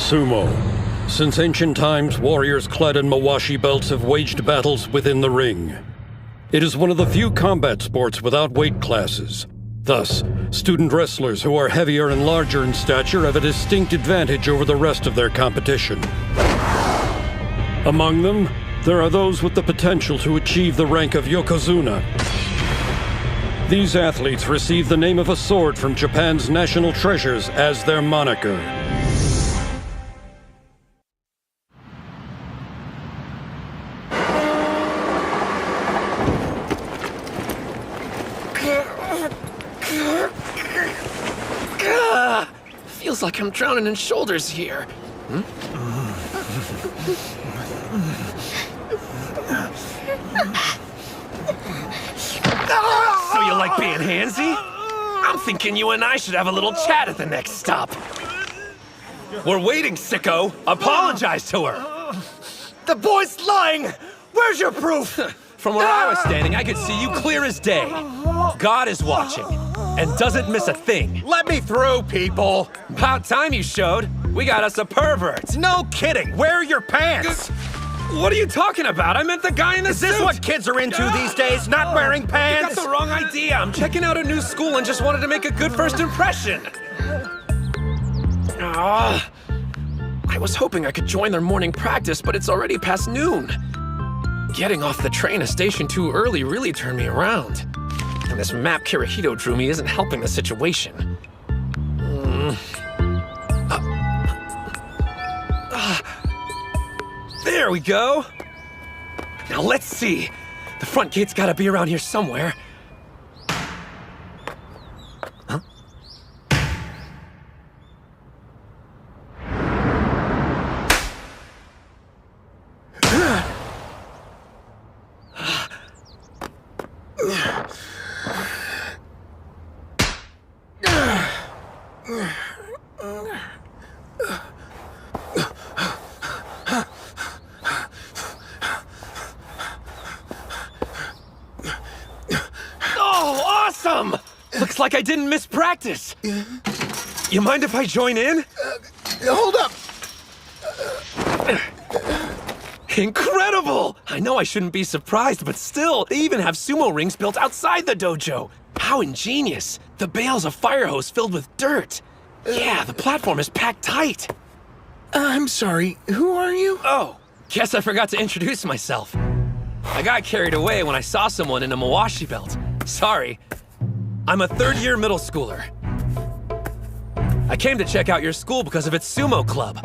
Sumo. Since ancient times, warriors clad in mawashi belts have waged battles within the ring. It is one of the few combat sports without weight classes. Thus, student wrestlers who are heavier and larger in stature have a distinct advantage over the rest of their competition. Among them, there are those with the potential to achieve the rank of Yokozuna. These athletes receive the name of a sword from Japan's national treasures as their moniker. Feels like I'm drowning in shoulders here. So you like being handsy? I'm thinking you and I should have a little chat at the next stop. We're waiting, sicko. Apologize to her. The boy's lying! Where's your proof? From where I was standing, I could see you clear as day. God is watching and doesn't miss a thing. Let me through, people! About time you showed. We got us a pervert. No kidding! Where are your pants? What are you talking about? I meant the guy in the suit. Is this what kids are into these days? Not wearing You pants? got the wrong idea. I'm checking out a new school and just wanted to make a good first impression. I was hoping I could join their morning practice, but it's already past noon. Getting off the train a station too early really turned me around. And this map Kirihito drew me isn't helping the situation. There we go. Now let's see. The front gate's gotta be around here somewhere. Huh? Awesome! Looks like I didn't miss practice. You mind if I join in? Hold up! Incredible! I know I shouldn't be surprised, but still, they even have sumo rings built outside the dojo. How ingenious. The bale's a fire hose filled with dirt. Yeah, the platform is packed tight. I'm sorry, who are you? Oh, guess I forgot to introduce myself. I got carried away when I saw someone in a mawashi belt. Sorry. I'm a third-year middle schooler. I came to check out your school because of its sumo club.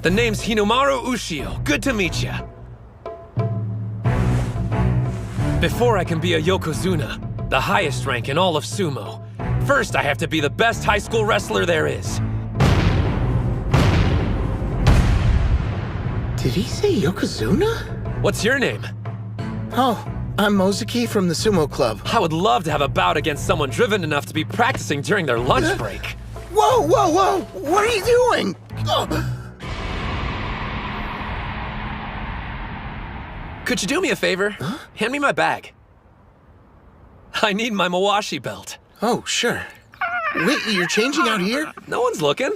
The name's Hinomaru Ushio. Good to meet ya. Before I can be a Yokozuna, the highest rank in all of sumo, first I have to be the best high school wrestler there is. Did he say Yokozuna? What's your name? Oh, I'm Mozuki from the sumo club. I would love to have a bout against someone driven enough to be practicing during their lunch break. Whoa, whoa, whoa! What are you doing? Oh. Could you do me a favor? Huh? Hand me my bag. I need my mawashi belt. Oh, sure. Wait, you're changing out here? No one's looking.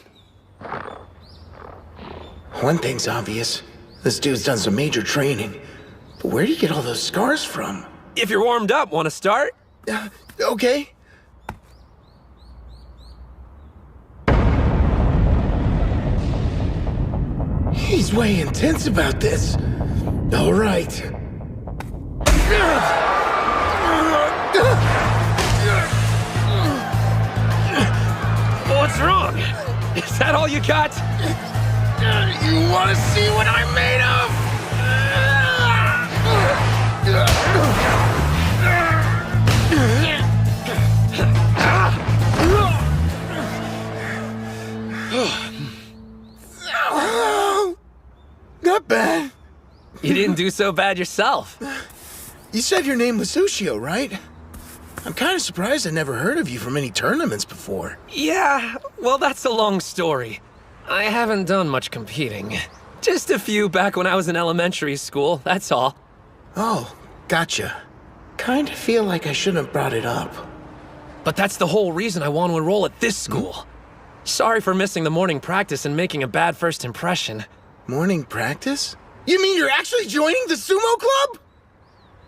One thing's obvious. This dude's done some major training. But where do you get all those scars from? If you're warmed up, want to start? Okay. He's way intense about this. All right. What's wrong? Is that all you got? You want to see what I'm made of? Not bad. You didn't do so bad yourself. You said your name was Ushio, right? I'm kind of surprised I never heard of you from any tournaments before. Yeah, well, that's a long story. I haven't done much competing. Just a few back when I was in elementary school, that's all. Oh, gotcha. Kinda feel like I shouldn't have brought it up. But that's the whole reason I want to enroll at this school. Sorry for missing the morning practice and making a bad first impression. Morning practice? You mean you're actually joining the sumo club?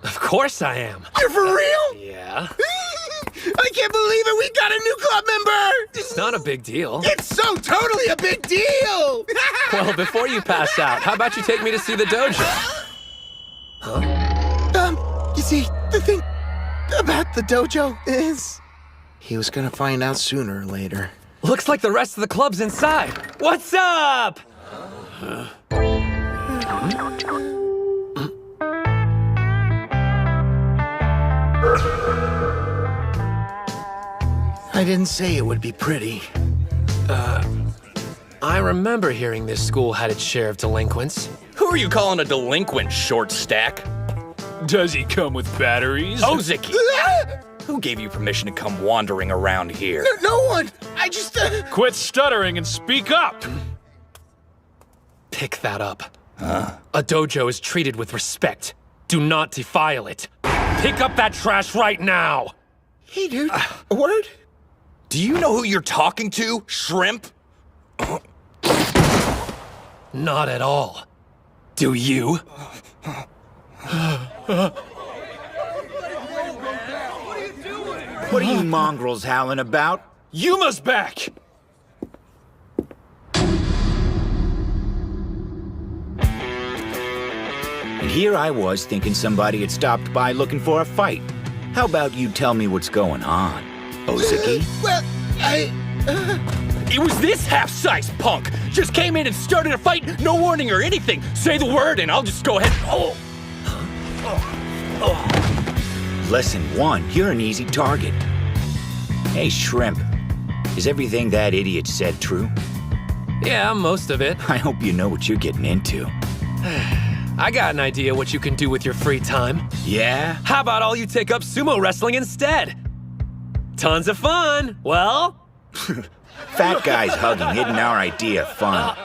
Of course I am. You're for real? Yeah? I can't believe it! We got a new club member! It's not a big deal. It's so totally a big deal! Well, before you pass out, how about you take me to see the dojo? You see, the thing about the dojo is... He was gonna find out sooner or later. Looks like the rest of the club's inside. What's up? I didn't say it would be pretty. I remember hearing this school had its share of delinquents. Who are you calling a delinquent, short stack? Does he come with batteries? Ozeki! Who gave you permission to come wandering around here? No one! I just... Quit stuttering and speak up! Pick that up. Huh? A dojo is treated with respect. Do not defile it. Pick up that trash right now! Hey, dude. A word? Do you know who you're talking to, shrimp? Not at all. Do you? What are you mongrels howling about? Yuma's back! And here I was thinking somebody had stopped by looking for a fight. How about you tell me what's going on, Ozeki? Well, It was this half-sized punk! Just came in and started a fight, no warning or anything! Say the word and I'll just go ahead... Lesson 1, you're an easy target. Hey, Shrimp, is everything that idiot said true? Yeah, most of it. I hope you know what you're getting into. I got an idea what you can do with your free time. Yeah? How about all you take up sumo wrestling instead? Tons of fun. Well? Fat guy's hugging isn't our idea of fun.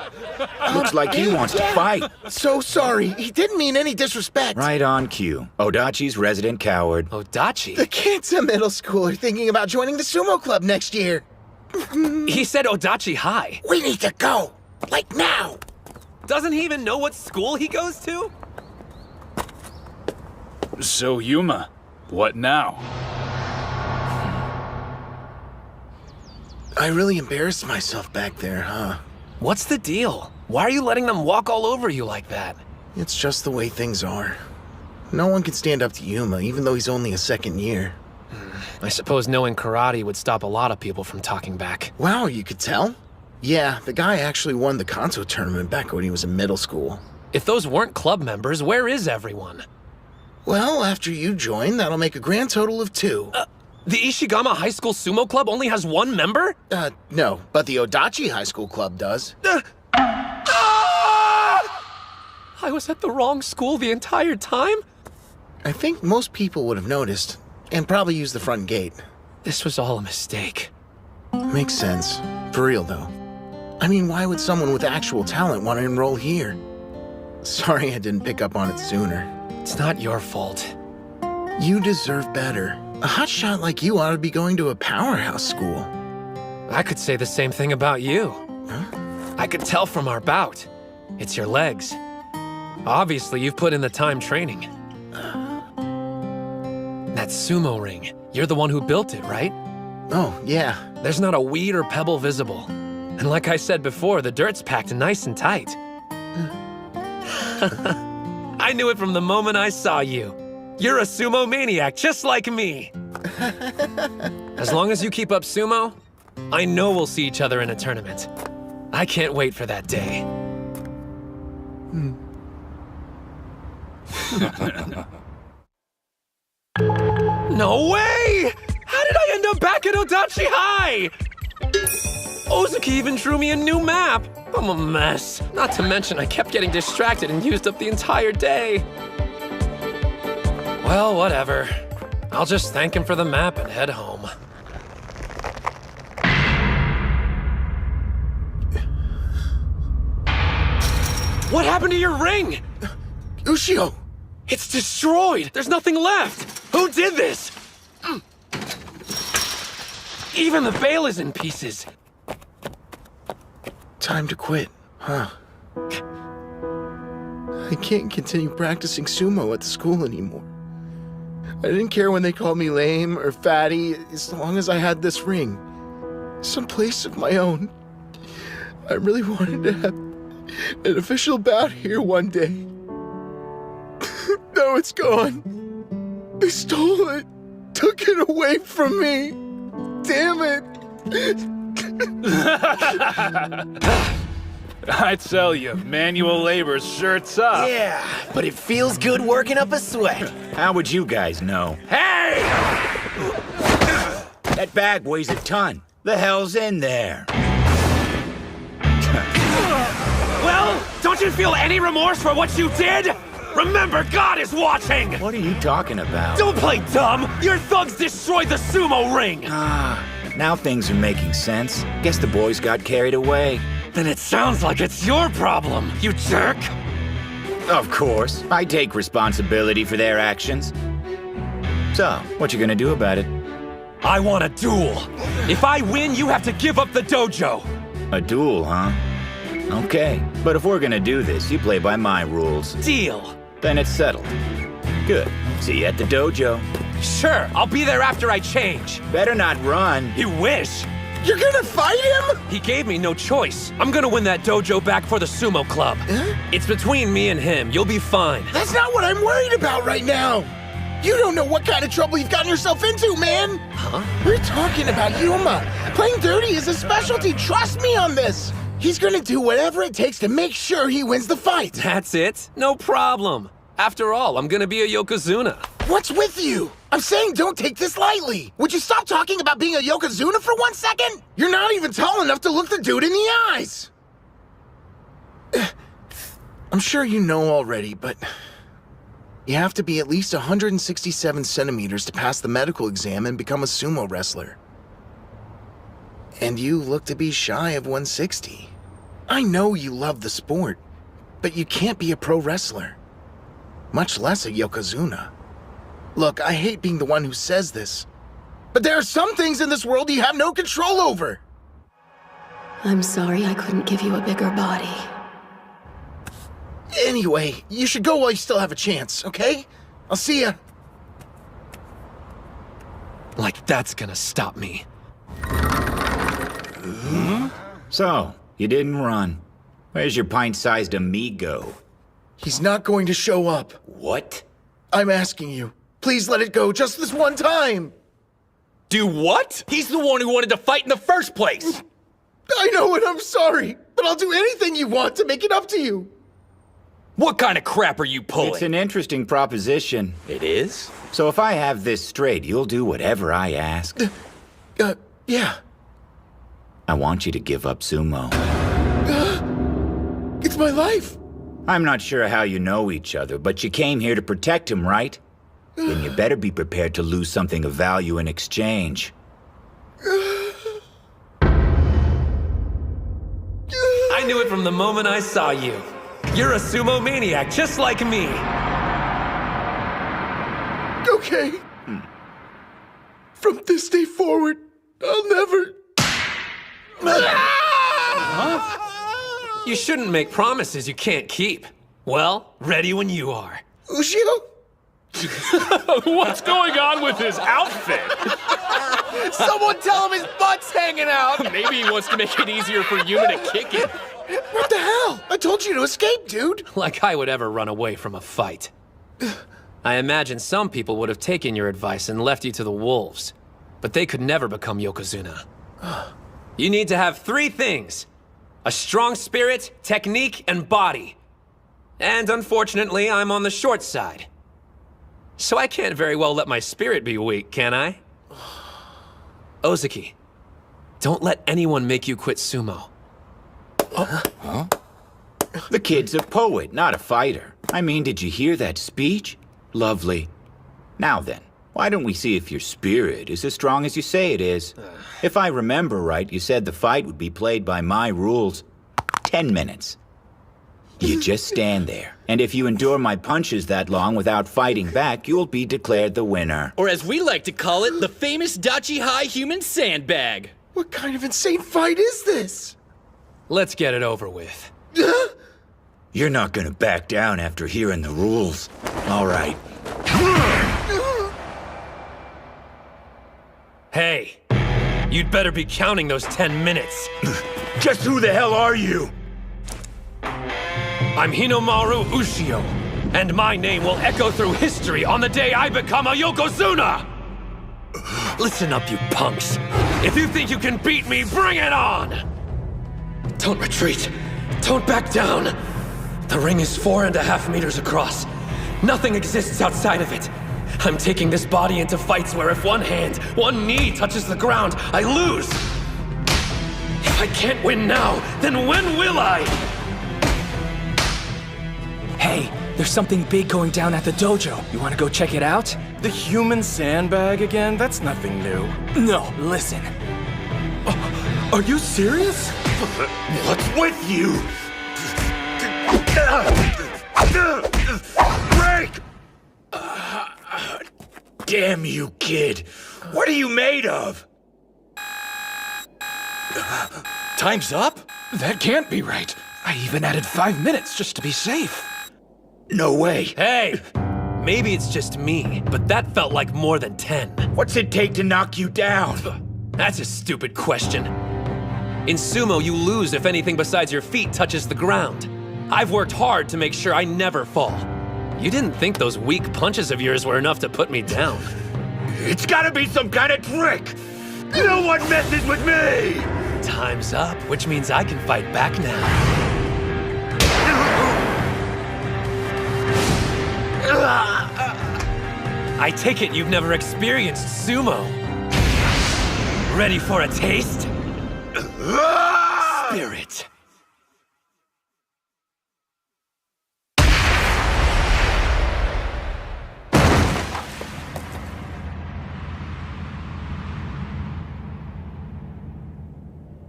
Looks like he wants to fight. so sorry. He didn't mean any disrespect. Right on cue. Odachi's resident coward. Odachi? The kid's a middle schooler thinking about joining the sumo club next year. He said Odachi High. We need to go. Like now. Doesn't he even know what school he goes to? So, Yuma, what now? I really embarrassed myself back there, huh? What's the deal? Why are you letting them walk all over you like that? It's just the way things are. No one can stand up to Yuma, even though he's only a second year. I suppose knowing karate would stop a lot of people from talking back. Wow, you could tell? Yeah, the guy actually won the Kanto tournament back when he was in middle school. If those weren't club members, where is everyone? Well, after you join, that'll make a grand total of 2. The Ishigama High School Sumo Club only has 1 member? No, but the Odachi High School Club does. I was at the wrong school the entire time? I think most people would have noticed, and probably used the front gate. This was all a mistake. Makes sense. For real, though. I mean, why would someone with actual talent want to enroll here? Sorry I didn't pick up on it sooner. It's not your fault. You deserve better. A hotshot like you ought to be going to a powerhouse school. I could say the same thing about you. Huh? I could tell from our bout. It's your legs. Obviously, you've put in the time training. That sumo ring, you're the one who built it, right? Oh, yeah. There's not a weed or pebble visible. And like I said before, the dirt's packed nice and tight. I knew it from the moment I saw you. You're a sumo maniac, just like me. As long as you keep up sumo, I know we'll see each other in a tournament. I can't wait for that day. No way! How did I end up back at Odachi High? Ozeki even drew me a new map. I'm a mess. Not to mention I kept getting distracted and used up the entire day. Well, whatever. I'll just thank him for the map and head home. What happened to your ring? Ushio! It's destroyed! There's nothing left! Who did this? Even the veil is in pieces. Time to quit, huh? I can't continue practicing sumo at the school anymore. I didn't care when they called me lame or fatty, as long as I had this ring. Some place of my own. I really wanted to have an official bout here one day. Now it's gone. They stole it. Took it away from me. Damn it. I tell you, manual labor's sure tough. Yeah, but it feels good working up a sweat. How would you guys know? Hey! That bag weighs a ton. The hell's in there? Well, don't you feel any remorse for what you did? Remember, God is watching! What are you talking about? Don't play dumb! Your thugs destroyed the sumo ring! Now things are making sense. Guess the boys got carried away. Then it sounds like it's your problem, you jerk! Of course. I take responsibility for their actions. So, what you gonna do about it? I want a duel! If I win, you have to give up the dojo! A duel, huh? Okay. But if we're gonna do this, you play by my rules. Deal! Then it's settled. Good. See you at the dojo. Sure, I'll be there after I change. Better not run. You wish! You're gonna fight him? He gave me no choice. I'm gonna win that dojo back for the sumo club. It's between me and him. You'll be fine. That's not what I'm worried about right now. You don't know what kind of trouble you've gotten yourself into, man. Huh? We're talking about Yuma. Playing dirty is a specialty. Trust me on this. He's gonna do whatever it takes to make sure he wins the fight. That's it? No problem. After all, I'm gonna be a Yokozuna. What's with you? I'm saying don't take this lightly. Would you stop talking about being a Yokozuna for 1 second? You're not even tall enough to look the dude in the eyes. I'm sure you know already, but you have to be at least 167 centimeters to pass the medical exam and become a sumo wrestler. And you look to be shy of 160. I know you love the sport, but you can't be a pro wrestler, much less a Yokozuna. Look, I hate being the one who says this, but there are some things in this world you have no control over. I'm sorry I couldn't give you a bigger body. Anyway, you should go while you still have a chance, okay? I'll see ya. Like that's gonna stop me. So, you didn't run. Where's your pint-sized amigo? He's not going to show up. What? I'm asking you. Please let it go just this one time. Do what? He's the one who wanted to fight in the first place! I know and I'm sorry, but I'll do anything you want to make it up to you. What kind of crap are you pulling? It's an interesting proposition. It is? So if I have this straight, you'll do whatever I ask. Yeah. I want you to give up sumo. It's my life. I'm not sure how you know each other, but you came here to protect him, right? Then you better be prepared to lose something of value in exchange. I knew it from the moment I saw you. You're a sumo maniac, just like me. Okay. From this day forward, I'll never... You shouldn't make promises you can't keep. Well, ready when you are. Ushio? What's going on with his outfit? Someone tell him his butt's hanging out! Maybe he wants to make it easier for Yuma to kick it. What the hell? I told you to escape, dude. Like I would ever run away from a fight. I imagine some people would have taken your advice and left you to the wolves. But they could never become Yokozuna. You need to have 3 things. A strong spirit, technique, and body. And unfortunately, I'm on the short side. So I can't very well let my spirit be weak, can I? Ozaki, don't let anyone make you quit sumo. The kid's a poet, not a fighter. I mean, did you hear that speech? Lovely. Now then, why don't we see if your spirit is as strong as you say it is? If I remember right, you said the fight would be played by my rules. 10 minutes. You just stand there, and if you endure my punches that long without fighting back, you'll be declared the winner. Or as we like to call it, the famous Dachi High human sandbag. What kind of insane fight is this? Let's get it over with. You're not gonna back down after hearing the rules. All right. Hey, you'd better be counting those 10 minutes. Just who the hell are you? I'm Hinomaru Ushio, and my name will echo through history on the day I become a Yokozuna! Listen up, you punks. If you think you can beat me, bring it on! Don't retreat. Don't back down. The ring is 4.5 meters across. Nothing exists outside of it. I'm taking this body into fights where if one hand, one knee touches the ground, I lose. If I can't win now, then when will I? Hey, there's something big going down at the dojo. You want to go check it out? The human sandbag again? That's nothing new. No, listen. Are you serious? What's with you? Break! Damn you, kid. What are you made of? Time's up? That can't be right. I even added 5 minutes just to be safe. No way. Hey! Maybe it's just me, but that felt like more than 10. What's it take to knock you down? That's a stupid question. In sumo, you lose if anything besides your feet touches the ground. I've worked hard to make sure I never fall. You didn't think those weak punches of yours were enough to put me down. It's gotta be some kind of trick! No one messes with me! Time's up, which means I can fight back now. I take it you've never experienced sumo. Ready for a taste? Spirit.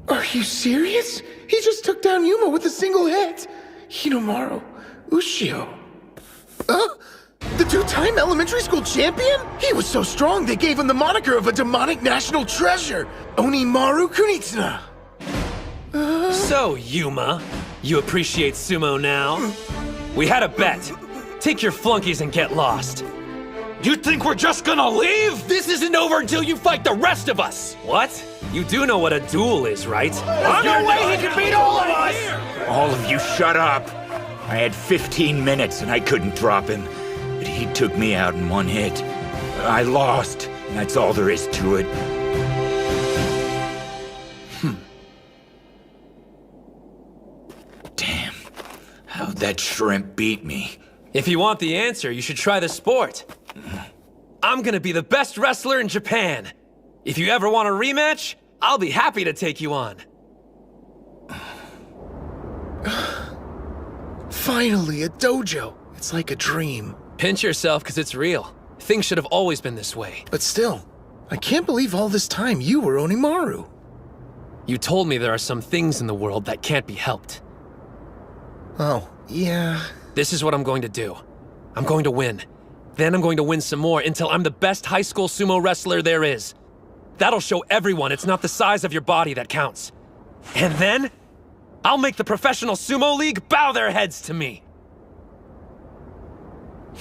Are you serious? He just took down Yuma with a single hit. Hinomaru Ushio. The two-time elementary school champion? He was so strong they gave him the moniker of a demonic national treasure, Onimaru Kunitsuna. So, Yuma, you appreciate sumo now? We had a bet. Take your flunkies and get lost. You think we're just gonna leave? This isn't over until you fight the rest of us! What? You do know what a duel is, right? There's no way he can beat all of us! All of you shut up! I had 15 minutes and I couldn't drop him. But he took me out in one hit. I lost, and that's all there is to it. Damn. How'd that shrimp beat me? If you want the answer, you should try the sport. I'm gonna be the best wrestler in Japan. If you ever want a rematch, I'll be happy to take you on. Finally, a dojo. It's like a dream. Pinch yourself, because it's real. Things should have always been this way. But still, I can't believe all this time you were Onimaru. You told me there are some things in the world that can't be helped. Oh, yeah. This is what I'm going to do. I'm going to win. Then I'm going to win some more until I'm the best high school sumo wrestler there is. That'll show everyone it's not the size of your body that counts. And then, I'll make the professional sumo league bow their heads to me.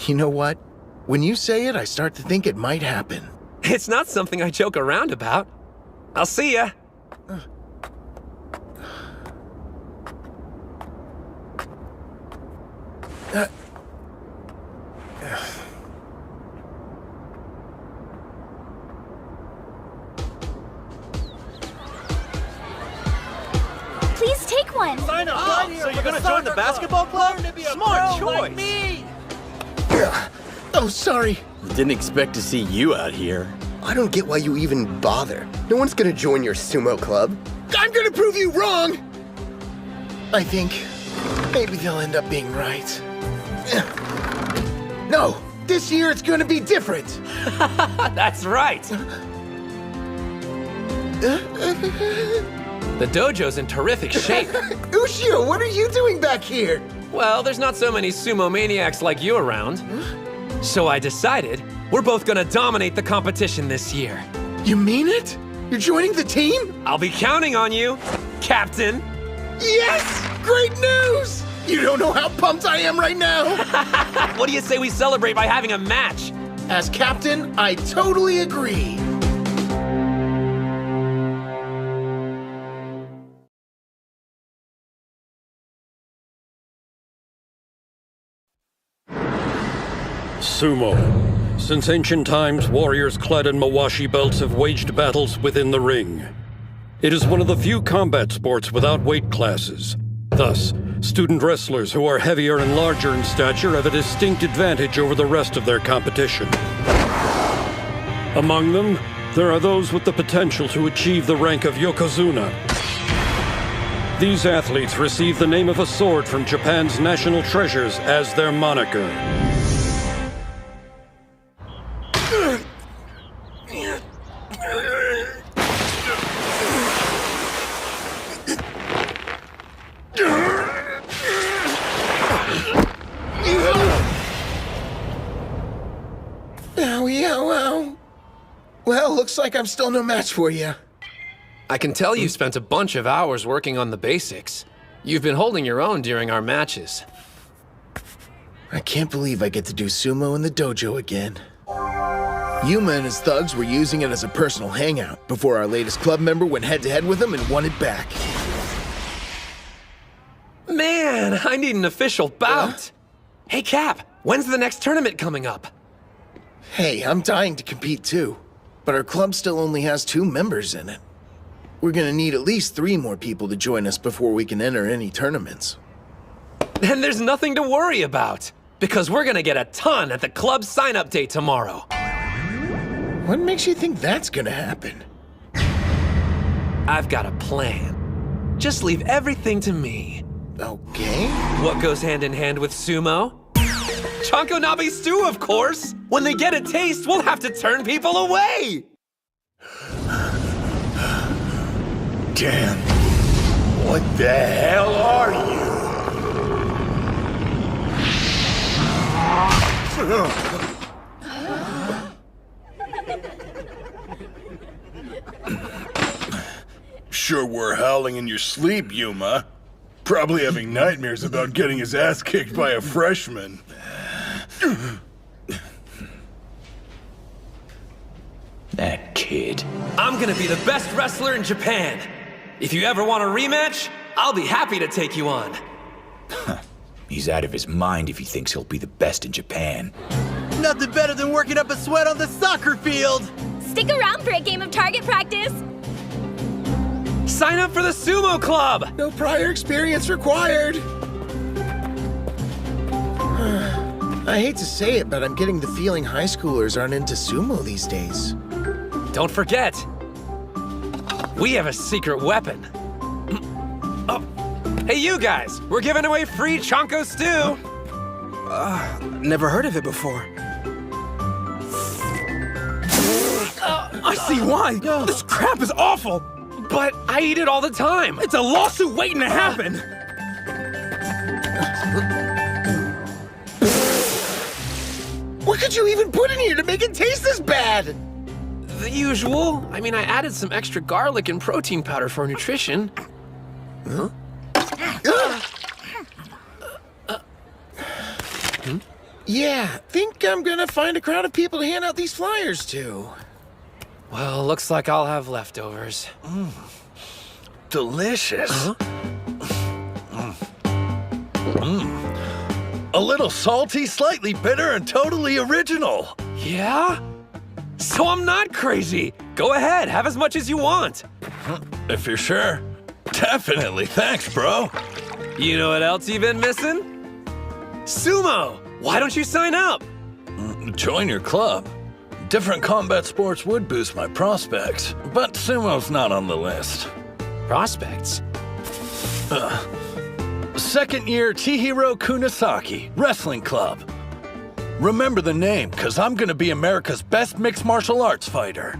You know what? When you say it, I start to think it might happen. It's not something I joke around about. I'll see ya. Please take one. Sign up! So you're gonna join the basketball club? Smart choice! Oh, sorry. Didn't expect to see you out here. I don't get why you even bother. No one's gonna join your sumo club. I'm gonna prove you wrong! I think maybe they'll end up being right. No, this year it's gonna be different. That's right. The dojo's in terrific shape. Ushio, what are you doing back here? Well, there's not so many sumo maniacs like you around. So I decided we're both gonna dominate the competition this year. You mean it? You're joining the team? I'll be counting on you, Captain. Yes! Great news! You don't know how pumped I am right now! What do you say we celebrate by having a match? As captain, I totally agree. Sumo. Since ancient times, warriors clad in mawashi belts have waged battles within the ring. It is one of the few combat sports without weight classes. Thus, student wrestlers who are heavier and larger in stature have a distinct advantage over the rest of their competition. Among them, there are those with the potential to achieve the rank of yokozuna. These athletes receive the name of a sword from Japan's national treasures as their moniker. Well, looks like I'm still no match for you. I can tell you spent a bunch of hours working on the basics. You've been holding your own during our matches. I can't believe I get to do sumo in the dojo again. Yuma and his thugs were using it as a personal hangout before our latest club member went head-to-head with him and won it back. Man, I need an official bout. Hey, Cap, when's the next tournament coming up? Hey, I'm dying to compete too, but our club still only has 2 members in it. We're gonna need at least 3 more people to join us before we can enter any tournaments. Then there's nothing to worry about, because we're gonna get a ton at the club sign-up day tomorrow. What makes you think that's gonna happen? I've got a plan. Just leave everything to me. Okay. What goes hand in hand with sumo? Chanko Nabe stew, of course! When they get a taste, we'll have to turn people away! Damn. What the hell are you? Sure were howling in your sleep, Yuma. Probably having nightmares about getting his ass kicked by a freshman. That kid. I'm gonna be the best wrestler in Japan. If you ever want a rematch, I'll be happy to take you on. He's out of his mind if he thinks he'll be the best in Japan. Nothing better than working up a sweat on the soccer field. Stick around for a game of target practice. Sign up for the sumo club! No prior experience required. I hate to say it, but I'm getting the feeling high schoolers aren't into sumo these days. Don't forget, we have a secret weapon. Oh, hey, you guys! We're giving away free Chanko stew! Never heard of it before. I see why! This crap is awful! But I eat it all the time! It's a lawsuit waiting to happen! What could you even put in here to make it taste this bad? The usual. I mean, I added some extra garlic and protein powder for nutrition. Huh? Yeah, think I'm gonna find a crowd of people to hand out these flyers to. Well, looks like I'll have leftovers. Delicious. A little salty, slightly bitter, and totally original. Yeah? So I'm not crazy. Go ahead, have as much as you want. If you're sure. Definitely, thanks, bro. You know what else you've been missing? Sumo! Why don't you sign up? Join your club. Different combat sports would boost my prospects, but sumo's not on the list. Prospects? Second year Chihiro Kunisaki, Wrestling Club. Remember the name, because I'm going to be America's best mixed martial arts fighter.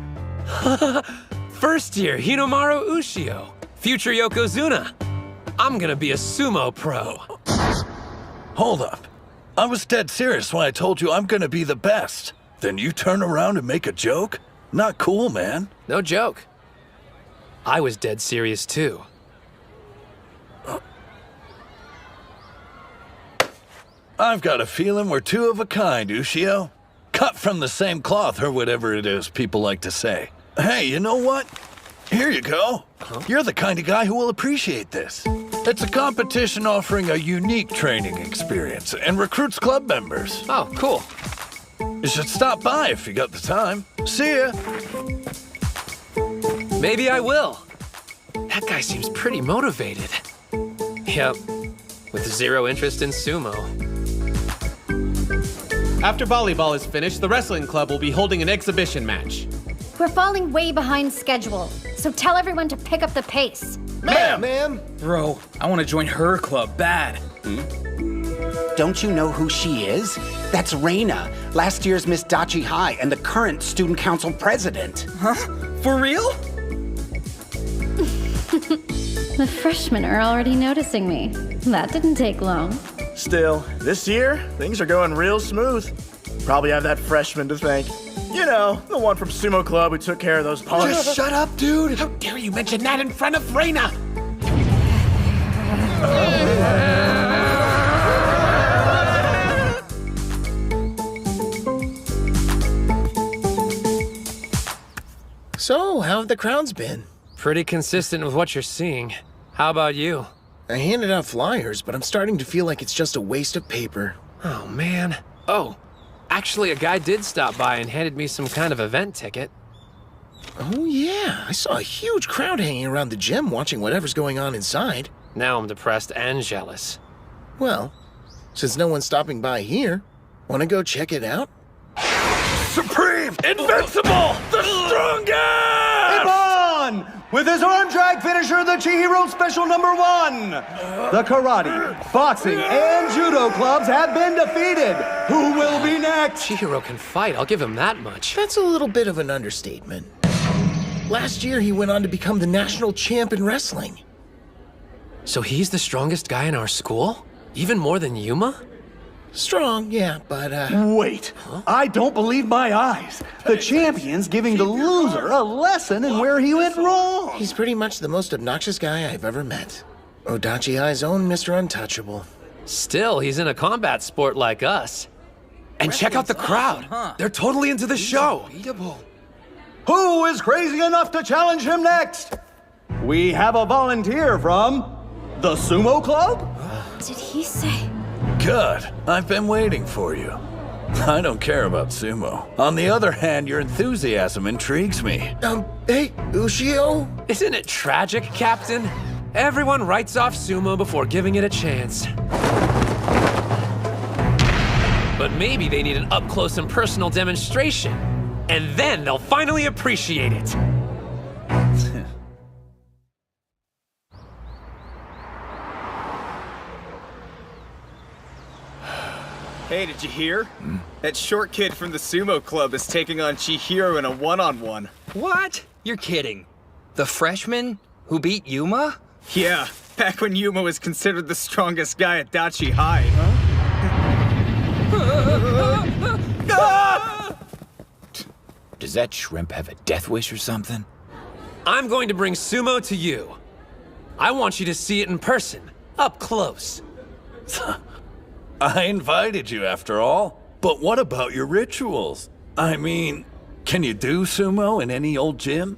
First year Hinomaru Ushio, future Yokozuna. I'm going to be a sumo pro. Hold up. I was dead serious when I told you I'm going to be the best. Then you turn around and make a joke? Not cool, man. No joke. I was dead serious too. I've got a feeling we're two of a kind, Ushio. Cut from the same cloth, or whatever it is people like to say. Hey, you know what? Here you go. You're the kind of guy who will appreciate this. It's a competition offering a unique training experience and recruits club members. Oh, cool. You should stop by if you got the time. See ya. Maybe I will. That guy seems pretty motivated. Yep, with zero interest in sumo. After volleyball is finished, the wrestling club will be holding an exhibition match. We're falling way behind schedule, so tell everyone to pick up the pace. Ma'am! Bro, I want to join her club bad. Don't you know who she is? That's Reina, last year's Miss Dachi High and the current student council president. Huh? For real? The freshmen are already noticing me. That didn't take long. Still, this year, things are going real smooth. Probably have that freshman to thank. You know, the one from Sumo Club who took care of those punks. Just shut up, dude! How dare you mention that in front of Reina? So, how have the crowds been? Pretty consistent with what you're seeing. How about you? I handed out flyers, but I'm starting to feel like it's just a waste of paper. Oh, man. Oh, actually, a guy did stop by and handed me some kind of event ticket. Oh, yeah. I saw a huge crowd hanging around the gym watching whatever's going on inside. Now I'm depressed and jealous. Well, since no one's stopping by here, want to go check it out? Supreme! Invincible! The strongest! Ippon! With his arm drag finisher, the Chihiro Special #1! The karate, boxing, and judo clubs have been defeated! Who will be next? Chihiro can fight, I'll give him that much. That's a little bit of an understatement. Last year, he went on to become the national champ in wrestling. So he's the strongest guy in our school? Even more than Yuma? Strong, yeah, but, Wait, I don't believe my eyes. The champion's giving the loser a lesson in where he went wrong. He's pretty much the most obnoxious guy I've ever met. Odachi High's own Mr. Untouchable. Still, he's in a combat sport like us. And check out the crowd. They're totally into the show. Who is crazy enough to challenge him next? We have a volunteer from the Sumo Club? Did he say? Good. I've been waiting for you. I don't care about sumo. On the other hand, your enthusiasm intrigues me. Hey, Ushio? Isn't it tragic, Captain? Everyone writes off sumo before giving it a chance. But maybe they need an up-close and personal demonstration. And then they'll finally appreciate it. Hey, did you hear? That short kid from the sumo club is taking on Chihiro in a one-on-one. What? You're kidding. The freshman who beat Yuma? Yeah, back when Yuma was considered the strongest guy at Dachi High. Does that shrimp have a death wish or something? I'm going to bring sumo to you. I want you to see it in person, up close. I invited you after all. But what about your rituals? I mean, can you do sumo in any old gym?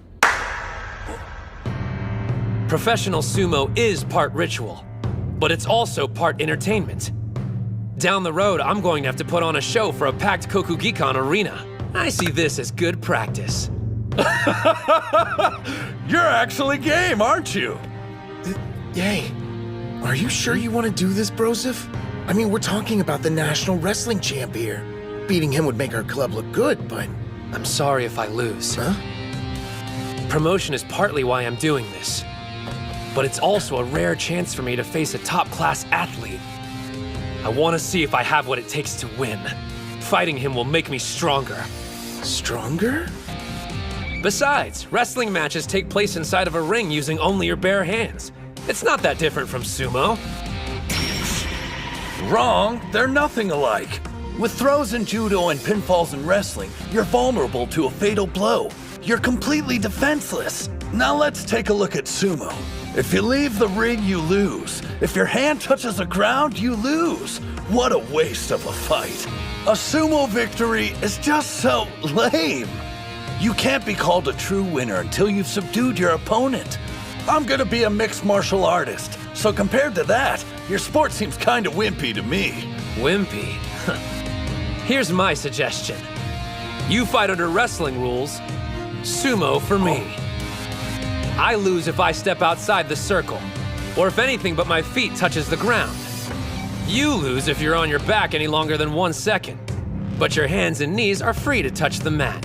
Professional sumo is part ritual, but it's also part entertainment. Down the road, I'm going to have to put on a show for a packed Kokugikan arena. I see this as good practice. You're actually game, aren't you? Hey, are you sure you want to do this, Broseph? I mean, we're talking about the national wrestling champ here. Beating him would make our club look good, but... I'm sorry if I lose. Huh? Promotion is partly why I'm doing this. But it's also a rare chance for me to face a top-class athlete. I want to see if I have what it takes to win. Fighting him will make me stronger. Stronger? Besides, wrestling matches take place inside of a ring using only your bare hands. It's not that different from sumo. Wrong. They're nothing alike. With throws in judo and pinfalls in wrestling, you're vulnerable to a fatal blow. You're completely defenseless. Now let's take a look at sumo. If you leave the ring, you lose. If your hand touches the ground, you lose. What a waste of a fight. A sumo victory is just so lame. You can't be called a true winner until you've subdued your opponent. I'm gonna be a mixed martial artist, so compared to that, your sport seems kinda wimpy to me. Wimpy? Here's my suggestion. You fight under wrestling rules, sumo for me. I lose if I step outside the circle, or if anything but my feet touches the ground. You lose if you're on your back any longer than 1 second, but your hands and knees are free to touch the mat.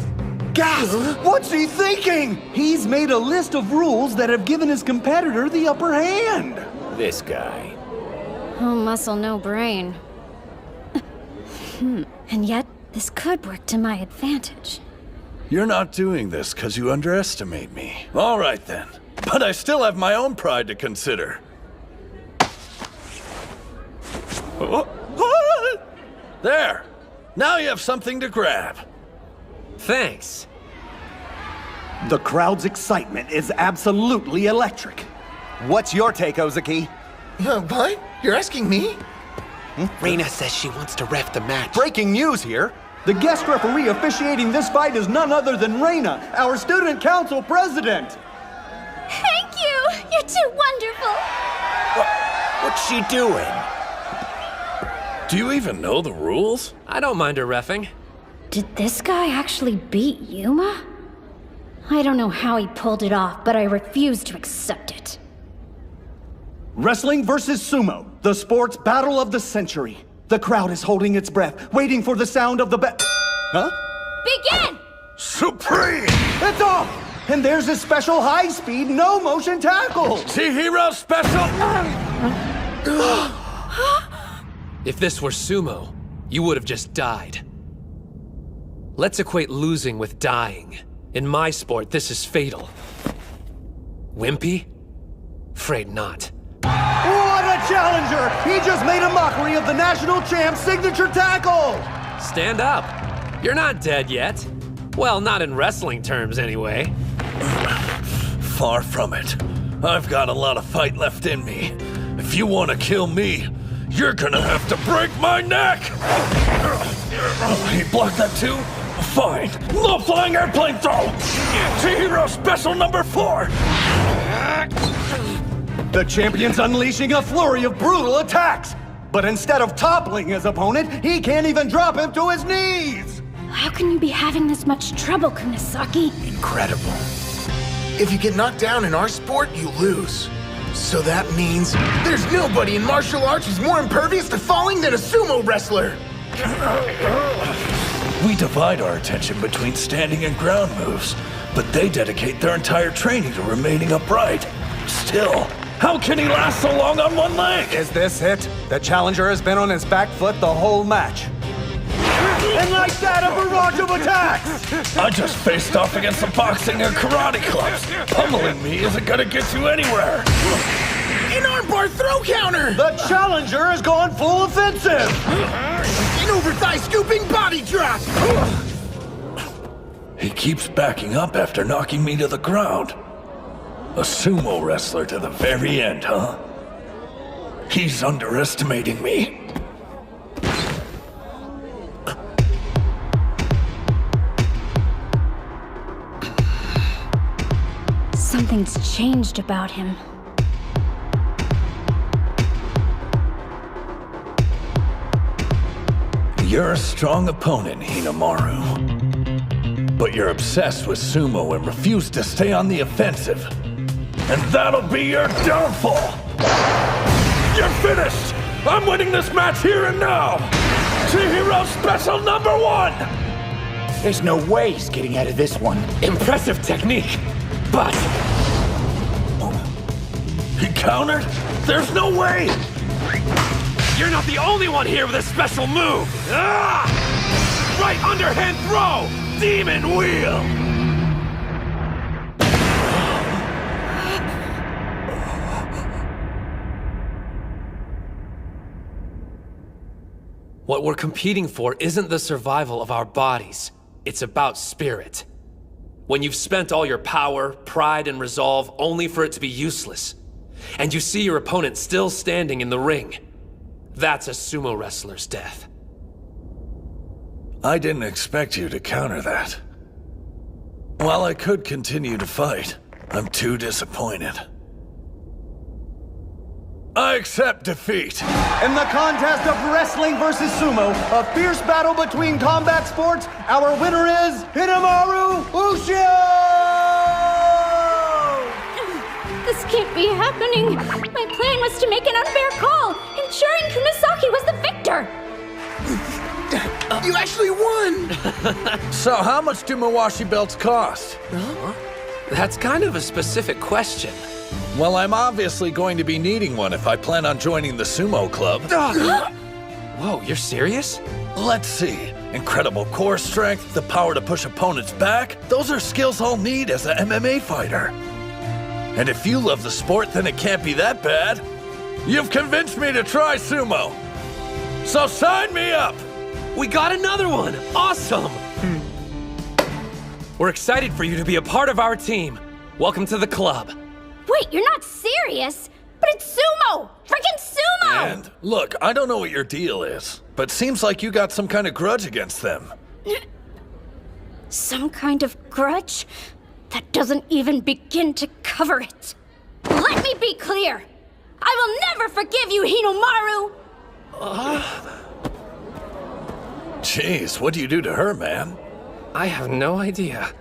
Gasp! What's he thinking? He's made a list of rules that have given his competitor the upper hand. This guy. Oh, muscle, no brain. And yet, this could work to my advantage. You're not doing this because you underestimate me. All right then. But I still have my own pride to consider. There! Now you have something to grab. Thanks. The crowd's excitement is absolutely electric. What's your take, Ozaki? What? You're asking me? Reina says she wants to ref the match. Breaking news here. The guest referee officiating this fight is none other than Reina, our student council president. Thank you! You're too wonderful! What's she doing? Do you even know the rules? I don't mind her reffing. Did this guy actually beat Yuma? I don't know how he pulled it off, but I refuse to accept it. Wrestling versus sumo, the sports battle of the century. The crowd is holding its breath, waiting for the sound of the Huh? Begin! Supreme! It's off! And there's a special high-speed, no-motion tackle! T-Hero Special! If this were sumo, you would have just died. Let's equate losing with dying. In my sport, this is fatal. Wimpy? Afraid not. What a challenger! He just made a mockery of the national champ's signature tackle! Stand up. You're not dead yet. Well, not in wrestling terms, anyway. Far from it. I've got a lot of fight left in me. If you want to kill me, you're gonna have to break my neck! He blocked that too? Fine. No flying airplane throw! T-Hero Special number 4! The champion's unleashing a flurry of brutal attacks! But instead of toppling his opponent, he can't even drop him to his knees! How can you be having this much trouble, Kunisaki? Incredible. If you get knocked down in our sport, you lose. So that means there's nobody in martial arts who's more impervious to falling than a sumo wrestler! We divide our attention between standing and ground moves, but they dedicate their entire training to remaining upright. Still, how can he last so long on one leg? Is this it? The challenger has been on his back foot the whole match. And like that, a barrage of attacks! I just faced off against some boxing and karate clubs. Pummeling me isn't gonna get you anywhere. An armbar throw counter! The challenger has gone full offensive! An over-thigh scooping body drop! He keeps backing up after knocking me to the ground. A sumo wrestler to the very end, huh? He's underestimating me. Something's changed about him. You're a strong opponent, Hinamaru. But you're obsessed with sumo and refuse to stay on the offensive. And that'll be your downfall! You're finished! I'm winning this match here and now! T-Hero Special number 1! There's no way he's getting out of this one. Impressive technique, but... He countered? There's no way! You're not the only one here with a special move! Ah! Right underhand throw! Demon Wheel! What we're competing for isn't the survival of our bodies. It's about spirit. When you've spent all your power, pride, and resolve only for it to be useless, and you see your opponent still standing in the ring, That's a sumo wrestler's death. I didn't expect you to counter that. While I could continue to fight, I'm too disappointed. I accept defeat. In the contest of wrestling versus sumo, a fierce battle between combat sports, our winner is Hinamaru Ushio! This can't be happening. My plan was to make an unfair call, ensuring Kunisaki was the victor. You actually won! So how much do Mawashi belts cost? Huh? That's kind of a specific question. Well, I'm obviously going to be needing one if I plan on joining the sumo club. Whoa, you're serious? Let's see. Incredible core strength, the power to push opponents back. Those are skills I'll need as an MMA fighter. And if you love the sport, then it can't be that bad. You've convinced me to try sumo. So sign me up! We got another one! Awesome! We're excited for you to be a part of our team. Welcome to the club. Wait, you're not serious? But it's sumo! Freaking sumo! And look, I don't know what your deal is, but seems like you got some kind of grudge against them. Some kind of grudge? That doesn't even begin to cover it. Let me be clear. I will never forgive you, Hinomaru! Jeez, what do you do to her, man? I have no idea.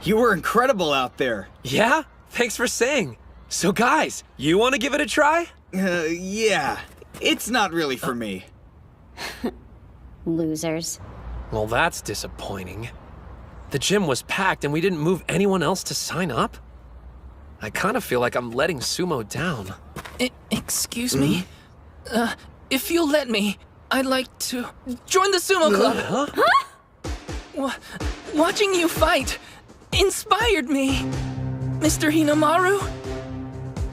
You were incredible out there. Yeah? Thanks for saying. So guys, you want to give it a try? Yeah. It's not really for me. Losers. Well, that's disappointing. The gym was packed and we didn't move anyone else to sign up? I kind of feel like I'm letting sumo down. Excuse me? If you'll let me, I'd like to join the sumo club. Huh? Watching you fight inspired me, Mr. Hinamaru.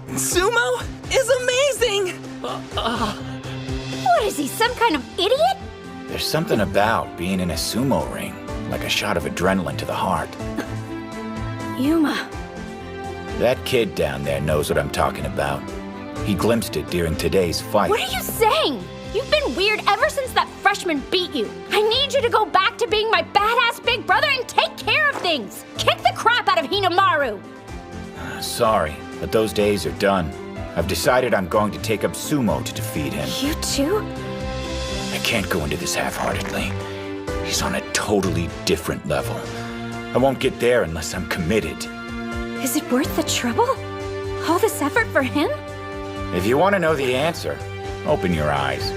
Sumo is amazing! What is he, some kind of idiot? There's something about being in a sumo ring, like a shot of adrenaline to the heart. Yuma. That kid down there knows what I'm talking about. He glimpsed it during today's fight. What are you saying? You've been weird ever since that freshman beat you. I need you to go back to being my badass big brother and take care of things. Kick the crap out of Hinamaru. Sorry, but those days are done. I've decided I'm going to take up sumo to defeat him. You too? I can't go into this half-heartedly. He's on a totally different level. I won't get there unless I'm committed. Is it worth the trouble? All this effort for him? If you want to know the answer, open your eyes.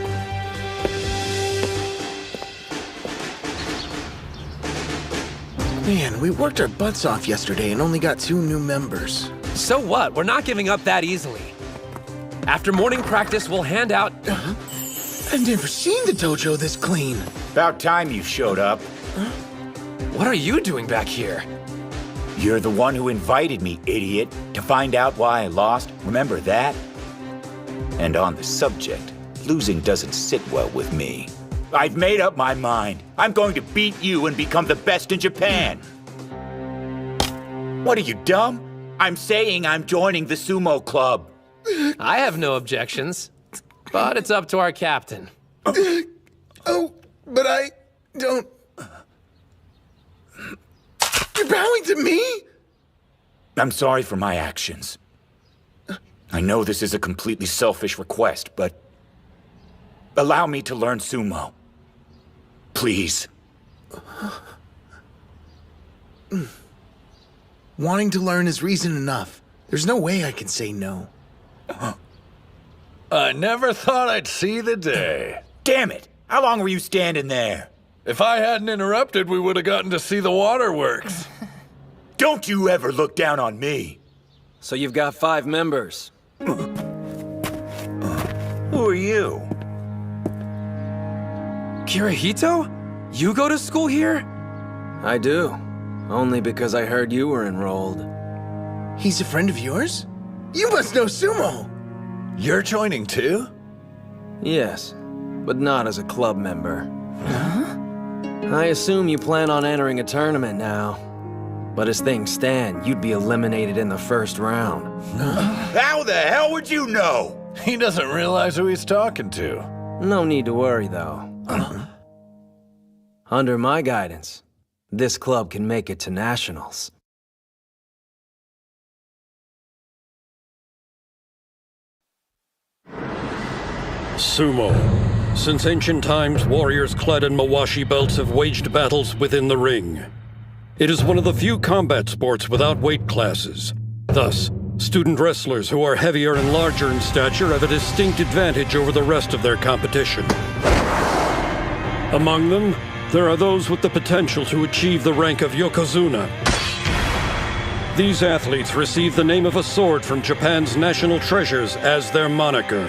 Man, we worked our butts off yesterday and only got 2 new members. So what? We're not giving up that easily. After morning practice, we'll hand out... I've never seen the dojo this clean. About time you showed up. What are you doing back here? You're the one who invited me, idiot, to find out why I lost. Remember that? And on the subject, losing doesn't sit well with me. I've made up my mind. I'm going to beat you and become the best in Japan. What are you, dumb? I'm saying I'm joining the sumo club. I have no objections, but it's up to our captain. Oh, but I don't... You're bowing to me? I'm sorry for my actions. I know this is a completely selfish request, but allow me to learn sumo. Please. Wanting to learn is reason enough. There's no way I can say no. I never thought I'd see the day. Damn it! How long were you standing there? If I hadn't interrupted, we would have gotten to see the waterworks. Don't you ever look down on me. So you've got 5 members. Who are you? Kirihito? You go to school here? I do. Only because I heard you were enrolled. He's a friend of yours? You must know sumo! You're joining too? Yes, but not as a club member. Huh? I assume you plan on entering a tournament now. But as things stand, you'd be eliminated in the first round. How the hell would you know? He doesn't realize who he's talking to. No need to worry, though. Under my guidance, this club can make it to nationals. Sumo. Since ancient times, warriors clad in mawashi belts have waged battles within the ring. It is one of the few combat sports without weight classes. Thus, student wrestlers who are heavier and larger in stature have a distinct advantage over the rest of their competition. Among them, there are those with the potential to achieve the rank of yokozuna. These athletes receive the name of a sword from Japan's national treasures as their moniker.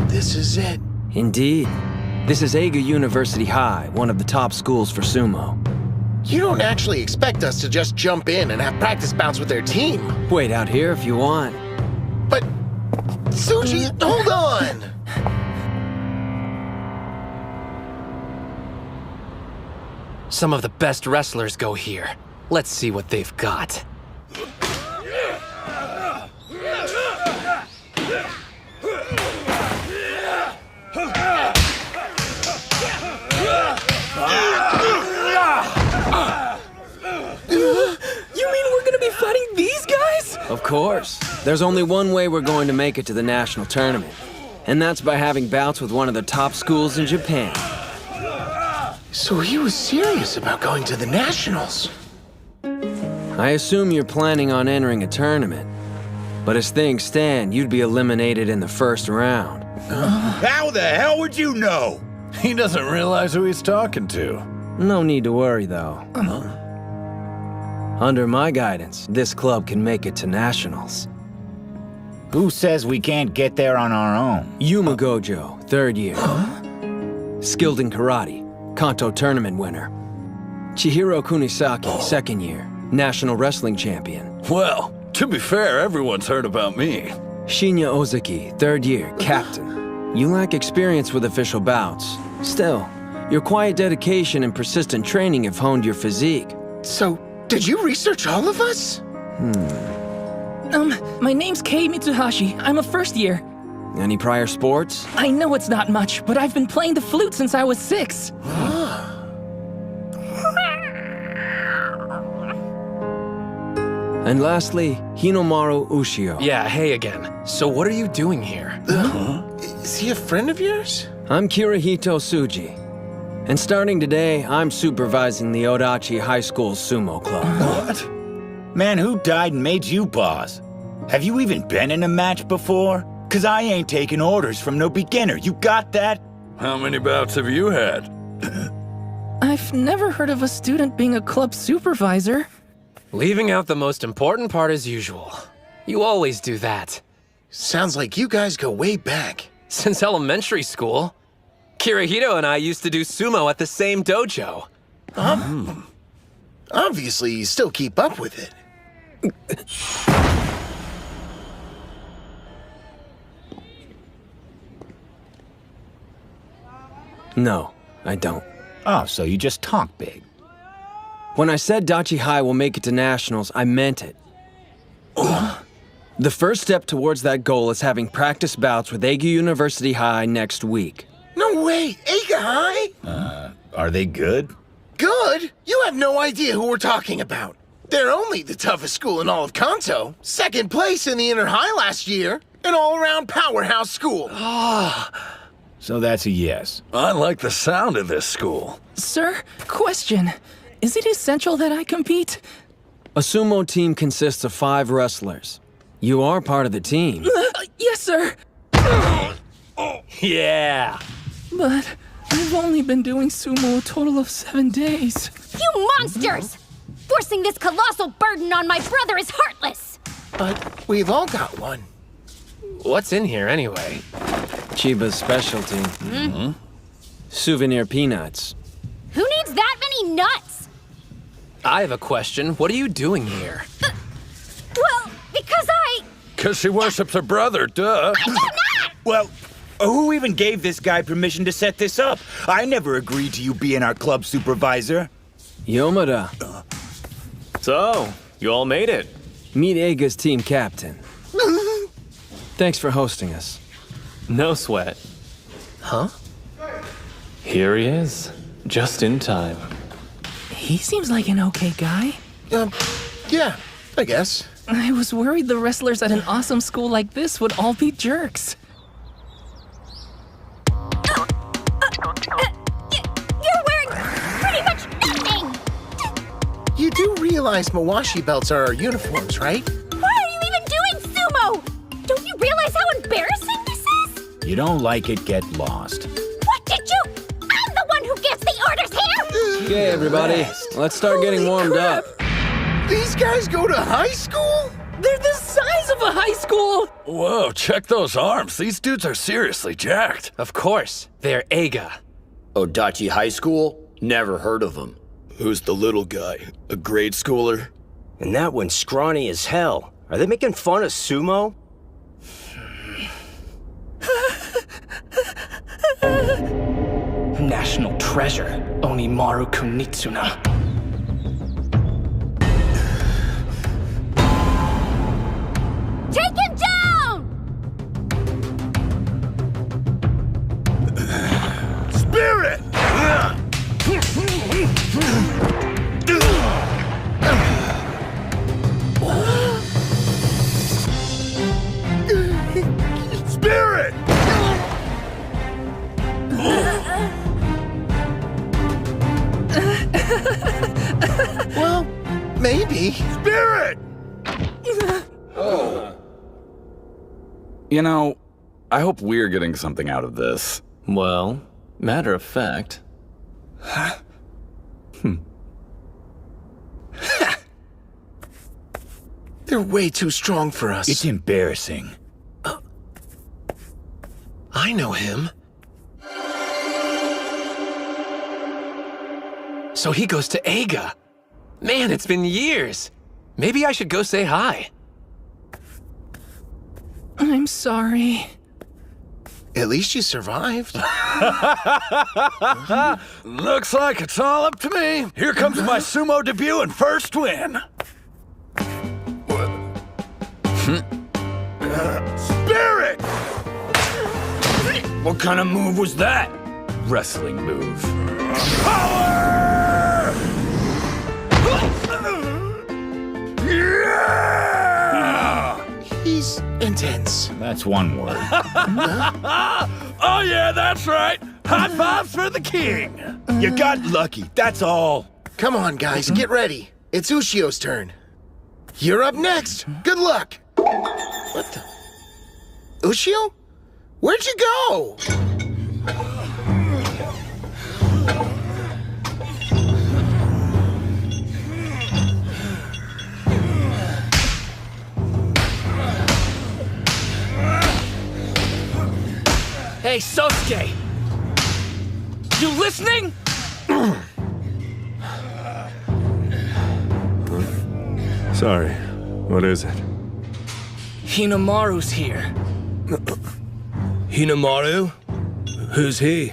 This is it. Indeed. This is Eiga University High, one of the top schools for sumo. You don't actually expect us to just jump in and have practice bouts with their team. Wait out here if you want. But, Tsuji, hold on! Some of the best wrestlers go here. Let's see what they've got. You mean we're gonna be fighting these guys? Of course. There's only one way we're going to make it to the national tournament. And that's by having bouts with one of the top schools in Japan. So he was serious about going to the nationals. I assume you're planning on entering a tournament. But as things stand, you'd be eliminated in the first round. How the hell would you know? He doesn't realize who he's talking to. No need to worry, though. Under my guidance, this club can make it to nationals. Who says we can't get there on our own? Yuma Gojo, 3rd year. Skilled in karate, Kanto tournament winner. Chihiro Kunisaki, 2nd year, national wrestling champion. Well, to be fair, everyone's heard about me. Shinya Ozaki, 3rd year, captain. You lack experience with official bouts. Still, your quiet dedication and persistent training have honed your physique. So, did you research all of us? My name's Kei Mitsuhashi. I'm a 1st year. Any prior sports? I know it's not much, but I've been playing the flute since I was 6. And lastly, Hinomaru Ushio. Yeah, hey again. So what are you doing here? Is he a friend of yours? I'm Kirihito Tsuji. And starting today, I'm supervising the Odachi High School Sumo Club. What? Man, who died and made you boss? Have you even been in a match before? 'Cause I ain't taking orders from no beginner. You got that? How many bouts have you had? I've never heard of a student being a club supervisor. Leaving out the most important part as usual. You always do that. Sounds like you guys go way back. Since elementary school. Kirihito and I used to do sumo at the same dojo. Obviously, you still keep up with it. No, I don't. Oh, so you just talk big. When I said Dachi High will make it to nationals, I meant it. The first step towards that goal is having practice bouts with Eiga University High next week. No way! Eiga High? Are they good? Good? You have no idea who we're talking about. They're only the toughest school in all of Kanto. 2nd place in the Inner High last year. An all-around powerhouse school. So that's a yes. I like the sound of this school. Sir, question. Is it essential that I compete? A sumo team consists of 5 wrestlers. You are part of the team. Yes, sir. Yeah. But I've only been doing sumo a total of 7 days. You monsters! Forcing this colossal burden on my brother is heartless! But we've all got one. What's in here anyway? Chiba's specialty. Souvenir peanuts. Who needs that many nuts? I have a question. What are you doing here? Well, because I... 'Cause she worships her brother, duh. I do not! Well, Who even gave this guy permission to set this up? I never agreed to you being our club supervisor. Yomada. So, you all made it. Meet Eiga's team captain. Thanks for hosting us. No sweat. Huh? Here he is, just in time. He seems like an okay guy. Yeah, I guess. I was worried the wrestlers at an awesome school like this would all be jerks. You're wearing pretty much nothing! You do realize Mawashi belts are our uniforms, right? Why are you even doing sumo? Don't you realize how embarrassing this is? You don't like it, get lost. What did you? I'm the one who gives the orders here! Okay, everybody, let's start getting warmed up. These guys go to high school? They're the size of a high school! Whoa, check those arms. These dudes are seriously jacked. Of course, they're Eiga. Odachi High School? Never heard of him. Who's the little guy? A grade schooler? And that one's scrawny as hell. Are they making fun of sumo? National treasure, Onimaru Kunitsuna. Take him down! Spirit! Spirit! Well, maybe. Spirit! You know, I hope we're getting something out of this. Well, matter of fact. They're way too strong for us. It's embarrassing. I know him. So he goes to Eiga. Man, it's been years. Maybe I should go say hi. I'm sorry. At least you survived. Looks like it's all up to me. Here comes my sumo debut and first win. Spirit! What kind of move was that? Wrestling move. Power! Yeah! He's intense. That's one word. Oh yeah, that's right. High fives for the king. You got lucky, that's all. Come on, guys, get ready. It's Ushio's turn. You're up next. Good luck. What the? Ushio? Where'd you go? Hey, Sosuke! You listening? Sorry, what is it? Hinamaru's here. Hinamaru? Who's he?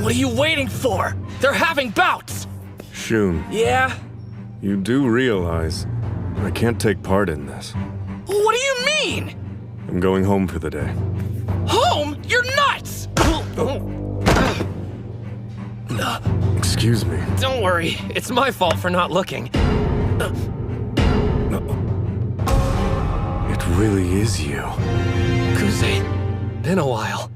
What are you waiting for? They're having bouts! Shun, Yeah? you do realize I can't take part in this. What do you mean? I'm going home for the day. Home? You're nuts! Excuse me. Don't worry, it's my fault for not looking. It really is you. Kuze, been a while.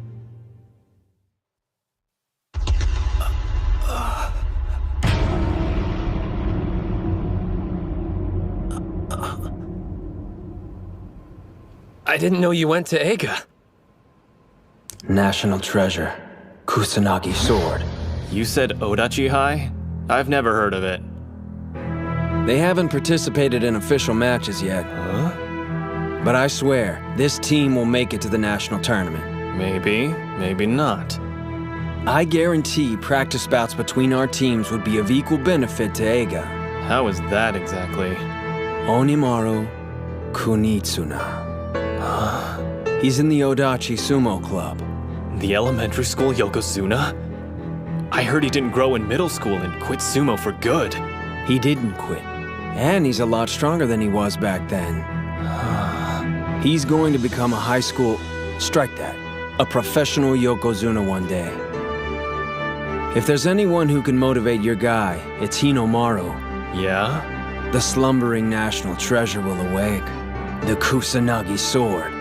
I didn't know you went to Eiga. National treasure. Kusanagi sword. You said Odachi High? I've never heard of it. They haven't participated in official matches yet. Huh? But I swear, this team will make it to the national tournament. Maybe, maybe not. I guarantee practice bouts between our teams would be of equal benefit to Eiga. How is that exactly? Onimaru Kunitsuna. He's in the Odachi Sumo Club. The elementary school Yokozuna? I heard he didn't grow in middle school and quit sumo for good. He didn't quit. And he's a lot stronger than he was back then. He's going to become a high school... Strike that. A professional Yokozuna one day. If there's anyone who can motivate your guy, it's Hinomaru. Yeah? The slumbering national treasure will awake. The Kusanagi sword.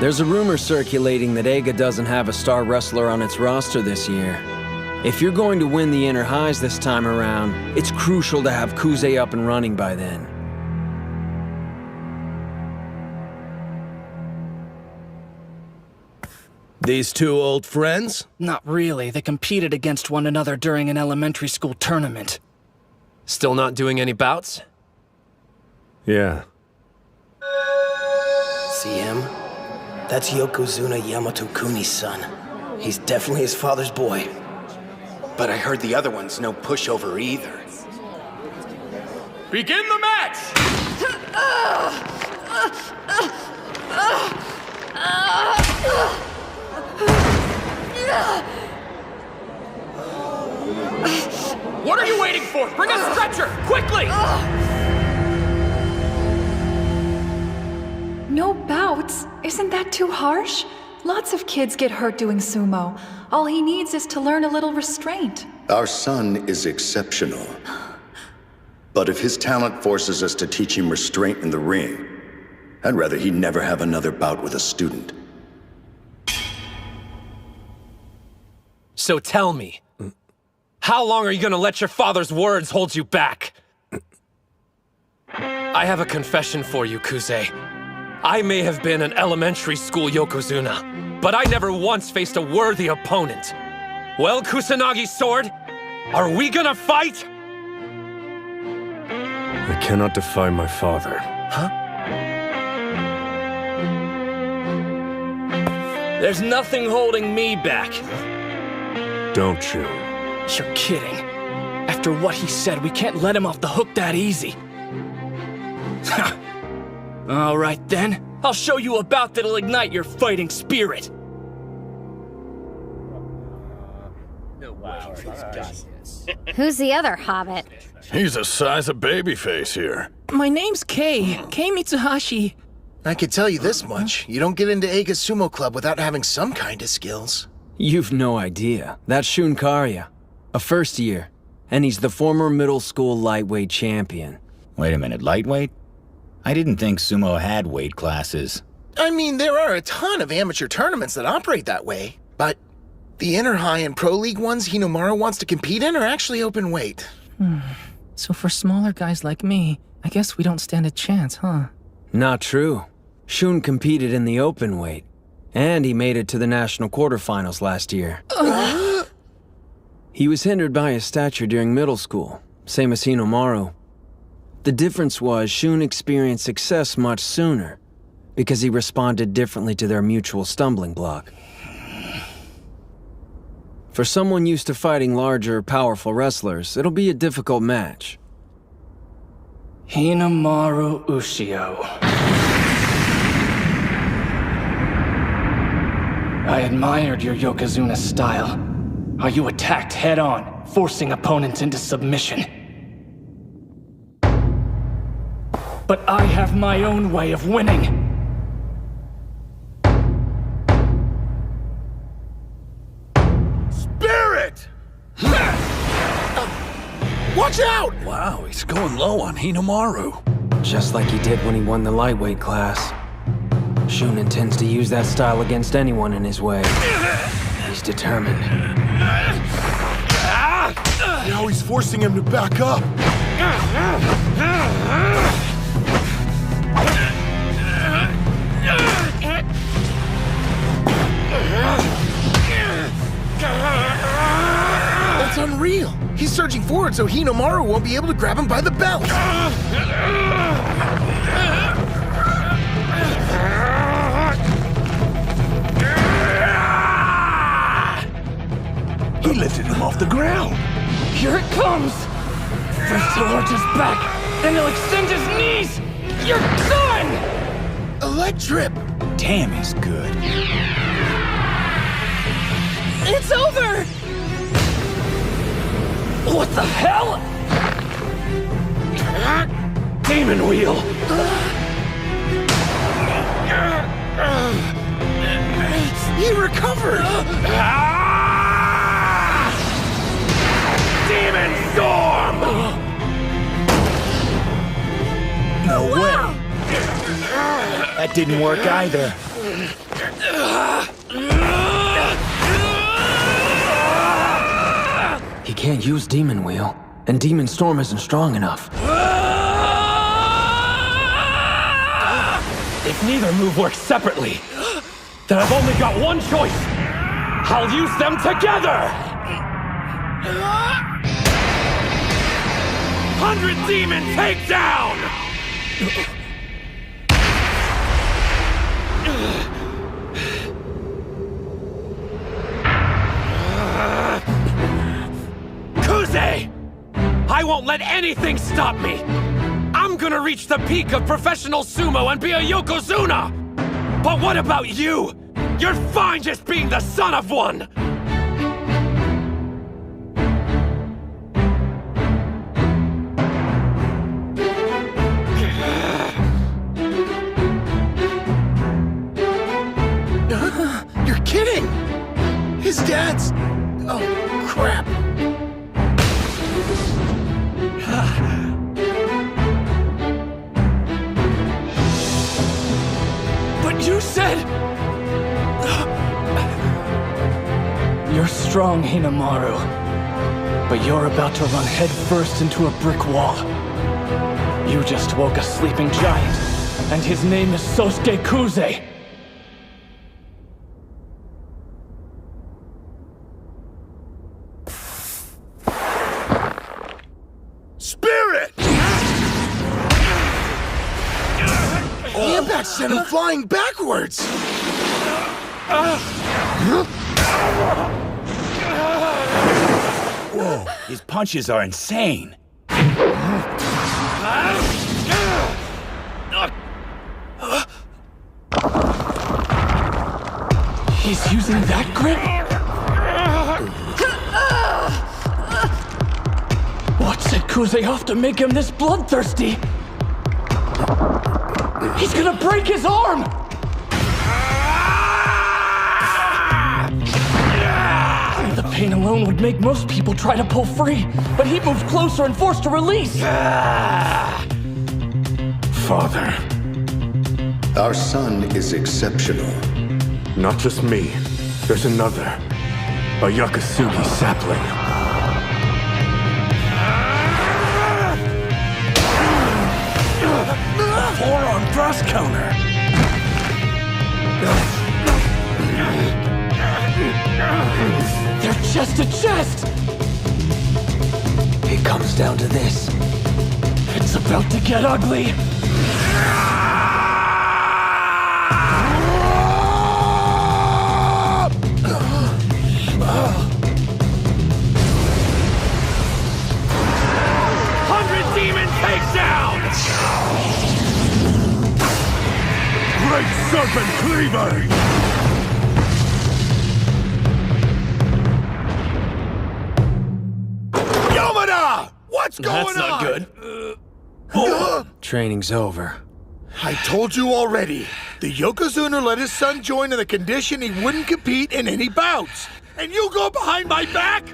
There's a rumor circulating that Eiga doesn't have a star wrestler on its roster this year. If you're going to win the inner highs this time around, it's crucial to have Kuze up and running by then. These two old friends? Not really. They competed against one another during an elementary school tournament. Still not doing any bouts? Yeah. See him? That's Yokozuna Yamato Kuni's son. He's definitely his father's boy. But I heard the other one's no pushover either. Begin the match! What are you waiting for? Bring a stretcher, quickly! No bouts? Isn't that too harsh? Lots of kids get hurt doing sumo. All he needs is to learn a little restraint. Our son is exceptional. But if his talent forces us to teach him restraint in the ring, I'd rather he never have another bout with a student. So tell me, how long are you gonna let your father's words hold you back? I have a confession for you, Kuze. I may have been an elementary school Yokozuna, but I never once faced a worthy opponent. Well, Kusanagi Sword, are we gonna fight? I cannot defy my father. Huh? There's nothing holding me back. Don't you? You're kidding. After what he said, we can't let him off the hook that easy. All right then, I'll show you a bout that'll ignite your fighting spirit. Who's the other hobbit? He's the size of babyface here. My name's Kei Mitsuhashi. I could tell you this much. You don't get into Eiga's sumo club without having some kind of skills. You've no idea. That's Shunkarya, a first year, and he's the former middle school lightweight champion. Wait a minute, lightweight? I didn't think sumo had weight classes. I mean, there are a ton of amateur tournaments that operate that way, but the inner high and pro league ones Hinomaru wants to compete in are actually open weight. So for smaller guys like me, I guess we don't stand a chance, huh? Not true. Shun competed in the open weight, and he made it to the national quarterfinals last year. He was hindered by his stature during middle school, same as Hinomaru. The difference was Shun experienced success much sooner, because he responded differently to their mutual stumbling block. For someone used to fighting larger, powerful wrestlers, it'll be a difficult match. Hinomaru Ushio. I admired your Yokozuna style. How you attacked head-on, forcing opponents into submission. But I have my own way of winning. Spirit! Watch out! Wow, he's going low on Hinomaru. Just like he did when he won the lightweight class. Shun intends to use that style against anyone in his way. He's determined. Now he's forcing him to back up. That's unreal. He's surging forward so Hinomaru won't be able to grab him by the belt. He lifted him off the ground. Here it comes! First he'll arch his back, then he'll extend his knees! You're done! leg trip! Damn, he's good. It's over! What the hell? Demon wheel! He recovered! Demon storm! No way. That didn't work either. He can't use Demon Wheel, and Demon Storm isn't strong enough. If neither move works separately, then I've only got one choice. I'll use them together! 100 Demon Takedown! Kuze! I won't let anything stop me! I'm gonna reach the peak of professional sumo and be a Yokozuna! But what about you? You're fine just being the son of one! You're kidding! His dad's... Oh, crap. But you said... You're strong, Hinamaru. But you're about to run headfirst into a brick wall. You just woke a sleeping giant, and his name is Sosuke Kuze. Spirit! The impact sent him flying backwards! Whoa, his punches are insane. He's using that grip? What set Kuze off to make him this bloodthirsty? He's gonna break his arm! The pain alone would make most people try to pull free, but he moved closer and forced a release! Father. Our son is exceptional. Not just me. There's another. A Yakasugi sapling. Forearm thrust counter. They're chest to chest! It comes down to this. It's about to get ugly! 100 Demon Takedown! Great Serpent Cleaver! Yamada! What's going on? That's not good. Training's over. I told you already. The Yokozuna let his son join on the condition he wouldn't compete in any bouts. And you go behind my back?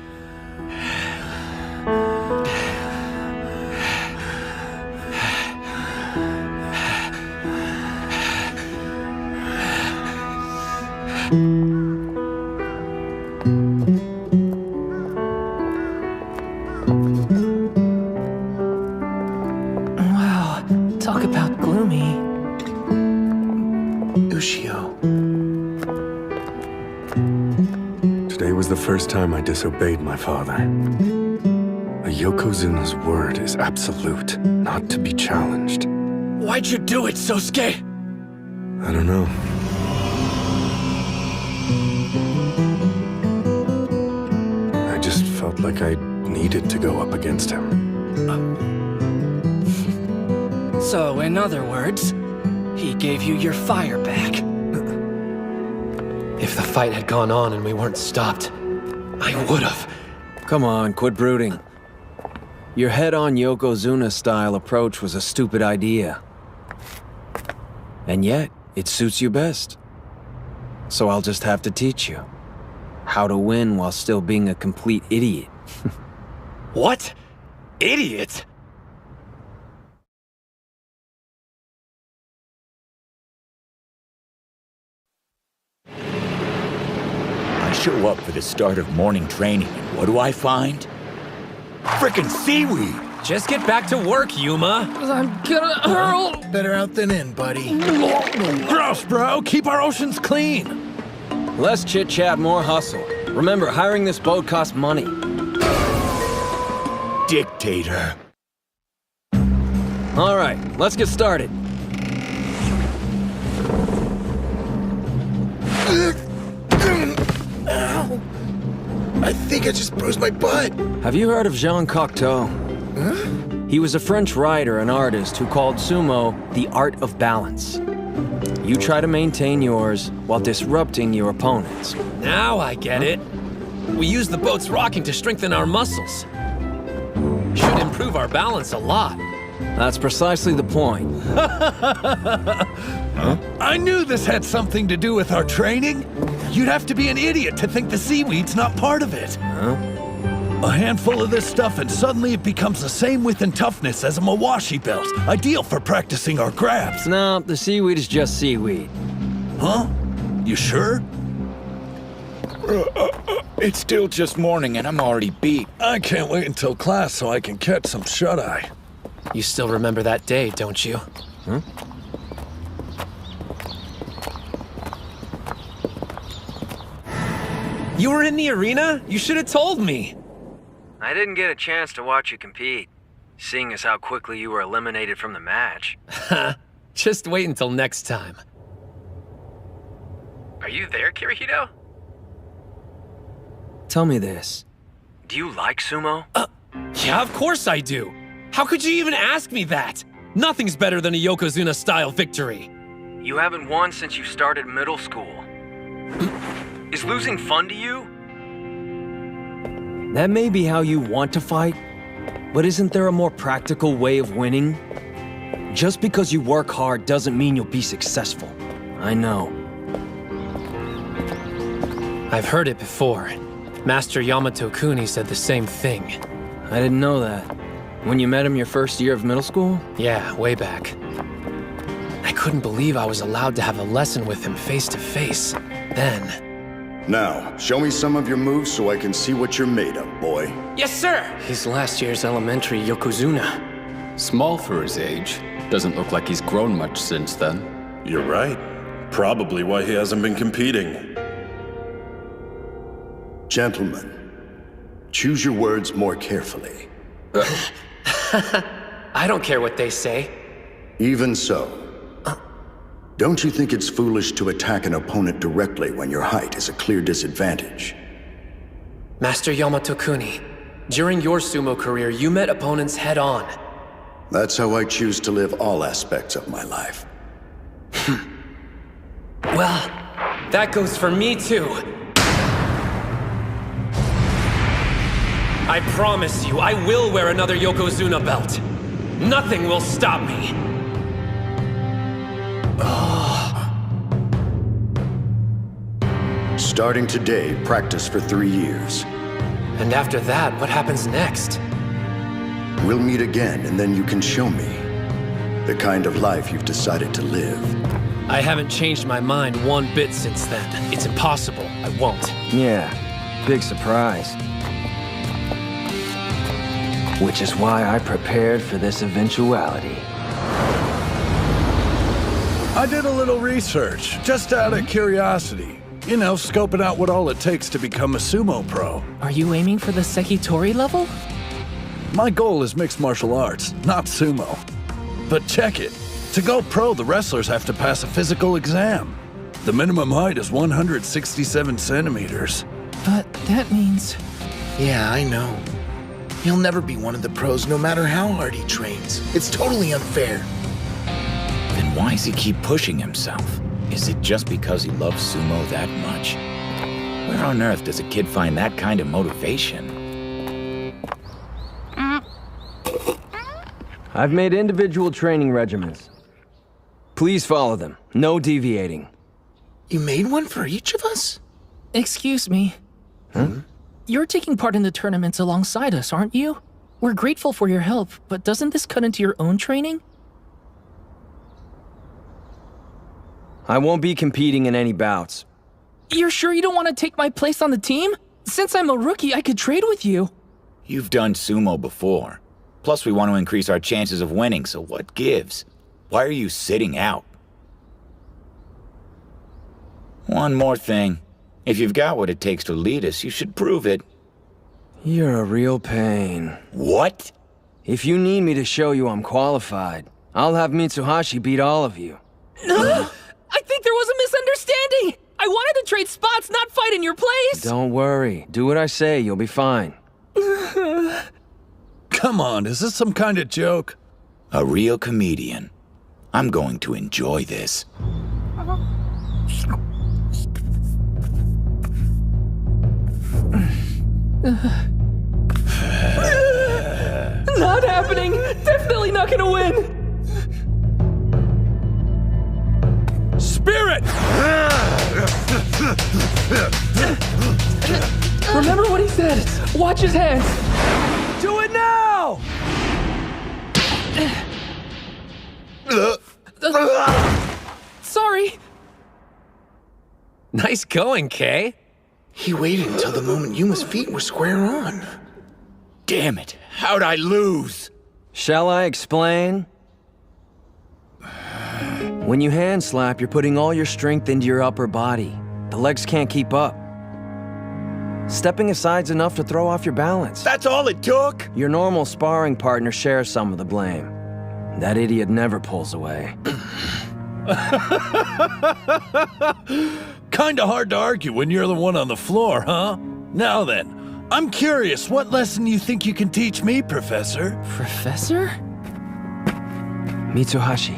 Wow, talk about gloomy. Ushio. Today was the first time I disobeyed my father. A Yokozuna's word is absolute, not to be challenged. Why'd you do it, Sosuke? I don't know. I just felt like I needed to go up against him. So, in other words, He gave you your fire back. If the fight had gone on and we weren't stopped, I would've. Come on, quit brooding. Your head-on Yokozuna-style approach was a stupid idea. And yet, it suits you best. So I'll just have to teach you how to win while still being a complete idiot. What? Idiot? I show up for the start of morning training, and what do I find? Frickin' seaweed! Just get back to work, Yuma. I'm gonna hurl. Better out than in, buddy. Gross, bro. Keep our oceans clean. Less chit-chat, more hustle. Remember, hiring this boat costs money. Dictator. All right, let's get started. Ow! I think I just bruised my butt. Have you heard of Jean Cocteau? Huh? He was a French writer and artist who called sumo the art of balance. You try to maintain yours while disrupting your opponents. Now I get it. We use the boat's rocking to strengthen our muscles. Should improve our balance a lot. That's precisely the point. Huh? I knew this had something to do with our training. You'd have to be an idiot to think the seaweed's not part of it. Huh? A handful of this stuff and suddenly it becomes the same width and toughness as a Mawashi belt. Ideal for practicing our grabs. No, the seaweed is just seaweed. Huh? You sure? It's still just morning and I'm already beat. I can't wait until class so I can catch some shut-eye. You still remember that day, don't you? Huh? You were in the arena? You should have told me. I didn't get a chance to watch you compete, seeing as how quickly you were eliminated from the match. Just wait until next time. Are you there, Kirihito? Tell me this. Do you like sumo? Yeah, of course I do. How could you even ask me that? Nothing's better than a Yokozuna-style victory. You haven't won since you started middle school. Is losing fun to you? That may be how you want to fight, but isn't there a more practical way of winning? Just because you work hard doesn't mean you'll be successful. I know. I've heard it before. Master Yamato Kuni said the same thing. I didn't know that. When you met him your first year of middle school? Yeah, way back. I couldn't believe I was allowed to have a lesson with him face to face. Then... Now, show me some of your moves so I can see what you're made of, boy. Yes, sir! He's last year's elementary Yokozuna. Small for his age. Doesn't look like he's grown much since then. You're right. Probably why he hasn't been competing. Gentlemen, choose your words more carefully. I don't care what they say. Even so, don't you think it's foolish to attack an opponent directly when your height is a clear disadvantage? Master Yamato Kuni, during your sumo career, you met opponents head-on. That's how I choose to live all aspects of my life. Well, that goes for me too. I promise you, I will wear another Yokozuna belt. Nothing will stop me. Starting today, practice for 3 years. And after that, what happens next? We'll meet again, and then you can show me the kind of life you've decided to live. I haven't changed my mind one bit since then. It's impossible. I won't. Yeah, big surprise. Which is why I prepared for this eventuality. I did a little research, just out of curiosity. You know, scoping out what all it takes to become a sumo pro. Are you aiming for the Sekitori level? My goal is mixed martial arts, not sumo. But check it. To go pro, the wrestlers have to pass a physical exam. The minimum height is 167 centimeters. But that means... Yeah, I know. He'll never be one of the pros no matter how hard he trains. It's totally unfair. Then And why does he keep pushing himself? Is it just because he loves sumo that much? Where on earth does a kid find that kind of motivation? I've made individual training regimens. Please follow them. No deviating. You made one for each of us? Excuse me. Huh? You're taking part in the tournaments alongside us, aren't you? We're grateful for your help, but doesn't this cut into your own training? I won't be competing in any bouts. You're sure you don't want to take my place on the team? Since I'm a rookie, I could trade with you. You've done sumo before. Plus, we want to increase our chances of winning, so what gives? Why are you sitting out? One more thing. If you've got what it takes to lead us, you should prove it. You're a real pain. What? If you need me to show you I'm qualified, I'll have Mitsuhashi beat all of you. I think there was a misunderstanding! I wanted to trade spots, not fight in your place! Don't worry. Do what I say, you'll be fine. Come on, is this some kind of joke? A real comedian. I'm going to enjoy this. Not happening! Definitely not gonna win! Spirit! Remember what he said! Watch his hands! Do it now! Sorry. Nice going, Kay. He waited until the moment Yuma's feet were square on. Damn it! How'd I lose? Shall I explain? When you hand slap, you're putting all your strength into your upper body. The legs can't keep up. Stepping aside's enough to throw off your balance. That's all it took? Your normal sparring partner shares some of the blame. That idiot never pulls away. Kinda hard to argue when you're the one on the floor, huh? Now then, I'm curious, what lesson you think you can teach me, Professor? Professor? Mitsuhashi.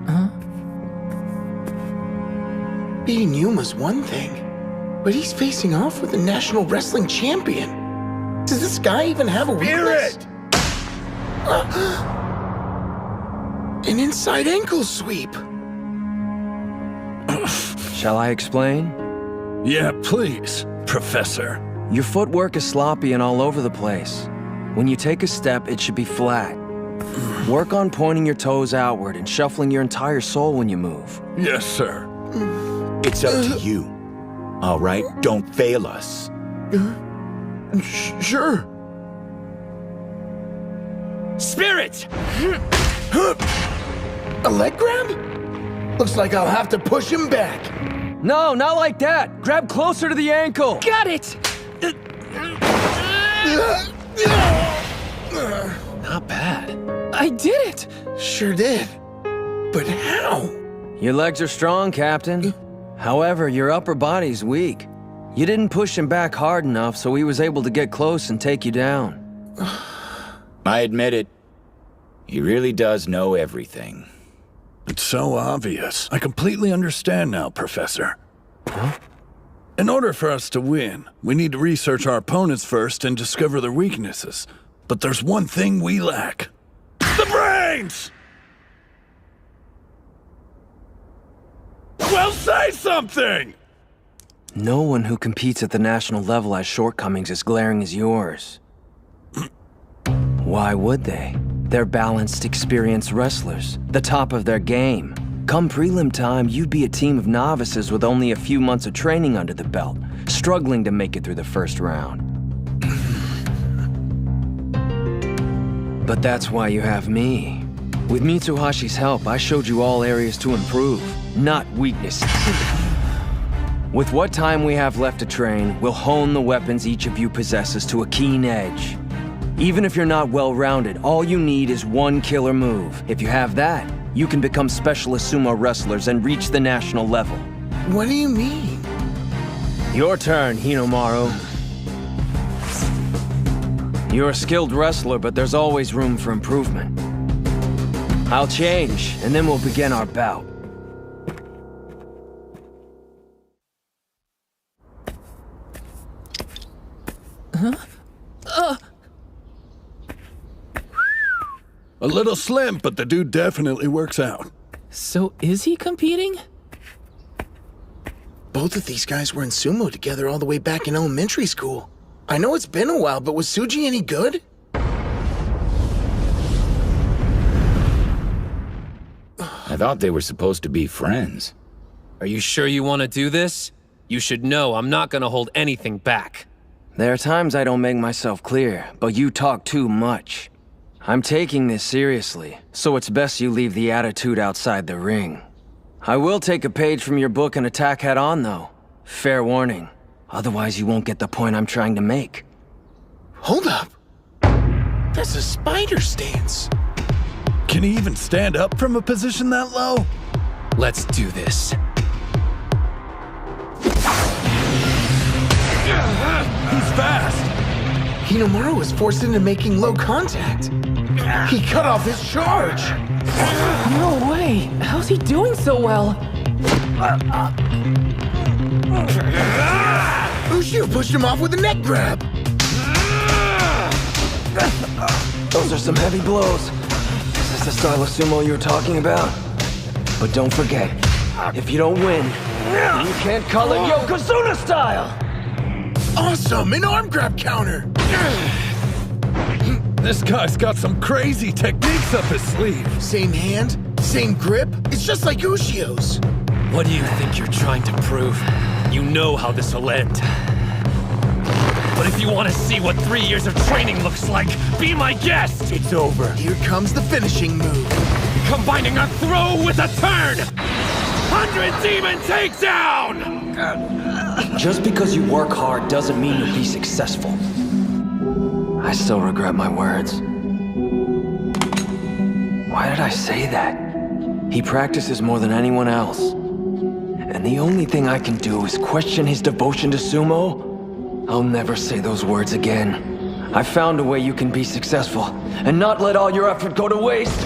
Huh? Beating Yuma's one thing, but he's facing off with the national wrestling champion. Does this guy even have a weakness? An inside ankle sweep. Shall I explain? Yeah, please, Professor. Your footwork is sloppy and all over the place. When you take a step, it should be flat. Work on pointing your toes outward and shuffling your entire soul when you move. Yes, sir. It's up to you. All right, don't fail us. Sure. Spirit! A leg grab? Looks like I'll have to push him back. No, not like that. Grab closer to the ankle. Got it! Not bad. I did it! Sure did. But how? Your legs are strong, Captain. However, your upper body's weak. You didn't push him back hard enough, so he was able to get close and take you down. I admit it. He really does know everything. It's so obvious. I completely understand now, Professor. Huh? In order for us to win, we need to research our opponents first and discover their weaknesses. But there's one thing we lack. The brains! Well, say something! No one who competes at the national level has shortcomings as glaring as yours. Why would they? They're balanced, experienced wrestlers, the top of their game. Come prelim time, you'd be a team of novices with only a few months of training under the belt, struggling to make it through the first round. But that's why you have me. With Mitsuhashi's help, I showed you all areas to improve, not weaknesses. With what time we have left to train, we'll hone the weapons each of you possesses to a keen edge. Even if you're not well-rounded, all you need is one killer move. If you have that, you can become specialist sumo wrestlers and reach the national level. What do you mean? Your turn, Hinomaru. You're a skilled wrestler, but there's always room for improvement. I'll change, and then we'll begin our bout. A little slim, but the dude definitely works out. So is he competing? Both of these guys were in sumo together all the way back in elementary school. I know it's been a while, but was Suji any good? I thought they were supposed to be friends. Are you sure you want to do this? You should know I'm not gonna hold anything back. There are times I don't make myself clear, but you talk too much. I'm taking this seriously, so it's best you leave the attitude outside the ring. I will take a page from your book and attack head-on, though. Fair warning. Otherwise, you won't get the point I'm trying to make. Hold up. That's a spider stance. Can he even stand up from a position that low? Let's do this. He's fast. Hinomaru was forced into making low contact. He cut off his charge. No way! How's he doing so well? Ushio pushed him off with a neck grab. Those are some heavy blows. Is this the style of sumo you were talking about? But don't forget, if you don't win, you can't call it Yokozuna style! Awesome! An arm grab counter! This guy's got some crazy techniques up his sleeve. Same hand, same grip. It's just like Ushio's. What do you think you're trying to prove? You know how this will end. But if you want to see what 3 years of training looks like, be my guest! It's over. Here comes the finishing move. Combining a throw with a turn! 100 Demon Takedown! Just because you work hard doesn't mean you'll be successful. I still regret my words. Why did I say that? He practices more than anyone else. And the only thing I can do is question his devotion to sumo. I'll never say those words again. I found a way you can be successful and not let all your effort go to waste.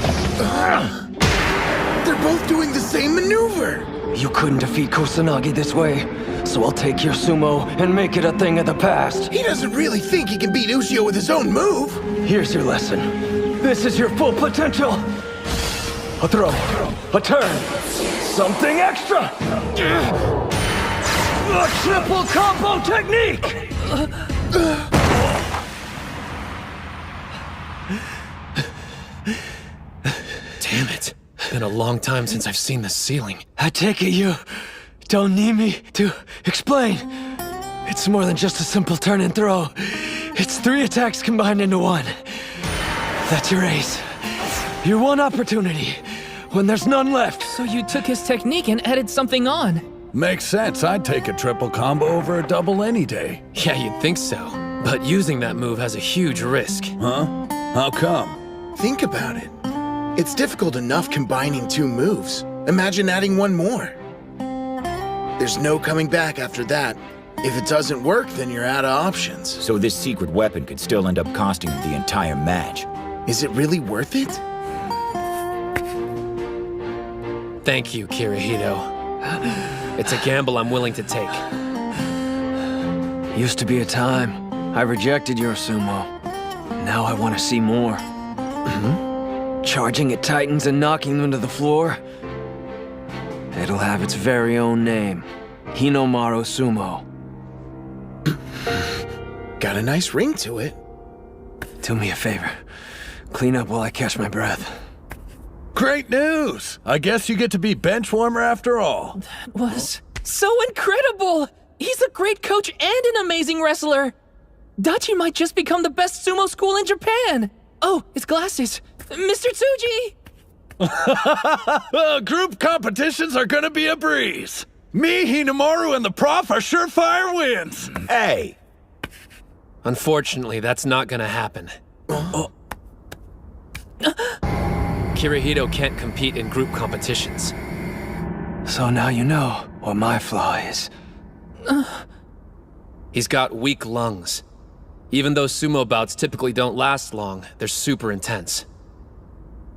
They're both doing the same maneuver. You couldn't defeat Kusanagi this way, so I'll take your sumo and make it a thing of the past. He doesn't really think he can beat Ushio with his own move. Here's your lesson. This is your full potential. A throw, a turn, something extra. A triple combo technique! Damn it. Been a long time since I've seen the ceiling. I take it you don't need me to explain. It's more than just a simple turn and throw. It's 3 attacks combined into one. That's your ace. Your one opportunity when there's none left. So you took his technique and added something on. Makes sense. I'd take a triple combo over a double any day. Yeah, you'd think so. But using that move has a huge risk. Huh? How come? Think about it. It's difficult enough combining 2 moves. Imagine adding 1 more. There's no coming back after that. If it doesn't work, then you're out of options. So this secret weapon could still end up costing him the entire match. Is it really worth it? Thank you, Kirihito. It's a gamble I'm willing to take. Used to be a time I rejected your sumo. Now I want to see more. Charging at titans and knocking them to the floor. It'll have its very own name. Hinomaru Sumo. Got a nice ring to it. Do me a favor. Clean up while I catch my breath. Great news! I guess you get to be bench warmer after all. That was so incredible! He's a great coach and an amazing wrestler! Dachi might just become the best sumo school in Japan! Oh, his glasses! Mr. Tsuji! Group competitions are gonna be a breeze. Me, Hinomaru, and the prof are surefire wins. Hey! Unfortunately, that's not gonna happen. Kirihito can't compete in group competitions. So now you know what my flaw is. He's got weak lungs. Even though sumo bouts typically don't last long, they're super intense.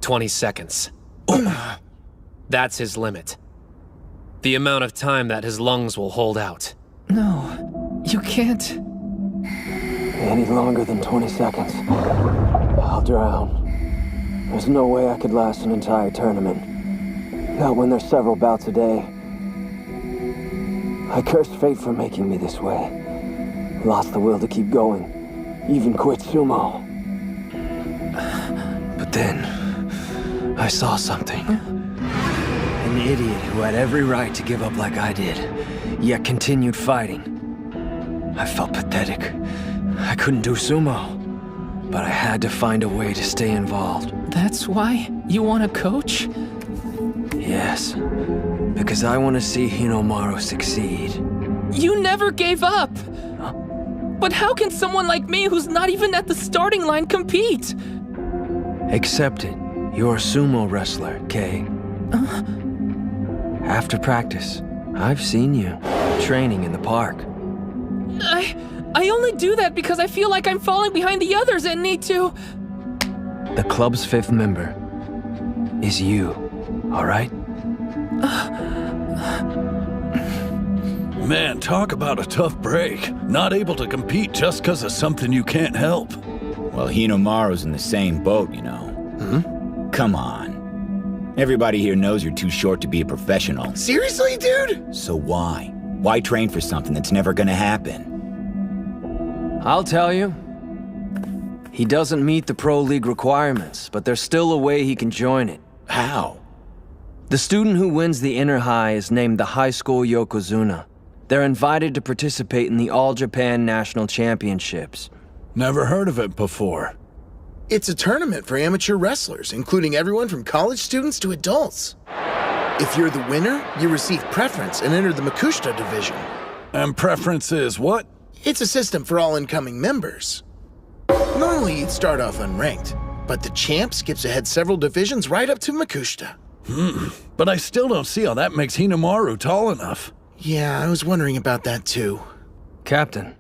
20 seconds. That's his limit. The amount of time that his lungs will hold out. No, you can't. Any longer than 20 seconds, I'll drown. There's no way I could last an entire tournament. Not when there's several bouts a day. I cursed fate for making me this way. Lost the will to keep going. Even quit sumo. But then, I saw something. An idiot who had every right to give up like I did, yet continued fighting. I felt pathetic. I couldn't do sumo, but I had to find a way to stay involved. That's why you want to coach? Yes, because I want to see Hinomaru succeed. You never gave up! But how can someone like me who's not even at the starting line compete? Accept it. You're a sumo wrestler, Kay. After practice, I've seen you training in the park. I only do that because I feel like I'm falling behind the others and need to... The club's 5th member is you, all right? Man, talk about a tough break. Not able to compete just because of something you can't help. Well, Hinomaru's in the same boat, you know. Come on. Everybody here knows you're too short to be a professional. Seriously, dude? So why? Why train for something that's never gonna happen? I'll tell you. He doesn't meet the Pro League requirements, but there's still a way he can join it. How? The student who wins the inner high is named the High School Yokozuna. They're invited to participate in the All Japan National Championships. Never heard of it before. It's a tournament for amateur wrestlers, including everyone from college students to adults. If you're the winner, you receive preference and enter the Makushita division. And preference is what? It's a system for all incoming members. Normally, you'd start off unranked, but the champ skips ahead several divisions right up to Makushita. But I still don't see how that makes Hinomaru tall enough. Yeah, I was wondering about that too. Captain,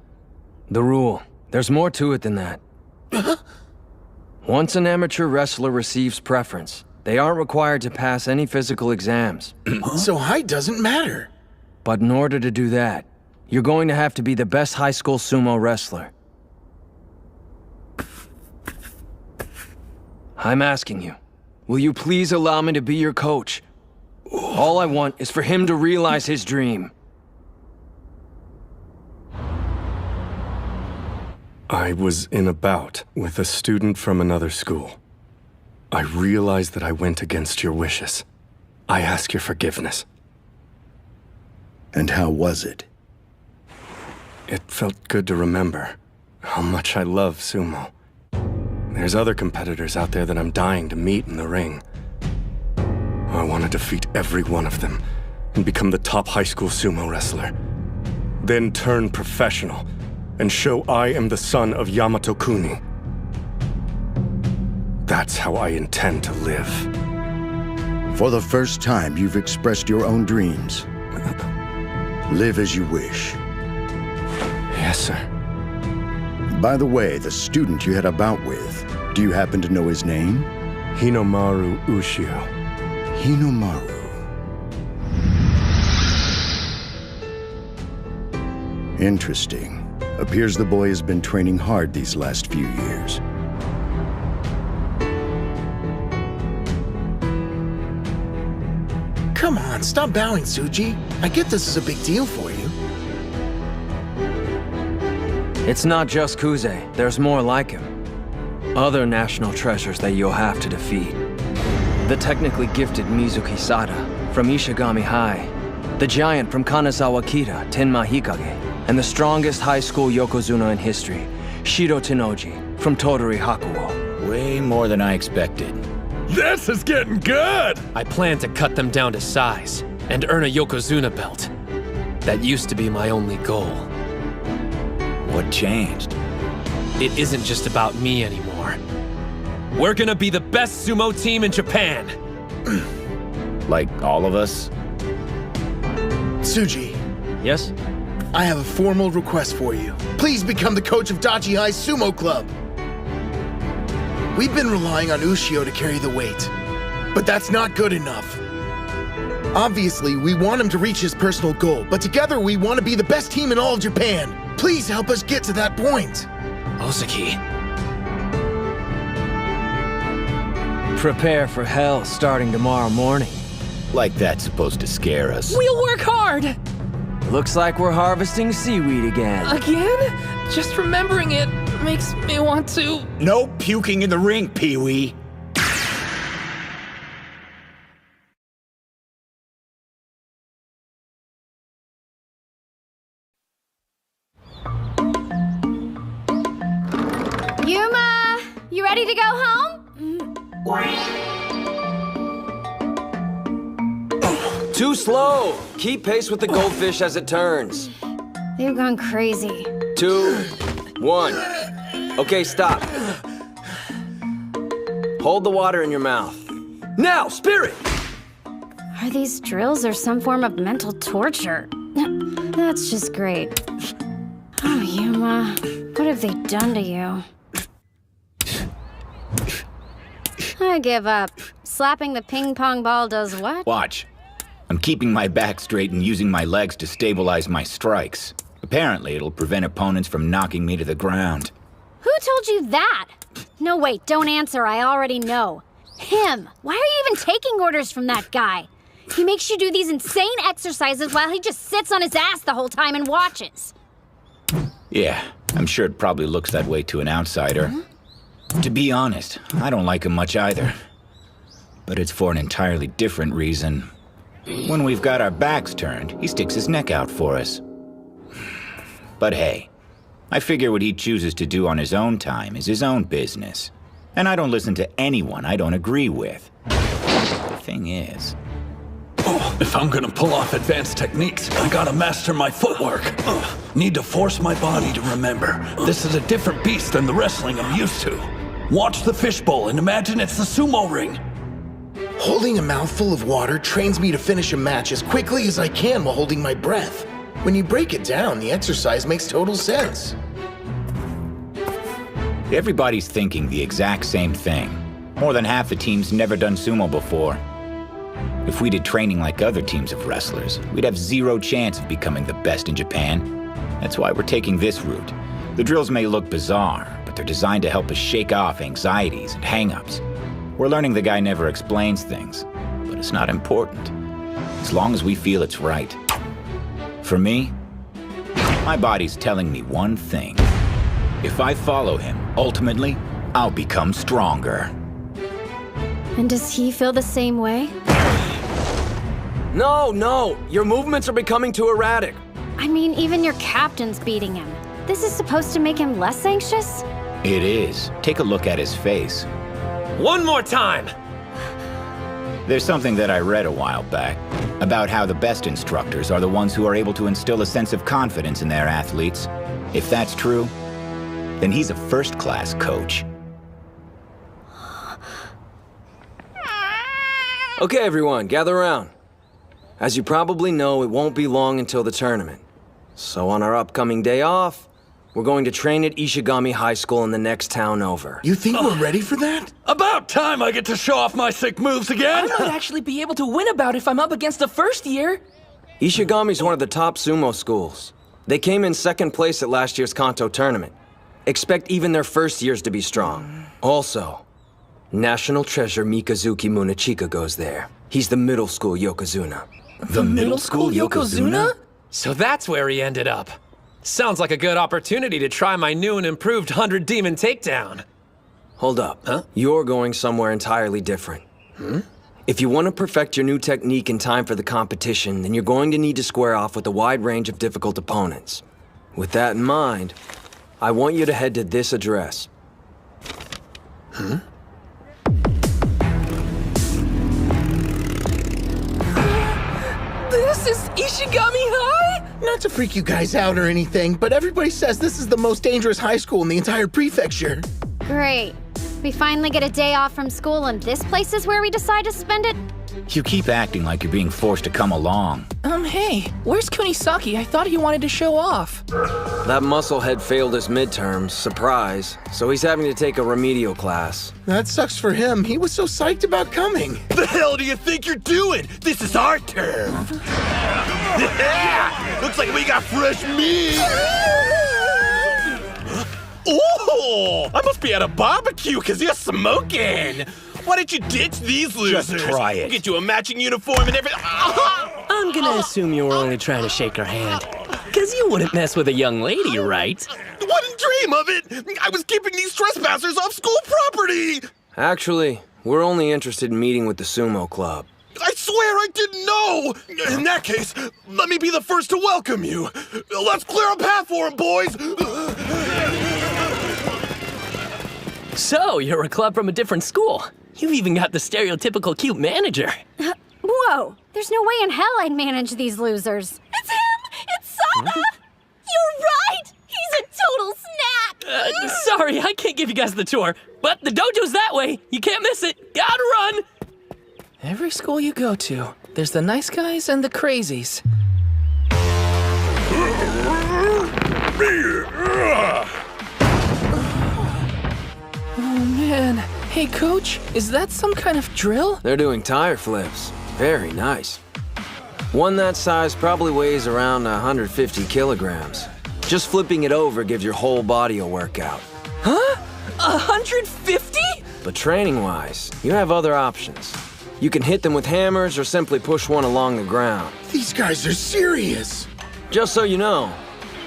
the rule. There's more to it than that. Once an amateur wrestler receives preference, they aren't required to pass any physical exams. So height doesn't matter. But in order to do that, you're going to have to be the best high school sumo wrestler. I'm asking you, will you please allow me to be your coach? All I want is for him to realize his dream. I was in a bout with a student from another school. I realize that I went against your wishes. I ask your forgiveness. And how was it? It felt good to remember how much I love sumo. There's other competitors out there that I'm dying to meet in the ring. I want to defeat every one of them and become the top high school sumo wrestler. Then turn professional and show I am the son of Yamato Kuni. That's how I intend to live. For the first time, you've expressed your own dreams. Live as you wish. Yes, sir. By the way, the student you had a bout with, do you happen to know his name? Hinomaru Ushio. Hinomaru. Interesting. Appears the boy has been training hard these last few years. Come on, stop bowing, Tsuji. I get this is a big deal for you. It's not just Kuze, there's more like him. Other national treasures that you'll have to defeat. The technically gifted Mizuki Sada from Ishigami High, the giant from Kanazawa Kita, Tenma Hikage, and the strongest high school Yokozuna in history, Shiro Tenoji from Todori Hakuo. Way more than I expected. This is getting good! I plan to cut them down to size and earn a Yokozuna belt. That used to be my only goal. What changed? It isn't just about me anymore. We're gonna be the best sumo team in Japan! Like all of us? Tsuji. Yes? I have a formal request for you. Please become the coach of Dachi High Sumo Club. We've been relying on Ushio to carry the weight, but that's not good enough. Obviously, we want him to reach his personal goal, but together we want to be the best team in all of Japan. Please help us get to that point. Ozaki. Prepare for hell starting tomorrow morning. Like that's supposed to scare us. We'll work hard! Looks like we're harvesting seaweed again. Again? Just remembering it makes me want to... No puking in the ring, Pee-wee. Yuma, you ready to go home? Too slow! Keep pace with the goldfish as it turns. They've gone crazy. 2, 1. Okay, stop. Hold the water in your mouth. Now, Spirit! Are these drills or some form of mental torture? That's just great. Oh, Yuma, what have they done to you? I give up. Slapping the ping pong ball does what? Watch. I'm keeping my back straight and using my legs to stabilize my strikes. Apparently, it'll prevent opponents from knocking me to the ground. Who told you that? No, wait, don't answer. I already know. Him. Why are you even taking orders from that guy? He makes you do these insane exercises while he just sits on his ass the whole time and watches. Yeah, I'm sure it probably looks that way to an outsider. To be honest, I don't like him much either. But it's for an entirely different reason. When we've got our backs turned, he sticks his neck out for us. But hey, I figure what he chooses to do on his own time is his own business. And I don't listen to anyone I don't agree with. The thing is... If I'm gonna pull off advanced techniques, I gotta master my footwork. Need to force my body to remember. This is a different beast than the wrestling I'm used to. Watch the fishbowl and imagine it's the sumo ring. Holding a mouthful of water trains me to finish a match as quickly as I can while holding my breath. When you break it down, the exercise makes total sense. Everybody's thinking the exact same thing. More than half the team's never done sumo before. If we did training like other teams of wrestlers, we'd have zero chance of becoming the best in Japan. That's why we're taking this route. The drills may look bizarre, but they're designed to help us shake off anxieties and hang-ups. We're learning the guy never explains things, but it's not important, as long as we feel it's right. For me, my body's telling me one thing. If I follow him, ultimately, I'll become stronger. And does he feel the same way? No, your movements are becoming too erratic. I mean, even your captain's beating him. This is supposed to make him less anxious? It is. Take a look at his face. One more time! There's something that I read a while back about how the best instructors are the ones who are able to instill a sense of confidence in their athletes. If that's true, then he's a first-class coach. Okay, everyone, gather around. As you probably know, it won't be long until the tournament. So on our upcoming day off, we're going to train at Ishigami High School in the next town over. You think we're ready for that? About time I get to show off my sick moves again! I might actually be able to win a bout if I'm up against the first year. Ishigami's one of the top sumo schools. They came in second place at last year's Kanto tournament. Expect even their first years to be strong. Also, National Treasure Mikazuki Munachika goes there. He's the middle school Yokozuna. The middle school Yokozuna? So that's where he ended up. Sounds like a good opportunity to try my new and improved 100 Demon Takedown. Hold up. Huh? You're going somewhere entirely different. If you want to perfect your new technique in time for the competition, then you're going to need to square off with a wide range of difficult opponents. With that in mind, I want you to head to this address. This is Ishigami High? Not to freak you guys out or anything, but everybody says this is the most dangerous high school in the entire prefecture. Great. We finally get a day off from school and this place is where we decide to spend it? You keep acting like you're being forced to come along. Hey, where's Kunisaki? I thought he wanted to show off. That musclehead failed his midterms, surprise, so he's having to take a remedial class. That sucks for him. He was so psyched about coming. The hell do you think you're doing? This is our term. Looks like we got fresh meat. Oh, I must be at a barbecue because you're smoking. Why don't you ditch these losers? Just try it. We'll get you a matching uniform and everything. I'm gonna assume you were only trying to shake her hand. Cause you wouldn't mess with a young lady, right? Wouldn't dream of it. I was keeping these trespassers off school property. Actually, we're only interested in meeting with the sumo club. I swear I didn't know! In that case, let me be the first to welcome you. Let's clear a path for him, boys! So, you're a club from a different school. You've even got the stereotypical cute manager. Whoa, there's no way in hell I'd manage these losers. It's him! It's Sana! You're right! He's a total snack! Sorry, I can't give you guys the tour, but the dojo's that way. You can't miss it. Gotta run! Every school you go to, there's the nice guys and the crazies. Oh man. Hey coach, is that some kind of drill? They're doing tire flips. Very nice. One that size probably weighs around 150 kilograms. Just flipping it over gives your whole body a workout. Huh? 150? But training-wise, you have other options. You can hit them with hammers or simply push one along the ground. These guys are serious. Just so you know,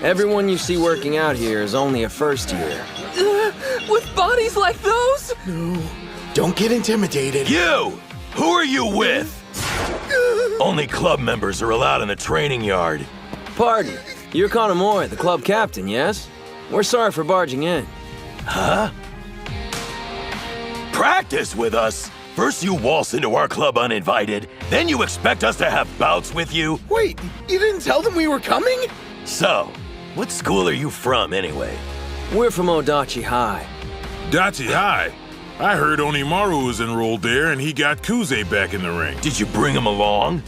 everyone you see working out here is only a first year. With bodies like those? No. Don't get intimidated. You! Who are you with? Only club members are allowed in the training yard. Pardon, you're Kanamori, the club captain, yes? We're sorry for barging in. Huh? Practice with us? First you waltz into our club uninvited, then you expect us to have bouts with you? Wait, you didn't tell them we were coming? So, what school are you from anyway? We're from Odachi High. Dachi High? I heard Onimaru was enrolled there and he got Kuze back in the ring. Did you bring him along?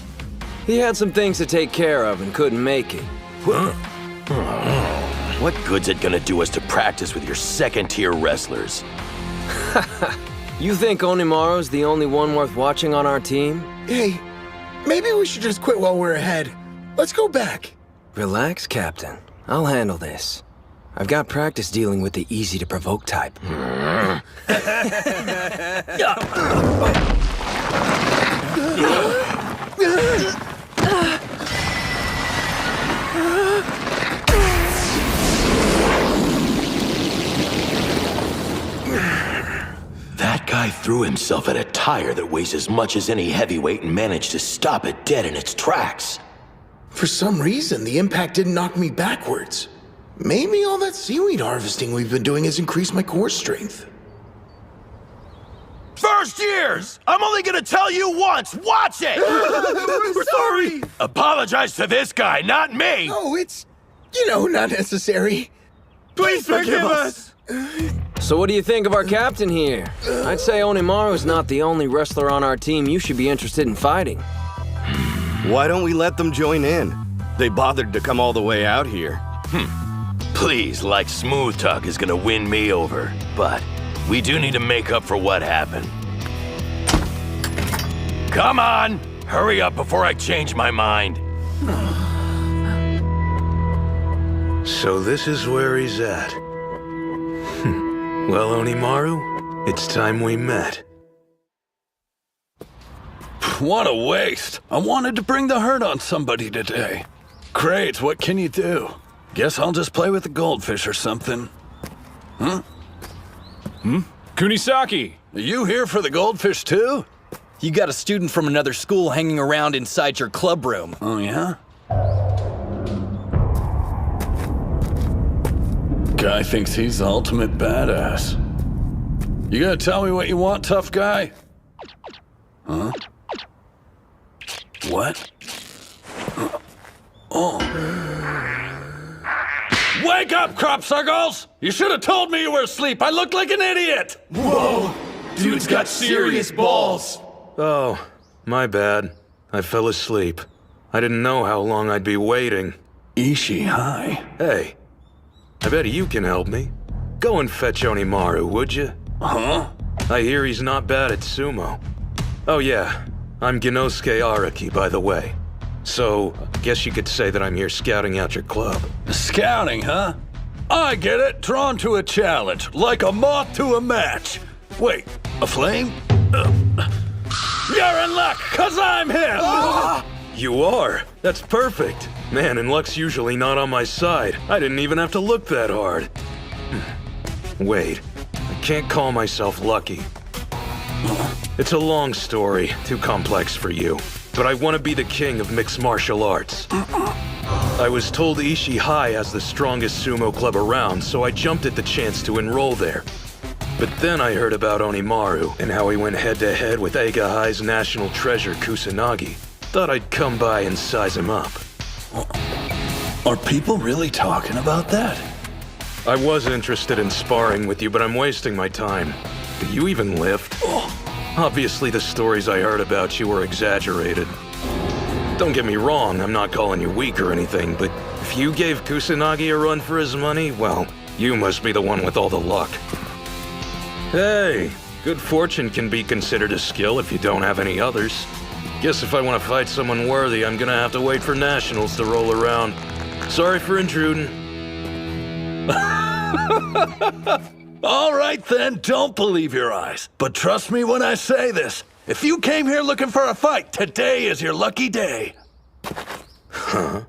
He had some things to take care of and couldn't make it. Huh? What good's it gonna do us to practice with your second-tier wrestlers? You think Onimaru's the only one worth watching on our team? Hey, maybe we should just quit while we're ahead. Let's go back. Relax, Captain. I'll handle this. I've got practice dealing with the easy-to-provoke type. That guy threw himself at a tire that weighs as much as any heavyweight and managed to stop it dead in its tracks. For some reason, the impact didn't knock me backwards. Maybe all that seaweed harvesting we've been doing has increased my core strength. First years! I'm only gonna tell you once! Watch it! We're sorry! Apologize to this guy, not me! No, it's, not necessary. Please forgive us! So what do you think of our captain here? I'd say Onimaru's not the only wrestler on our team you should be interested in fighting. Why don't we let them join in? They bothered to come all the way out here. Please, like Smooth Talk is gonna win me over, but we do need to make up for what happened. Come on! Hurry up before I change my mind. So this is where he's at. Well, Onimaru, it's time we met. What a waste. I wanted to bring the hurt on somebody today. Great, what can you do? Guess I'll just play with the goldfish or something. Huh? Kunisaki! Are you here for the goldfish too? You got a student from another school hanging around inside your club room. Oh yeah? Guy thinks he's the ultimate badass. You gonna tell me what you want, tough guy? Huh? What? Oh. Wake up, crop circles! You should have told me you were asleep. I looked like an idiot! Whoa! Dude's got serious balls. Oh, my bad. I fell asleep. I didn't know how long I'd be waiting. Ishii, hi. Hey, I bet you can help me. Go and fetch Onimaru, would you? Huh? I hear he's not bad at sumo. Oh yeah, I'm Genosuke Araki, by the way. So, I guess you could say that I'm here scouting out your club. Scouting, huh? I get it. Drawn to a challenge, like a moth to a match. Wait, a flame? You're in luck, 'cause I'm him! You are? That's perfect. Man, and luck's usually not on my side. I didn't even have to look that hard. Wait, I can't call myself lucky. It's a long story, too complex for you. But I want to be the king of mixed martial arts. I was told Ishii High has the strongest sumo club around, so I jumped at the chance to enroll there. But then I heard about Onimaru and how he went head-to-head with Eiga High's national treasure, Kusanagi. Thought I'd come by and size him up. Are people really talking about that? I was interested in sparring with you, but I'm wasting my time. Do you even lift? Obviously the stories I heard about you were exaggerated. Don't get me wrong, I'm not calling you weak or anything, but if you gave Kusanagi a run for his money, well, you must be the one with all the luck. Hey, good fortune can be considered a skill if you don't have any others. Guess if I want to fight someone worthy, I'm gonna have to wait for nationals to roll around. Sorry for intruding. All right then, don't believe your eyes. But trust me when I say this. If you came here looking for a fight, today is your lucky day. Huh?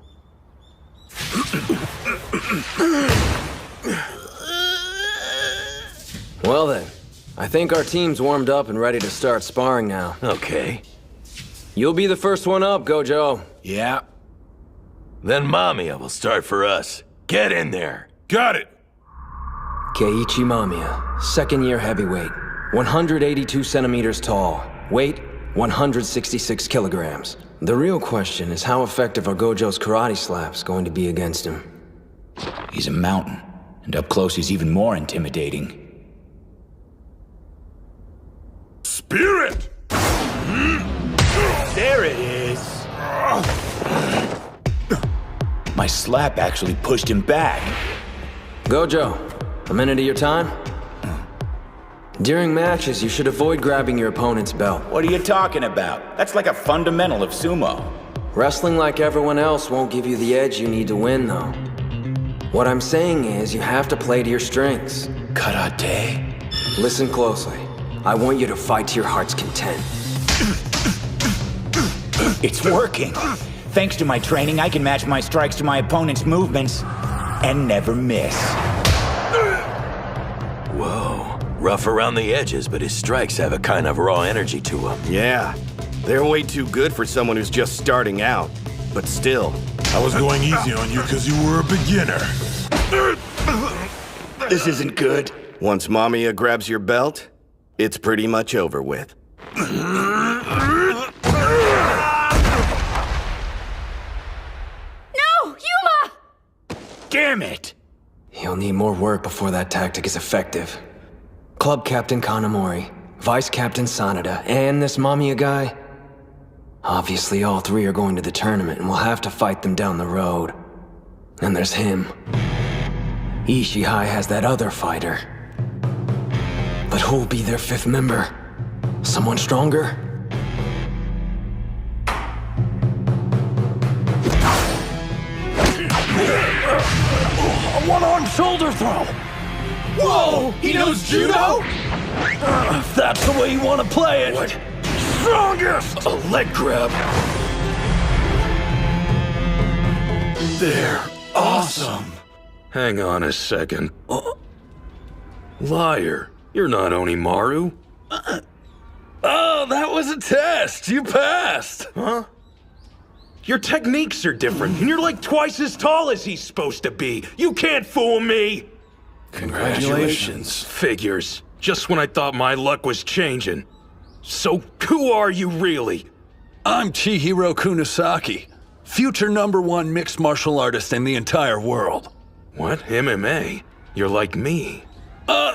Well then, I think our team's warmed up and ready to start sparring now. Okay. You'll be the first one up, Gojo. Yeah. Then Mamiya will start for us. Get in there. Got it. Keiichi Mamiya, second-year heavyweight, 182 centimeters tall, weight 166 kilograms. The real question is how effective are Gojo's karate slaps going to be against him? He's a mountain, and up close he's even more intimidating. Spirit! There it is! My slap actually pushed him back. Gojo, a minute of your time? During matches, you should avoid grabbing your opponent's belt. What are you talking about? That's like a fundamental of sumo. Wrestling like everyone else won't give you the edge you need to win, though. What I'm saying is, you have to play to your strengths. Karate? Listen closely. I want you to fight to your heart's content. It's working. Thanks to my training, I can match my strikes to my opponent's movements and never miss. Whoa. Rough around the edges, but his strikes have a kind of raw energy to them. Yeah. They're way too good for someone who's just starting out. But still. I was going easy on you because you were a beginner. This isn't good. Once Mamiya grabs your belt, it's pretty much over with. No! Yuma! Damn it! You'll need more work before that tactic is effective. Club Captain Kanamori, Vice Captain Sanada, and this Mamiya guy. Obviously, all three are going to the tournament, and we'll have to fight them down the road. And there's him. Ishii High has that other fighter. But who'll be their fifth member? Someone stronger? A one-armed shoulder throw! Whoa! He knows judo? If that's the way you want to play it. What? Strongest! A leg grab. They're awesome. Hang on a second. Liar. You're not Onimaru. Oh, that was a test. You passed. Huh? Your techniques are different, and you're like twice as tall as he's supposed to be. You can't fool me! Congratulations. Figures. Just when I thought my luck was changing. So, who are you really? I'm Chihiro Kunisaki, future #1 mixed martial artist in the entire world. What? MMA? You're like me.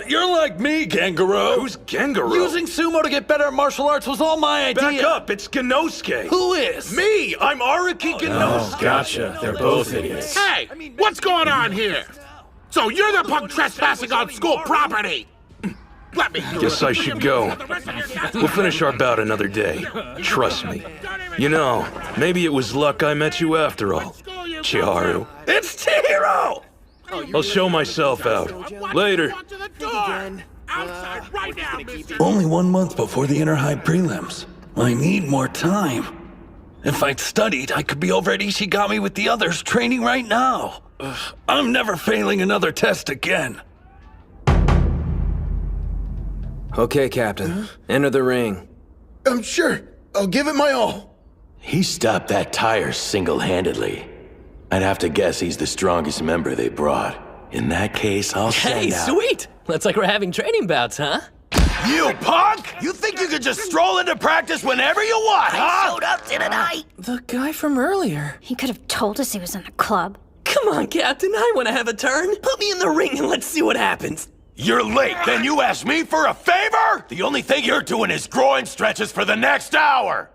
You're like me, Gangaro. Who's Gangaro? Using sumo to get better at martial arts was all my idea. Back up, it's Genosuke. Who is? Me! I'm Araki Genosuke. Oh, gotcha. They're both idiots. Hey, what's going on here? So you're the punk trespassing on school property! Let me Guess I should go. We'll finish our bout another day. Trust me. You know, maybe it was luck I met you after all. Chiharu. It's Chihiro! I'll show myself out. Later. Only 1 month before the inner high prelims. I need more time. If I'd studied, I could be over at Ishigami with the others training right now. I'm never failing another test again. Okay, Captain. Enter the ring. I'm sure. I'll give it my all. He stopped that tire single-handedly. I'd have to guess he's the strongest member they brought. In that case, I'll Hey, send out... sweet! Looks like we're having training bouts, huh? You punk! You think you could just stroll into practice whenever you want, huh? I showed up tonight. The guy from earlier. He could have told us he was in the club. Come on, Captain, I want to have a turn. Put me in the ring and let's see what happens. You're late, then you ask me for a favor? The only thing you're doing is groin stretches for the next hour.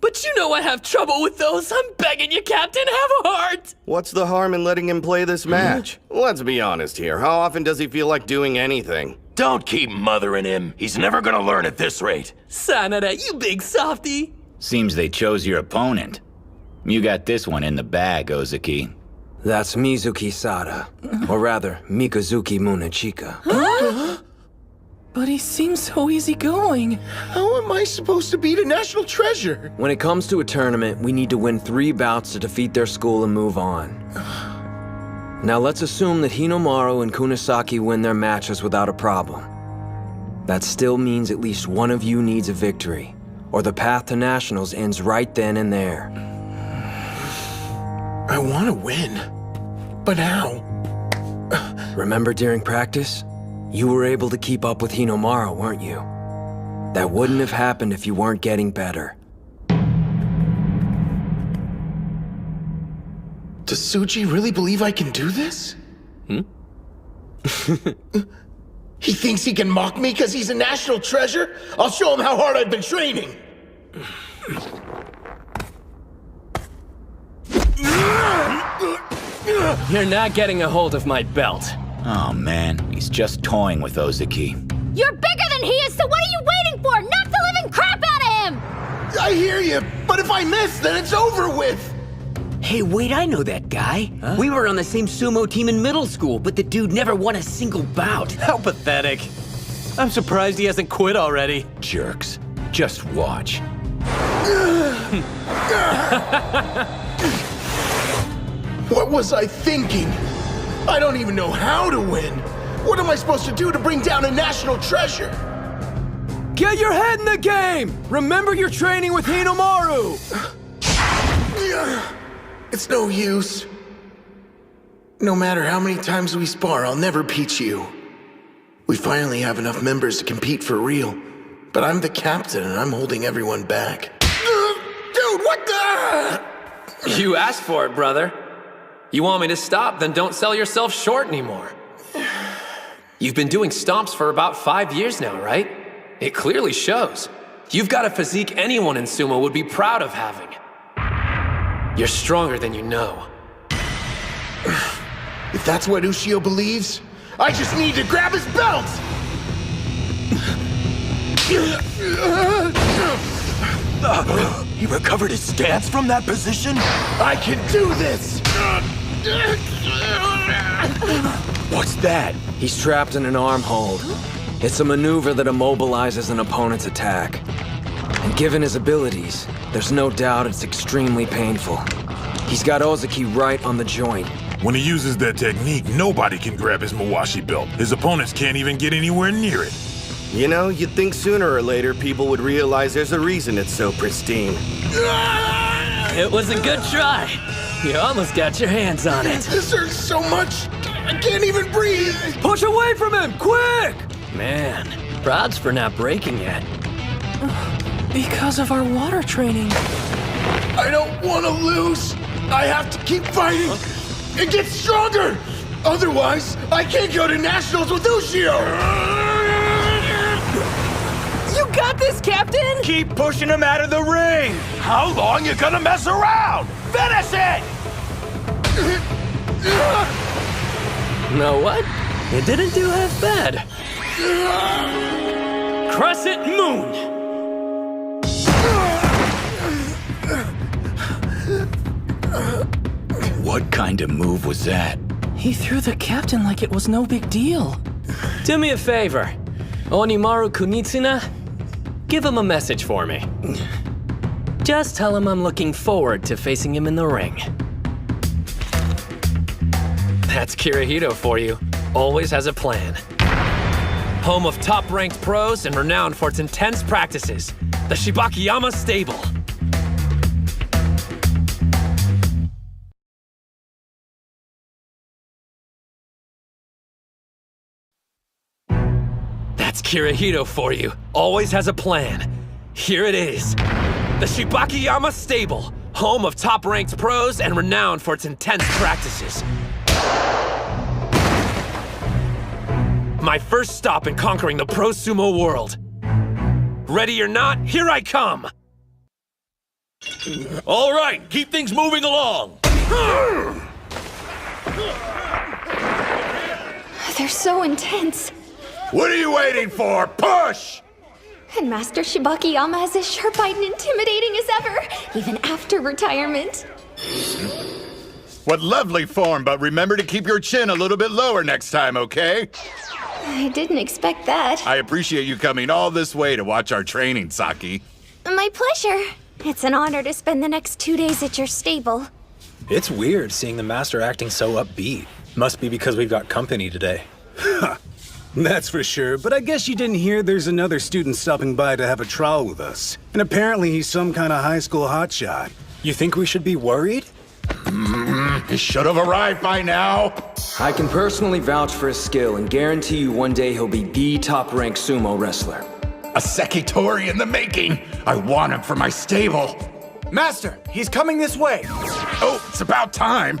But you know I have trouble with those. I'm begging you, Captain, have a heart. What's the harm in letting him play this match? Let's be honest here. How often does he feel like doing anything? Don't keep mothering him. He's never gonna learn at this rate. Sanada, you big softy. Seems they chose your opponent. You got this one in the bag, Ozaki. That's Mizuki Sada. Or rather, Mikazuki Munachika. But he seems so easygoing. How am I supposed to beat a national treasure? When it comes to a tournament, we need to win 3 bouts to defeat their school and move on. Now let's assume that Hinomaru and Kunisaki win their matches without a problem. That still means at least one of you needs a victory, or the path to nationals ends right then and there. I want to win, but how? Remember during practice? You were able to keep up with Hinomaru, weren't you? That wouldn't have happened if you weren't getting better. Does Tsuji really believe I can do this? He thinks he can mock me because he's a national treasure? I'll show him how hard I've been training! You're not getting a hold of my belt. Oh man, he's just toying with Ozaki. You're bigger than he is, so what are you waiting for? Knock the living crap out of him! I hear you, but if I miss, then it's over with! Hey, wait, I know that guy. Huh? We were on the same sumo team in middle school, but the dude never won a single bout. How pathetic. I'm surprised he hasn't quit already. Jerks. Just watch. What was I thinking? I don't even know how to win. What am I supposed to do to bring down a national treasure? Get your head in the game! Remember you're training with Hinomaru! It's no use. No matter how many times we spar, I'll never beat you. We finally have enough members to compete for real. But I'm the captain and I'm holding everyone back. Dude, what the? You asked for it, brother. You want me to stop, then don't sell yourself short anymore. You've been doing stomps for about 5 years now, right? It clearly shows. You've got a physique anyone in sumo would be proud of having. You're stronger than you know. If that's what Ushio believes, I just need to grab his belt! He recovered his stance from that position? I can do this! What's that? He's trapped in an arm hold. It's a maneuver that immobilizes an opponent's attack. And given his abilities, there's no doubt it's extremely painful. He's got Ozaki right on the joint. When he uses that technique, nobody can grab his Mawashi belt. His opponents can't even get anywhere near it. You know, you'd think sooner or later people would realize there's a reason it's so pristine. It was a good try. You almost got your hands on it. This hurts so much, I can't even breathe! Push away from him, quick! Man, props for not breaking yet. Because of our water training. I don't want to lose! I have to keep fighting and get stronger! Otherwise, I can't go to nationals with Ushio! You got this, Captain! Keep pushing him out of the ring! How long you gonna mess around? Finish it! Know what? You didn't do half bad. Crescent Moon! What kind of move was that? He threw the captain like it was no big deal. Do me a favor. Onimaru Kunitsuna, give him a message for me. Just tell him I'm looking forward to facing him in the ring. That's Kirihito for you. Always has a plan. Home of top-ranked pros and renowned for its intense practices, the Shibakiyama Stable. That's Kirihito for you. Always has a plan. Here it is. The Shibakiyama Stable, home of top-ranked pros and renowned for its intense practices. My first stop in conquering the pro sumo world. Ready or not, here I come! All right, keep things moving along. They're so intense. What are you waiting for? Push! And Master Shibakiyama is as sharp-eyed and intimidating as ever, even after retirement. What lovely form, but remember to keep your chin a little bit lower next time, okay? I didn't expect that. I appreciate you coming all this way to watch our training, Saki. My pleasure. It's an honor to spend the next 2 days at your stable. It's weird seeing the master acting so upbeat. Must be because we've got company today. That's for sure, but I guess you didn't hear there's another student stopping by to have a trial with us. And apparently he's some kind of high school hotshot. You think we should be worried? He should have arrived by now. I can personally vouch for his skill and guarantee you one day he'll be the top-ranked sumo wrestler. A Sekitori in the making. I want him for my stable. Master, he's coming this way. Oh, it's about time.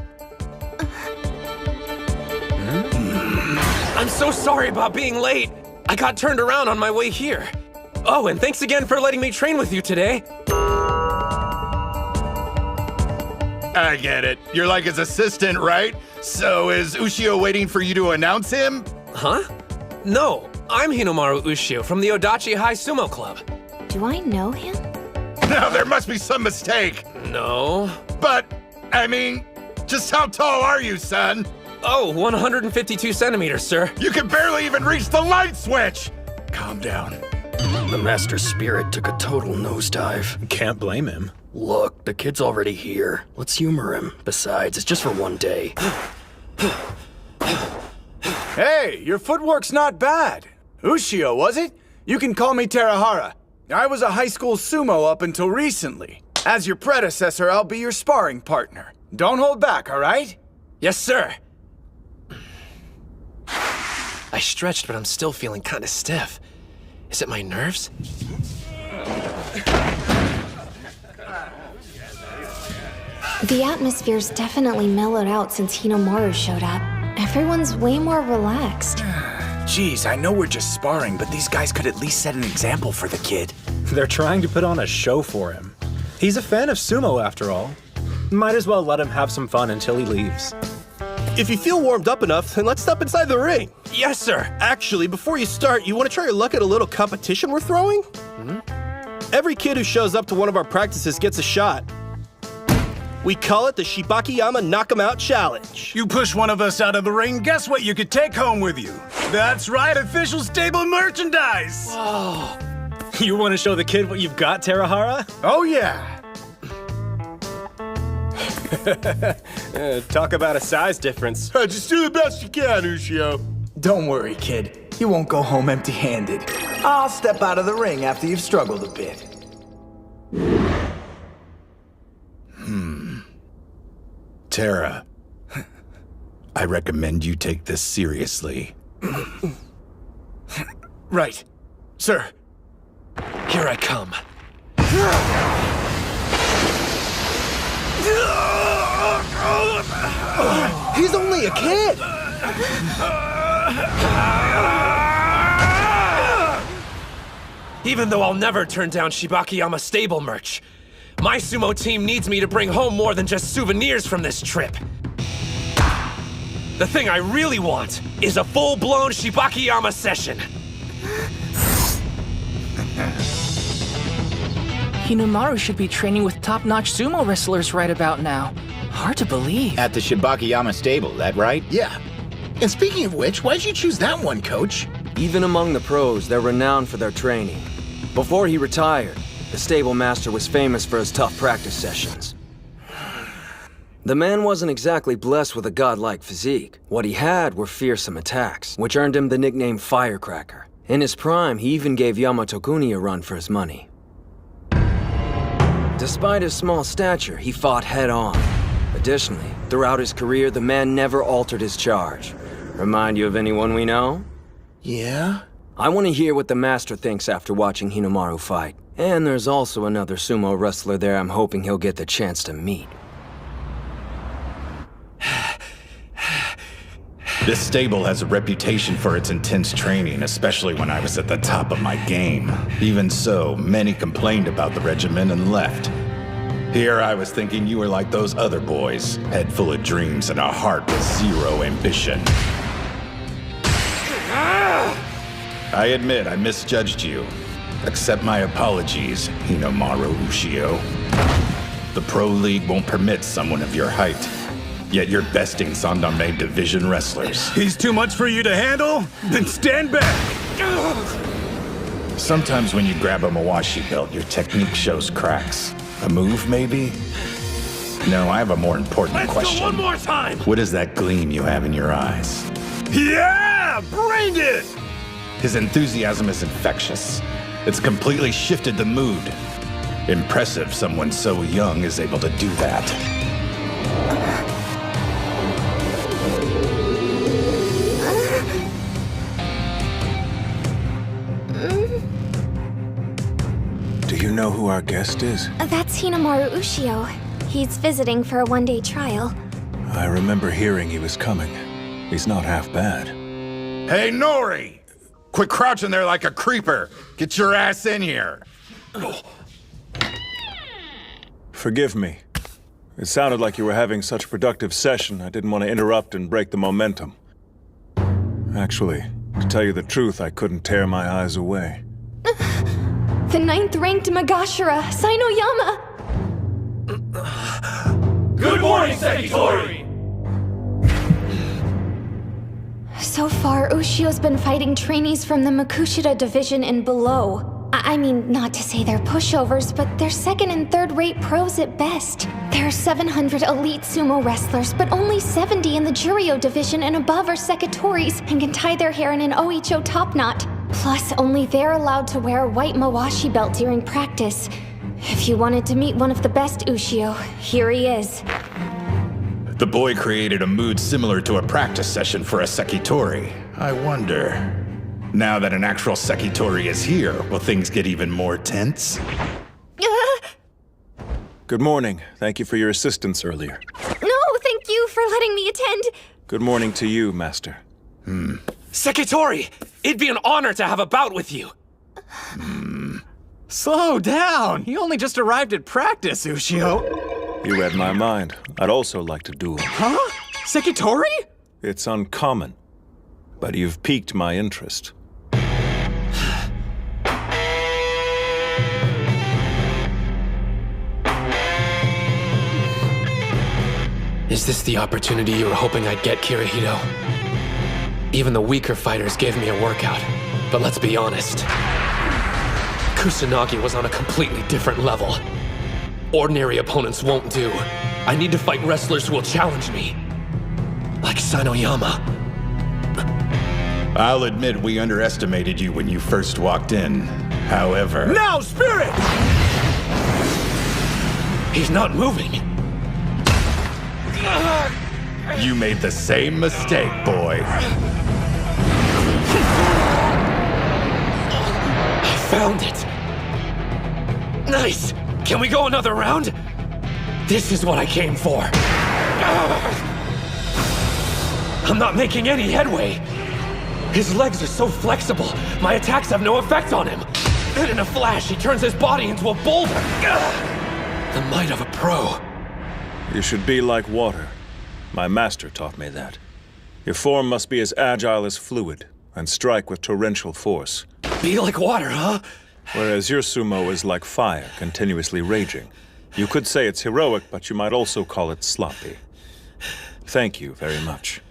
I'm so sorry about being late. I got turned around on my way here. Oh, and thanks again for letting me train with you today. I get it. You're like his assistant, right? So is Ushio waiting for you to announce him? Huh? No, I'm Hinomaru Ushio from the Odachi High Sumo Club. Do I know him? No, there must be some mistake. No. But, I mean, just how tall are you, son? Oh, 152 centimeters, sir. You can barely even reach the light switch! Calm down. The master's spirit took a total nosedive. Can't blame him. Look, the kid's already here. Let's humor him. Besides, it's just for one day. Hey, your footwork's not bad. Ushio, was it? You can call me Terahara. I was a high school sumo up until recently. As your predecessor, I'll be your sparring partner. Don't hold back, all right? Yes, sir. I stretched, but I'm still feeling kind of stiff. Is it my nerves? The atmosphere's definitely mellowed out since Hinomaru showed up. Everyone's way more relaxed. Geez, I know we're just sparring, but these guys could at least set an example for the kid. They're trying to put on a show for him. He's a fan of sumo after all. Might as well let him have some fun until he leaves. If you feel warmed up enough, then let's step inside the ring. Yes, sir. Actually, before you start, you want to try your luck at a little competition we're throwing? Every kid who shows up to one of our practices gets a shot. We call it the Shibakiyama Knock 'em Out Challenge. You push one of us out of the ring, guess what you could take home with you? That's right, official stable merchandise! Whoa. You want to show the kid what you've got, Terahara? Oh yeah! Talk about a size difference. Just do the best you can, Ushio. Don't worry, kid. You won't go home empty-handed. I'll step out of the ring after you've struggled a bit. Tara, I recommend you take this seriously. Right. Sir. Here I come. He's only a kid. Even though I'll never turn down Shibakiyama stable merch, my sumo team needs me to bring home more than just souvenirs from this trip. The thing I really want is a full-blown Shibakiyama session. Hinamaru should be training with top-notch sumo wrestlers right about now. Hard to believe. At the Shibakiyama stable, that right? Yeah. And speaking of which, why'd you choose that one, Coach? Even among the pros, they're renowned for their training. Before he retired, the stable master was famous for his tough practice sessions. The man wasn't exactly blessed with a godlike physique. What he had were fearsome attacks, which earned him the nickname Firecracker. In his prime, he even gave Yamato-kuni a run for his money. Despite his small stature, he fought head-on. Additionally, throughout his career, the man never altered his charge. Remind you of anyone we know? Yeah? I want to hear what the master thinks after watching Hinamaru fight. And there's also another sumo wrestler there I'm hoping he'll get the chance to meet. This stable has a reputation for its intense training, especially when I was at the top of my game. Even so, many complained about the regimen and left. Here I was thinking you were like those other boys, head full of dreams and a heart with zero ambition. I admit I misjudged you. Accept my apologies, Hinamaru Ushio. The Pro League won't permit someone of your height. Yet you're besting Sandame Division wrestlers. He's too much for you to handle? Then stand back! Sometimes when you grab a Mawashi belt, your technique shows cracks. A move, maybe? No, I have a more important question. Go one more time! What is that gleam you have in your eyes? Yeah! Bring it! His enthusiasm is infectious. It's completely shifted the mood. Impressive someone so young is able to do that. Do you know who our guest is? That's Hinamaru Ushio. He's visiting for a one-day trial. I remember hearing he was coming. He's not half bad. Hey, Nori! Quit crouching there like a creeper. Get your ass in here. Forgive me. It sounded like you were having such a productive session, I didn't want to interrupt and break the momentum. Actually, to tell you the truth, I couldn't tear my eyes away. The 9th-ranked Magashira, Sainoyama! Good morning, Sakitori! So far, Ushio's been fighting trainees from the Makushita division and below. I mean, not to say they're pushovers, but they're second and third-rate pros at best. There are 700 elite sumo wrestlers, but only 70 in the Juryo division and above are sekitoris and can tie their hair in an Oicho top knot. Plus, only they're allowed to wear a white Mawashi belt during practice. If you wanted to meet one of the best Ushio, here he is. The boy created a mood similar to a practice session for a Sekitori. I wonder, now that an actual Sekitori is here, will things get even more tense? Good morning. Thank you for your assistance earlier. No, thank you for letting me attend. Good morning to you, Master. Sekitori, it'd be an honor to have a bout with you. Slow down! He only just arrived at practice, Ushio. You read my mind. I'd also like to duel. Huh? Sekitori? It's uncommon, but you've piqued my interest. Is this the opportunity you were hoping I'd get, Kirihito? Even the weaker fighters gave me a workout, but let's be honest. Kusanagi was on a completely different level. Ordinary opponents won't do. I need to fight wrestlers who will challenge me. Like Sainoyama. I'll admit we underestimated you when you first walked in. However... Now, Spirit! He's not moving. You made the same mistake, boy. I found it. Nice! Can we go another round? This is what I came for. I'm not making any headway. His legs are so flexible, my attacks have no effect on him. Then in a flash, he turns his body into a boulder. The might of a pro. You should be like water. My master taught me that. Your form must be as agile as fluid, and strike with torrential force. Be like water, huh? Whereas your sumo is like fire, continuously raging. You could say it's heroic, but you might also call it sloppy. Thank you very much.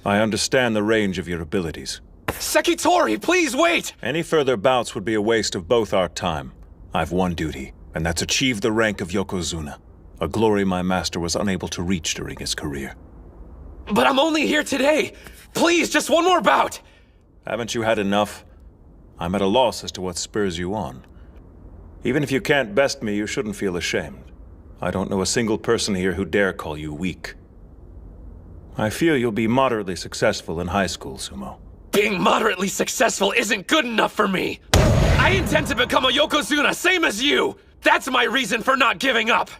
I understand the range of your abilities. Sekitori, please wait! Any further bouts would be a waste of both our time. I've one duty, and that's achieve the rank of Yokozuna, a glory my master was unable to reach during his career. But I'm only here today! Please, just one more bout! Haven't you had enough? I'm at a loss as to what spurs you on. Even if you can't best me, you shouldn't feel ashamed. I don't know a single person here who dare call you weak. I fear you'll be moderately successful in high school, Sumo. Being moderately successful isn't good enough for me! I intend to become a Yokozuna, same as you! That's my reason for not giving up!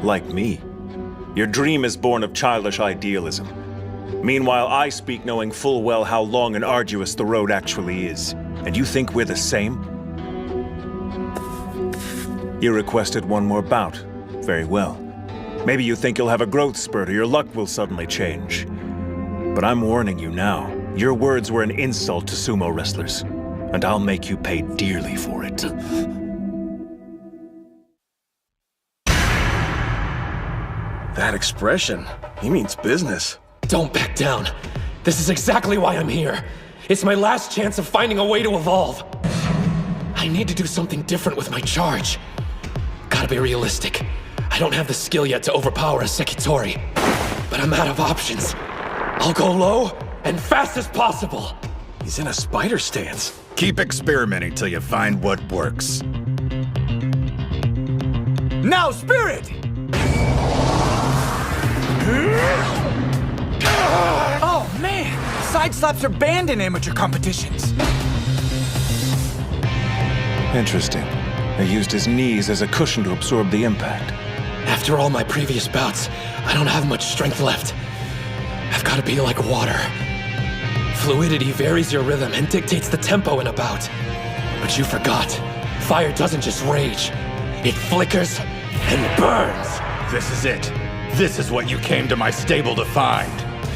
Like me. Your dream is born of childish idealism. Meanwhile, I speak knowing full well how long and arduous the road actually is. And you think we're the same? You requested one more bout. Very well. Maybe you think you'll have a growth spurt or your luck will suddenly change. But I'm warning you now. Your words were an insult to sumo wrestlers. And I'll make you pay dearly for it. That expression, he means business. Don't back down. This is exactly why I'm here. It's my last chance of finding a way to evolve. I need to do something different with my charge. Gotta be realistic. I don't have the skill yet to overpower a Sekitori. But I'm out of options. I'll go low and fast as possible. He's in a spider stance. Keep experimenting till you find what works. Now, Spirit! Oh, man! Side slaps are banned in amateur competitions. Interesting. He used his knees as a cushion to absorb the impact. After all my previous bouts, I don't have much strength left. I've got to be like water. Fluidity varies your rhythm and dictates the tempo in a bout. But you forgot. Fire doesn't just rage. It flickers and burns. This is it. This is what you came to my stable to find.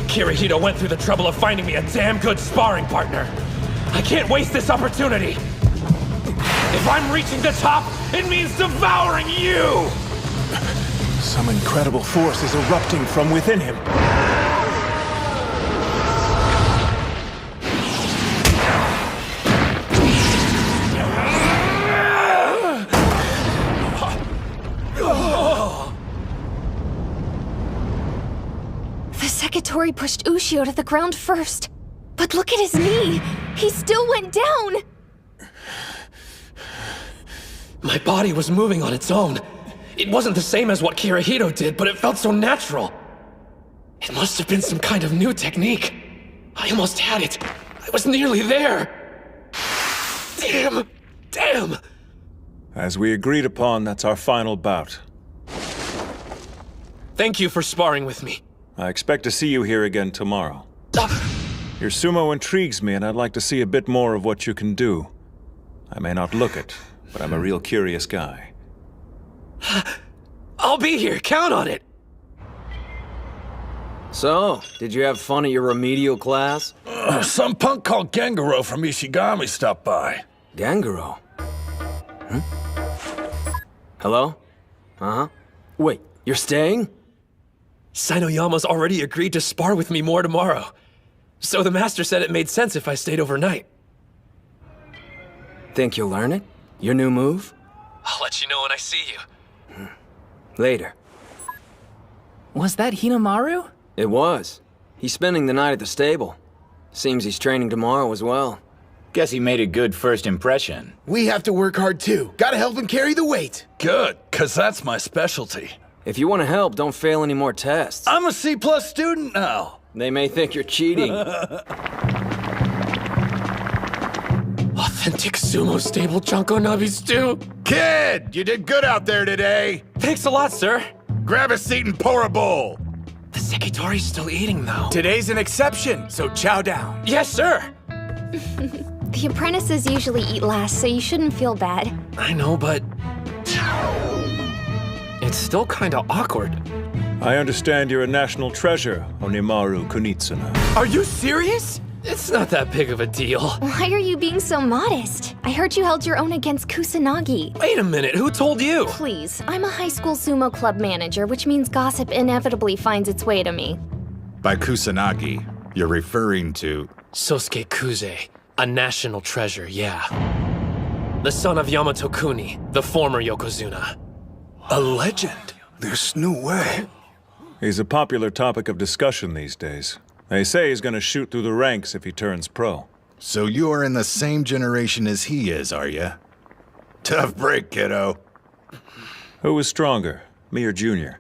Kirihito went through the trouble of finding me a damn good sparring partner. I can't waste this opportunity. If I'm reaching the top, it means devouring you! Some incredible force is erupting from within him. The Sekitori pushed Ushio to the ground first. But look at his knee! He still went down! My body was moving on its own. It wasn't the same as what Kirihito did, but it felt so natural. It must have been some kind of new technique. I almost had it. I was nearly there. Damn! Damn! As we agreed upon, that's our final bout. Thank you for sparring with me. I expect to see you here again tomorrow. Your sumo intrigues me, and I'd like to see a bit more of what you can do. I may not look it, but I'm a real curious guy. I'll be here, count on it! So, did you have fun at your remedial class? Some punk called Gengaro from Ishigami stopped by. Gengaro? Hello? Uh-huh. Wait, you're staying? Sainoyama's already agreed to spar with me more tomorrow. So the master said it made sense if I stayed overnight. Think you'll learn it? Your new move? I'll let you know when I see you. Later. Was that Hinamaru? It was. He's spending the night at the stable. Seems he's training tomorrow as well. Guess he made a good first impression. We have to work hard too. Gotta help him carry the weight. Good, cause that's my specialty. If you want to help, don't fail any more tests. I'm a C+ student now. They may think you're cheating. Authentic sumo stable Junko Nabi stew. Kid, you did good out there today. Thanks a lot, sir. Grab a seat and pour a bowl. Sekitori's still eating, though. Today's an exception, so chow down. Yes, sir! The apprentices usually eat last, so you shouldn't feel bad. I know, but... it's still kinda awkward. I understand you're a national treasure, Onimaru Kunitsuna. Are you serious? It's not that big of a deal. Why are you being so modest? I heard you held your own against Kusanagi. Wait a minute, who told you? Please, I'm a high school sumo club manager, which means gossip inevitably finds its way to me. By Kusanagi, you're referring to... Sosuke Kuze, a national treasure, yeah. The son of Yamato Kuni, the former Yokozuna. A legend? There's no way. He's a popular topic of discussion these days. They say he's gonna shoot through the ranks if he turns pro. So you're in the same generation as he is, are you? Tough break, kiddo. Who was stronger, me or Junior?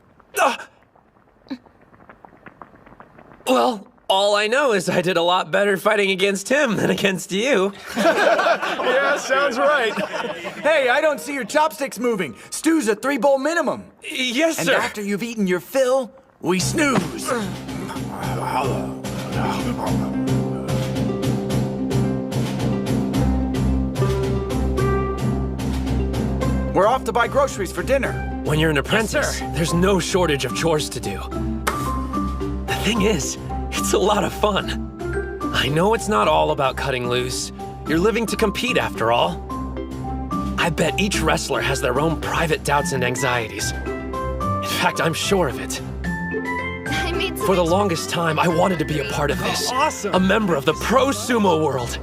Well, all I know is I did a lot better fighting against him than against you. Yeah, sounds right. Hey, I don't see your chopsticks moving. Stew's a 3-bowl minimum. Yes, and sir. And after you've eaten your fill, we snooze. We're off to buy groceries for dinner. When you're an apprentice, there's no shortage of chores to do. The thing is, it's a lot of fun. I know it's not all about cutting loose. You're living to compete after all. I bet each wrestler has their own private doubts and anxieties. In fact, I'm sure of it. For the longest time, I wanted to be a part of this. Awesome. A member of the pro sumo world.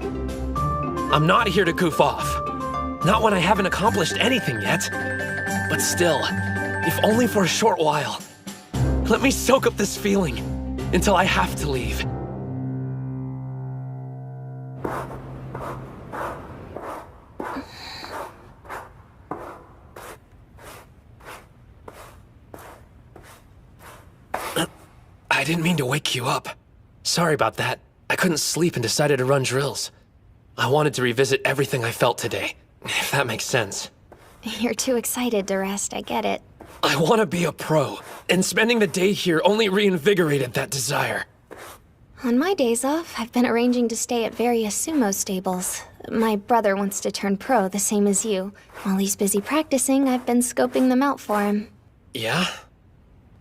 I'm not here to goof off. Not when I haven't accomplished anything yet. But still, if only for a short while. Let me soak up this feeling until I have to leave. I didn't mean to wake you up. Sorry about that. I couldn't sleep and decided to run drills. I wanted to revisit everything I felt today, if that makes sense. You're too excited to rest, I get it. I want to be a pro, and spending the day here only reinvigorated that desire. On my days off, I've been arranging to stay at various sumo stables. My brother wants to turn pro, the same as you. While he's busy practicing, I've been scoping them out for him. Yeah?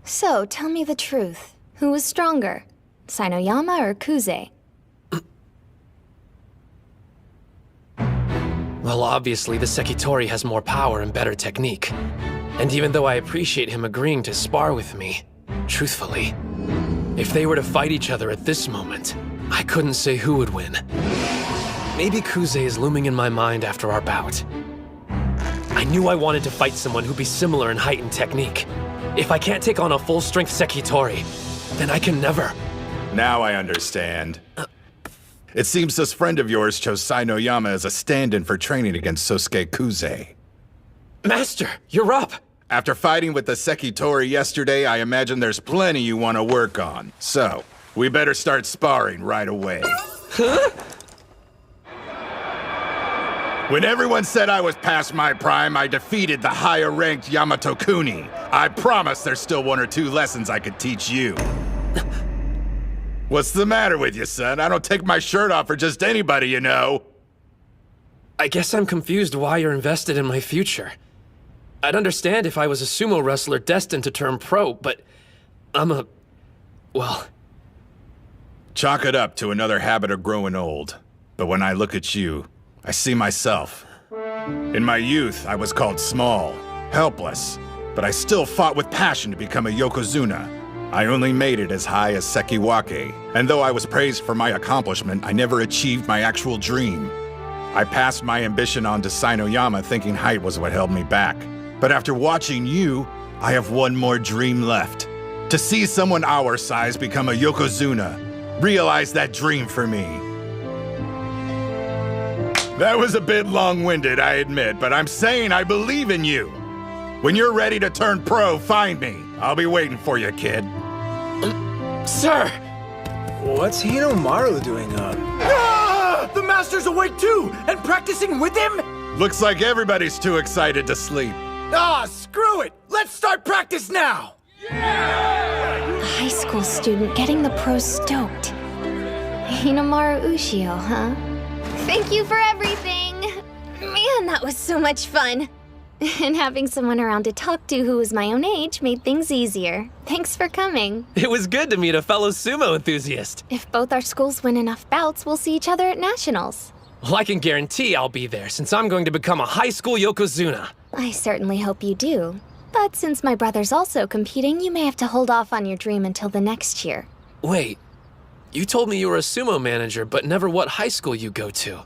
So, tell me the truth. Who was stronger? Sainoyama or Kuze? Well, obviously, the Sekitori has more power and better technique. And even though I appreciate him agreeing to spar with me, truthfully, if they were to fight each other at this moment, I couldn't say who would win. Maybe Kuze is looming in my mind after our bout. I knew I wanted to fight someone who'd be similar in height and technique. If I can't take on a full-strength Sekitori, then I can never. Now I understand. It seems this friend of yours chose Sainoyama as a stand-in for training against Sosuke Kuze. Master, you're up! After fighting with the Sekitori yesterday, I imagine there's plenty you want to work on. So, we better start sparring right away. Huh? When everyone said I was past my prime, I defeated the higher-ranked Yamato Kuni. I promise there's still 1 or 2 lessons I could teach you. What's the matter with you, son? I don't take my shirt off for just anybody, you know. I guess I'm confused why you're invested in my future. I'd understand if I was a sumo wrestler destined to turn pro, but well... Chalk it up to another habit of growing old. But when I look at you, I see myself. In my youth, I was called small, helpless, but I still fought with passion to become a Yokozuna. I only made it as high as Sekiwake, and though I was praised for my accomplishment, I never achieved my actual dream. I passed my ambition on to Sainoyama thinking height was what held me back. But after watching you, I have one more dream left. To see someone our size become a Yokozuna. Realize that dream for me. That was a bit long-winded, I admit, but I'm saying I believe in you. When you're ready to turn pro, find me. I'll be waiting for you, kid. Sir! What's Hinomaru doing up? Ah! The master's awake too, and practicing with him? Looks like everybody's too excited to sleep. Ah, screw it! Let's start practice now! I high school student getting the pros stoked. Hinamaru Ushio, huh? Thank you for everything! Man, that was so much fun! And having someone around to talk to who was my own age made things easier. Thanks for coming. It was good to meet a fellow sumo enthusiast. If both our schools win enough bouts, we'll see each other at nationals. Well, I can guarantee I'll be there since I'm going to become a high school yokozuna. I certainly hope you do. But since my brother's also competing, you may have to hold off on your dream until the next year. Wait, you told me you were a sumo manager, but never what high school you go to.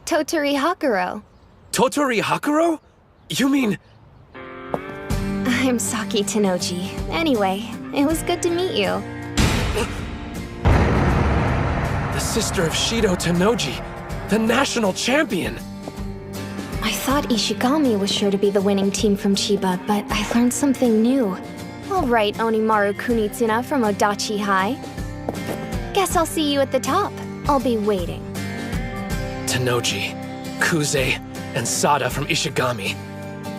Totori Hakuro. Totori Hakuro? You mean... I'm Saki Tenoji. Anyway, it was good to meet you. The sister of Shido Tenoji, the national champion. I thought Ishigami was sure to be the winning team from Chiba, but I learned something new. All right, Onimaru Kunitsuna from Odachi High. Guess I'll see you at the top. I'll be waiting. Tenoji, Kuze, and Sada from Ishigami.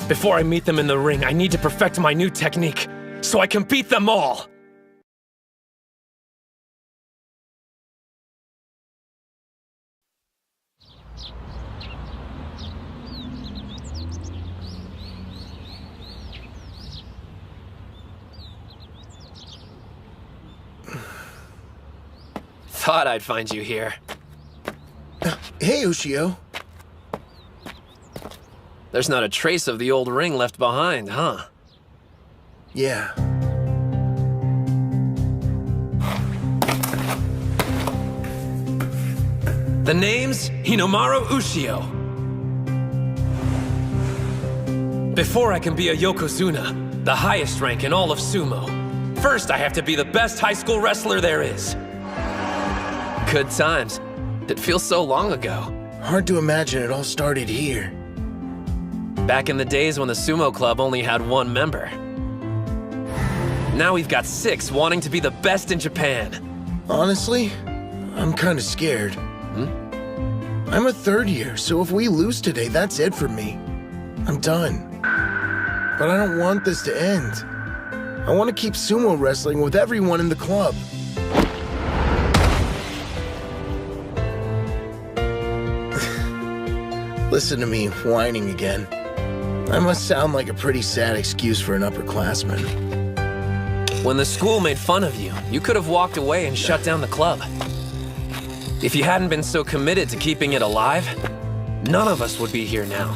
Before I meet them in the ring, I need to perfect my new technique, so I can beat them all! Thought I'd find you here. Hey, Ushio. There's not a trace of the old ring left behind, huh? Yeah. The name's Hinamaru Ushio. Before I can be a yokozuna, the highest rank in all of sumo, first I have to be the best high school wrestler there is. Good times. It feels so long ago. Hard to imagine it all started here. Back in the days when the sumo club only had one member. Now we've got 6 wanting to be the best in Japan. Honestly, I'm kind of scared. I'm a third year, so if we lose today, that's it for me. I'm done. But I don't want this to end. I want to keep sumo wrestling with everyone in the club. Listen to me whining again. I must sound like a pretty sad excuse for an upperclassman. When the school made fun of you, you could have walked away and shut down the club. If you hadn't been so committed to keeping it alive, none of us would be here now.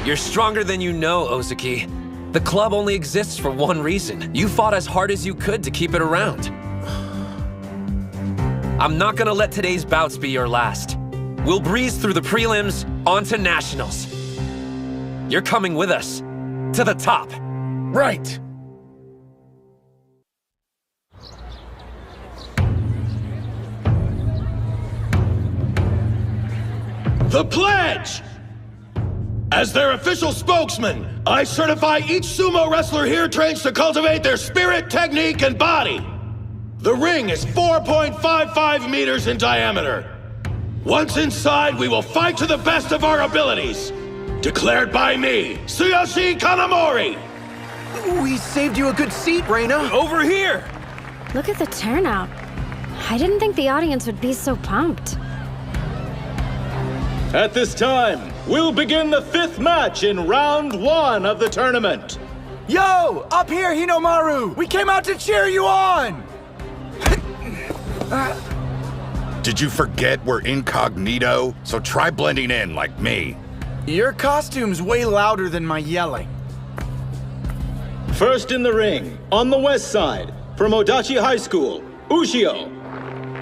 You're stronger than you know, Ozaki. The club only exists for one reason. You fought as hard as you could to keep it around. I'm not gonna let today's bouts be your last. We'll breeze through the prelims, on to nationals. You're coming with us, to the top. Right. The pledge! As their official spokesman, I certify each sumo wrestler here trains to cultivate their spirit, technique, and body. The ring is 4.55 meters in diameter. Once inside, we will fight to the best of our abilities. Declared by me, Tsuyoshi Kanamori! We saved you a good seat, Reina. Over here! Look at the turnout. I didn't think the audience would be so pumped. At this time, we'll begin the 5th match in round 1 of the tournament. Yo! Up here, Hinamaru! We came out to cheer you on! Did you forget we're incognito? So try blending in like me. Your costume's way louder than my yelling. First in the ring, on the west side, from Odachi High School, Ushio.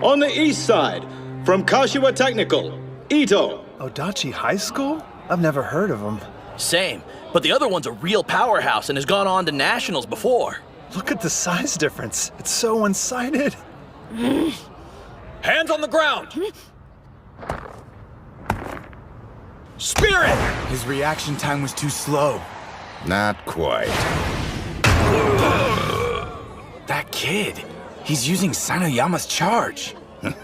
On the east side, from Kashiwa Technical, Ito. Odachi High School? I've never heard of them. Same, but the other one's a real powerhouse and has gone on to nationals before. Look at the size difference. It's so one-sided. Hands on the ground! Spirit! His reaction time was too slow. Not quite. That kid, he's using Sanoyama's charge. Arm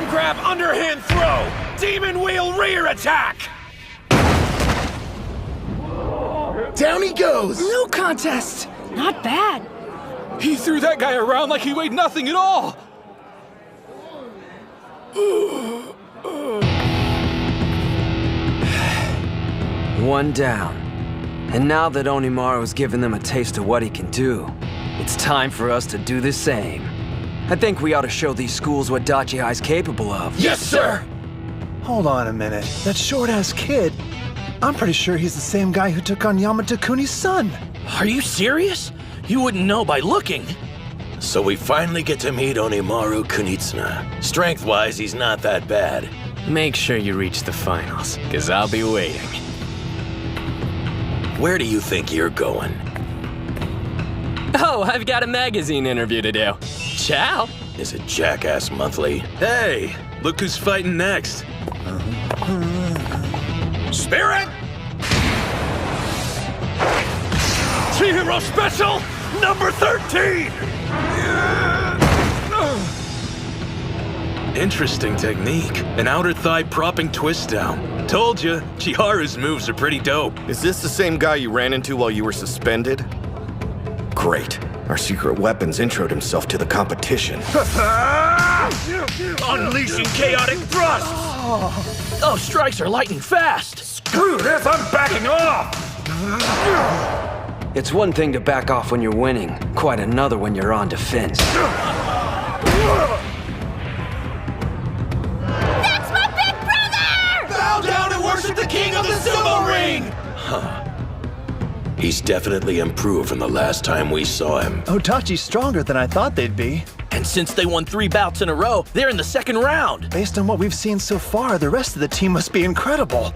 grab, underhand throw! Demon wheel rear attack! Down he goes! No contest! Not bad. He threw that guy around like he weighed nothing at all! One down. And now that Onimaru's given them a taste of what he can do, it's time for us to do the same. I think we ought to show these schools what Dachi High's capable of. Yes, sir! Hold on a minute. That short-ass kid, I'm pretty sure he's the same guy who took on Yamato Kuni's son. Are you serious? You wouldn't know by looking. So we finally get to meet Onimaru Kunitsuna. Strength-wise, he's not that bad. Make sure you reach the finals, because I'll be waiting. Where do you think you're going? Oh, I've got a magazine interview to do. Ciao! Is it Jackass Monthly? Hey, look who's fighting next. Spirit! T-Hero Special, number 13! Interesting technique. An outer thigh propping twist down. Told you, Chiharu's moves are pretty dope. Is this the same guy you ran into while you were suspended? Great. Our secret weapons introed himself to the competition. Unleashing chaotic thrusts! Oh, strikes are light and fast! Screw this, I'm backing off! It's one thing to back off when you're winning, quite another when you're on defense. That's my big brother! Bow down and worship the king of the sumo ring! Huh. He's definitely improved from the last time we saw him. Otachi's stronger than I thought they'd be. And since they won 3 bouts in a row, they're in the second round. Based on what we've seen so far, the rest of the team must be incredible.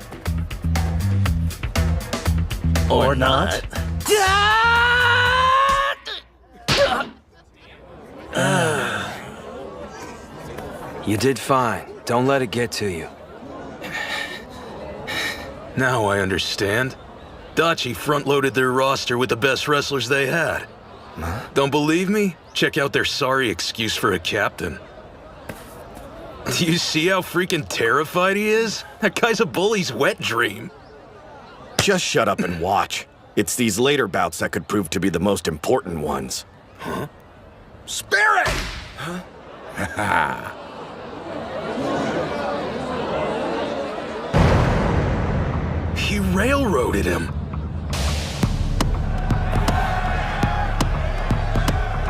Or not. You did fine. Don't let it get to you. Now I understand. Dachi front-loaded their roster with the best wrestlers they had. Don't believe me? Check out their sorry excuse for a captain. Do you see how freaking terrified he is? That guy's a bully's wet dream. Just shut up and watch. It's these later bouts that could prove to be the most important ones. Huh? Spirit! Huh? He railroaded him.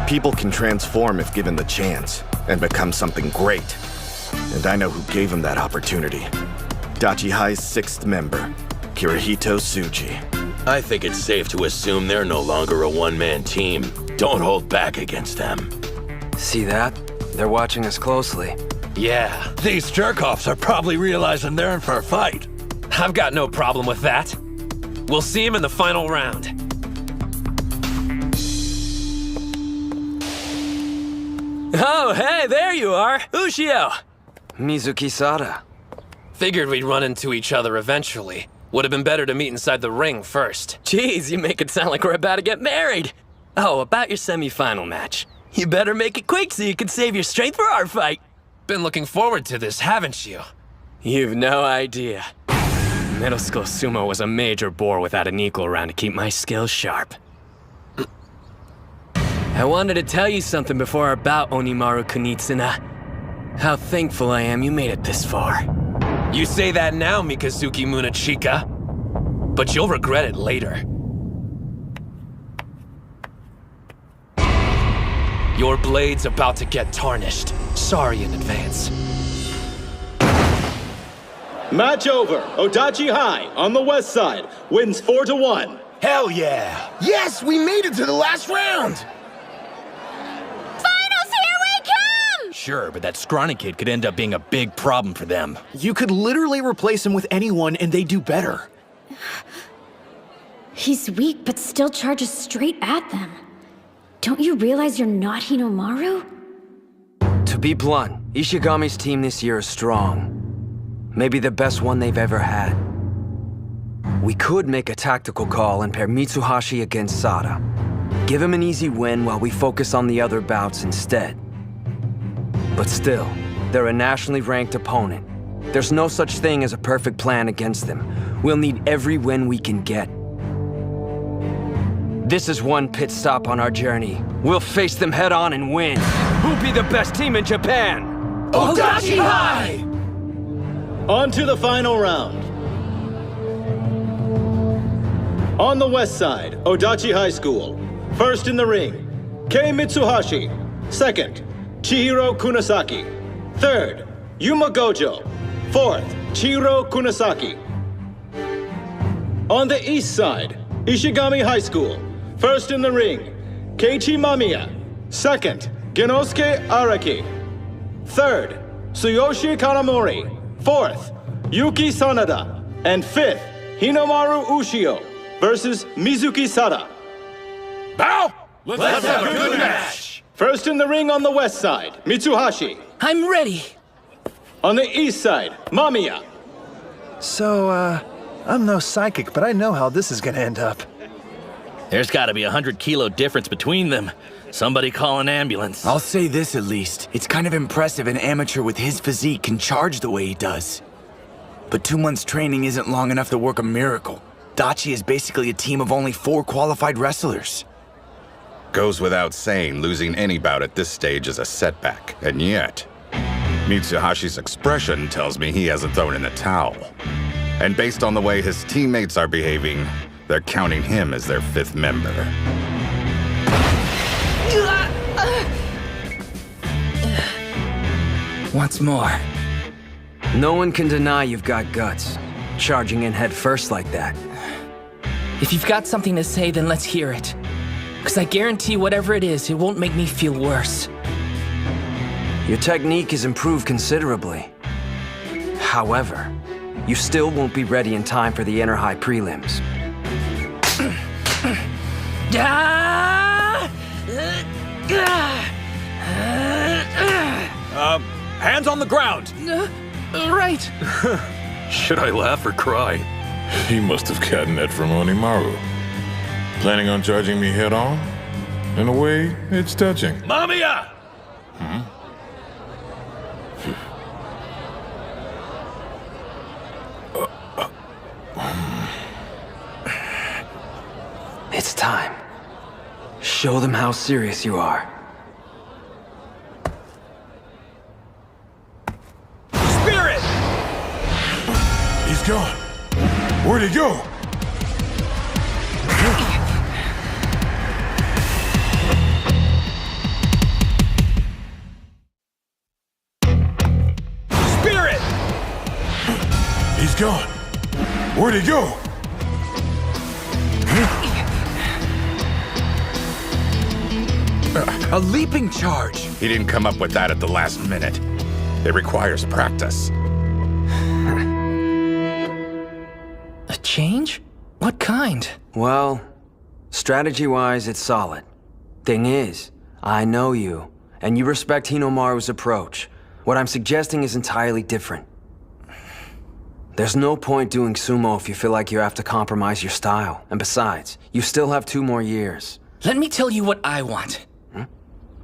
People can transform if given the chance, and become something great. And I know who gave him that opportunity. Dachi High's 6th member, Kirihito Tsuji. I think it's safe to assume they're no longer a one-man team. Don't hold back against them. See that? They're watching us closely. Yeah. These jerk-offs are probably realizing they're in for a fight. I've got no problem with that. We'll see him in the final round. Oh, hey, there you are, Ushio! Mizuki Sada. Figured we'd run into each other eventually. Would have been better to meet inside the ring first. Jeez, you make it sound like we're about to get married. Oh, about your semi-final match. You better make it quick so you can save your strength for our fight. Been looking forward to this, haven't you? You've no idea. Middle school sumo was a major bore without an equal around to keep my skills sharp. I wanted to tell you something before our bout, Onimaru Kunitsuna. How thankful I am you made it this far. You say that now, Mikazuki Munachika, but you'll regret it later. Your blade's about to get tarnished. Sorry in advance. Match over. Otachi High on the west side wins 4-1. Hell yeah! Yes, we made it to the last round! Sure, but that scrawny kid could end up being a big problem for them. You could literally replace him with anyone and they do better. He's weak, but still charges straight at them. Don't you realize you're not Hinomaru? To be blunt, Ishigami's team this year is strong. Maybe the best one they've ever had. We could make a tactical call and pair Mitsuhashi against Sada. Give him an easy win while we focus on the other bouts instead. But still, they're a nationally ranked opponent. There's no such thing as a perfect plan against them. We'll need every win we can get. This is one pit stop on our journey. We'll face them head on and win. Who'll be the best team in Japan? Odachi High! On to the final round. On the west side, Odachi High School. First in the ring, Kei Mitsuhashi. Second, Chihiro Kunisaki. Third, Yuma Gojo. Fourth, Chihiro Kunisaki. On the east side, Ishigami High School. First in the ring, Keiichi Mamiya. Second, Genosuke Araki. Third, Tsuyoshi Kanamori. Fourth, Yuki Sanada. And fifth, Hinomaru Ushio versus Mizuki Sada. Bow! Let's have a good match! First in the ring on the west side, Mitsuhashi. I'm ready. On the east side, Mamiya. So, I'm no psychic, but I know how this is gonna end up. There's gotta be 100-kilo difference between them. Somebody call an ambulance. I'll say this at least. It's kind of impressive an amateur with his physique can charge the way he does. But 2 months training isn't long enough to work a miracle. Dachi is basically a team of only 4 qualified wrestlers. Goes without saying, losing any bout at this stage is a setback. And yet, Mitsuhashi's expression tells me he hasn't thrown in the towel. And based on the way his teammates are behaving, they're counting him as their 5th member. Once more. No one can deny you've got guts. Charging in head first like that. If you've got something to say, then let's hear it. Because I guarantee whatever it is, it won't make me feel worse. Your technique has improved considerably. However, you still won't be ready in time for the Inner High prelims. Hands on the ground! Right. Should I laugh or cry? He must have gotten that from Onimaru. Planning on charging me head on? In a way, it's touching. Mamiya! It's time. Show them how serious you are. Spirit! He's gone. Where'd he go? Spirit! He's gone. Where'd he go? A leaping charge! He didn't come up with that at the last minute. It requires practice. A change? What kind? Well, strategy-wise, it's solid. Thing is, I know you, and you respect Hinomaru's approach. What I'm suggesting is entirely different. There's no point doing sumo if you feel like you have to compromise your style. And besides, you still have 2 more years. Let me tell you what I want.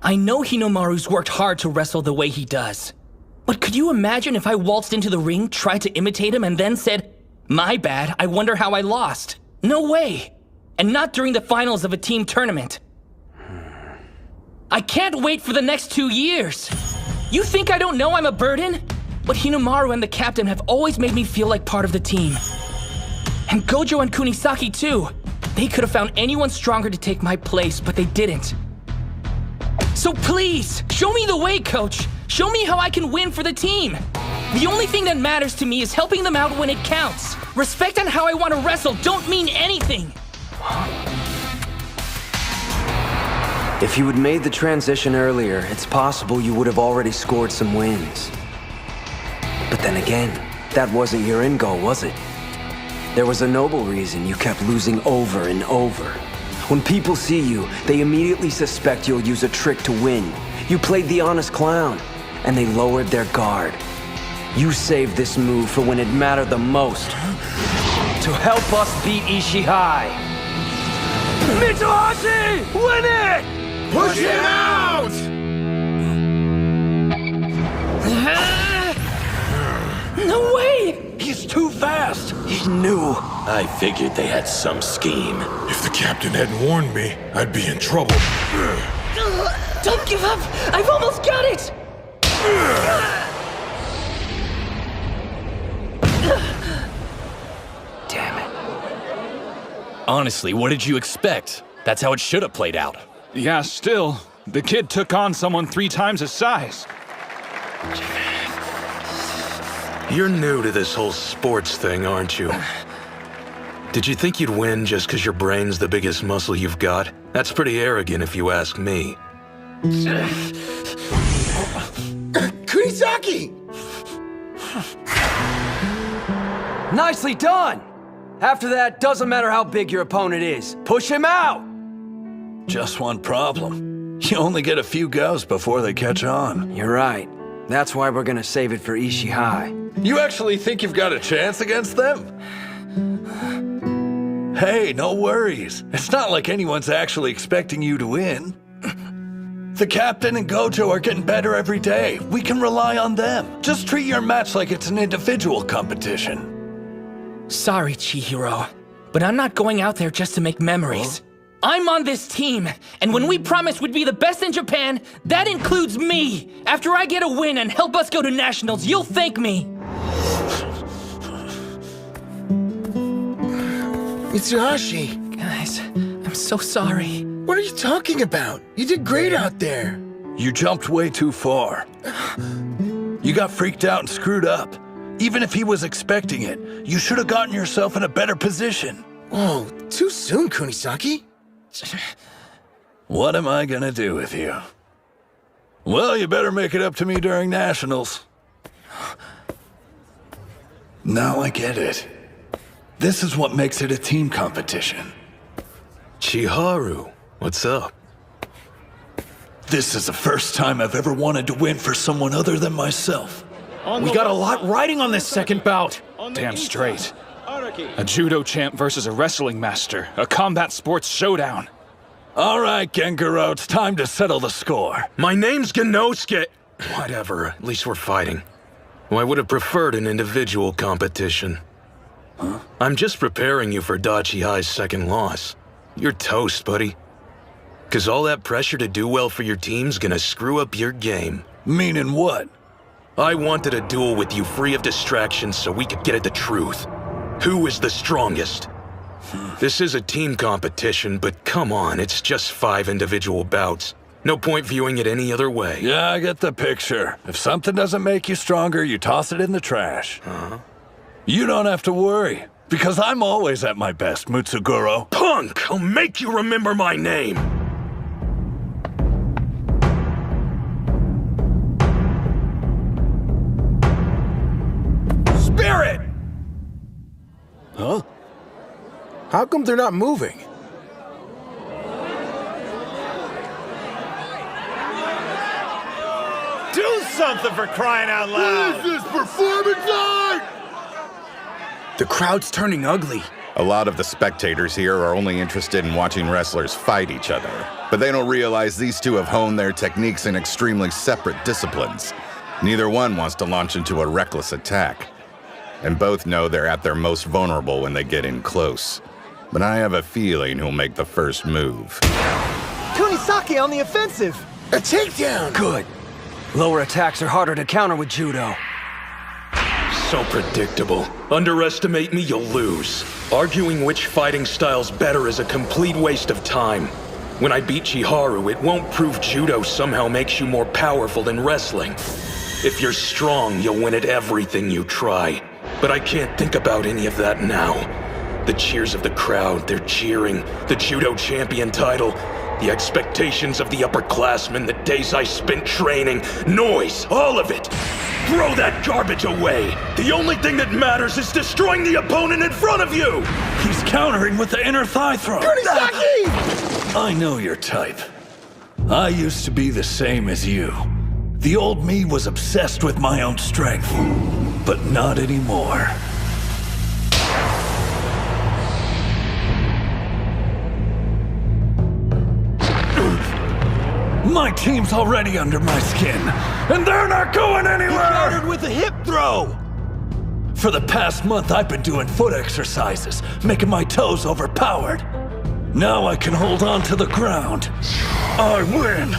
I know Hinomaru's worked hard to wrestle the way he does. But could you imagine if I waltzed into the ring, tried to imitate him, and then said, "My bad, I wonder how I lost"? No way! And not during the finals of a team tournament. I can't wait for the next 2 years! You think I don't know I'm a burden? But Hinomaru and the captain have always made me feel like part of the team. And Gojo and Kunisaki too. They could have found anyone stronger to take my place, but they didn't. So please, show me the way, coach! Show me how I can win for the team! The only thing that matters to me is helping them out when it counts. Respect and how I want to wrestle don't mean anything! If you had made the transition earlier, it's possible you would have already scored some wins. But then again, that wasn't your end goal, was it? There was a noble reason you kept losing over and over. When people see you, they immediately suspect you'll use a trick to win. You played the honest clown, and they lowered their guard. You saved this move for when it mattered the most. To help us beat Ishihai. Mitsuhashi! Win it! Push him out! No way! He's too fast. He knew. I figured they had some scheme. If the captain hadn't warned me, I'd be in trouble. Don't give up! I've almost got it! Damn it. Honestly, what did you expect? That's how it should have played out. Yeah, still. The kid took on someone 3 times his size. You're new to this whole sports thing, aren't you? Did you think you'd win just because your brain's the biggest muscle you've got? That's pretty arrogant if you ask me. Kunisaki! Nicely done! After that, doesn't matter how big your opponent is. Push him out! Just one problem. You only get a few goes before they catch on. You're right. That's why we're gonna save it for Ishii High. You actually think you've got a chance against them? Hey, no worries. It's not like anyone's actually expecting you to win. The captain and Gojo are getting better every day. We can rely on them. Just treat your match like it's an individual competition. Sorry, Chihiro, but I'm not going out there just to make memories. I'm on this team, and when we promised we'd be the best in Japan, that includes me. After I get a win and help us go to nationals, you'll thank me. Mitsuhashi! Guys, I'm so sorry. What are you talking about? You did great out there. You jumped way too far. You got freaked out and screwed up. Even if he was expecting it, you should have gotten yourself in a better position. Whoa, too soon, Kunisaki. What am I gonna do with you? Well, you better make it up to me during nationals. Now I get it. This is what makes it a team competition. Chiharu, what's up? This is the first time I've ever wanted to win for someone other than myself. We got a lot riding on this second bout. Damn straight. A judo champ versus a wrestling master. A combat sports showdown. All right, Gengaro, it's time to settle the score. My name's Genosuke. Whatever, at least we're fighting. Well, I would have preferred an individual competition. Huh? I'm just preparing you for Dachi High's second loss. You're toast, buddy. 'Cause all that pressure to do well for your team's gonna screw up your game. Meaning what? I wanted a duel with you free of distractions so we could get at the truth. Who is the strongest? This is a team competition, but come on, it's just 5 individual bouts. No point viewing it any other way. Yeah, I get the picture. If something doesn't make you stronger, you toss it in the trash. You don't have to worry, because I'm always at my best, Mutsuguro. Punk! I'll make you remember my name! Spirit! Huh? How come they're not moving? Do something for crying out loud! What is this, performance art? The crowd's turning ugly. A lot of the spectators here are only interested in watching wrestlers fight each other, but they don't realize these two have honed their techniques in extremely separate disciplines. Neither one wants to launch into a reckless attack, and both know they're at their most vulnerable when they get in close. But I have a feeling who'll make the first move. Kunisaki on the offensive! A takedown! Good. Lower attacks are harder to counter with judo. So predictable. Underestimate me, you'll lose. Arguing which fighting style's better is a complete waste of time. When I beat Chiharu, it won't prove judo somehow makes you more powerful than wrestling. If you're strong, you'll win at everything you try. But I can't think about any of that now. The cheers of the crowd, they're cheering. The judo champion title. The expectations of the upperclassmen, the days I spent training. Noise, all of it. Throw that garbage away! The only thing that matters is destroying the opponent in front of you! He's countering with the inner thigh throw. Kunisaki! I know your type. I used to be the same as you. The old me was obsessed with my own strength, but not anymore. My team's already under my skin, and they're not going anywhere! He countered with a hip throw! For the past month, I've been doing foot exercises, making my toes overpowered. Now I can hold on to the ground. I win!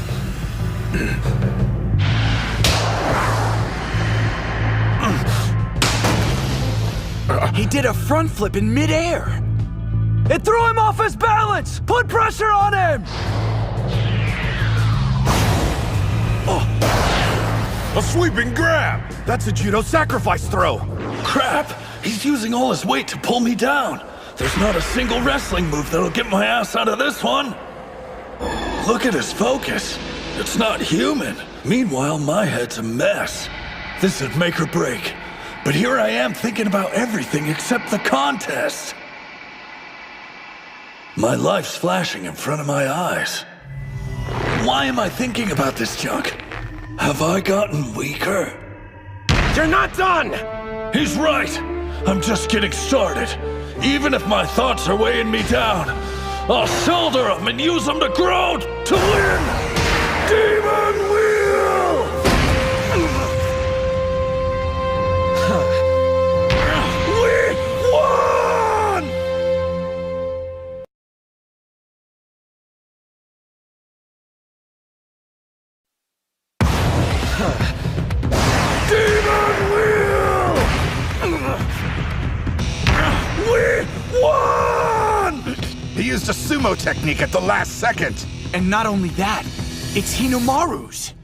He did a front flip in midair. It threw him off his balance! Put pressure on him! A sweeping grab! That's a judo sacrifice throw! Crap! He's using all his weight to pull me down. There's not a single wrestling move that'll get my ass out of this one. Look at his focus. It's not human. Meanwhile, my head's a mess. This is make or break. But here I am thinking about everything except the contest. My life's flashing in front of my eyes. Why am I thinking about this junk? Have I gotten weaker? You're not done! He's right. I'm just getting started. Even if my thoughts are weighing me down, I'll shoulder them and use them to grow to win! Demon Wheel! We won! Demon Wheel! We won! He used a sumo technique at the last second. And not only that, it's Hinomaru's.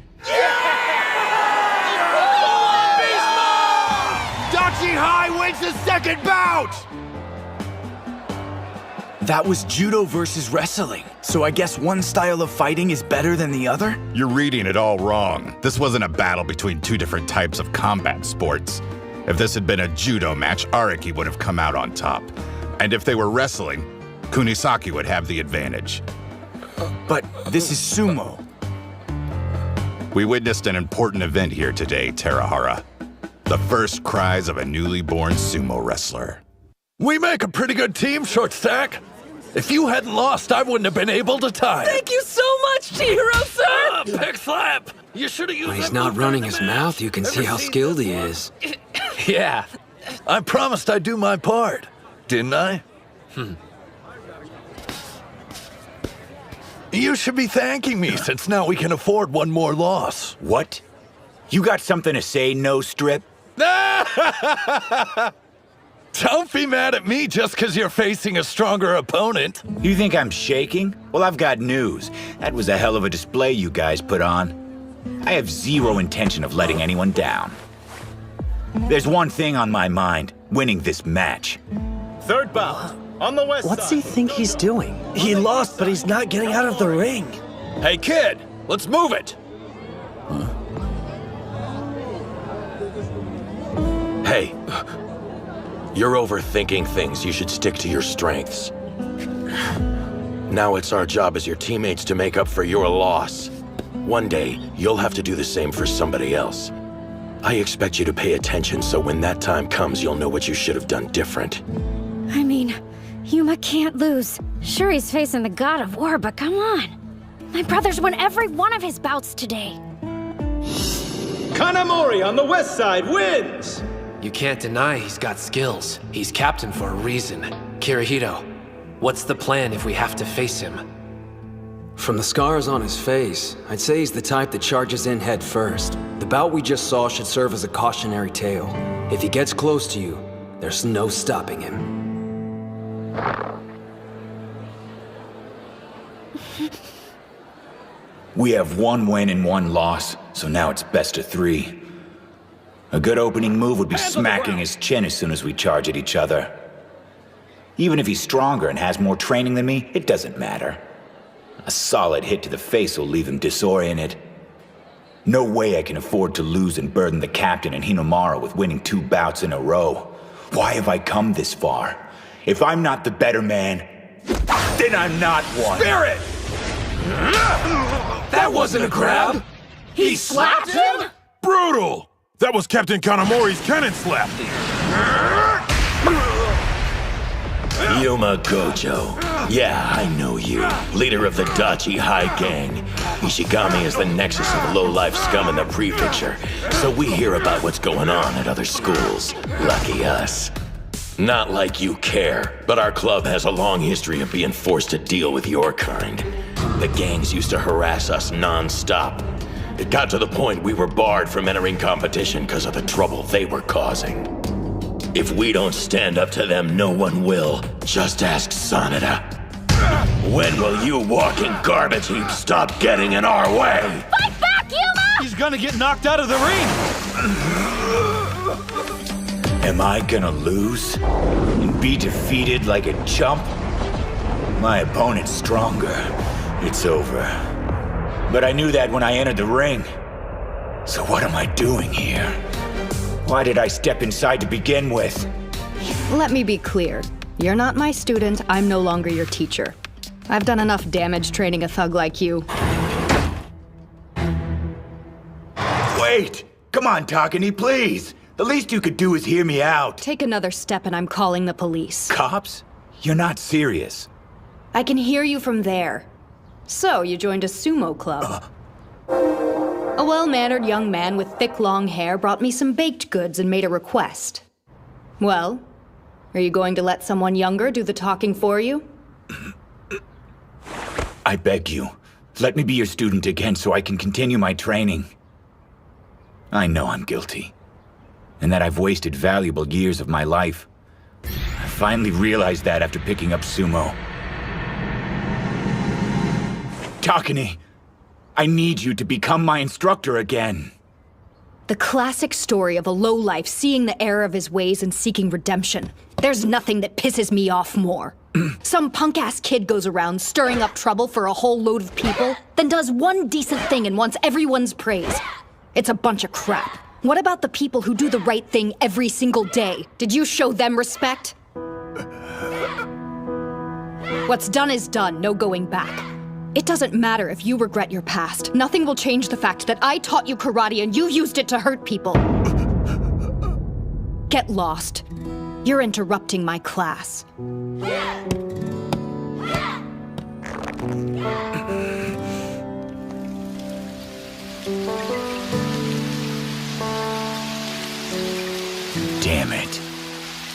Dachi High wins the second bout! That was judo versus wrestling. So I guess one style of fighting is better than the other? You're reading it all wrong. This wasn't a battle between two different types of combat sports. If this had been a judo match, Araki would have come out on top. And if they were wrestling, Kunisaki would have the advantage. But this is sumo. We witnessed an important event here today, Terahara. The first cries of a newly born sumo wrestler. We make a pretty good team, Short Stack. If you hadn't lost, I wouldn't have been able to tie. Thank you so much, Chihiro, sir! Pick slap! You should have used When he's that not move running in the his match. mouth, you can see how skilled he is. Yeah. I promised I'd do my part, didn't I? You should be thanking me, since now we can afford one more loss. What? You got something to say, no strip? Don't be mad at me just because you're facing a stronger opponent. You think I'm shaking? Well, I've got news. That was a hell of a display you guys put on. I have zero intention of letting anyone down. There's one thing on my mind, winning this match. Third bout, on the west What's side. he think he's doing? He lost, but he's not getting out of the ring. Hey, kid, let's move it. Hey, you're overthinking things. You should stick to your strengths. Now it's our job as your teammates to make up for your loss. One day, you'll have to do the same for somebody else. I expect you to pay attention so when that time comes, you'll know what you should have done different. I mean, Yuma can't lose. Sure, he's facing the god of war, but come on. My brother's won every one of his bouts today. Kanamori on the west side wins! You can't deny he's got skills. He's captain for a reason. Kirihito, what's the plan if we have to face him? From the scars on his face, I'd say he's the type that charges in head first. The bout we just saw should serve as a cautionary tale. If he gets close to you, there's no stopping him. We have one win and one loss, so now it's best of 3. A good opening move would be smacking his chin as soon as we charge at each other. Even if he's stronger and has more training than me, it doesn't matter. A solid hit to the face will leave him disoriented. No way I can afford to lose and burden the captain and Hinomaru with winning 2 bouts in a row. Why have I come this far? If I'm not the better man, then I'm not one. Spirit! That wasn't a grab! He slapped him? Brutal! That was Captain Kanamori's cannon slap. Yuma Gojo. Yeah, I know you. Leader of the Dachi High Gang. Ishigami is the nexus of low-life scum in the prefecture, so we hear about what's going on at other schools. Lucky us. Not like you care, but our club has a long history of being forced to deal with your kind. The gangs used to harass us non-stop. It got to the point we were barred from entering competition because of the trouble they were causing. If we don't stand up to them, no one will. Just ask Sanada. When will you walking garbage heap stop getting in our way? Fight back, Yuma! He's gonna get knocked out of the ring! Am I gonna lose? And be defeated like a chump? My opponent's stronger. It's over. But I knew that when I entered the ring. So what am I doing here? Why did I step inside to begin with? Let me be clear. You're not my student, I'm no longer your teacher. I've done enough damage training a thug like you. Wait! Come on, Takani, please! The least you could do is hear me out. Take another step and I'm calling the police. Cops? You're not serious. I can hear you from there. So, you joined a sumo club. A well-mannered young man with thick, long hair brought me some baked goods and made a request. Well, are you going to let someone younger do the talking for you? I beg you, let me be your student again so I can continue my training. I know I'm guilty, and that I've wasted valuable years of my life. I finally realized that after picking up sumo. Takani, I need you to become my instructor again. The classic story of a lowlife seeing the error of his ways and seeking redemption. There's nothing that pisses me off more. Some punk-ass kid goes around stirring up trouble for a whole load of people, then does one decent thing and wants everyone's praise. It's a bunch of crap. What about the people who do the right thing every single day? Did you show them respect? What's done is done, no going back. It doesn't matter if you regret your past. Nothing will change the fact that I taught you karate and you used it to hurt people. Get lost. You're interrupting my class. Damn it.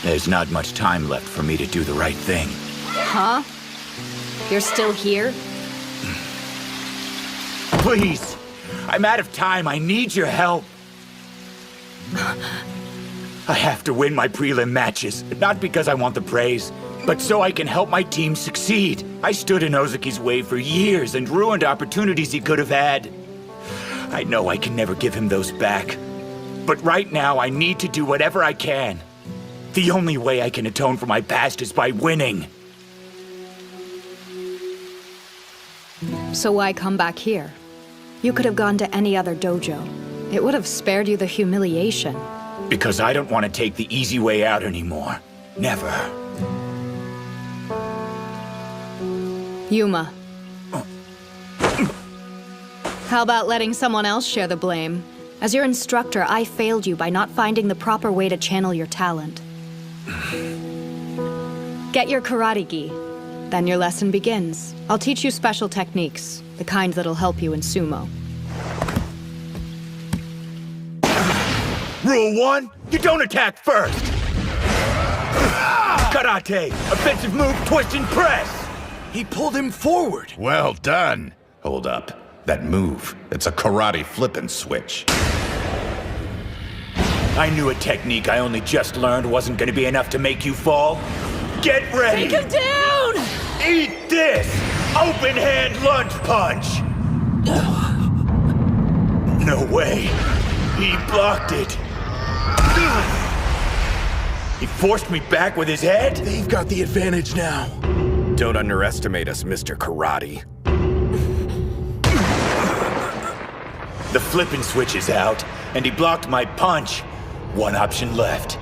There's not much time left for me to do the right thing. Huh? You're still here? Please! I'm out of time. I need your help. I have to win my prelim matches, not because I want the praise, but so I can help my team succeed. I stood in Ozuki's way for years and ruined opportunities he could have had. I know I can never give him those back, but right now I need to do whatever I can. The only way I can atone for my past is by winning. So why come back here? You could have gone to any other dojo. It would have spared you the humiliation. Because I don't want to take the easy way out anymore. Never. Yuma. How about letting someone else share the blame? As your instructor, I failed you by not finding the proper way to channel your talent. Get your karate gi. Then your lesson begins. I'll teach you special techniques, the kind that'll help you in sumo. Rule 1, you don't attack first! Karate, offensive move, twist and press! He pulled him forward. Well done. Hold up. That move, it's a karate flip and switch. I knew a technique I only just learned wasn't gonna be enough to make you fall. Get ready! Take him down! Eat this! Open hand lunge punch! No way. He blocked it. He forced me back with his head? They've got the advantage now. Don't underestimate us, Mr. Karate. The flippin' switch is out, and he blocked my punch. One option left.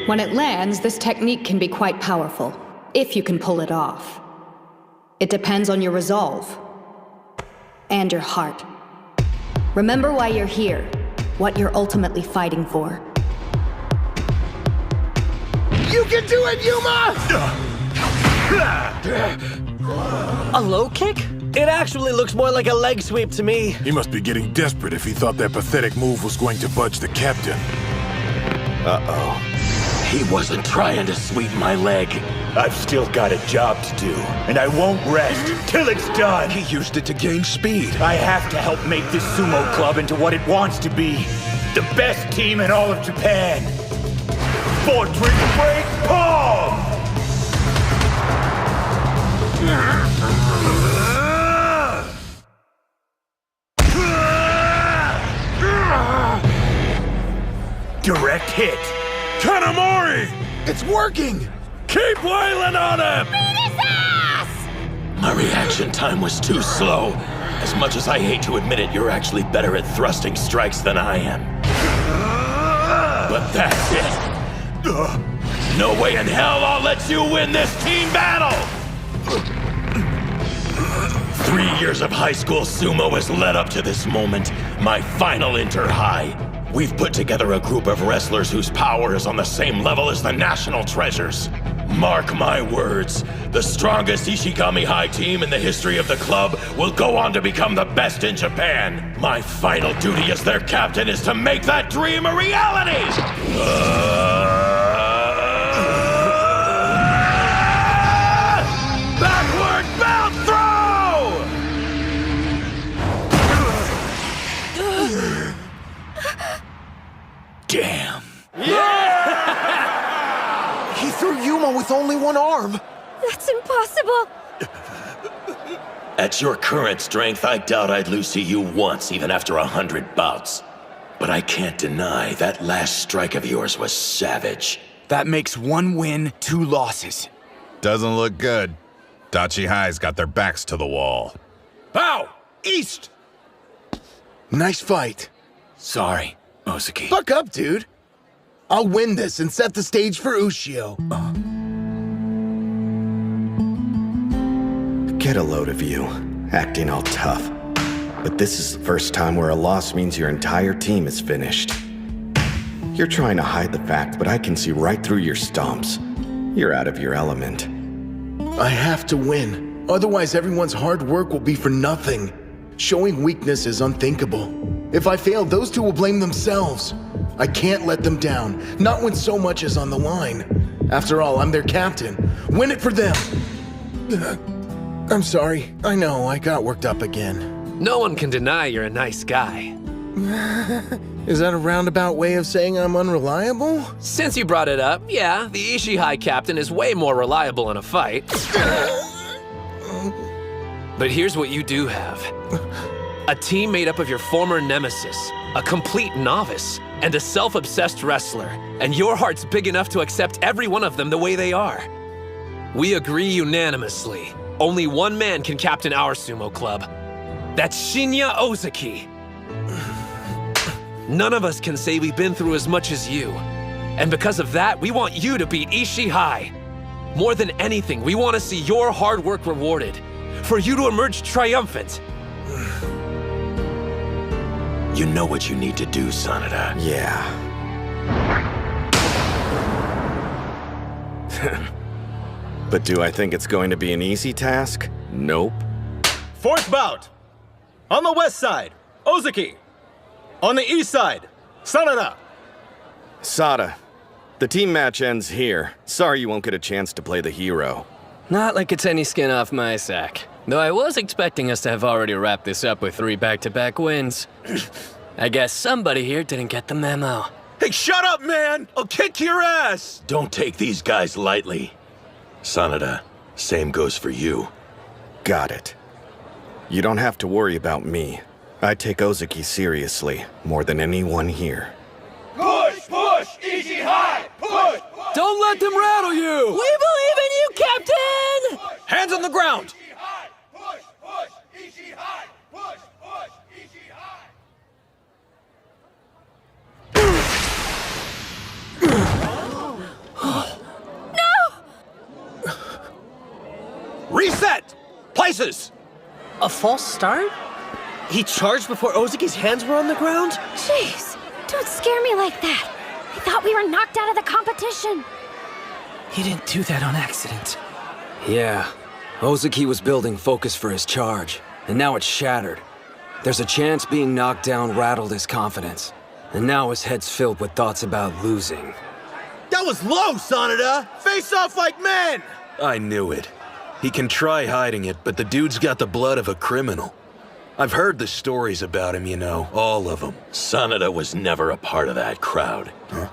When it lands, this technique can be quite powerful, if you can pull it off. It depends on your resolve. And your heart. Remember why you're here, what you're ultimately fighting for. You can do it, Yuma! A low kick? It actually looks more like a leg sweep to me. He must be getting desperate if he thought that pathetic move was going to budge the captain. Uh-oh. He wasn't trying to sweep my leg. I've still got a job to do, and I won't rest till it's done. He used it to gain speed. I have to help make this sumo club into what it wants to be. The best team in all of Japan. Fortress Break Palm! Direct hit. Kanamori! It's working! Keep wailing on him! My reaction time was too slow. As much as I hate to admit it, you're actually better at thrusting strikes than I am. But that's it. No way in hell I'll let you win this team battle! 3 years of high school sumo has led up to this moment, my final inter-high. We've put together a group of wrestlers whose power is on the same level as the national treasures. Mark my words, the strongest Ishigami High team in the history of the club will go on to become the best in Japan. My final duty as their captain is to make that dream a reality! Backward belt throw! Damn. He threw Yuma with only one arm. That's impossible. At your current strength, I doubt I'd lose to you once, even after 100 bouts. But I can't deny that last strike of yours was savage. That makes 1 win, 2 losses. Doesn't look good. Dachi High's got their backs to the wall. Bow! East! Nice fight. Sorry, Ozuki. Buck up, dude. I'll win this and set the stage for Ushio. Get a load of you, acting all tough. But this is the first time where a loss means your entire team is finished. You're trying to hide the fact, but I can see right through your stomps. You're out of your element. I have to win. Otherwise, everyone's hard work will be for nothing. Showing weakness is unthinkable. If I fail, those two will blame themselves. I can't let them down, not when so much is on the line. After all, I'm their captain. Win it for them. I'm sorry. I know, I got worked up again. No one can deny you're a nice guy. Is that a roundabout way of saying I'm unreliable? Since you brought it up, yeah, the Ishii High captain is way more reliable in a fight. But here's what you do have. A team made up of your former nemesis, a complete novice, and a self-obsessed wrestler. And your heart's big enough to accept every one of them the way they are. We agree unanimously. Only one man can captain our sumo club. That's Shinya Ozuki. None of us can say we've been through as much as you. And because of that, we want you to beat Ishii High. More than anything, we want to see your hard work rewarded. For you to emerge triumphant. You know what you need to do, Sanada. Yeah. But do I think it's going to be an easy task? Nope. 4th bout. On the west side, Ozuki. On the east side, Sanada. Sada, the team match ends here. Sorry you won't get a chance to play the hero. Not like it's any skin off my sack. Though I was expecting us to have already wrapped this up with 3 back-to-back wins. I guess somebody here didn't get the memo. Hey, shut up, man! I'll kick your ass! Don't take these guys lightly. Sanada, same goes for you. Got it. You don't have to worry about me. I take Ozuki seriously, more than anyone here. Push, push, Ishii High, push! Don't let them rattle you! We believe in you, Captain! Hands on the ground! Push, push, Ishii High, push, push, Ishii High! Reset! Places! A false start? He charged before Ozuki's hands were on the ground? Jeez, don't scare me like that. I thought we were knocked out of the competition. He didn't do that on accident. Yeah, Ozaki was building focus for his charge, and now it's shattered. There's a chance being knocked down rattled his confidence, and now his head's filled with thoughts about losing. That was low, Sanada! Face off like men! I knew it. He can try hiding it, but the dude's got the blood of a criminal. I've heard the stories about him, you know, all of them. Sanada was never a part of that crowd. Huh?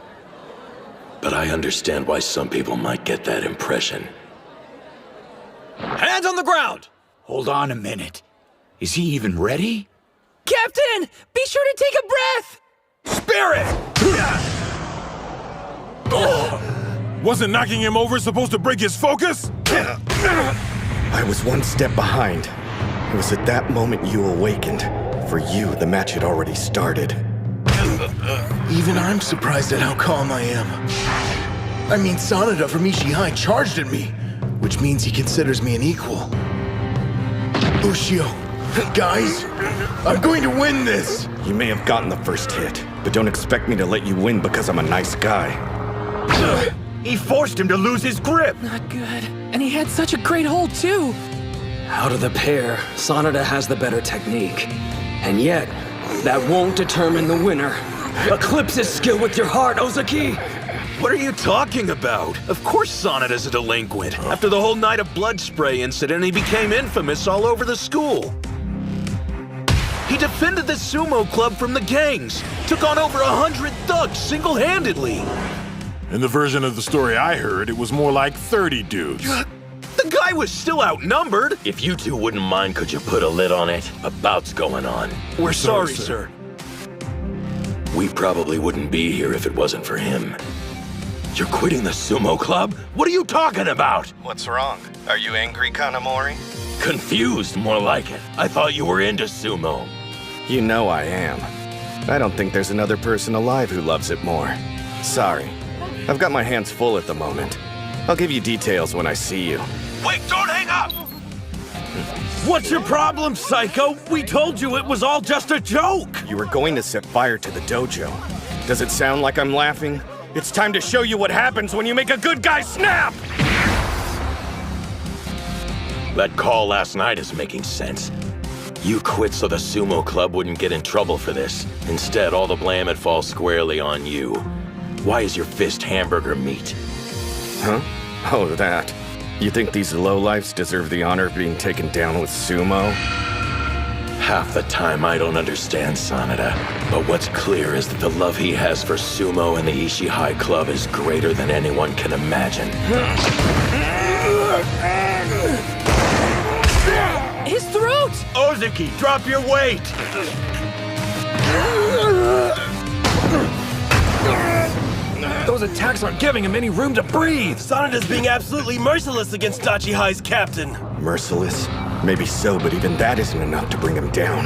But I understand why some people might get that impression. Hands on the ground! Hold on a minute. Is he even ready? Captain! Be sure to take a breath! Spirit! Wasn't knocking him over supposed to break his focus? I was one step behind. It was at that moment you awakened. For you, the match had already started. Even I'm surprised at how calm I am. I mean, Sanada from Ishihai charged at me, which means he considers me an equal. Ushio, guys, I'm going to win this! You may have gotten the first hit, but don't expect me to let you win because I'm a nice guy. He forced him to lose his grip! Not good. And he had such a great hold, too. Out of the pair, Sanada has the better technique. And yet, that won't determine the winner. Eclipse his skill with your heart, Ozaki! What are you talking about? Of course Sanada's a delinquent. After the whole night of blood spray incident, he became infamous all over the school. He defended the sumo club from the gangs, took on over 100 thugs single-handedly. In the version of the story I heard, it was more like 30 dudes. The guy was still outnumbered. If you two wouldn't mind, could you put a lid on it? A bout's going on. We're sorry, sir. We probably wouldn't be here if it wasn't for him. You're quitting the sumo club? What are you talking about? What's wrong? Are you angry, Kanamori? Confused, more like it. I thought you were into sumo. You know I am. I don't think there's another person alive who loves it more. Sorry. I've got my hands full at the moment. I'll give you details when I see you. Wait, don't hang up! What's your problem, Psycho? We told you it was all just a joke! You were going to set fire to the dojo. Does it sound like I'm laughing? It's time to show you what happens when you make a good guy snap! That call last night is making sense. You quit so the sumo club wouldn't get in trouble for this. Instead, all the blame had falls squarely on you. Why is your fist hamburger meat? Huh? Oh, that. You think these lowlifes deserve the honor of being taken down with sumo? Half the time I don't understand Sanada, but what's clear is that the love he has for sumo and the Ishihai Club is greater than anyone can imagine. His throat! Ozaki, drop your weight! Those attacks aren't giving him any room to breathe! Sanada's being absolutely merciless against Dachihai's captain! Merciless? Maybe so, but even that isn't enough to bring him down.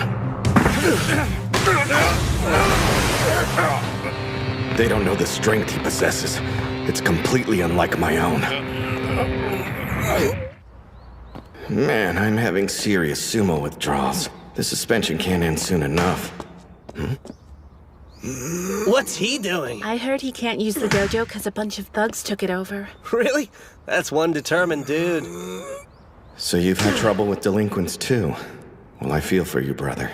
They don't know the strength he possesses. It's completely unlike my own. Man, I'm having serious sumo withdrawals. The suspension can't end soon enough. What's he doing? I heard he can't use the dojo because a bunch of thugs took it over. Really? That's one determined dude. So you've had trouble with delinquents too? Well, I feel for you, brother.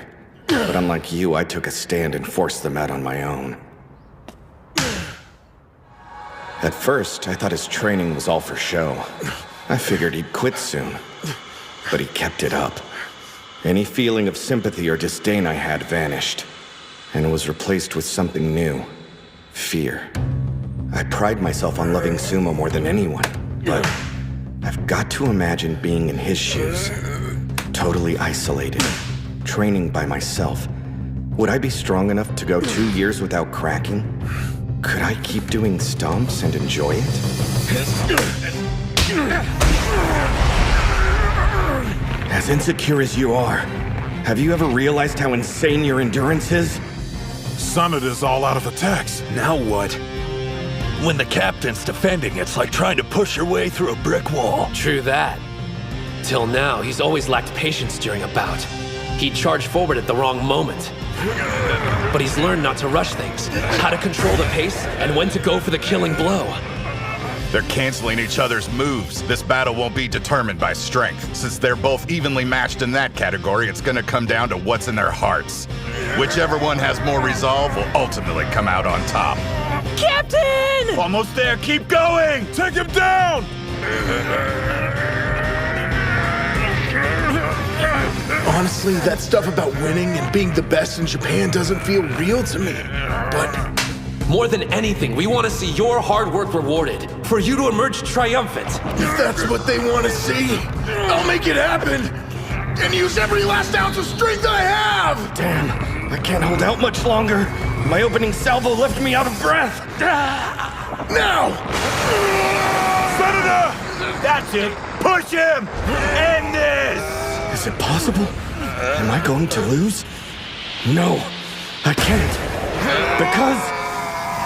But unlike you, I took a stand and forced them out on my own. At first, I thought his training was all for show. I figured he'd quit soon. But he kept it up. Any feeling of sympathy or disdain I had vanished, and was replaced with something new. Fear. I pride myself on loving sumo more than anyone, but I've got to imagine being in his shoes. Totally isolated, training by myself. Would I be strong enough to go 2 years without cracking? Could I keep doing stomps and enjoy it? As insecure as you are, have you ever realized how insane your endurance is? Sanada's all out of attacks. Now what? When the captain's defending, it's like trying to push your way through a brick wall. True that. Till now, he's always lacked patience during a bout. He'd charge forward at the wrong moment. But he's learned not to rush things, how to control the pace, and when to go for the killing blow. They're canceling each other's moves. This battle won't be determined by strength. Since they're both evenly matched in that category, it's gonna come down to what's in their hearts. Whichever one has more resolve will ultimately come out on top. Captain! Almost there, keep going! Take him down! Honestly, that stuff about winning and being the best in Japan doesn't feel real to me. But more than anything, we want to see your hard work rewarded, for you to emerge triumphant. If that's what they want to see, I'll make it happen! And use every last ounce of strength I have! Damn, I can't hold out much longer. My opening salvo left me out of breath. Now! Senator! That's it! Push him! End this! Is it possible? Am I going to lose? No, I can't. Because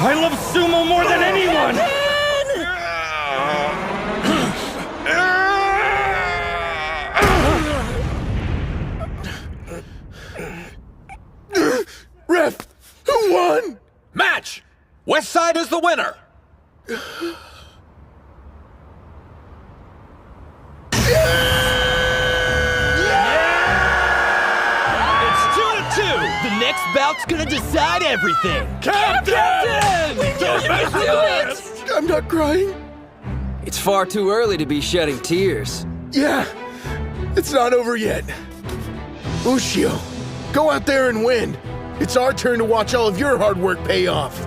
I love sumo more than anyone! Ref, who won? Match! West Side is the winner! The next bout's gonna decide everything! Captain! We knew you could do it! I'm not crying. It's far too early to be shedding tears. Yeah, it's not over yet. Ushio, go out there and win. It's our turn to watch all of your hard work pay off.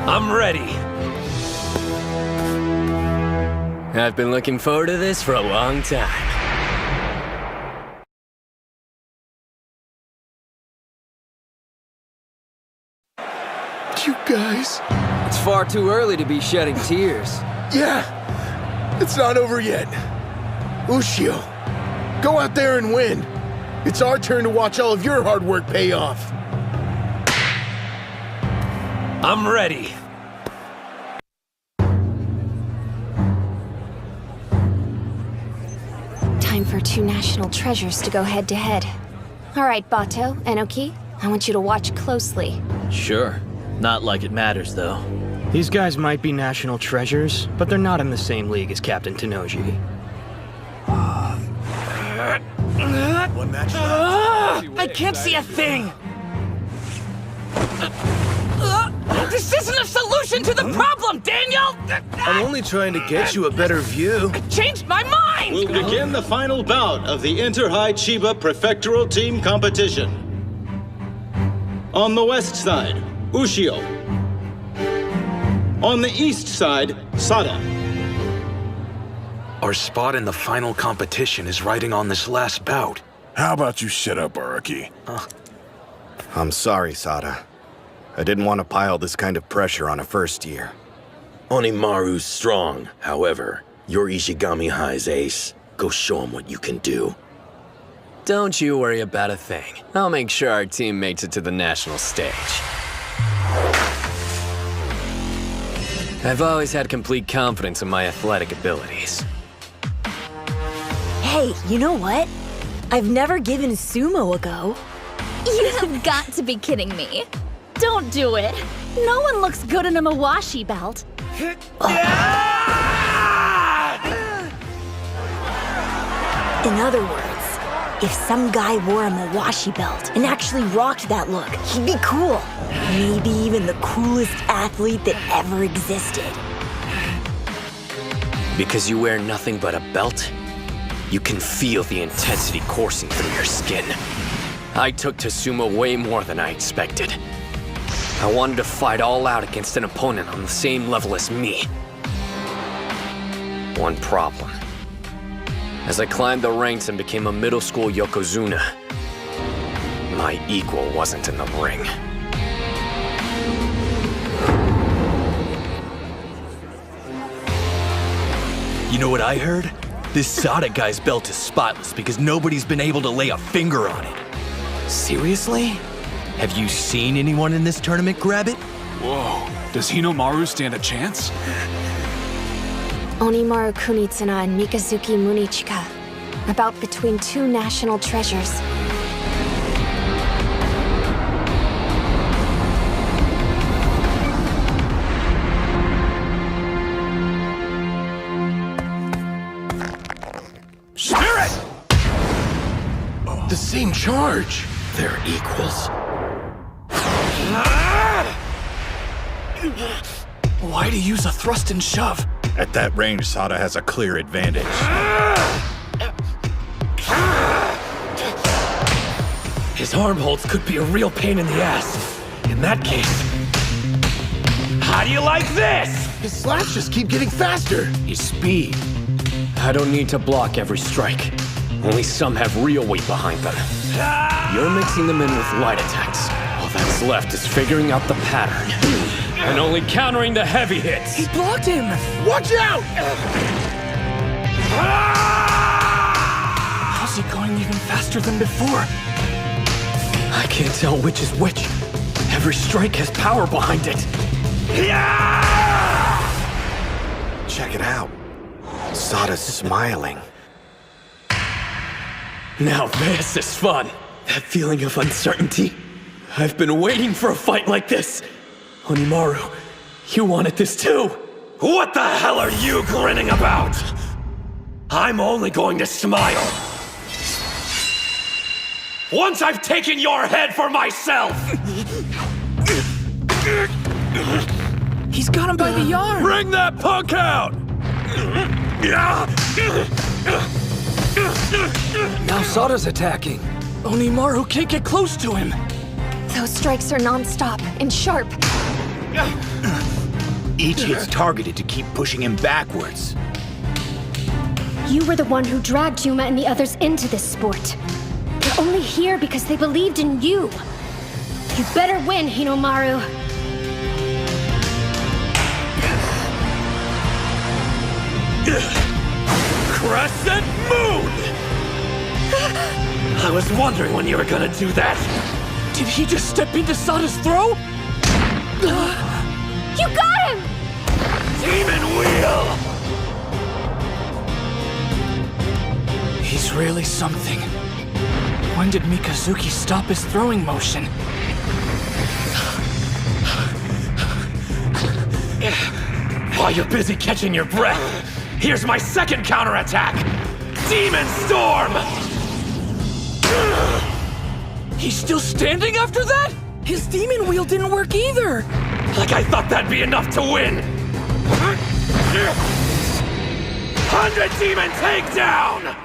I'm ready. I've been looking forward to this for a long time. You guys. It's far too early to be shedding tears. Yeah, it's not over yet. Ushio, go out there and win. It's our turn to watch all of your hard work pay off. I'm ready. Time for two national treasures to go head-to-head. All right, Bato, Enoki, I want you to watch closely. Sure. Not like it matters, though. These guys might be national treasures, but they're not in the same league as Captain Tenoji. One match I can't see a thing! This isn't a solution to the problem, Daniel! I'm only trying to get you a better view. I changed my mind! We'll begin the final bout of the Inter-High Chiba Prefectural Team Competition. On the west side, Ushio. On the east side, Sada. Our spot in the final competition is riding on this last bout. How about you shut up, Araki? I'm sorry, Sada. I didn't want to pile this kind of pressure on a first year. Onimaru's strong. However, you're Ishigami High's ace. Go show him what you can do. Don't you worry about a thing. I'll make sure our team makes it to the national stage. I've always had complete confidence in my athletic abilities. Hey, you know what? I've never given sumo a go. You have got to be kidding me. Don't do it. No one looks good in a Mawashi belt. In other words, if some guy wore a Mawashi belt and actually rocked that look, he'd be cool. Maybe even the coolest athlete that ever existed. Because you wear nothing but a belt, you can feel the intensity coursing through your skin. I took to sumo way more than I expected. I wanted to fight all out against an opponent on the same level as me. One problem. As I climbed the ranks and became a middle school yokozuna, my equal wasn't in the ring. You know what I heard? This Sada guy's belt is spotless because nobody's been able to lay a finger on it. Seriously? Have you seen anyone in this tournament grab it? Whoa, does Hinomaru stand a chance? Onimaru Kunitsuna and Mikazuki Munichika. About between two national treasures. same charge. They're equals. Why'd he use a thrust and shove? At that range, Sada has a clear advantage. His arm holds could be a real pain in the ass. In that case, how do you like this? His slaps just keep getting faster. His speed. I don't need to block every strike. Only some have real weight behind them. You're mixing them in with light attacks. All that's left is figuring out the pattern. And only countering the heavy hits. He blocked him! Watch out! How's he going even faster than before? I can't tell which is which. Every strike has power behind it. Check it out. Sada's smiling. Now this is fun. That feeling of uncertainty. I've been waiting for a fight like this. Onimaru, you wanted this too. What the hell are you grinning about? I'm only going to smile. Once I've taken your head for myself! He's got him by the arm! Bring that punk out! Now Sada's attacking. Onimaru can't get close to him. Those strikes are non-stop and sharp. Each hit's targeted to keep pushing him backwards. You were the one who dragged Yuma and the others into this sport. They're only here because they believed in you. You better win, Hinomaru. Crescent Moon! I was wondering when you were gonna do that. Did he just step into Sada's throat? You got him! Demon Wheel! He's really something. When did Mikazuki stop his throwing motion? While you're busy catching your breath, here's my second counterattack! Demon Storm! He's still standing after that? His demon wheel didn't work either! Like I thought that'd be enough to win! 100 Demon Takedown!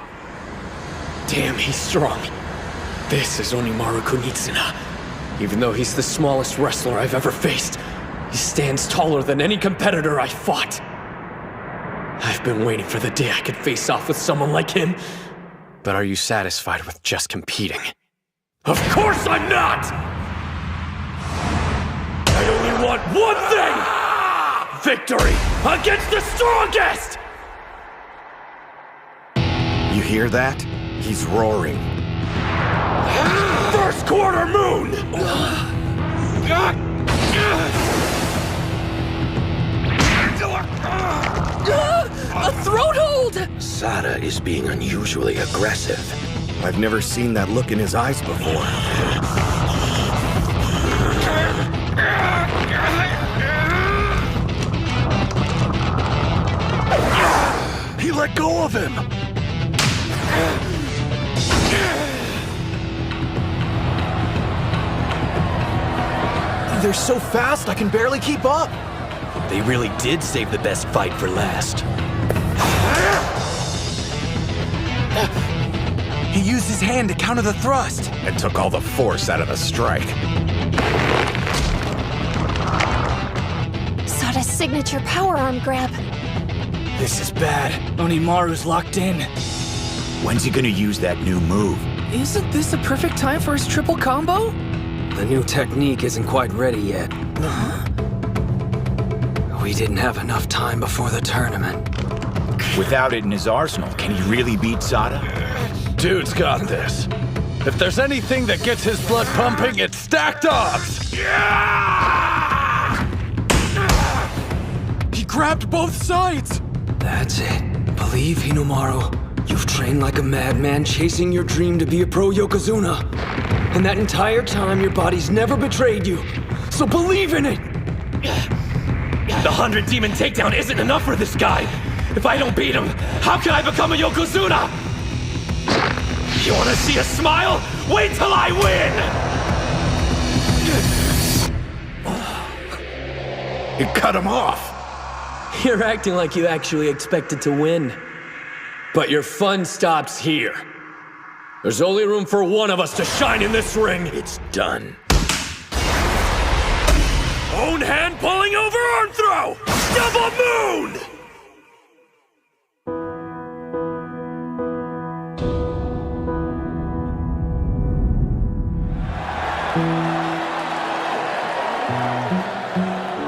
Damn, he's strong. This is Onimaru Kunitsuna. Even though he's the smallest wrestler I've ever faced, he stands taller than any competitor I fought. I've been waiting for the day I could face off with someone like him. But are you satisfied with just competing? Of course I'm not! I only want one thing! Victory against the strongest! You hear that? He's roaring. First quarter moon! A throat hold! Sada is being unusually aggressive. I've never seen that look in his eyes before. He let go of him! They're so fast, I can barely keep up. They really did save the best fight for last. He used his hand to counter the thrust. And took all the force out of the strike. Sada's signature power arm grab. This is bad. Onimaru's locked in. When's he gonna use that new move? Isn't this the perfect time for his triple combo? The new technique isn't quite ready yet. We didn't have enough time before the tournament. Without it in his arsenal, can he really beat Sada? Dude's got this. If there's anything that gets his blood pumping, it's stacked odds. He grabbed both sides. That's it. Believe, Hinomaru. You've trained like a madman chasing your dream to be a pro Yokozuna. And that entire time, your body's never betrayed you. So believe in it! The 100 Demon Takedown isn't enough for this guy. If I don't beat him, how can I become a Yokozuna? You wanna see a smile? Wait till I win! You cut him off. You're acting like you actually expected to win. But your fun stops here. There's only room for one of us to shine in this ring. It's done. Own hand pulling over arm throw! Double moon!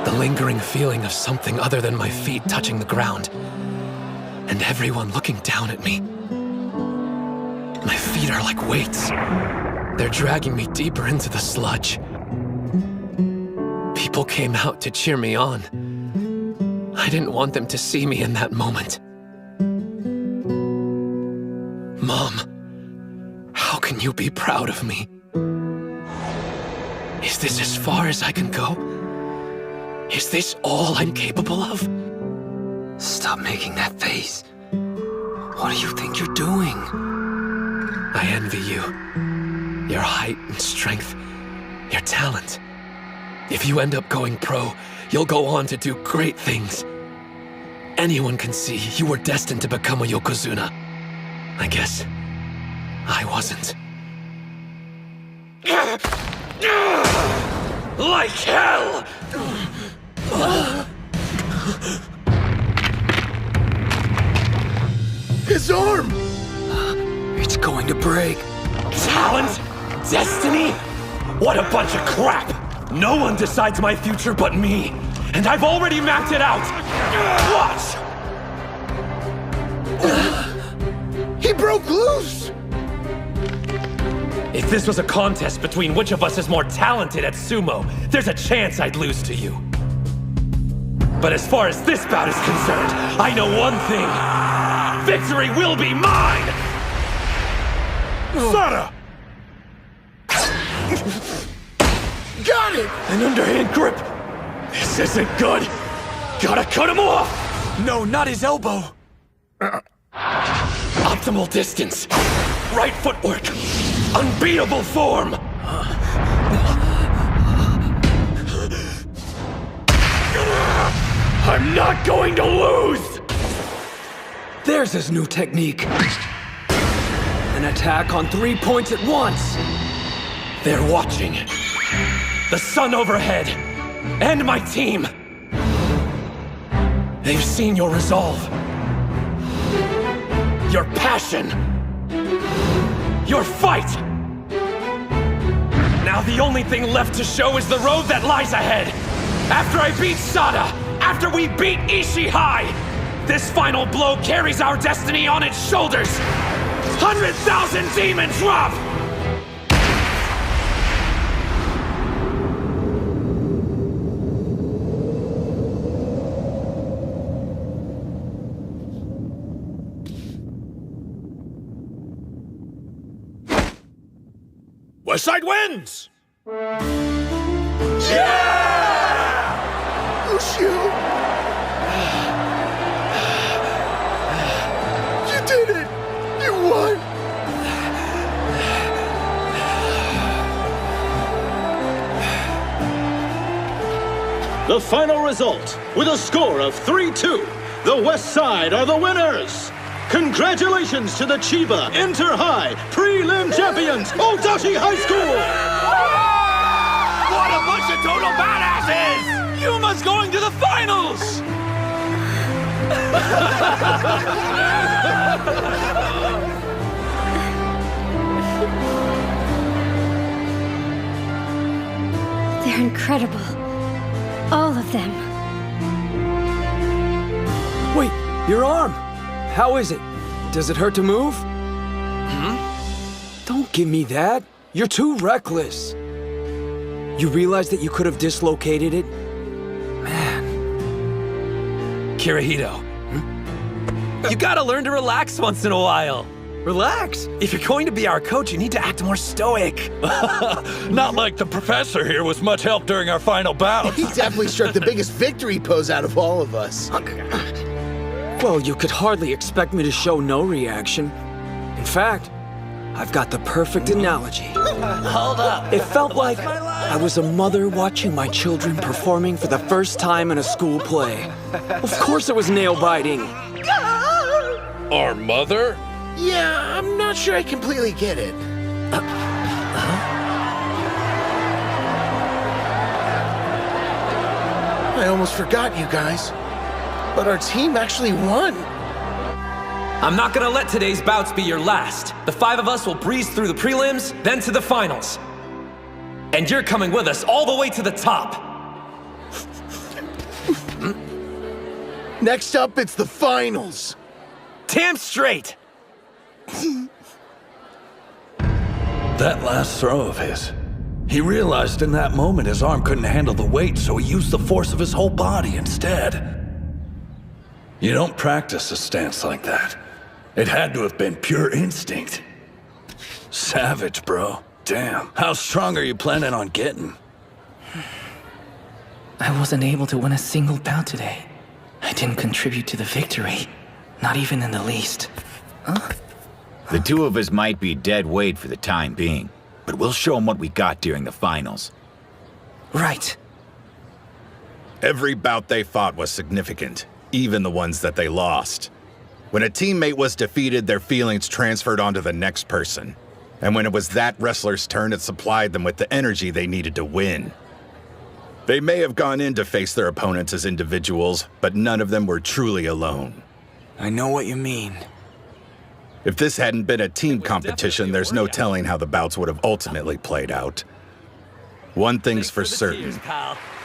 The lingering feeling of something other than my feet touching the ground. And everyone looking down at me. My feet are like weights. They're dragging me deeper into the sludge. People came out to cheer me on. I didn't want them to see me in that moment. Mom, how can you be proud of me? Is this as far as I can go? Is this all I'm capable of? Stop making that face. What do you think you're doing? I envy you. Your height and strength. Your talent. If you end up going pro, you'll go on to do great things. Anyone can see you were destined to become a Yokozuna. I guess I wasn't. Like hell! His arm! It's going to break. Talent? Destiny? What a bunch of crap! No one decides my future but me. And I've already mapped it out! Watch! He broke loose! If this was a contest between which of us is more talented at sumo, there's a chance I'd lose to you. But as far as this bout is concerned, I know one thing. Victory will be mine! Sada! Got it! An underhand grip! This isn't good! Gotta cut him off! No, not his elbow! Optimal distance. Right footwork. Unbeatable form. I'm not going to lose! There's his new technique. An attack on 3 points at once. They're watching. The sun overhead. And my team. They've seen your resolve. Your passion. Your fight. Now the only thing left to show is the road that lies ahead. After I beat Sada, after we beat Ishii High, this final blow carries our destiny on its shoulders. 100,000 demons drop! West Side wins! Yeah! Lucio! You did it! You won! The final result, with a score of 3-2, the West Side are the winners! Congratulations to the Chiba Inter-High Prelim Champions, Otachi High School! What a bunch of total badasses! Yuma's going to the finals! They're incredible. All of them. Wait, your arm! How is it? Does it hurt to move? Don't give me that. You're too reckless. You realize that you could have dislocated it? Kirihito. You gotta learn to relax once in a while. Relax? If you're going to be our coach, you need to act more stoic. Not like the professor here was much help during our final bout. He definitely struck the biggest victory pose out of all of us. Well, you could hardly expect me to show no reaction. In fact, I've got the perfect analogy. Hold up. It felt like I was a mother watching my children performing for the first time in a school play. Of course it was nail-biting. Our mother? Yeah, I'm not sure I completely get it. I almost forgot, you guys. But our team actually won. I'm not gonna let today's bouts be your last. The 5 of us will breeze through the prelims, then to the finals. And you're coming with us all the way to the top. Next up, it's the finals. Damn straight. That last throw of his. He realized in that moment his arm couldn't handle the weight, so he used the force of his whole body instead. You don't practice a stance like that. It had to have been pure instinct. Savage, bro. Damn. How strong are you planning on getting? I wasn't able to win a single bout today. I didn't contribute to the victory. Not even in the least. Huh? The 2 of us might be dead weight for the time being, but we'll show them what we got during the finals. Right. Every bout they fought was significant, even the ones that they lost. When a teammate was defeated, their feelings transferred onto the next person. And when it was that wrestler's turn, it supplied them with the energy they needed to win. They may have gone in to face their opponents as individuals, but none of them were truly alone. I know what you mean. If this hadn't been a team competition, there's no telling how the bouts would have ultimately played out. One thing's for certain.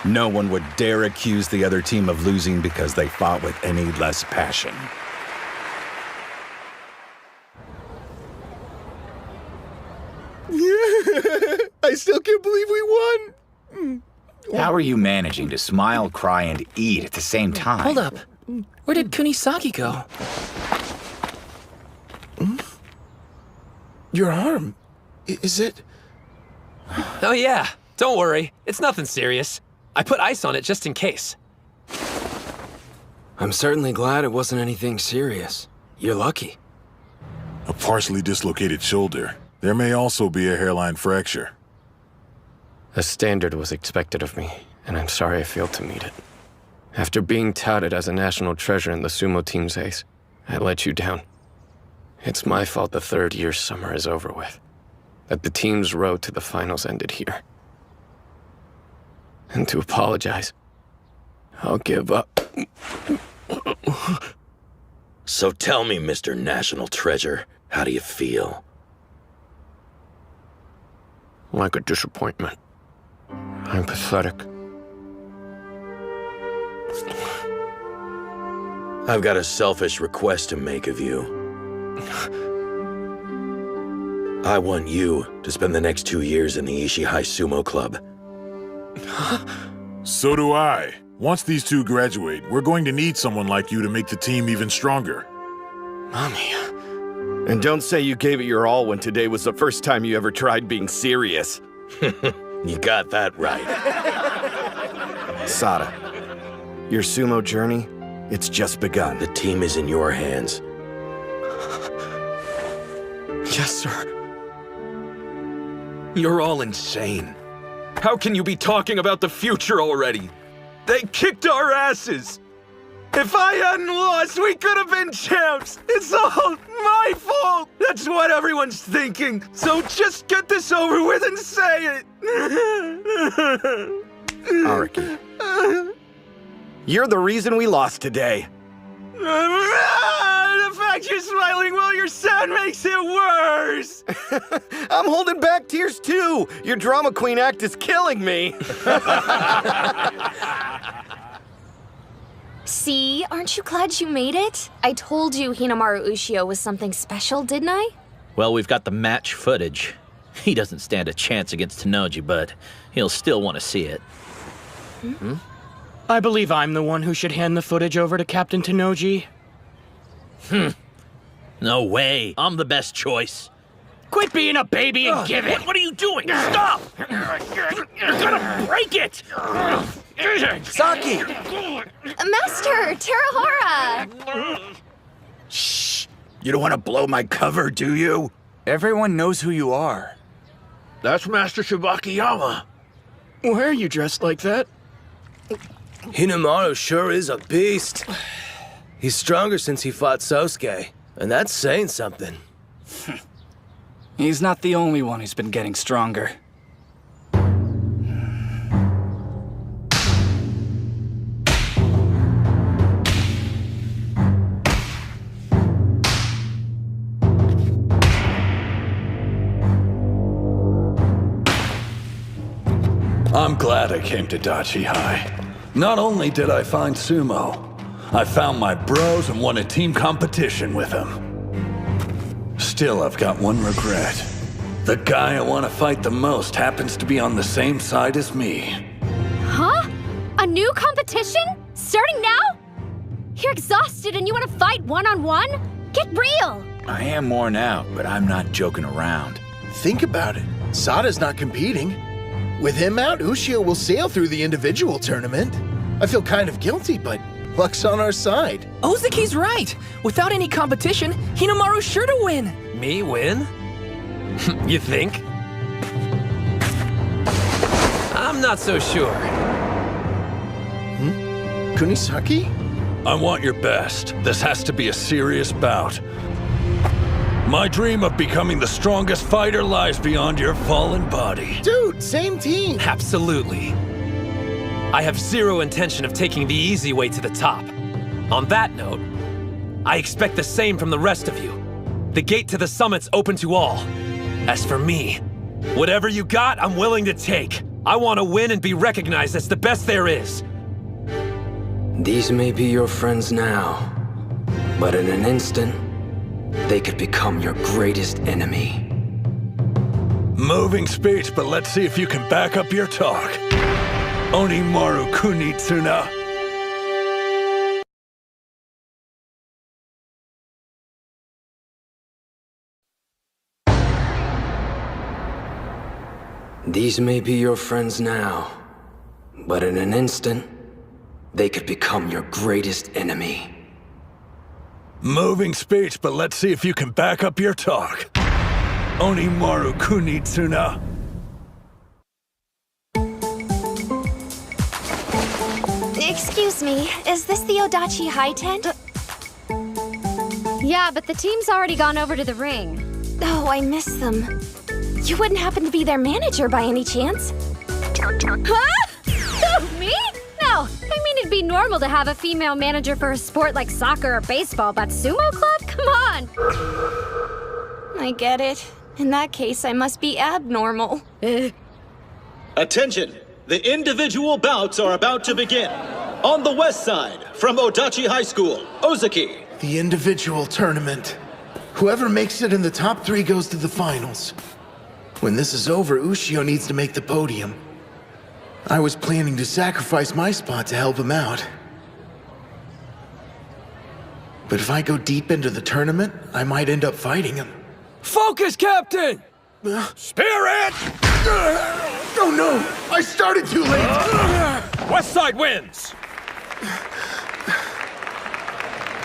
No one would dare accuse the other team of losing because they fought with any less passion. I still can't believe we won. How are you managing to smile, cry, and eat at the same time? Hold up. Where did Kunisaki go? Your arm. Is it? Oh yeah, don't worry. It's nothing serious. I put ice on it just in case. I'm certainly glad it wasn't anything serious. You're lucky. A partially dislocated shoulder. There may also be a hairline fracture. A standard was expected of me, and I'm sorry I failed to meet it. After being touted as a national treasure in the sumo team's ace, I let you down. It's my fault the third-year summer is over with. That the team's road to the finals ended here. And to apologize, I'll give up. So tell me, Mr. National Treasure, how do you feel? Like a disappointment. I'm pathetic. I've got a selfish request to make of you. I want you to spend the next 2 years in the Ishihai Sumo Club. So do I. Once these 2 graduate, we're going to need someone like you to make the team even stronger. Mommy. And don't say you gave it your all when today was the first time you ever tried being serious. You got that right. Sada, your sumo journey, it's just begun. The team is in your hands. Yes, sir. You're all insane. How can you be talking about the future already? They kicked our asses! If I hadn't lost, we could have been champs! It's all my fault! That's what everyone's thinking! So just get this over with and say it! Araki, you're the reason we lost today. The fact you're smiling while you're sad makes it worse! I'm holding back tears too! Your drama queen act is killing me! See? Aren't you glad you made it? I told you Hinamaru Ushio was something special, didn't I? Well, we've got the match footage. He doesn't stand a chance against Tenoji, but he'll still want to see it. Hmm? I believe I'm the one who should hand the footage over to Captain Tenoji. No way. I'm the best choice. Quit being a baby and give it! What are you doing? Stop! You're gonna break it! Saki! Master, Terahara! Shh! You don't want to blow my cover, do you? Everyone knows who you are. That's Master Shibakiyama. Why are you dressed like that? Hinamaru sure is a beast. He's stronger since he fought Sosuke, and that's saying something. He's not the only one who's been getting stronger. I'm glad I came to Dachi High. Not only did I find sumo, I found my bros and won a team competition with them. Still, I've got one regret. The guy I want to fight the most happens to be on the same side as me. Huh? A new competition? Starting now? You're exhausted and you want to fight one-on-one? Get real! I am worn out, but I'm not joking around. Think about it. Sada's not competing. With him out, Ushio will sail through the individual tournament. I feel kind of guilty, but luck's on our side. Ozaki's right. Without any competition, Hinamaru's sure to win. Me win? You think? I'm not so sure. Kunisaki? I want your best. This has to be a serious bout. My dream of becoming the strongest fighter lies beyond your fallen body. Dude, same team. Absolutely. I have zero intention of taking the easy way to the top. On that note, I expect the same from the rest of you. The gate to the summit's open to all. As for me, whatever you got, I'm willing to take. I want to win and be recognized as the best there is. These may be your friends now, but in an instant, they could become your greatest enemy. Moving speech, but let's see if you can back up your talk. Onimaru Kunitsuna. These may be your friends now, but in an instant, they could become your greatest enemy. Moving speech, but let's see if you can back up your talk. Onimaru Kunitsuna. Excuse me, is this the Odachi High tent? Yeah, but the team's already gone over to the ring. Oh, I miss them. You wouldn't happen to be their manager by any chance? Huh? Who, me? No, I mean it'd be normal to have a female manager for a sport like soccer or baseball, but sumo club? Come on! I get it. In that case, I must be abnormal. Attention! The individual bouts are about to begin. On the west side, from Odachi High School, Ozaki. The individual tournament. Whoever makes it in the top 3 goes to the finals. When this is over, Ushio needs to make the podium. I was planning to sacrifice my spot to help him out. But if I go deep into the tournament, I might end up fighting him. Focus, Captain! Spirit! Oh no! I started too late! West side wins!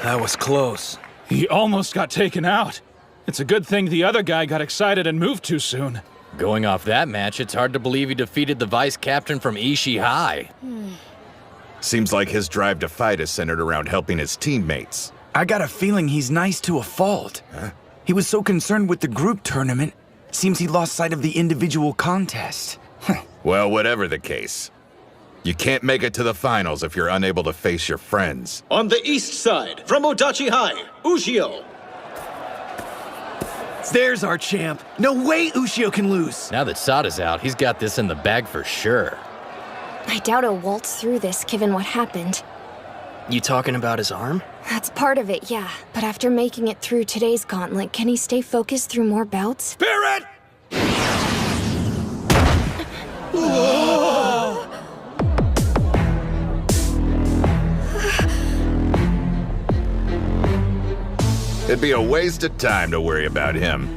That was close. He almost got taken out. It's a good thing the other guy got excited and moved too soon. Going off that match, it's hard to believe he defeated the vice captain from Ishii High. Seems like his drive to fight is centered around helping his teammates. I got a feeling he's nice to a fault. Huh? He was so concerned with the group tournament, seems he lost sight of the individual contest. Well, whatever the case, you can't make it to the finals if you're unable to face your friends. On the east side, from Odachi High, Ushio. There's our champ. No way Ushio can lose. Now that Sada's out, he's got this in the bag for sure. I doubt he'll waltz through this given what happened. You talking about his arm? That's part of it, yeah. But after making it through today's gauntlet, can he stay focused through more bouts? Spirit! It'd be a waste of time to worry about him.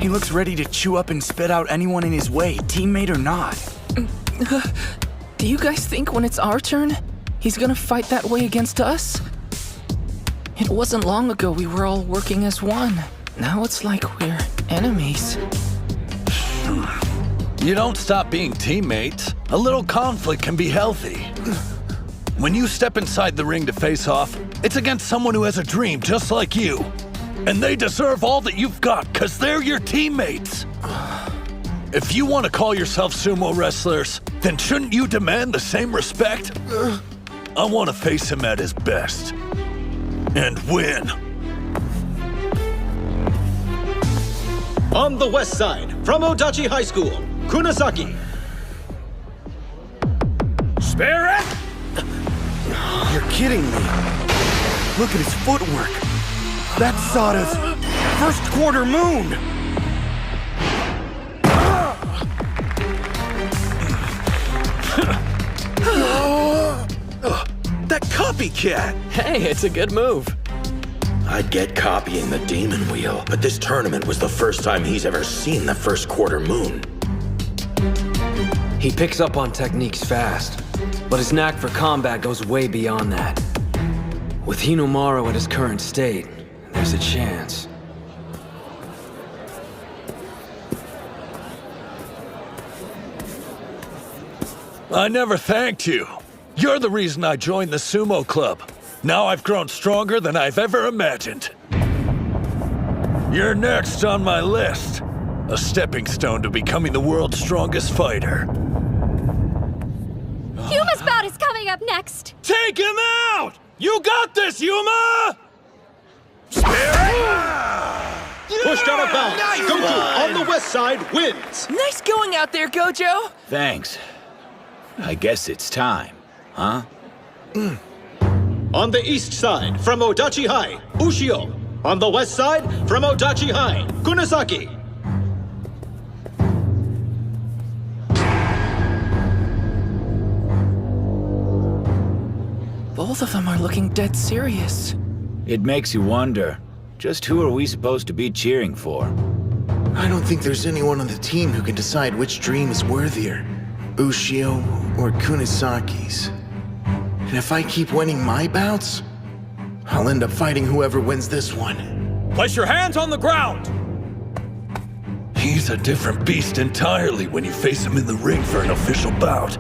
He looks ready to chew up and spit out anyone in his way, teammate or not. Do you guys think when it's our turn, he's gonna fight that way against us? It wasn't long ago we were all working as one. Now it's like we're enemies. You don't stop being teammates. A little conflict can be healthy. When you step inside the ring to face off, it's against someone who has a dream just like you. And they deserve all that you've got, because they're your teammates. If you want to call yourself sumo wrestlers, then shouldn't you demand the same respect? I want to face him at his best. And win. On the west side, from Odachi High School, Kunisaki. Spirit! You're kidding me. Look at his footwork. That's Sada's first quarter moon. That copycat! Hey, it's a good move. I'd get copying the demon wheel, but this tournament was the first time he's ever seen the first quarter moon. He picks up on techniques fast, but his knack for combat goes way beyond that. With Hinomaru at his current state, there's a chance. I never thanked you. You're the reason I joined the sumo club. Now I've grown stronger than I've ever imagined. You're next on my list. A stepping stone to becoming the world's strongest fighter. Yuma's bout is coming up next. Take him out! You got this, Yuma! Pushed out of bounds. Nice Gojo one. on the west side wins. Nice going out there, Gojo! Thanks. I guess it's time, huh? On the east side, from Odachi High, Ushio. On the west side, from Odachi High, Kunisaki. Both of them are looking dead serious. It makes you wonder, just who are we supposed to be cheering for? I don't think there's anyone on the team who can decide which dream is worthier, Ushio or Kunisaki's. And if I keep winning my bouts, I'll end up fighting whoever wins this one. Place your hands on the ground! He's a different beast entirely when you face him in the ring for an official bout.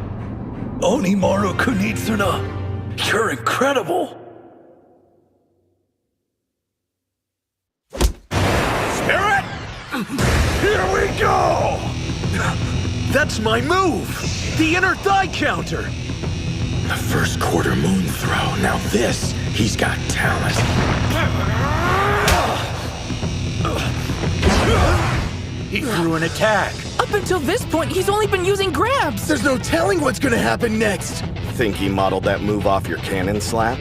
Onimaru Kunitsuna, you're incredible! Spirit! Here we go! That's my move! The inner thigh counter! The first quarter moon throw. Now this, he's got talent. He threw an attack. Up until this point, he's only been using grabs! There's no telling what's gonna happen next! Think he modeled that move off your cannon slap?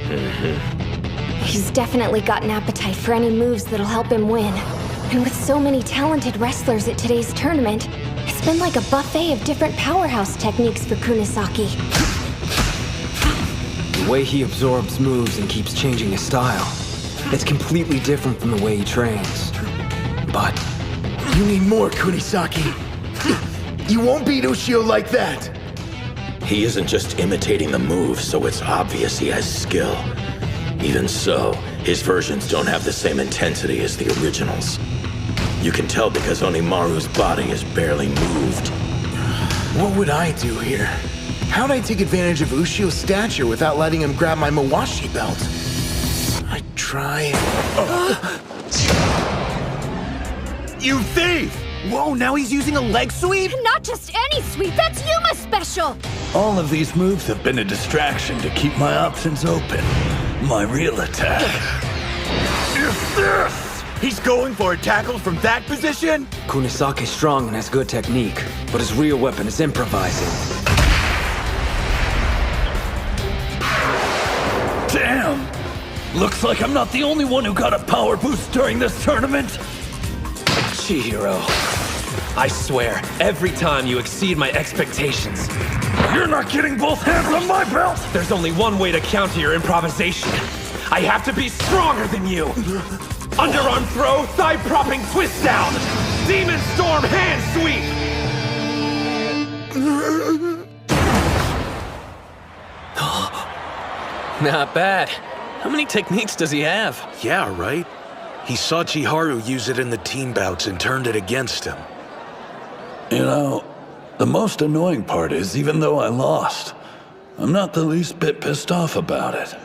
He's definitely got an appetite for any moves that'll help him win. And with so many talented wrestlers at today's tournament, it's been like a buffet of different powerhouse techniques for Kunisaki. The way he absorbs moves and keeps changing his style, it's completely different from the way he trains. But you need more, Kunisaki. You won't beat Ushio like that. He isn't just imitating the moves, so it's obvious he has skill. Even so, his versions don't have the same intensity as the originals. You can tell because Onimaru's body is barely moved. What would I do here? How'd I take advantage of Ushio's stature without letting him grab my Mawashi belt? I'd try... You thief! Whoa, now he's using a leg sweep? Not just any sweep, that's Yuma's special! All of these moves have been a distraction to keep my options open. My real attack is this! He's going for a tackle from that position? Kunisaki's strong and has good technique, but his real weapon is improvising. Damn! Looks like I'm not the only one who got a power boost during this tournament. Chihiro, I swear, every time you exceed my expectations. You're not getting both hands on my belt! There's only one way to counter your improvisation. I have to be stronger than you. Underarm throw, thigh propping twist down. Demon storm hand sweep. Not bad. How many techniques does he have? Yeah, right. He saw Chiharu use it in the team bouts and turned it against him. You know, the most annoying part is, even though I lost, I'm not the least bit pissed off about it.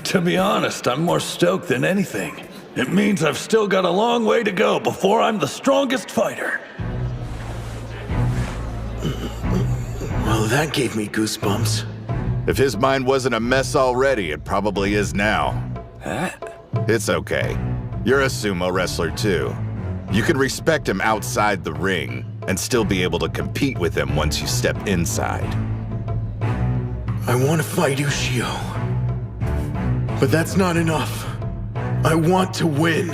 To be honest, I'm more stoked than anything. It means I've still got a long way to go before I'm the strongest fighter. Well, that gave me goosebumps. If his mind wasn't a mess already, it probably is now. Huh? It's okay. You're a sumo wrestler too. You can respect him outside the ring and still be able to compete with him once you step inside. I want to fight Ushio. But that's not enough. I want to win.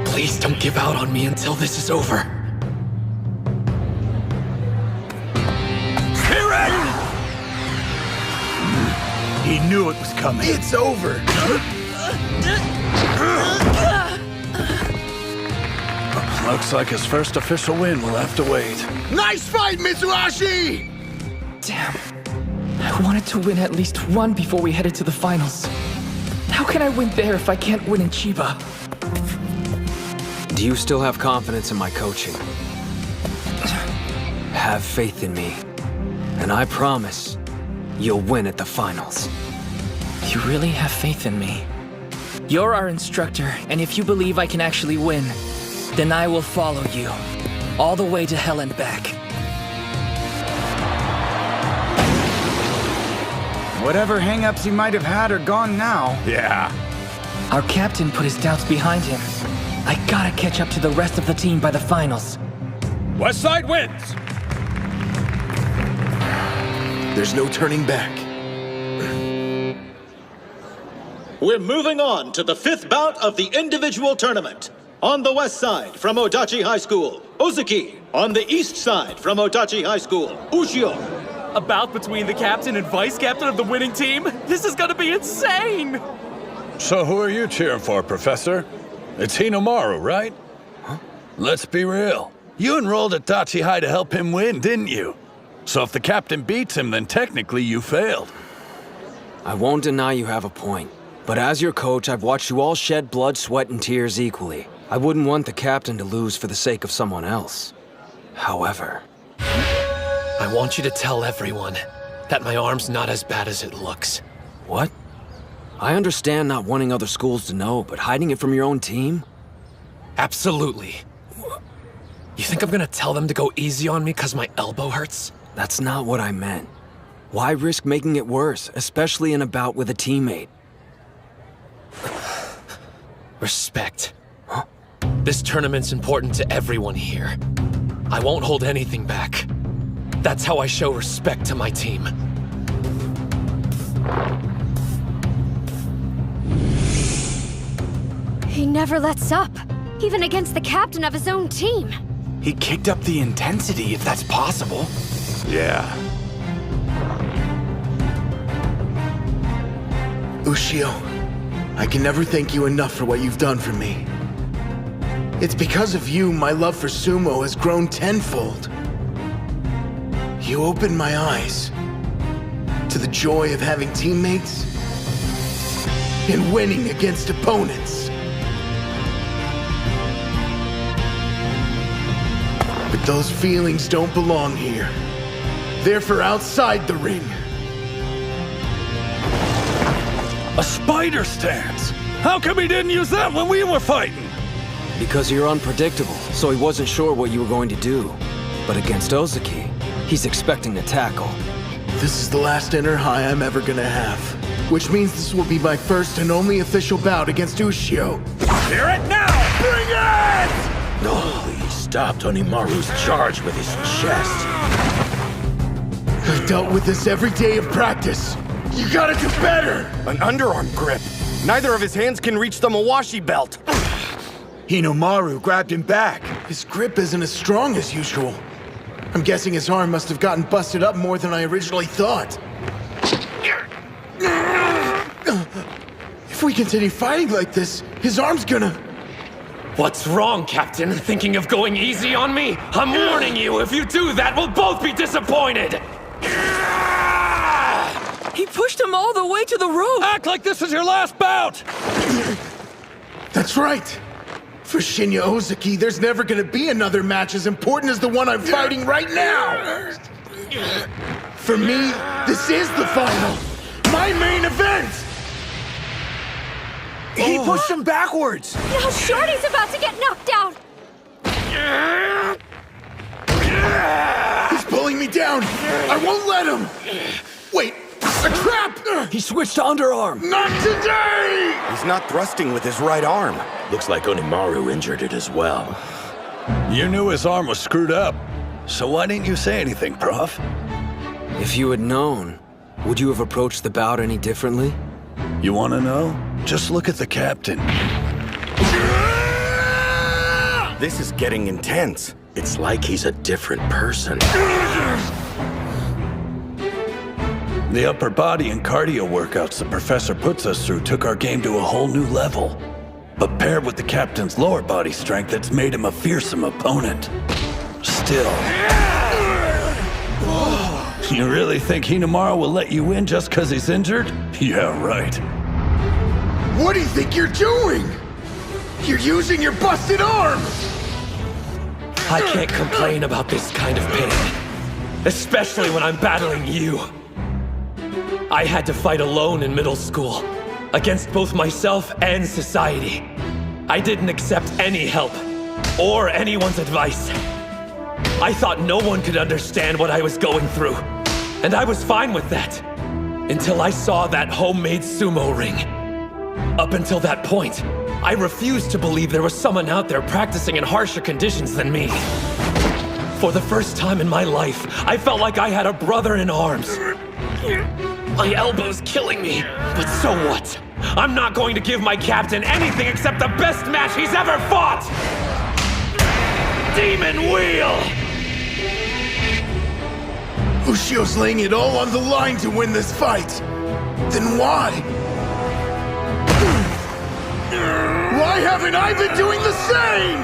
Please don't give out on me until this is over. Spirit! He knew it was coming. It's over. Looks like his first official win will have to wait. Nice fight, Mitsuhashi! Damn. I wanted to win at least one before we headed to the finals. How can I win there if I can't win in Chiba? Do you still have confidence in my coaching? Have faith in me. And I promise, you'll win at the finals. You really have faith in me? You're our instructor, and if you believe I can actually win, then I will follow you, all the way to hell and back. Whatever hang-ups he might have had are gone now. Yeah. Our captain put his doubts behind him. I gotta catch up to the rest of the team by the finals. West Side wins! There's no turning back. We're moving on to the 5th bout of the individual tournament. On the west side from Odachi High School, Ozuki. On the east side from Odachi High School, Ushio. A bout between the captain and vice captain of the winning team? This is gonna be insane! So who are you cheering for, Professor? It's Hinomaru, right? Huh? Let's be real. You enrolled at Dachi High to help him win, didn't you? So if the captain beats him, then technically you failed. I won't deny you have a point. But as your coach, I've watched you all shed blood, sweat, and tears equally. I wouldn't want the captain to lose for the sake of someone else. However... I want you to tell everyone that my arm's not as bad as it looks. What? I understand not wanting other schools to know, but hiding it from your own team? Absolutely. You think I'm gonna tell them to go easy on me because my elbow hurts? That's not what I meant. Why risk making it worse, especially in a bout with a teammate? Respect. Huh? This tournament's important to everyone here. I won't hold anything back. That's how I show respect to my team. He never lets up, even against the captain of his own team. He kicked up the intensity, if that's possible. Yeah. Ushio, I can never thank you enough for what you've done for me. It's because of you my love for sumo has grown tenfold. You opened my eyes to the joy of having teammates and winning against opponents. But those feelings don't belong here. They're for outside the ring. A spider stance! How come he didn't use that when we were fighting? Because you're unpredictable, so he wasn't sure what you were going to do. But against Ozuki, he's expecting to tackle. This is the last inner high I'm ever gonna have. Which means this will be my first and only official bout against Ushio. Hear it now! Bring it! No, he stopped Onimaru's charge with his chest. I've dealt with this every day of practice. You gotta do better! An underarm grip. Neither of his hands can reach the Mawashi belt. Hinomaru grabbed him back. His grip isn't as strong as usual. I'm guessing his arm must have gotten busted up more than I originally thought. If we continue fighting like this, his arm's gonna... What's wrong, Captain? Thinking of going easy on me? I'm warning you, if you do that, we'll both be disappointed! He pushed him all the way to the rope! Act like this is your last bout! That's right! For Shinya Ozaki, there's never gonna be another match as important as the one I'm fighting right now! For me, this is the final! My main event! He pushed him backwards! Now Shorty's about to get knocked out! He's pulling me down! I won't let him! Wait! A trap! He switched to underarm! Not today! He's not thrusting with his right arm. Looks like Onimaru injured it as well. You knew his arm was screwed up. So why didn't you say anything, Prof? If you had known, would you have approached the bout any differently? You want to know? Just look at the captain. This is getting intense. It's like he's a different person. The upper body and cardio workouts the professor puts us through took our game to a whole new level. But paired with the captain's lower body strength, it's made him a fearsome opponent. Still. You really think Hinamaru will let you win just because he's injured? Yeah, right. What do you think you're doing? You're using your busted arm! I can't complain about this kind of pain. Especially when I'm battling you. I had to fight alone in middle school. Against both myself and society. I didn't accept any help. Or anyone's advice. I thought no one could understand what I was going through. And I was fine with that. Until I saw that homemade sumo ring. Up until that point, I refused to believe there was someone out there practicing in harsher conditions than me. For the first time in my life, I felt like I had a brother in arms. My elbow's killing me, but so what? I'm not going to give my captain anything except the best match he's ever fought! Demon Wheel! Ushio's laying it all on the line to win this fight. Then why? Why haven't I been doing the same?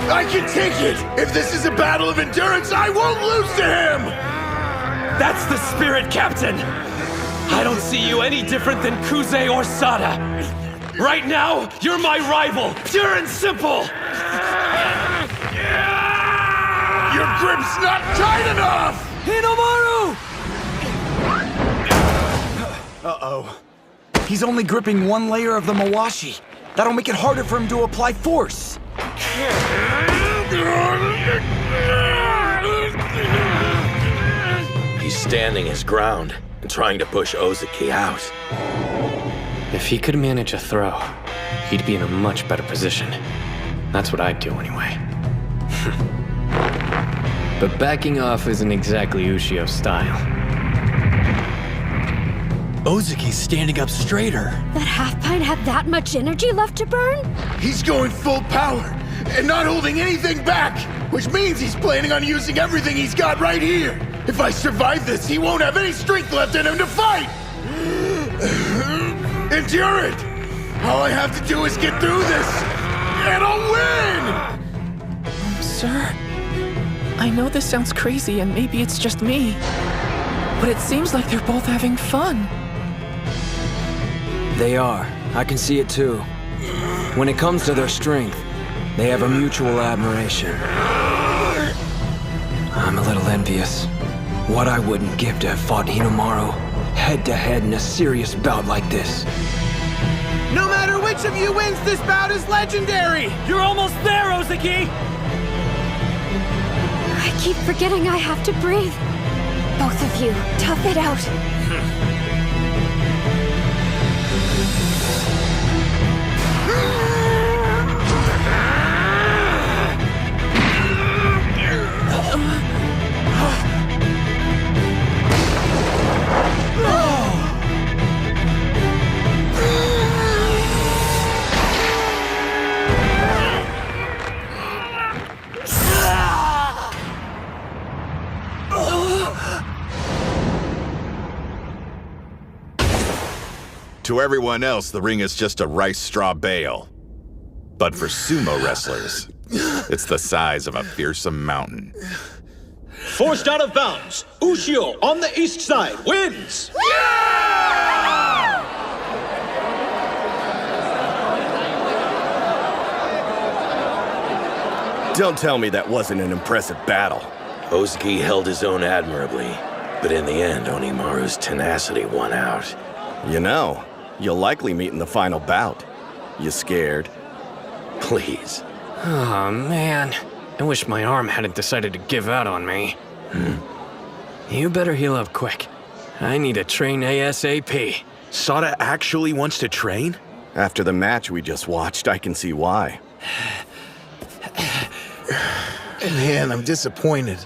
I can take it! If this is a battle of endurance, I won't lose to him! That's the spirit, Captain! I don't see you any different than Kuze or Sada. Right now, you're my rival, pure and simple! Your grip's not tight enough! Hinamaru! Uh-oh. He's only gripping one layer of the Mawashi. That'll make it harder for him to apply force. He's standing his ground and trying to push Ozaki out. If he could manage a throw, he'd be in a much better position. That's what I'd do anyway. But backing off isn't exactly Ushio's style. Ozaki's standing up straighter. That half-pint had that much energy left to burn? He's going full power and not holding anything back, which means he's planning on using everything he's got right here. If I survive this, he won't have any strength left in him to fight! Endure it! All I have to do is get through this, and I'll win! Sir, I know this sounds crazy and maybe it's just me, but it seems like they're both having fun. They are. I can see it too. When it comes to their strength, they have a mutual admiration. I'm a little envious. What I wouldn't give to have fought Hinamaru head-to-head in a serious bout like this. No matter which of you wins, this bout is legendary! You're almost there, Ozaki! I keep forgetting I have to breathe. Both of you, tough it out. To everyone else, the ring is just a rice straw bale. But for sumo wrestlers, it's the size of a fearsome mountain. Forced out of bounds, Ushio on the east side wins! Don't tell me that wasn't an impressive battle. Ozuki held his own admirably, but in the end, Onimaru's tenacity won out. You know, you'll likely meet in the final bout. You scared? Please. Oh, man. I wish my arm hadn't decided to give out on me. You better heal up quick. I need to train ASAP. Sada actually wants to train? After the match we just watched, I can see why. Man, I'm disappointed.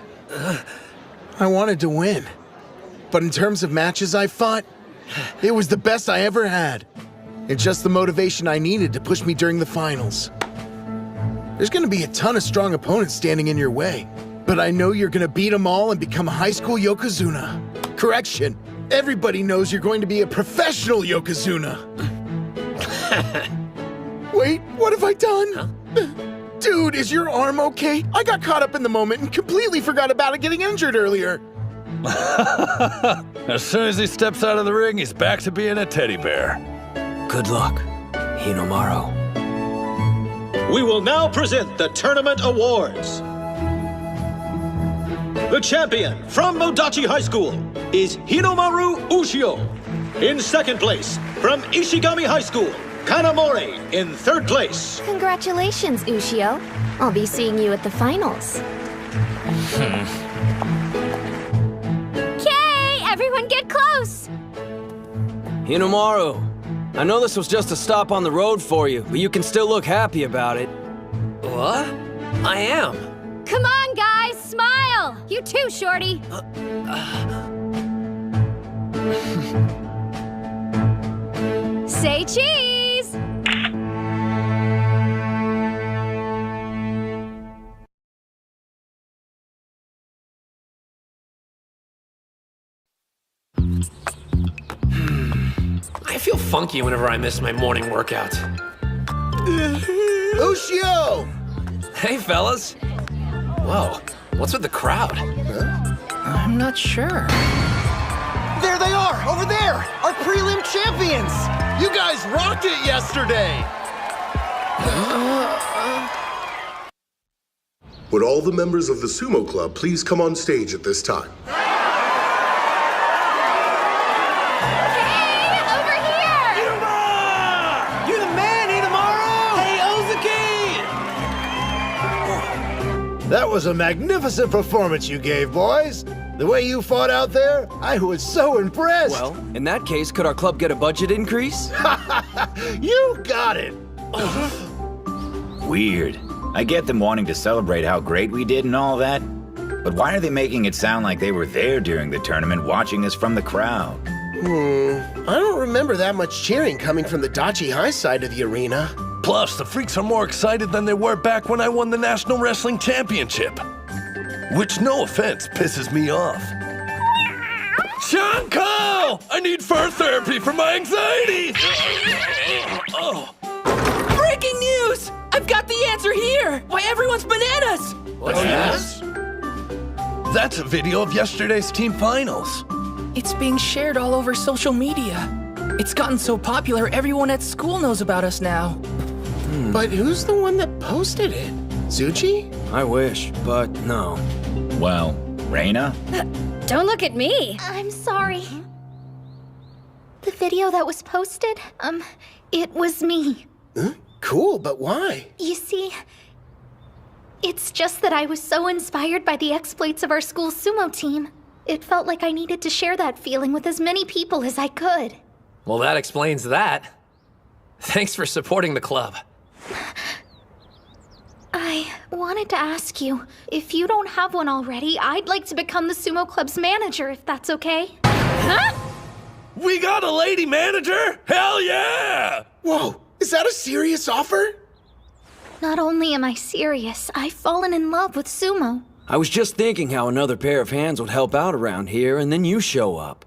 I wanted to win. But in terms of matches I fought, it was the best I ever had. It's just the motivation I needed to push me during the finals. There's gonna be a ton of strong opponents standing in your way, but I know you're gonna beat them all and become a high school Yokozuna. Correction, everybody knows you're going to be a professional Yokozuna. Wait, what have I done? Huh? Dude, is your arm okay? I got caught up in the moment and completely forgot about it getting injured earlier. As soon as he steps out of the ring, he's back to being a teddy bear. Good luck, Hinomaru. We will now present the tournament awards. The champion from Modachi High School is Hinomaru Ushio. In second place, from Ishigami High School, Kanamori in third place. Congratulations, Ushio. I'll be seeing you at the finals. Okay, everyone get close! Hinomaru, I know this was just a stop on the road for you, but you can still look happy about it. What? I am. Come on, guys, smile! You too, Shorty. Say cheese! I feel funky whenever I miss my morning workout. Ushio! Hey, fellas. Whoa, what's with the crowd? I'm not sure. There they are, over there! Our prelim champions! You guys rocked it yesterday! Would all the members of the sumo club please come on stage at this time? That was a magnificent performance you gave, boys. The way you fought out there, I was so impressed. Well, in that case, could our club get a budget increase? You got it. Weird. I get them wanting to celebrate how great we did and all that, but why are they making it sound like they were there during the tournament watching us from the crowd? I don't remember that much cheering coming from the Dachi High side of the arena. Plus, the freaks are more excited than they were back when I won the National Wrestling Championship. Which, no offense, pisses me off. Chanko! I need fur therapy for my anxiety! Breaking news! I've got the answer here! Why everyone's bananas! What's that? That's a video of yesterday's team finals. It's being shared all over social media. It's gotten so popular, everyone at school knows about us now. But who's the one that posted it? Tsuji? I wish, but no. Well, Reina? Don't look at me. I'm sorry. The video that was posted, it was me. Huh? Cool, but why? You see, it's just that I was so inspired by the exploits of our school's sumo team. It felt like I needed to share that feeling with as many people as I could. Well, that explains that. Thanks for supporting the club. I wanted to ask you, if you don't have one already, I'd like to become the sumo club's manager, if that's okay. Huh? We got a lady manager? Hell yeah! Whoa, is that a serious offer? Not only am I serious, I've fallen in love with sumo. I was just thinking how another pair of hands would help out around here, and then you show up.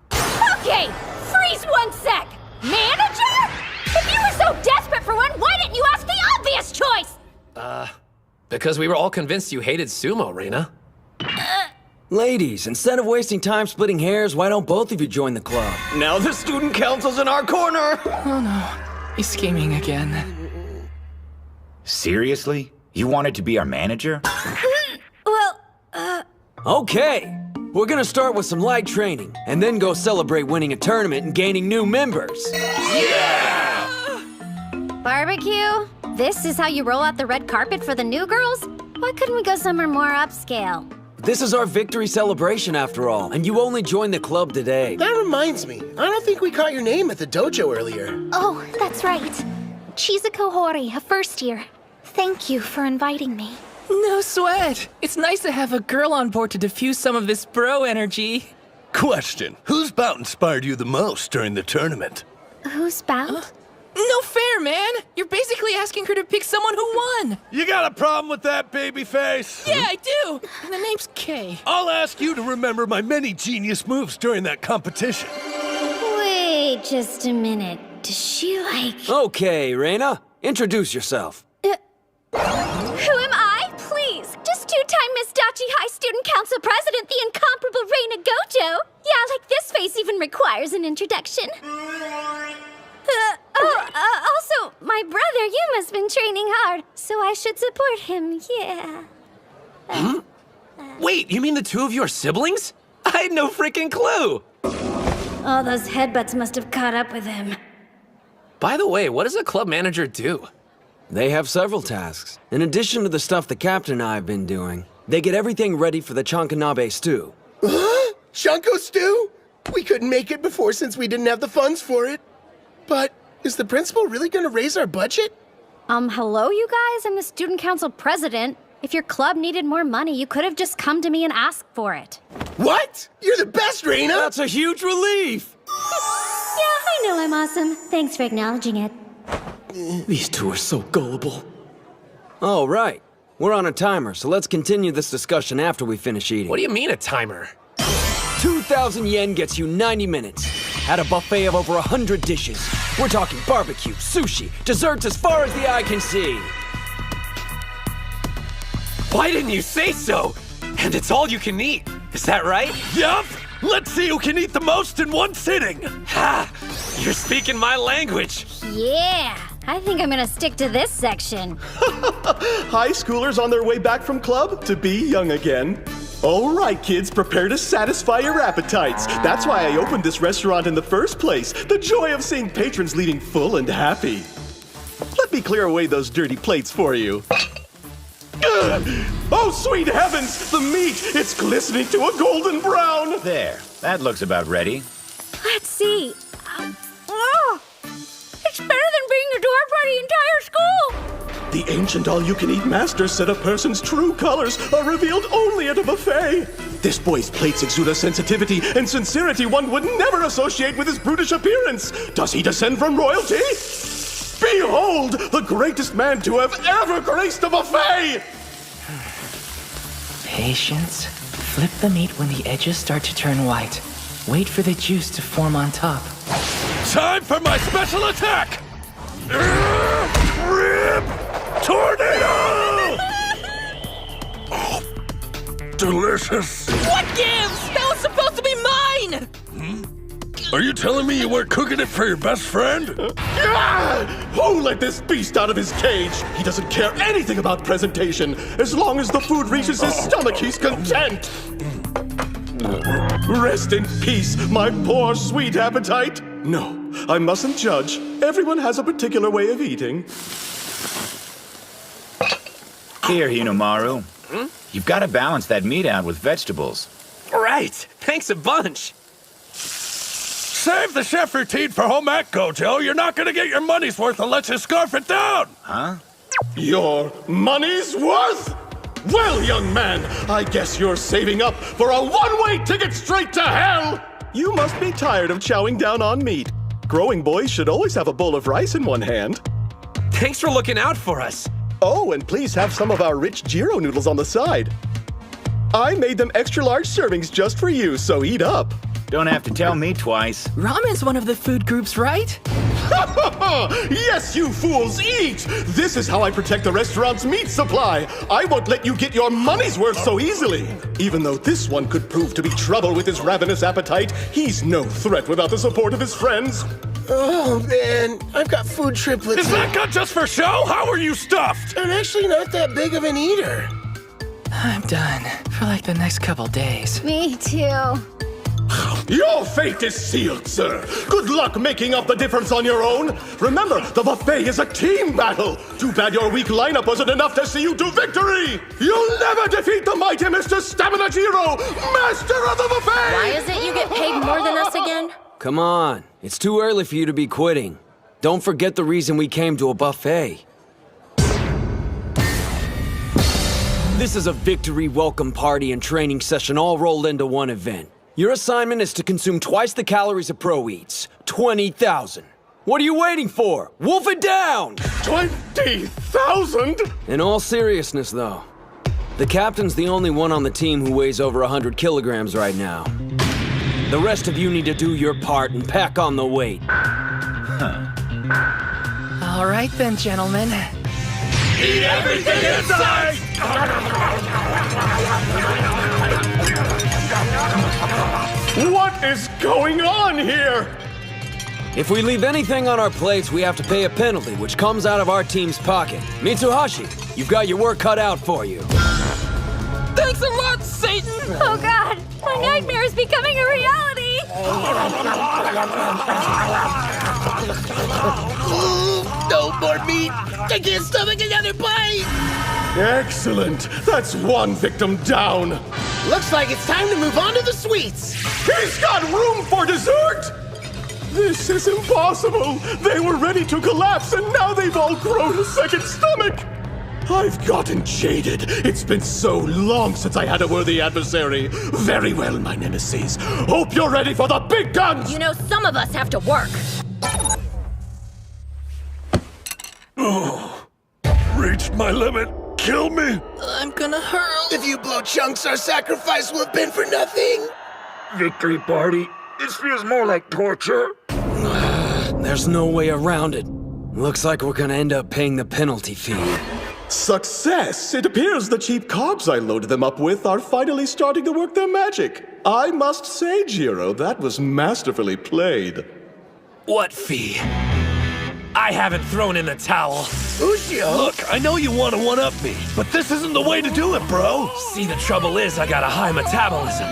Okay, freeze 1 sec! Manager? Because we were all convinced you hated sumo, Reina. Ladies, instead of wasting time splitting hairs, why don't both of you join the club? Now the student council's in our corner! Oh no, he's scheming again. Seriously? You wanted to be our manager? Okay, we're gonna start with some light training, and then go celebrate winning a tournament and gaining new members. Barbecue? This is how you roll out the red carpet for the new girls? Why couldn't we go somewhere more upscale? This is our victory celebration after all, and you only joined the club today. That reminds me, I don't think we caught your name at the dojo earlier. Oh, that's right. Chizuko Hori, a first year. Thank you for inviting me. No sweat. It's nice to have a girl on board to diffuse some of this bro energy. Question, whose bout inspired you the most during the tournament? Whose bout? No fair, man! You're basically asking her to pick someone who won! You got a problem with that, babyface? Yeah, I do! And the name's Kay. I'll ask you to remember my many genius moves during that competition. Wait just a minute. Does she like... Okay, Reina, introduce yourself. Who am I? Please! Just two-time Miss Dachi High Student Council President, the incomparable Reina Gojo! Yeah, like this face even requires an introduction. Also, my brother, you must have been training hard, so I should support him, yeah. Wait, you mean the two of you are siblings? I had no freaking clue! All those headbutts must have caught up with him. By the way, what does a club manager do? They have several tasks. In addition to the stuff the captain and I have been doing, they get everything ready for the Chankanabe stew. Huh? Shanko stew? We couldn't make it before since we didn't have the funds for it. But is the principal really gonna raise our budget? Hello, you guys? I'm the student council president. If your club needed more money, you could have just come to me and asked for it. What? You're the best, Reina! That's a huge relief! Yeah, I know I'm awesome. Thanks for acknowledging it. These two are so gullible. All right. We're on a timer, so let's continue this discussion after we finish eating. What do you mean a timer? 2,000 yen gets you 90 minutes. At a buffet of over 100 dishes. We're talking barbecue, sushi, desserts as far as the eye can see. Why didn't you say so? And it's all you can eat. Is that right? Yup! Let's see who can eat the most in one sitting! Ha! You're speaking my language. Yeah, I think I'm gonna stick to this section. High schoolers on their way back from club to be young again. All right, kids, prepare to satisfy your appetites. That's why I opened this restaurant in the first place. The joy of seeing patrons leaving full and happy. Let me clear away those dirty plates for you. Ugh. Oh, sweet heavens! The meat! It's glistening to a golden brown! There, that looks about ready. Let's see. It's better than being the door for the entire school! The ancient all-you-can-eat master said a person's true colors are revealed only at a buffet. This boy's plates exude a sensitivity and sincerity one would never associate with his brutish appearance. Does he descend from royalty? Behold, the greatest man to have ever graced a buffet! Patience. Flip the meat when the edges start to turn white. Wait for the juice to form on top. Time for my special attack! Rib Tornado! Oh, delicious. What gives? That was supposed to be mine! Are you telling me you weren't cooking it for your best friend? Who let this beast out of his cage? He doesn't care anything about presentation. As long as the food reaches his stomach, he's content. Rest in peace, my poor sweet appetite. No, I mustn't judge. Everyone has a particular way of eating. Here, Hinomaru. You've got to balance that meat out with vegetables. Right. Thanks a bunch. Save the chef routine for home ec, Gojo. You're not gonna get your money's worth unless you scarf it down. Huh? Your money's worth? Well, young man, I guess you're saving up for a one-way ticket straight to hell! You must be tired of chowing down on meat. Growing boys should always have a bowl of rice in one hand. Thanks for looking out for us. Oh, and please have some of our rich gyro noodles on the side. I made them extra-large servings just for you, so eat up. Don't have to tell me twice. Ramen's one of the food groups, right? Yes, you fools, eat! This is how I protect the restaurant's meat supply. I won't let you get your money's worth so easily. Even though this one could prove to be trouble with his ravenous appetite, he's no threat without the support of his friends. Oh, man. I've got food triplets. Is that gun just for show? How are you stuffed? I'm actually not that big of an eater. I'm done for like the next couple days. Me too. Your fate is sealed, sir. Good luck making up the difference on your own. Remember, the buffet is a team battle. Too bad your weak lineup wasn't enough to see you to victory. You'll never defeat the mighty Mr. Stamina Jiro, master of the buffet! Why is it you get paid more than us again? Come on, it's too early for you to be quitting. Don't forget the reason we came to a buffet. This is a victory welcome party and training session all rolled into one event. Your assignment is to consume twice the calories a pro eats. 20,000. What are you waiting for? Wolf it down! 20,000? In all seriousness, though, the captain's the only one on the team who weighs over 100 kilograms right now. The rest of you need to do your part and pack on the weight. All right then, gentlemen. Eat everything in sight! What is going on here? If we leave anything on our plates, we have to pay a penalty, which comes out of our team's pocket. Mitsuhashi, you've got your work cut out for you. Thanks a lot, Satan! Oh god, my nightmare is becoming a reality! No more meat! I can't stomach another bite! Excellent. That's one victim down. Looks like it's time to move on to the sweets! He's got room for dessert! This is impossible! They were ready to collapse and now they've all grown a second stomach! I've gotten jaded. It's been so long since I had a worthy adversary. Very well, my nemesis. Hope you're ready for the big guns! You know, some of us have to work. Oh, reached my limit. Kill me. I'm gonna hurl. If you blow chunks, our sacrifice will have been for nothing. Victory party? This feels more like torture. There's no way around it. Looks like we're gonna end up paying the penalty fee. Success! It appears the cheap carbs I loaded them up with are finally starting to work their magic. I must say, Jiro, that was masterfully played. What fee? I haven't thrown in the towel. Ushio! Look, I know you want to one-up me, but this isn't the way to do it, bro. See, the trouble is I got a high metabolism.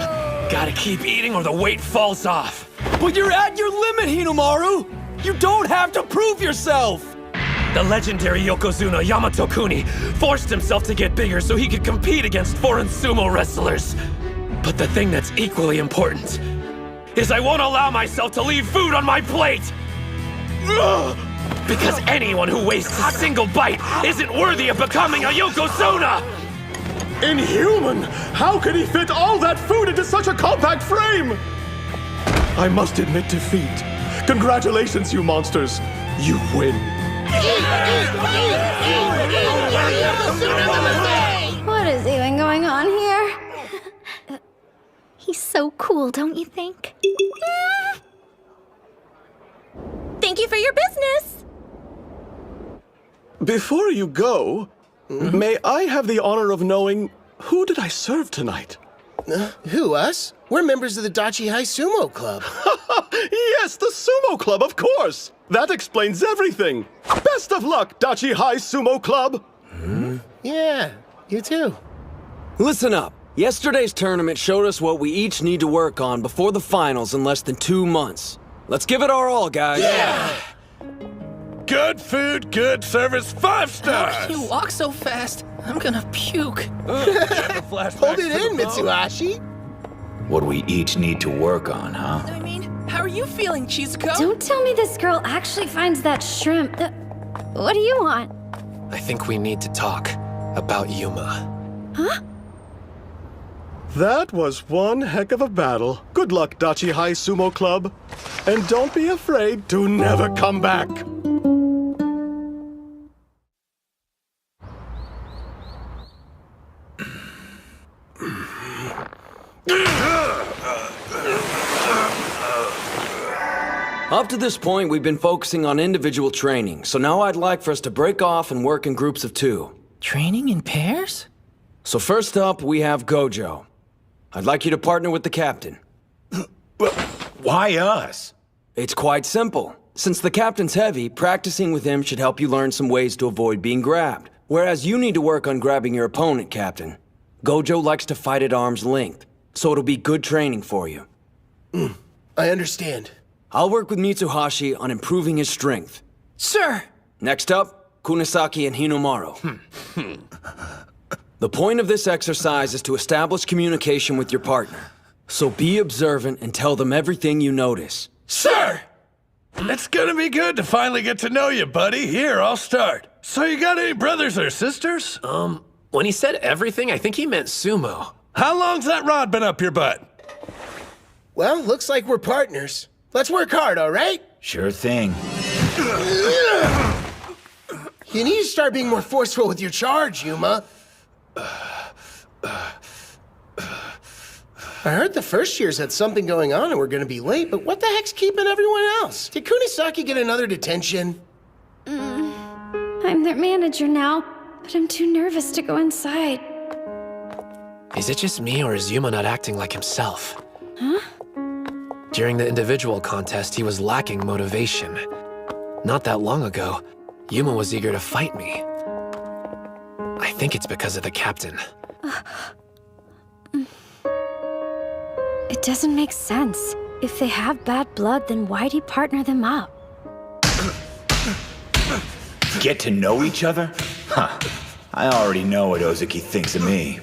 Gotta keep eating or the weight falls off. But you're at your limit, Hinomaru! You don't have to prove yourself! The legendary Yokozuna Yamato Kuni forced himself to get bigger so he could compete against foreign sumo wrestlers. But the thing that's equally important is I won't allow myself to leave food on my plate! Ugh! Because anyone who wastes a single bite isn't worthy of becoming a Yokozuna! Inhuman! How could he fit all that food into such a compact frame? I must admit defeat. Congratulations, you monsters. You win. What is even going on here? He's so cool, don't you think? Thank you for your business. Before you go, may I have the honor of knowing who did I serve tonight? Who, us? We're members of the Dachi High Sumo Club. Yes, the Sumo Club, of course. That explains everything. Best of luck, Dachi High Sumo Club. Yeah, you too. Listen up. Yesterday's tournament showed us what we each need to work on before the finals in less than 2 months. Let's give it our all, guys. Yeah! Good food, good service, 5 stars! How can you walk so fast? I'm gonna puke. Hold it in, Mitsuhashi. What we each need to work on, huh? I mean, how are you feeling, Chizuko? Don't tell me this girl actually finds that shrimp. What do you want? I think we need to talk about Yuma. Huh? That was one heck of a battle. Good luck, Dachi High Sumo Club. And don't be afraid to never come back. Up to this point, we've been focusing on individual training, so now I'd like for us to break off and work in groups of 2. Training in pairs? So first up, we have Gojo. I'd like you to partner with the captain. Why us? It's quite simple. Since the captain's heavy, practicing with him should help you learn some ways to avoid being grabbed. Whereas you need to work on grabbing your opponent, Captain. Gojo likes to fight at arm's length, so it'll be good training for you. I understand. I'll work with Mitsuhashi on improving his strength. Sir! Next up, Kunisaki and Hinomaru. The point of this exercise is to establish communication with your partner. So be observant and tell them everything you notice. Sir! It's gonna be good to finally get to know you, buddy. Here, I'll start. So you got any brothers or sisters? When he said everything, I think he meant sumo. How long's that rod been up your butt? Well, looks like we're partners. Let's work hard, all right? Sure thing. You need to start being more forceful with your charge, Yuma. I heard the first years had something going on and we're gonna be late, but what the heck's keeping everyone else? Did Kunisaki get another detention? I'm their manager now, but I'm too nervous to go inside. Is it just me, or is Yuma not acting like himself? Huh? During the individual contest, he was lacking motivation. Not that long ago, Yuma was eager to fight me. I think it's because of the captain. It doesn't make sense. If they have bad blood, then why'd he partner them up? Get to know each other? Huh. I already know what Ozuki thinks of me.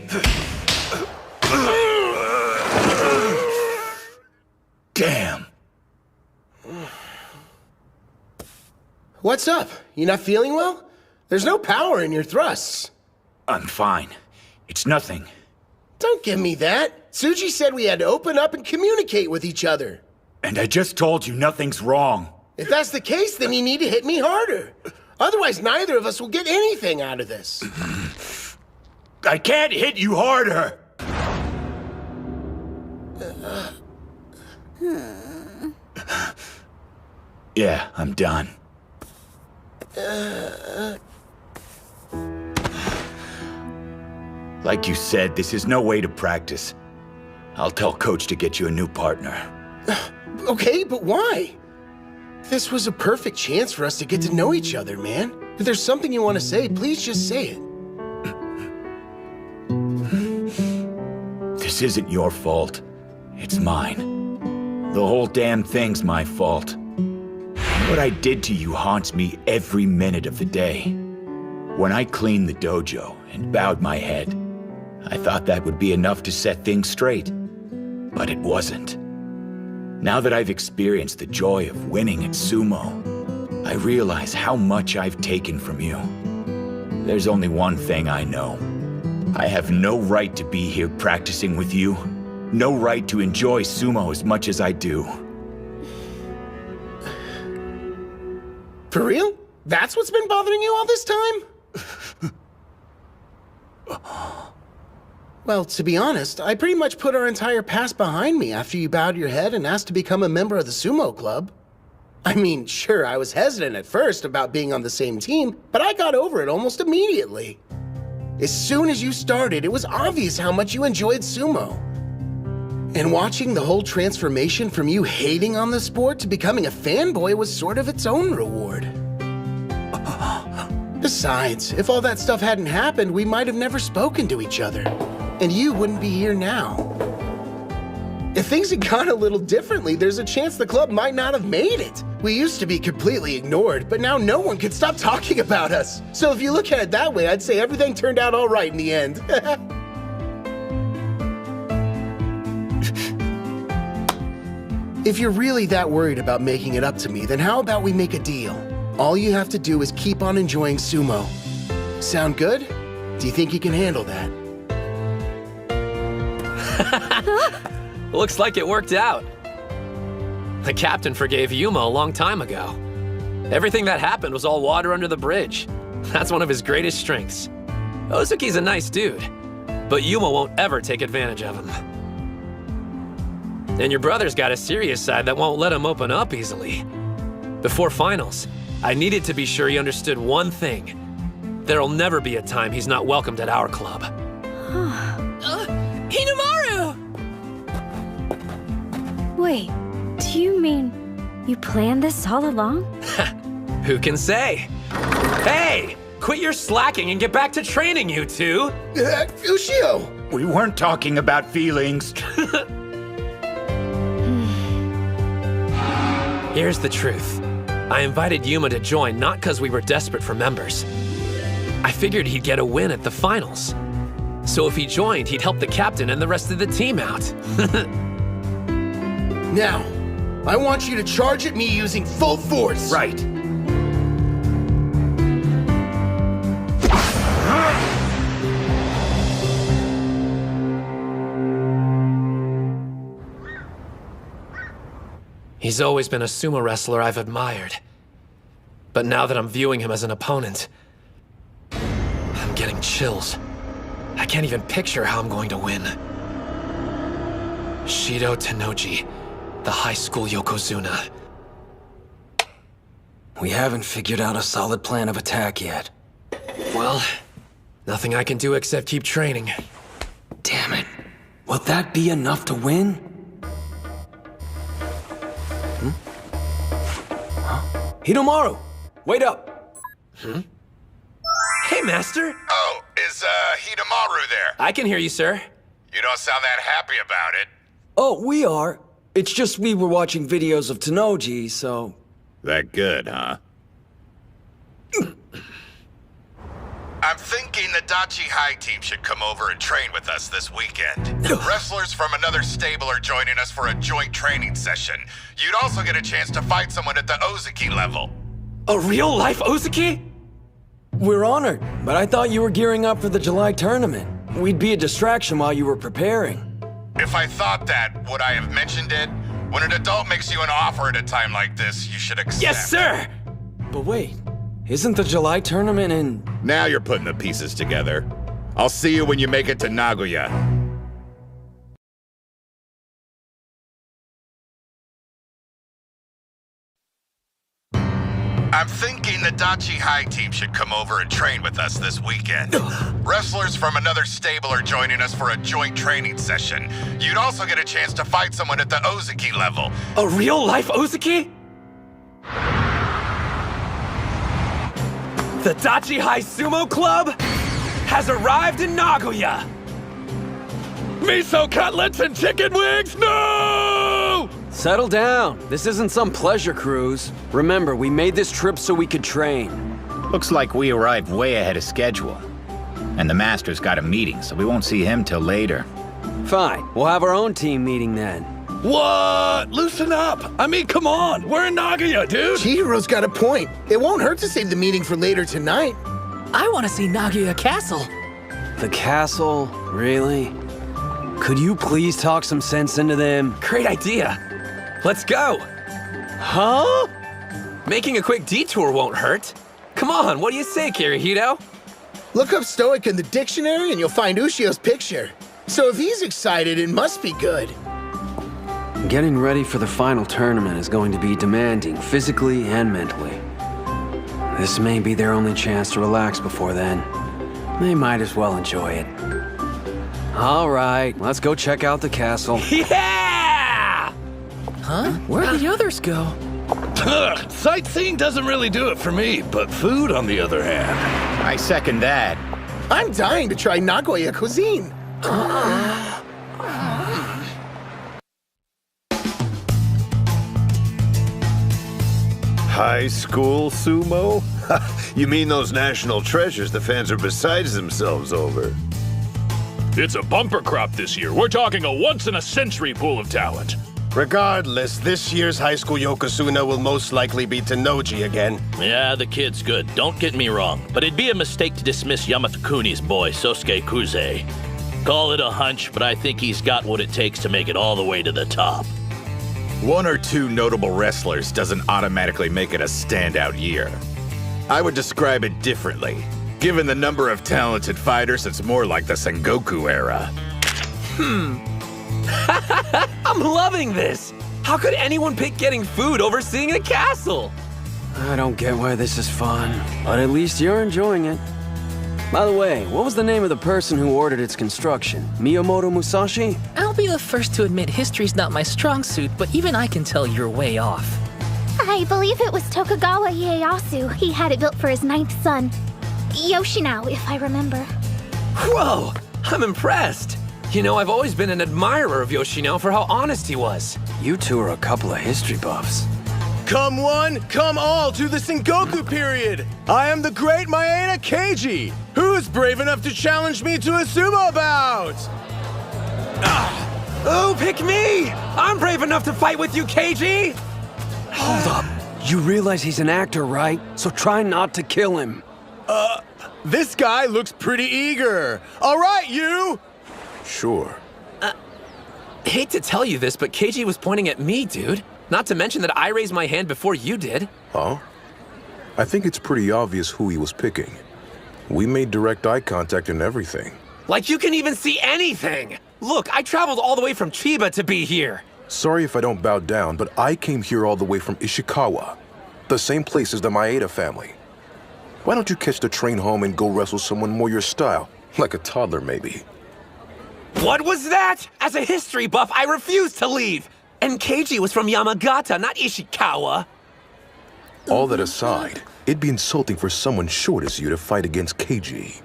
Damn. What's up? You not feeling well? There's no power in your thrusts. I'm fine. It's nothing. Don't give me that. Tsuji said we had to open up and communicate with each other. And I just told you nothing's wrong. If that's the case, then you need to hit me harder. Otherwise, neither of us will get anything out of this. I can't hit you harder! Yeah, I'm done. Like you said, this is no way to practice. I'll tell Coach to get you a new partner. Okay, but why? This was a perfect chance for us to get to know each other, man. If there's something you want to say, please just say it. This isn't your fault. It's mine. The whole damn thing's my fault. What I did to you haunts me every minute of the day. When I cleaned the dojo and bowed my head, I thought that would be enough to set things straight. But it wasn't. Now that I've experienced the joy of winning at sumo, I realize how much I've taken from you. There's only one thing I know. I have no right to be here practicing with you. No right to enjoy sumo as much as I do. For real? That's what's been bothering you all this time? Well, to be honest, I pretty much put our entire past behind me after you bowed your head and asked to become a member of the sumo club. I mean, sure, I was hesitant at first about being on the same team, but I got over it almost immediately. As soon as you started, it was obvious how much you enjoyed sumo. And watching the whole transformation from you hating on the sport to becoming a fanboy was sort of its own reward. Besides, if all that stuff hadn't happened, we might have never spoken to each other. And you wouldn't be here now. If things had gone a little differently, there's a chance the club might not have made it. We used to be completely ignored, but now no one could stop talking about us. So if you look at it that way, I'd say everything turned out all right in the end. If you're really that worried about making it up to me, then how about we make a deal? All you have to do is keep on enjoying sumo. Sound good? Do you think you can handle that? Looks like it worked out. The captain forgave Yuma a long time ago. Everything that happened was all water under the bridge. That's one of his greatest strengths. Ozuki's a nice dude, but Yuma won't ever take advantage of him. And your brother's got a serious side that won't let him open up easily. Before finals, I needed to be sure he understood one thing. There'll never be a time he's not welcomed at our club. Hinamaru! Wait, do you mean you planned this all along? Who can say? Hey! Quit your slacking and get back to training, you two! Ushio! We weren't talking about feelings. Here's the truth. I invited Yuma to join not because we were desperate for members. I figured he'd get a win at the finals. So if he joined, he'd help the captain and the rest of the team out. Now, I want you to charge at me using full force. Right. He's always been a sumo wrestler I've admired. But now that I'm viewing him as an opponent, I'm getting chills. I can't even picture how I'm going to win. Shido Tennoji, the high school Yokozuna. We haven't figured out a solid plan of attack yet. Well, nothing I can do except keep training. Damn it. Will that be enough to win? Hinamaru, wait up. Hey, Master. Oh, is Hinamaru there? I can hear you, sir. You don't sound that happy about it. Oh, we are. It's just we were watching videos of Tennoji, so... That good, huh? I'm thinking the Dachi High team should come over and train with us this weekend. Wrestlers from another stable are joining us for a joint training session. You'd also get a chance to fight someone at the Ozuki level. A real-life Ozuki? We're honored, but I thought you were gearing up for the July tournament. We'd be a distraction while you were preparing. If I thought that, would I have mentioned it? When an adult makes you an offer at a time like this, you should accept. Yes, sir! But wait, isn't the July tournament in... Now you're putting the pieces together. I'll see you when you make it to Nagoya. I'm thinking the Dachi High team should come over and train with us this weekend. Wrestlers from another stable are joining us for a joint training session. You'd also get a chance to fight someone at the Ozuki level. A real-life Ozuki? The Dachi High Sumo Club has arrived in Nagoya! Miso cutlets and chicken wings? No! Settle down. This isn't some pleasure cruise. Remember, we made this trip so we could train. Looks like we arrived way ahead of schedule. And the Master's got a meeting, so we won't see him till later. Fine. We'll have our own team meeting then. What? Loosen up. I mean, come on. We're in Nagoya, dude. Chihiro's got a point. It won't hurt to save the meeting for later tonight. I want to see Nagoya Castle. The castle? Really? Could you please talk some sense into them? Great idea. Let's go. Huh? Making a quick detour won't hurt. Come on, what do you say, Kirihito? Look up Stoic in the dictionary and you'll find Ushio's picture. So if he's excited, it must be good. Getting ready for the final tournament is going to be demanding, physically and mentally. This may be their only chance to relax before then. They might as well enjoy it. All right, let's go check out the castle. Yeah! Huh? Where'd the others go? Sightseeing doesn't really do it for me, but food, on the other hand. I second that. I'm dying to try Nagoya cuisine. High school sumo? You mean those national treasures the fans are beside themselves over? It's a bumper crop this year. We're talking a once-in-a-century pool of talent. Regardless, this year's high school Yokozuna will most likely be Tennoji again. Yeah, the kid's good, don't get me wrong. But it'd be a mistake to dismiss Yamato-kuni's boy, Sosuke Kuze. Call it a hunch, but I think he's got what it takes to make it all the way to the top. One or two notable wrestlers doesn't automatically make it a standout year. I would describe it differently. Given the number of talented fighters, it's more like the Sengoku era. I'm loving this! How could anyone pick getting food over seeing a castle? I don't get why this is fun, but at least you're enjoying it. By the way, what was the name of the person who ordered its construction? Miyamoto Musashi? I'll be the first to admit history's not my strong suit, but even I can tell you're way off. I believe it was Tokugawa Ieyasu. He had it built for his 9th son. Yoshinao, if I remember. Whoa! I'm impressed. You know, I've always been an admirer of Yoshinao for how honest he was. You two are a couple of history buffs. Come one, come all to the Sengoku period! I am the great Maeda Keiji! Who's brave enough to challenge me to a sumo bout? Oh, pick me! I'm brave enough to fight with you, Keiji! Hold up. You realize he's an actor, right? So try not to kill him. This guy looks pretty eager. All right, you! Sure. Hate to tell you this, but Keiji was pointing at me, dude. Not to mention that I raised my hand before you did. Huh? I think it's pretty obvious who he was picking. We made direct eye contact and everything. Like you can even see anything! Look, I traveled all the way from Chiba to be here. Sorry if I don't bow down, but I came here all the way from Ishikawa. The same place as the Maeda family. Why don't you catch the train home and go wrestle someone more your style? Like a toddler, maybe. What was that? As a history buff, I refuse to leave! And Keiji was from Yamagata, not Ishikawa. All that aside, it'd be insulting for someone short as you to fight against Keiji.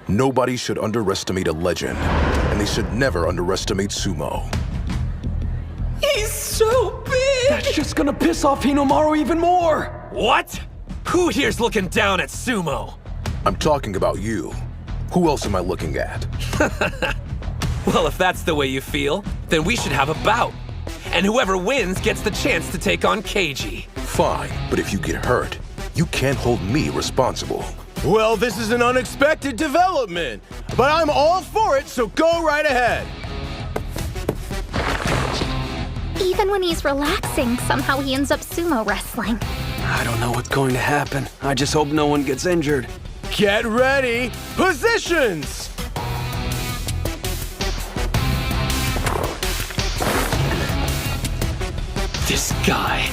Nobody should underestimate a legend, and they should never underestimate sumo. He's so big! That's just gonna piss off Hinomaru even more! What? Who here's looking down at sumo? I'm talking about you. Who else am I looking at? Well, if that's the way you feel, then we should have a bout. And whoever wins gets the chance to take on Keiji. Fine, but if you get hurt, you can't hold me responsible. Well, this is an unexpected development, but I'm all for it, so go right ahead. Even when he's relaxing, somehow he ends up sumo wrestling. I don't know what's going to happen. I just hope no one gets injured. Get ready! Positions! This guy.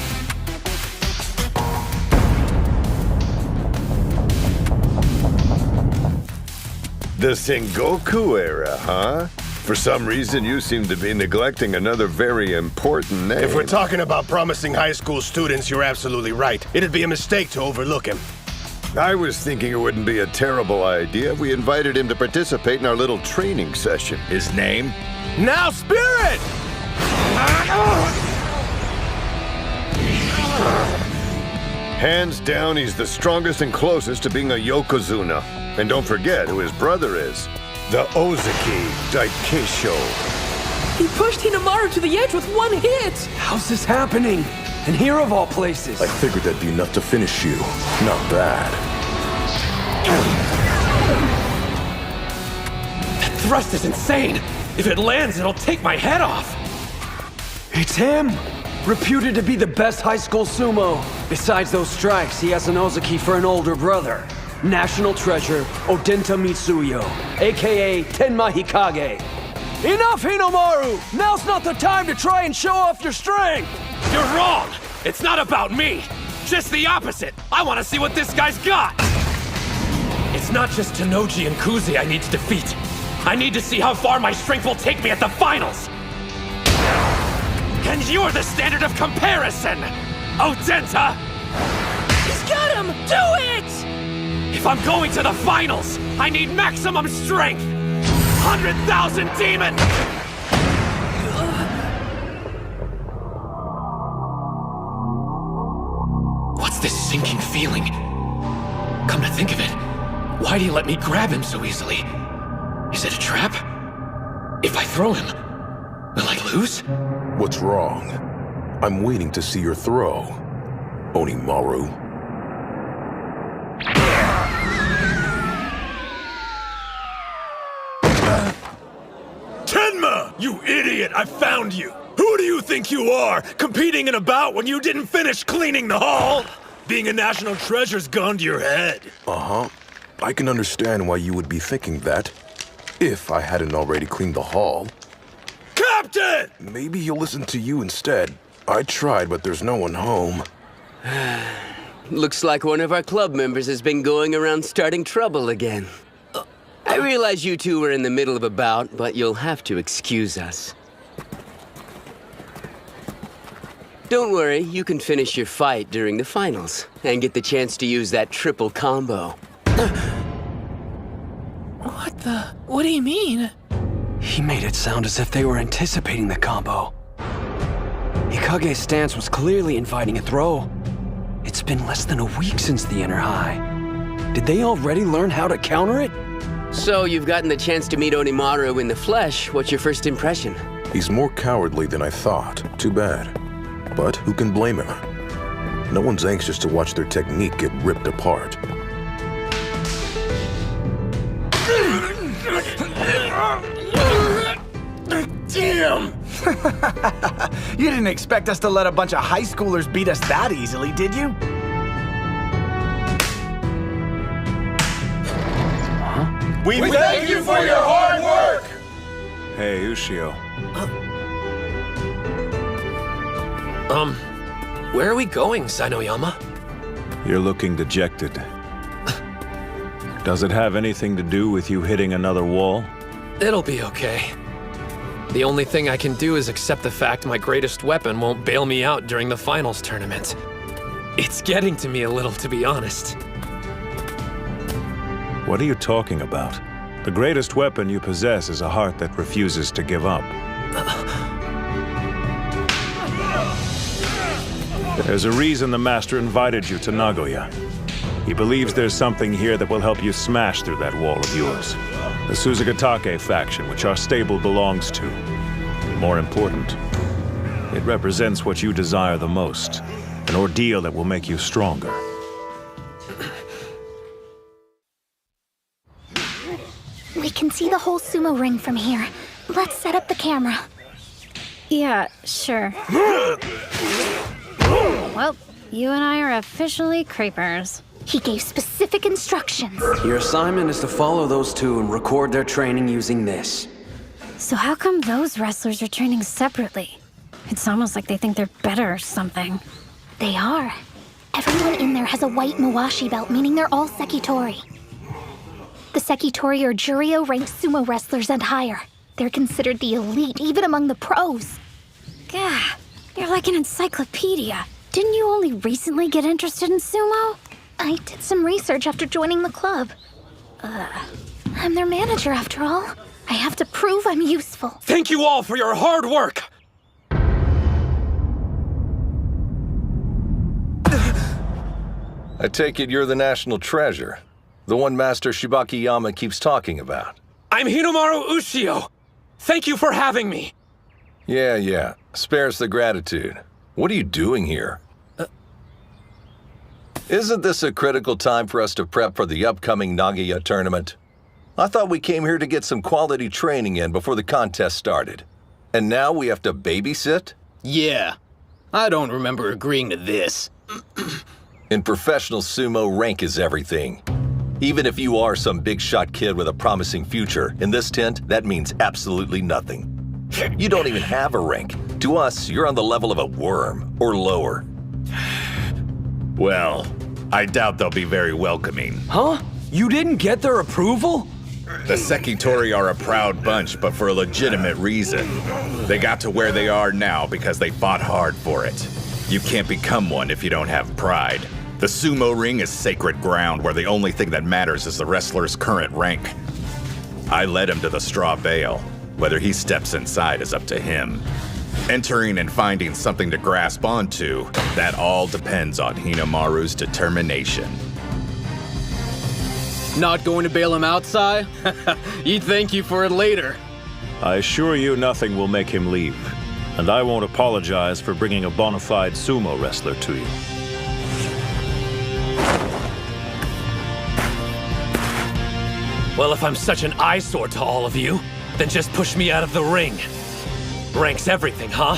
The Sengoku era, huh? For some reason, you seem to be neglecting another very important name. If we're talking about promising high school students, you're absolutely right. It'd be a mistake to overlook him. I was thinking it wouldn't be a terrible idea if we invited him to participate in our little training session. His name? Now, Spirit! Hands down, he's the strongest and closest to being a Yokozuna. And don't forget who his brother is. The Ozaki Daikisho. He pushed Hinomaru to the edge with one hit! How's this happening? And here of all places. I figured that'd be enough to finish you. Not bad. That thrust is insane! If it lands, it'll take my head off! It's him! Reputed to be the best high school sumo. Besides those strikes, he has an Ozaki for an older brother. National treasure, Odenta Mitsuyo, aka Tenma Hikage. Enough, Hinomaru! Now's not the time to try and show off your strength! You're wrong! It's not about me! Just the opposite! I want to see what this guy's got! It's not just Tanoji and Kuze I need to defeat. I need to see how far my strength will take me at the finals! And you're the standard of comparison! Odenta! He's got him! Do it! If I'm going to the finals, I need maximum strength! 100,000 demon! What's this sinking feeling? Come to think of it, why'd he let me grab him so easily? Is it a trap? If I throw him, will I lose? What's wrong? I'm waiting to see your throw, Onimaru. Tenma! You idiot! I found you! Who do you think you are, competing in a bout when you didn't finish cleaning the hall? Being a national treasure's gone to your head. Uh-huh. I can understand why you would be thinking that, if I hadn't already cleaned the hall. Captain! Maybe he'll listen to you instead. I tried, but there's no one home. Looks like one of our club members has been going around starting trouble again. I realize you two were in the middle of a bout, but you'll have to excuse us. Don't worry, you can finish your fight during the finals and get the chance to use that triple combo. What do you mean? He made it sound as if they were anticipating the combo. Ikage's stance was clearly inviting a throw. It's been less than a week since the inner high. Did they already learn how to counter it? So you've gotten the chance to meet Onimaru in the flesh. What's your first impression? He's more cowardly than I thought. Too bad. But who can blame him? No one's anxious to watch their technique get ripped apart. Damn! You didn't expect us to let a bunch of high schoolers beat us that easily, did you? We thank you for your hard work! Hey, Ushio. Where are we going, Sanoyama? You're looking dejected. Does it have anything to do with you hitting another wall? It'll be okay. The only thing I can do is accept the fact my greatest weapon won't bail me out during the finals tournament. It's getting to me a little, to be honest. What are you talking about? The greatest weapon you possess is a heart that refuses to give up. There's a reason the Master invited you to Nagoya. He believes there's something here that will help you smash through that wall of yours. The Suzugatake faction, which our stable belongs to. More important, it represents what you desire the most. An ordeal that will make you stronger. We can see the whole sumo ring from here. Let's set up the camera. Yeah, sure. Well, you and I are officially creepers. He gave specific instructions. Your assignment is to follow those two and record their training using this. So how come those wrestlers are training separately? It's almost like they think they're better or something. They are. Everyone in there has a white Mawashi belt, meaning they're all Sekitori. The Sekitori are Juryo-ranked sumo wrestlers and higher. They're considered the elite, even among the pros. Gah, you're like an encyclopedia. Didn't you only recently get interested in sumo? I did some research after joining the club. I'm their manager, after all. I have to prove I'm useful. Thank you all for your hard work! I take it you're the national treasure. The one Master Shibakiyama keeps talking about. I'm Hinomaru Ushio! Thank you for having me! Yeah. Spares the gratitude. What are you doing here? Isn't this a critical time for us to prep for the upcoming Nagoya tournament? I thought we came here to get some quality training in before the contest started. And now we have to babysit? Yeah. I don't remember agreeing to this. In professional sumo, rank is everything. Even if you are some big shot kid with a promising future, in this tent, that means absolutely nothing. You don't even have a rank. To us, you're on the level of a worm, or lower. Well, I doubt they'll be very welcoming. Huh? You didn't get their approval? The Sekitori are a proud bunch, but for a legitimate reason. They got to where they are now because they fought hard for it. You can't become one if you don't have pride. The sumo ring is sacred ground where the only thing that matters is the wrestler's current rank. I led him to the straw bale. Whether he steps inside is up to him. Entering and finding something to grasp onto, that all depends on Hinomaru's determination. Not going to bail him out, Sai? He'd thank you for it later. I assure you nothing will make him leave. And I won't apologize for bringing a bona fide sumo wrestler to you. Well, if I'm such an eyesore to all of you, then just push me out of the ring. Rank's everything, huh?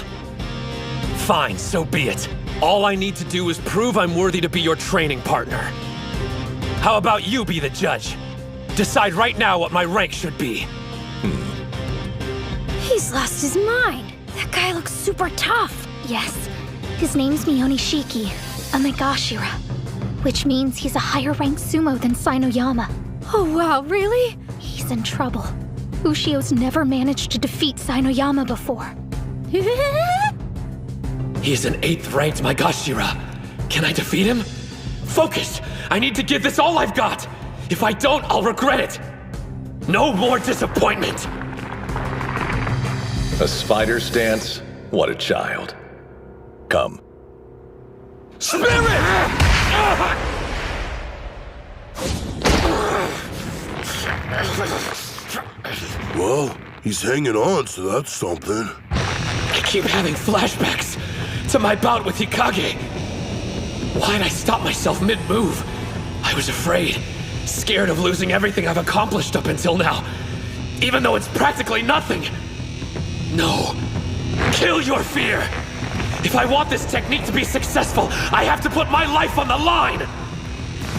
Fine, so be it. All I need to do is prove I'm worthy to be your training partner. How about you be the judge? Decide right now what my rank should be. He's lost his mind. That guy looks super tough. Yes, his name's Miyonishiki, a Megashira. Which means he's a higher-ranked sumo than Sainoyama. Oh wow, really? He's in trouble. Ushio's never managed to defeat Sainoyama before. He's an 8th-ranked Maegashira. Can I defeat him? Focus! I need to give this all I've got! If I don't, I'll regret it! No more disappointment! A spider stance? What a child. Come. Spirit! Well, he's hanging on, so that's something. I keep having flashbacks to my bout with Hikage. Why'd I stop myself mid-move? I was afraid, scared of losing everything I've accomplished up until now, even though it's practically nothing. No. Kill your fear! If I want this technique to be successful, I have to put my life on the line!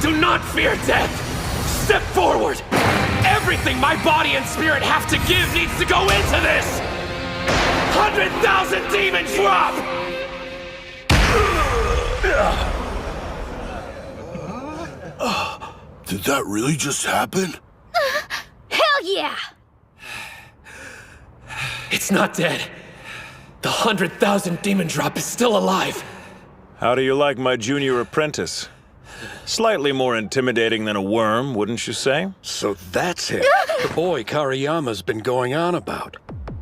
Do not fear death! Step forward! Everything my body and spirit have to give needs to go into this! 100,000 demon drop! Did that really just happen? Hell yeah! It's not dead. The 100,000 demon drop is still alive. How do you like my junior apprentice? Slightly more intimidating than a worm, wouldn't you say? So that's him. The boy Kariyama's been going on about.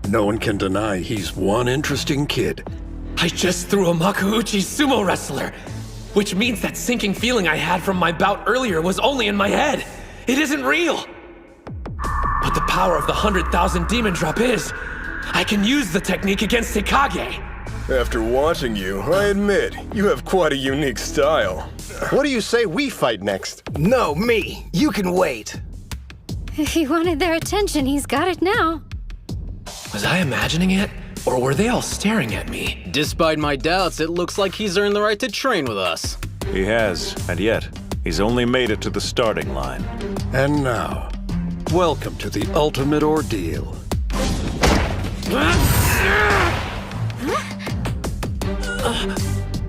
No one can deny he's one interesting kid. I just threw a Makuuchi sumo wrestler, which means that sinking feeling I had from my bout earlier was only in my head. It isn't real. But the power of the 100,000 demon drop is. I can use the technique against Hikage. After watching you, I admit, you have quite a unique style. What do you say we fight next? No, me. You can wait. If he wanted their attention, he's got it now. Was I imagining it? Or were they all staring at me? Despite my doubts, it looks like he's earned the right to train with us. He has, and yet, he's only made it to the starting line. And now, welcome to the ultimate ordeal.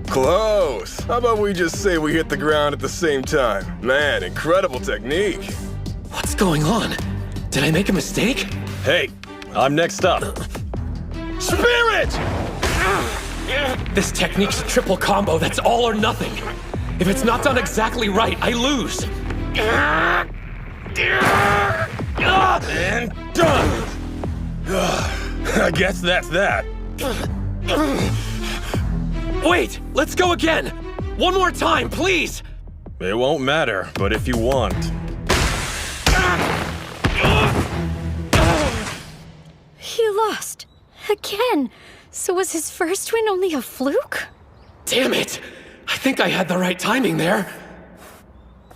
Close. How about we just say we hit the ground at the same time? Man, incredible technique. What's going on? Did I make a mistake? Hey, I'm next up. Spirit! This technique's a triple combo that's all or nothing. If it's not done exactly right, I lose. And done! I guess that's that. Wait, let's go again. One more time, please. It won't matter, but if you want. He lost. Again. So was his first win only a fluke? Damn it! I think I had the right timing there.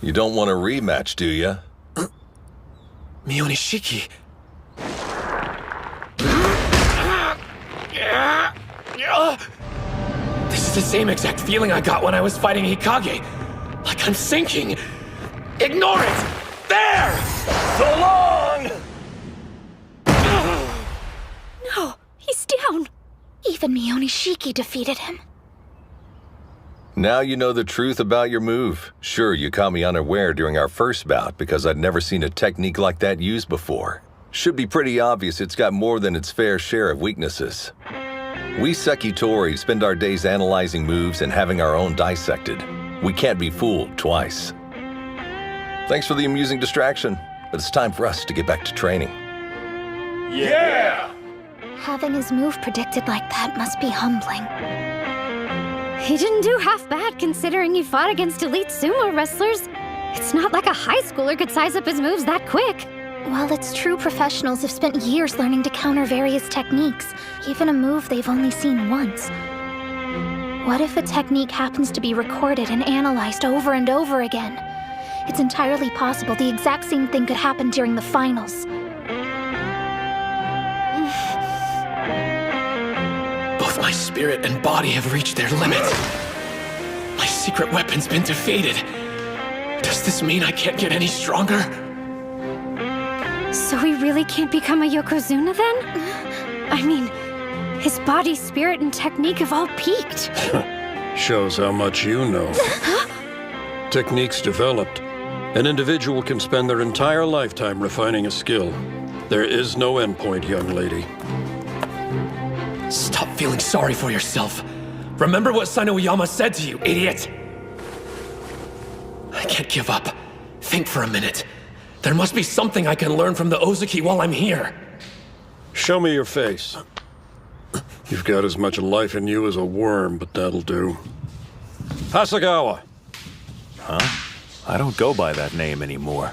You don't want a rematch, do ya? Mionishiki. This is the same exact feeling I got when I was fighting Hikage. Like I'm sinking. Ignore it! There! So long! No, he's down. Even Mionishiki defeated him. Now you know the truth about your move. Sure, you caught me unaware during our first bout because I'd never seen a technique like that used before. Should be pretty obvious it's got more than its fair share of weaknesses. We Sekitori spend our days analyzing moves and having our own dissected. We can't be fooled twice. Thanks for the amusing distraction, but it's time for us to get back to training. Yeah! Having his move predicted like that must be humbling. He didn't do half bad considering he fought against elite sumo wrestlers. It's not like a high schooler could size up his moves that quick. While it's true professionals have spent years learning to counter various techniques, even a move they've only seen once. What if a technique happens to be recorded and analyzed over and over again? It's entirely possible the exact same thing could happen during the finals. Both my spirit and body have reached their limit. My secret weapon's been defeated. Does this mean I can't get any stronger? So he really can't become a Yokozuna then? I mean, his body, spirit, and technique have all peaked. Shows how much you know. Techniques developed. An individual can spend their entire lifetime refining a skill. There is no endpoint, young lady. Stop feeling sorry for yourself. Remember what Sanoyama said to you, idiot! I can't give up. Think for a minute. There must be something I can learn from the Ozaki while I'm here. Show me your face. You've got as much life in you as a worm, but that'll do. Hasagawa! Huh? I don't go by that name anymore.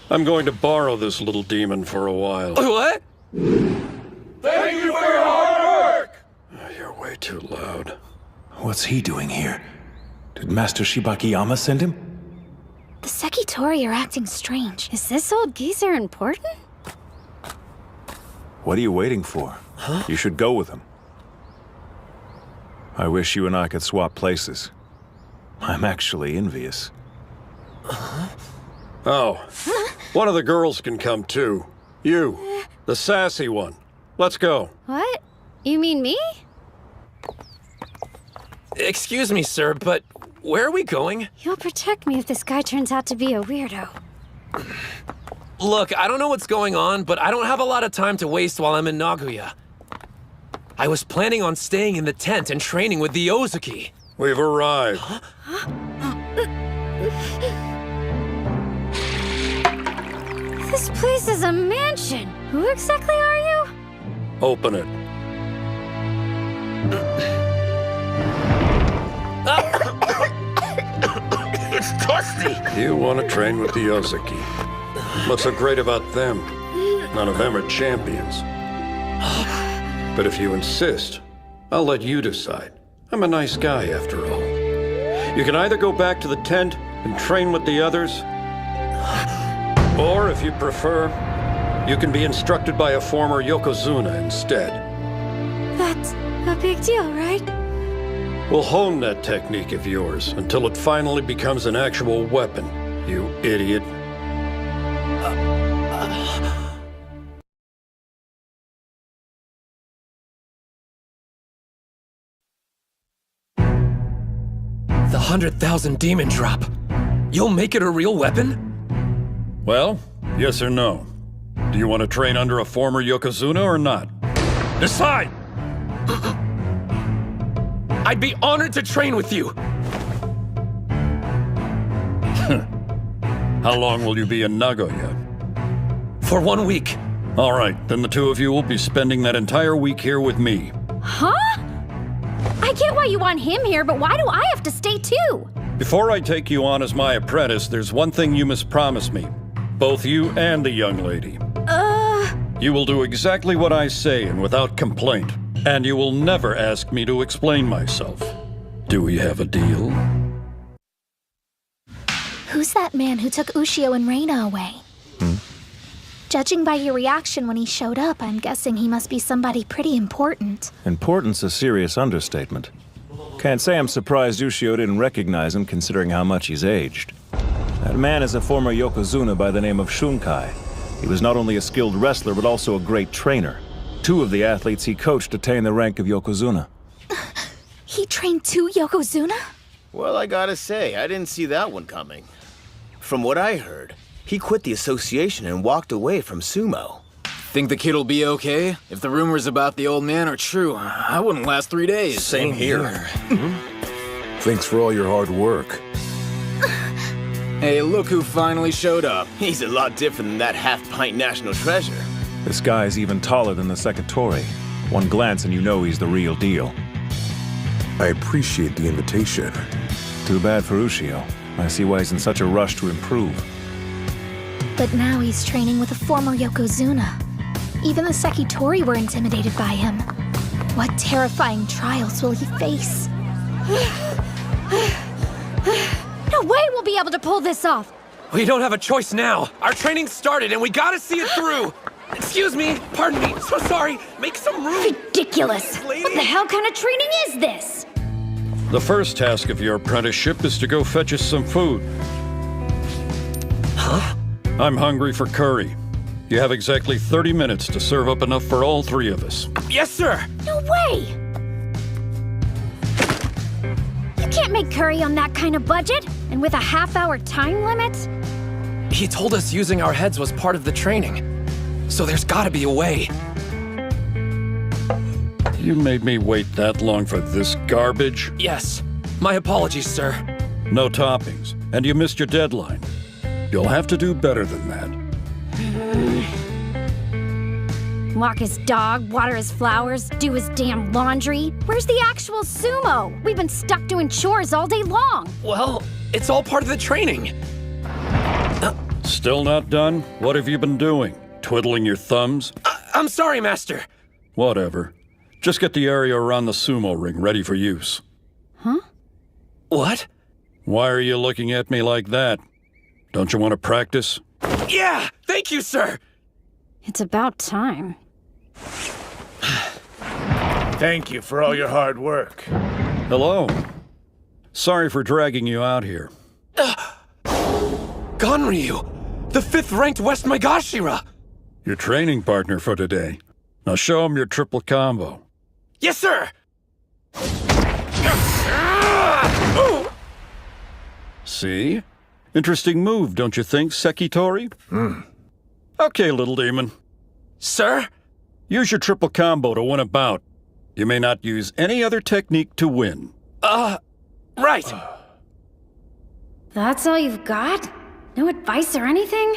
I'm going to borrow this little demon for a while. What? Thank you for your hard work! You're way too loud. What's he doing here? Did Master Shibakiyama send him? The Sekitori are acting strange. Is this old geezer important? What are you waiting for? Huh? You should go with him. I wish you and I could swap places. I'm actually envious. Oh, one of the girls can come too. You, the sassy one. Let's go. What? You mean me? Excuse me, sir, but where are we going? You'll protect me if this guy turns out to be a weirdo. Look, I don't know what's going on, but I don't have a lot of time to waste while I'm in Nagoya. I was planning on staying in the tent and training with the Ozaki. We've arrived. This place is a mansion. Who exactly are you? Open it. It's dusty! You want to train with the Ozaki. What's so great about them? None of them are champions. But if you insist, I'll let you decide. I'm a nice guy, after all. You can either go back to the tent and train with the others, or if you prefer, you can be instructed by a former Yokozuna instead. That's a big deal, right? We'll hone that technique of yours until it finally becomes an actual weapon, you idiot. The 100,000 demon drop. You'll make it a real weapon? Well, yes or no? Do you want to train under a former Yokozuna or not? Decide! I'd be honored to train with you. How long will you be in Nagoya? For 1 week. All right, then the two of you will be spending that entire week here with me. Huh? I get why you want him here, but why do I have to stay too? Before I take you on as my apprentice, there's one thing you must promise me. Both you and the young lady. You will do exactly what I say and without complaint. And you will never ask me to explain myself. Do we have a deal? Who's that man who took Ushio and Reina away? Judging by your reaction when he showed up, I'm guessing he must be somebody pretty important. Important's a serious understatement. Can't say I'm surprised Ushio didn't recognize him considering how much he's aged. That man is a former Yokozuna by the name of Shunkai. He was not only a skilled wrestler, but also a great trainer. 2 of the athletes he coached attained the rank of Yokozuna. He trained 2 Yokozuna? Well, I gotta say, I didn't see that one coming. From what I heard, he quit the association and walked away from sumo. Think the kid'll be okay? If the rumors about the old man are true, I wouldn't last 3 days. Same here. Thanks for all your hard work. Hey, look who finally showed up. He's a lot different than that half-pint national treasure. This guy's even taller than the Sekitori. One glance and you know he's the real deal. I appreciate the invitation. Too bad for Ushio. I see why he's in such a rush to improve. But now he's training with a former Yokozuna. Even the Sekitori were intimidated by him. What terrifying trials will he face? No way we'll be able to pull this off! We don't have a choice now. Our training's started and we gotta see it through. Excuse me, pardon me, so sorry. Make some room. Ridiculous! What the hell kind of training is this? The first task of your apprenticeship is to go fetch us some food. Huh? I'm hungry for curry. You have exactly 30 minutes to serve up enough for all 3 of us. Yes, sir! No way! You can't make curry on that kind of budget, and with a half-hour time limit. He told us using our heads was part of the training. So there's gotta be a way. You made me wait that long for this garbage? Yes. My apologies, sir. No toppings, and you missed your deadline. You'll have to do better than that. Walk his dog, water his flowers, do his damn laundry. Where's the actual sumo? We've been stuck doing chores all day long. Well, it's all part of the training. Still not done? What have you been doing? Twiddling your thumbs? I'm sorry, Master. Whatever. Just get the area around the sumo ring ready for use. Huh? What? Why are you looking at me like that? Don't you want to practice? Yeah! Thank you, sir! It's about time. Thank you for all your hard work. Hello. Sorry for dragging you out here. Ganryu! The 5th-ranked West Megashira! Your training partner for today. Now show him your triple combo. Yes, sir! See? Interesting move, don't you think, Sekitori? Okay, little demon. Sir? Use your triple combo to win a bout. You may not use any other technique to win. Right. That's all you've got? No advice or anything?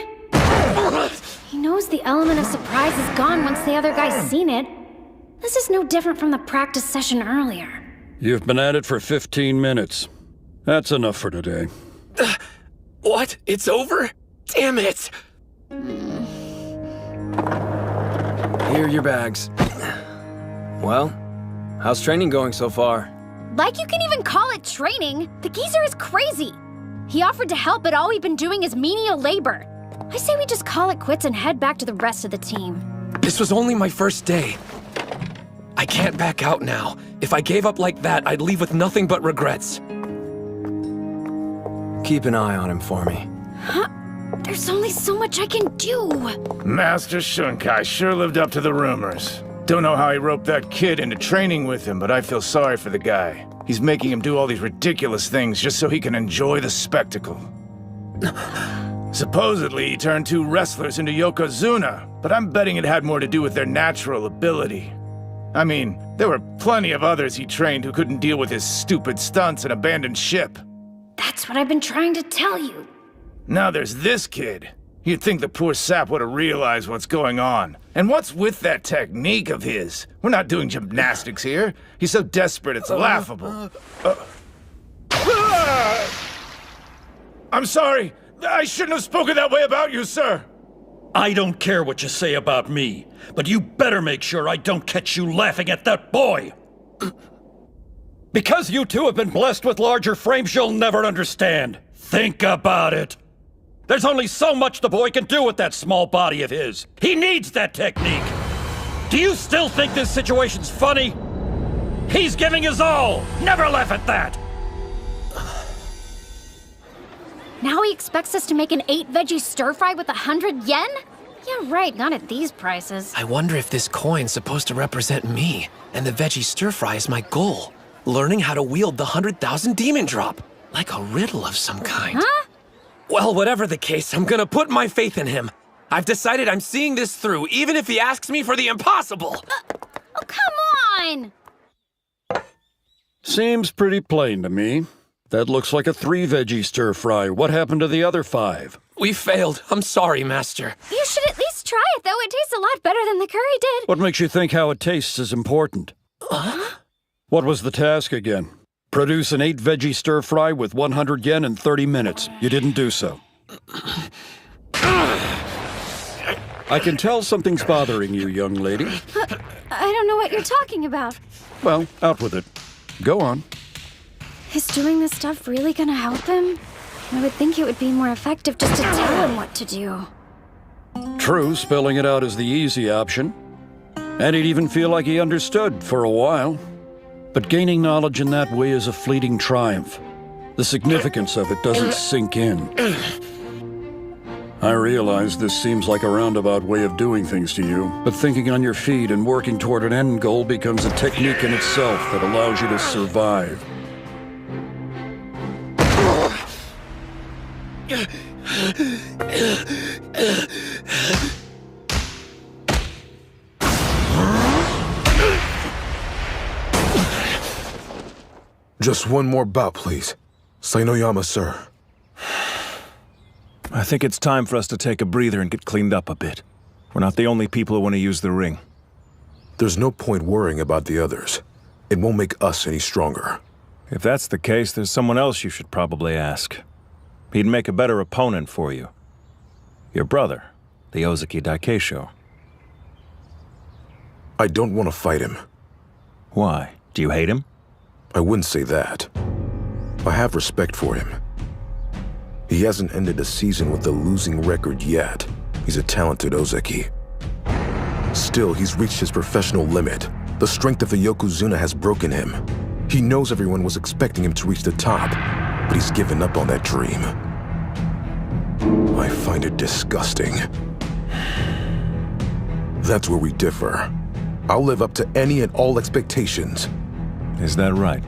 He knows the element of surprise is gone once the other guy's seen it. This is no different from the practice session earlier. You've been at it for 15 minutes. That's enough for today. What? It's over? Damn it! Here are your bags. Well, how's training going so far? Like you can even call it training? The geezer is crazy. He offered to help, but all we've been doing is menial labor. I say we just call it quits and head back to the rest of the team. This was only my first day. I can't back out now. If I gave up like that, I'd leave with nothing but regrets. Keep an eye on him for me. Huh? There's only so much I can do. Master Shunkai sure lived up to the rumors. Don't know how he roped that kid into training with him, but I feel sorry for the guy. He's making him do all these ridiculous things just so he can enjoy the spectacle. Supposedly, he turned 2 wrestlers into Yokozuna, but I'm betting it had more to do with their natural ability. I mean, there were plenty of others he trained who couldn't deal with his stupid stunts and abandoned ship. That's what I've been trying to tell you. Now there's this kid. You'd think the poor sap would have realized what's going on. And what's with that technique of his? We're not doing gymnastics here. He's so desperate it's laughable. I'm sorry. I shouldn't have spoken that way about you, sir. I don't care what you say about me, but you better make sure I don't catch you laughing at that boy. Because you two have been blessed with larger frames you'll never understand. Think about it. There's only so much the boy can do with that small body of his. He needs that technique. Do you still think this situation's funny? He's giving his all. Never laugh at that. Now he expects us to make an 8-veggie stir-fry with 100 yen? Yeah, right, not at these prices. I wonder if this coin's supposed to represent me, and the veggie stir-fry is my goal. Learning how to wield the 100,000 demon drop, like a riddle of some kind. Huh? Well, whatever the case, I'm gonna put my faith in him. I've decided I'm seeing this through, even if he asks me for the impossible. Oh, come on! Seems pretty plain to me. That looks like a 3-veggie stir-fry. What happened to the other 5? We failed. I'm sorry, Master. You should at least try it, though. It tastes a lot better than the curry did. What makes you think how it tastes is important? What was the task again? Produce an 8-veggie stir-fry with 100 yen in 30 minutes. You didn't do so. I can tell something's bothering you, young lady. I don't know what you're talking about. Well, out with it. Go on. Is doing this stuff really gonna help him? I would think it would be more effective just to tell him what to do. True, spelling it out is the easy option. And he'd even feel like he understood for a while. But gaining knowledge in that way is a fleeting triumph. The significance of it doesn't sink in. I realize this seems like a roundabout way of doing things to you, but thinking on your feet and working toward an end goal becomes a technique in itself that allows you to survive. Just one more bout, please. Sainoyama, sir. I think it's time for us to take a breather and get cleaned up a bit. We're not the only people who want to use the ring. There's no point worrying about the others. It won't make us any stronger. If that's the case, there's someone else you should probably ask. He'd make a better opponent for you. Your brother, the Ozaki Daikeisho. I don't want to fight him. Why? Do you hate him? I wouldn't say that. I have respect for him. He hasn't ended a season with a losing record yet. He's a talented Ozaki. Still, he's reached his professional limit. The strength of the Yokozuna has broken him. He knows everyone was expecting him to reach the top, but he's given up on that dream. I find it disgusting. That's where we differ. I'll live up to any and all expectations. Is that right?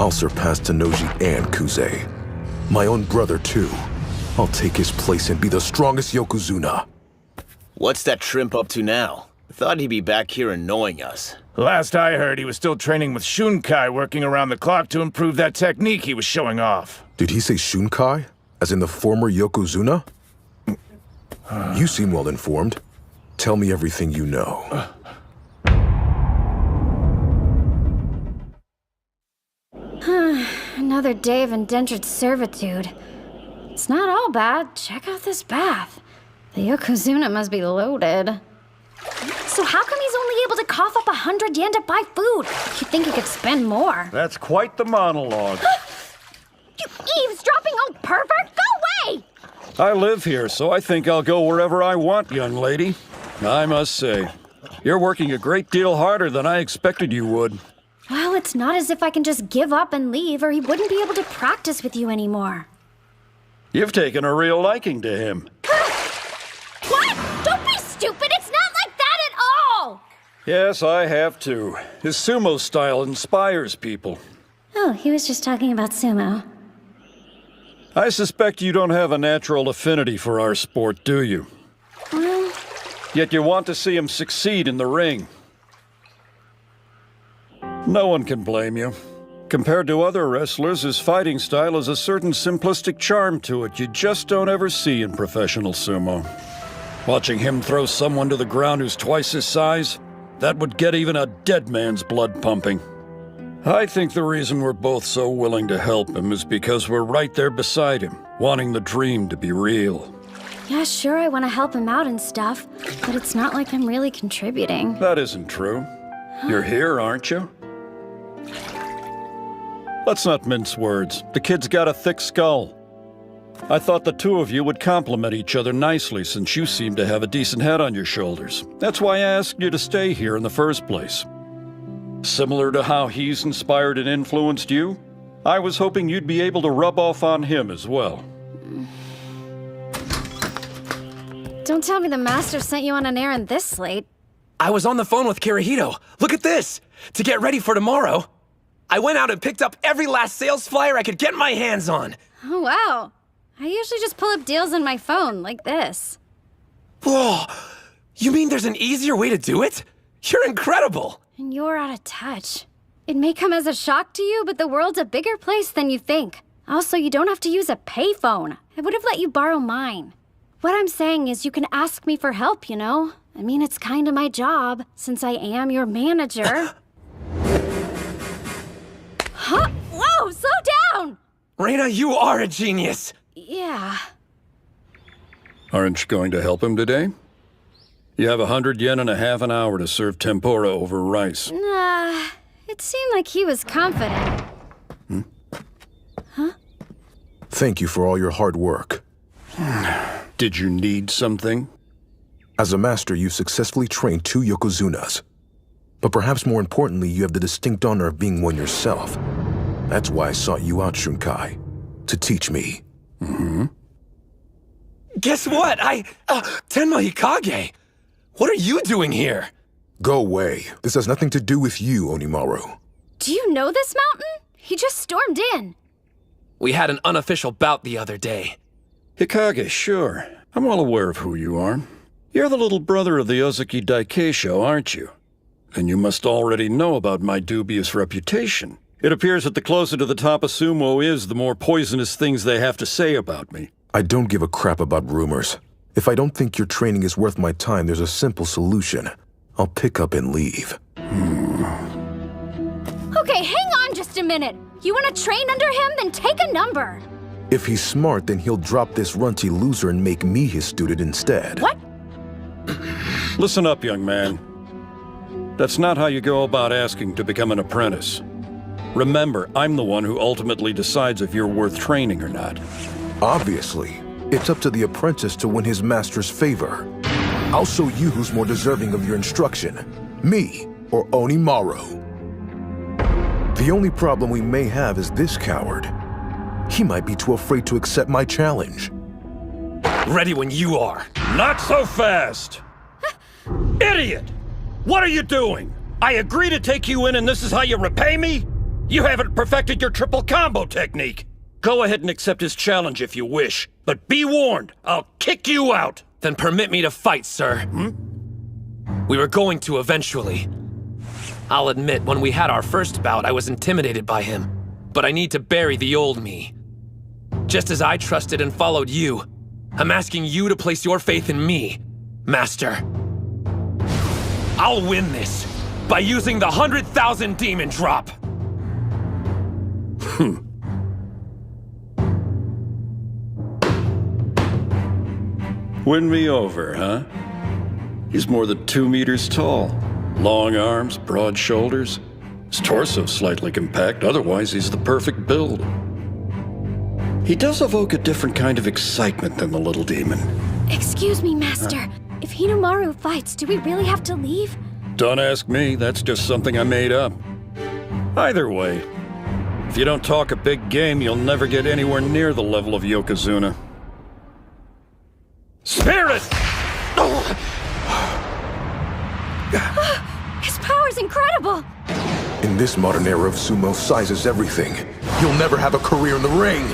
I'll surpass Tanoji and Kuze. My own brother, too. I'll take his place and be the strongest Yokozuna. What's that shrimp up to now? I thought he'd be back here annoying us. Last I heard, he was still training with Shunkai, working around the clock to improve that technique he was showing off. Did he say Shunkai? As in the former Yokozuna? You seem well informed. Tell me everything you know. Another day of indentured servitude. It's not all bad. Check out this bath. The Yokozuna must be loaded. So how come he's only able to cough up 100 yen to buy food? You'd think he could spend more. That's quite the monologue. You eavesdropping old pervert! Go away! I live here, so I think I'll go wherever I want, young lady. I must say, you're working a great deal harder than I expected you would. Well, it's not as if I can just give up and leave, or he wouldn't be able to practice with you anymore. You've taken a real liking to him. What? Don't be stupid! It's not like that at all! Yes, I have too. His sumo style inspires people. Oh, he was just talking about sumo. I suspect you don't have a natural affinity for our sport, do you? Well... Yet you want to see him succeed in the ring. No one can blame you. Compared to other wrestlers, his fighting style has a certain simplistic charm to it you just don't ever see in professional sumo. Watching him throw someone to the ground who's twice his size, that would get even a dead man's blood pumping. I think the reason we're both so willing to help him is because we're right there beside him, wanting the dream to be real. Yeah, sure, I want to help him out and stuff, but it's not like I'm really contributing. That isn't true. You're here, aren't you? Let's not mince words. The kid's got a thick skull. I thought the two of you would complement each other nicely since you seem to have a decent head on your shoulders. That's why I asked you to stay here in the first place. Similar to how he's inspired and influenced you, I was hoping you'd be able to rub off on him as well. Don't tell me the master sent you on an errand this late. I was on the phone with Kirihito. Look at this! To get ready for tomorrow, I went out and picked up every last sales flyer I could get my hands on. Oh, wow. I usually just pull up deals on my phone, like this. Whoa! You mean there's an easier way to do it? You're incredible! And you're out of touch. It may come as a shock to you, but the world's a bigger place than you think. Also, you don't have to use a payphone. I would have let you borrow mine. What I'm saying is you can ask me for help, you know? I mean, it's kind of my job, since I am your manager. Huh? Whoa, slow down! Reina, you are a genius! Yeah. Aren't you going to help him today? You have 100 yen and a half an hour to serve tempura over rice. Nah, it seemed like he was confident. Huh? Thank you for all your hard work. Did you need something? As a master, you've successfully trained 2 Yokozunas. But perhaps more importantly, you have the distinct honor of being one yourself. That's why I sought you out, Shunkai. To teach me. Mm-hmm. Guess what? Tenma Hikage! What are you doing here? Go away. This has nothing to do with you, Onimaru. Do you know this mountain? He just stormed in. We had an unofficial bout the other day. Hikage, sure. I'm well aware of who you are. You're the little brother of the Ozaki Daikeisho, aren't you? And you must already know about my dubious reputation. It appears that the closer to the top a sumo is, the more poisonous things they have to say about me. I don't give a crap about rumors. If I don't think your training is worth my time, there's a simple solution. I'll pick up and leave. Okay, hang on just a minute. You want to train under him? Then take a number. If he's smart, then he'll drop this runty loser and make me his student instead. What? Listen up, young man. That's not how you go about asking to become an apprentice. Remember, I'm the one who ultimately decides if you're worth training or not. Obviously. It's up to the apprentice to win his master's favor. I'll show you who's more deserving of your instruction. Me or Onimaru. The only problem we may have is this coward. He might be too afraid to accept my challenge. Ready when you are. Not so fast! Idiot! What are you doing? I agree to take you in and this is how you repay me? You haven't perfected your triple combo technique. Go ahead and accept his challenge if you wish. But be warned, I'll kick you out! Then permit me to fight, sir. We were going to eventually. I'll admit, when we had our first bout, I was intimidated by him. But I need to bury the old me. Just as I trusted and followed you, I'm asking you to place your faith in me, Master. I'll win this by using the 100,000 demon drop. Win me over, huh? He's more than 2 meters tall. Long arms, broad shoulders. His torso slightly compact, otherwise he's the perfect build. He does evoke a different kind of excitement than the little demon. Excuse me, Master. If Hinomaru fights, do we really have to leave? Don't ask me, that's just something I made up. Either way, if you don't talk a big game, you'll never get anywhere near the level of Yokozuna. Spirit! His power's incredible! In this modern era of sumo, size is everything. You'll never have a career in the ring!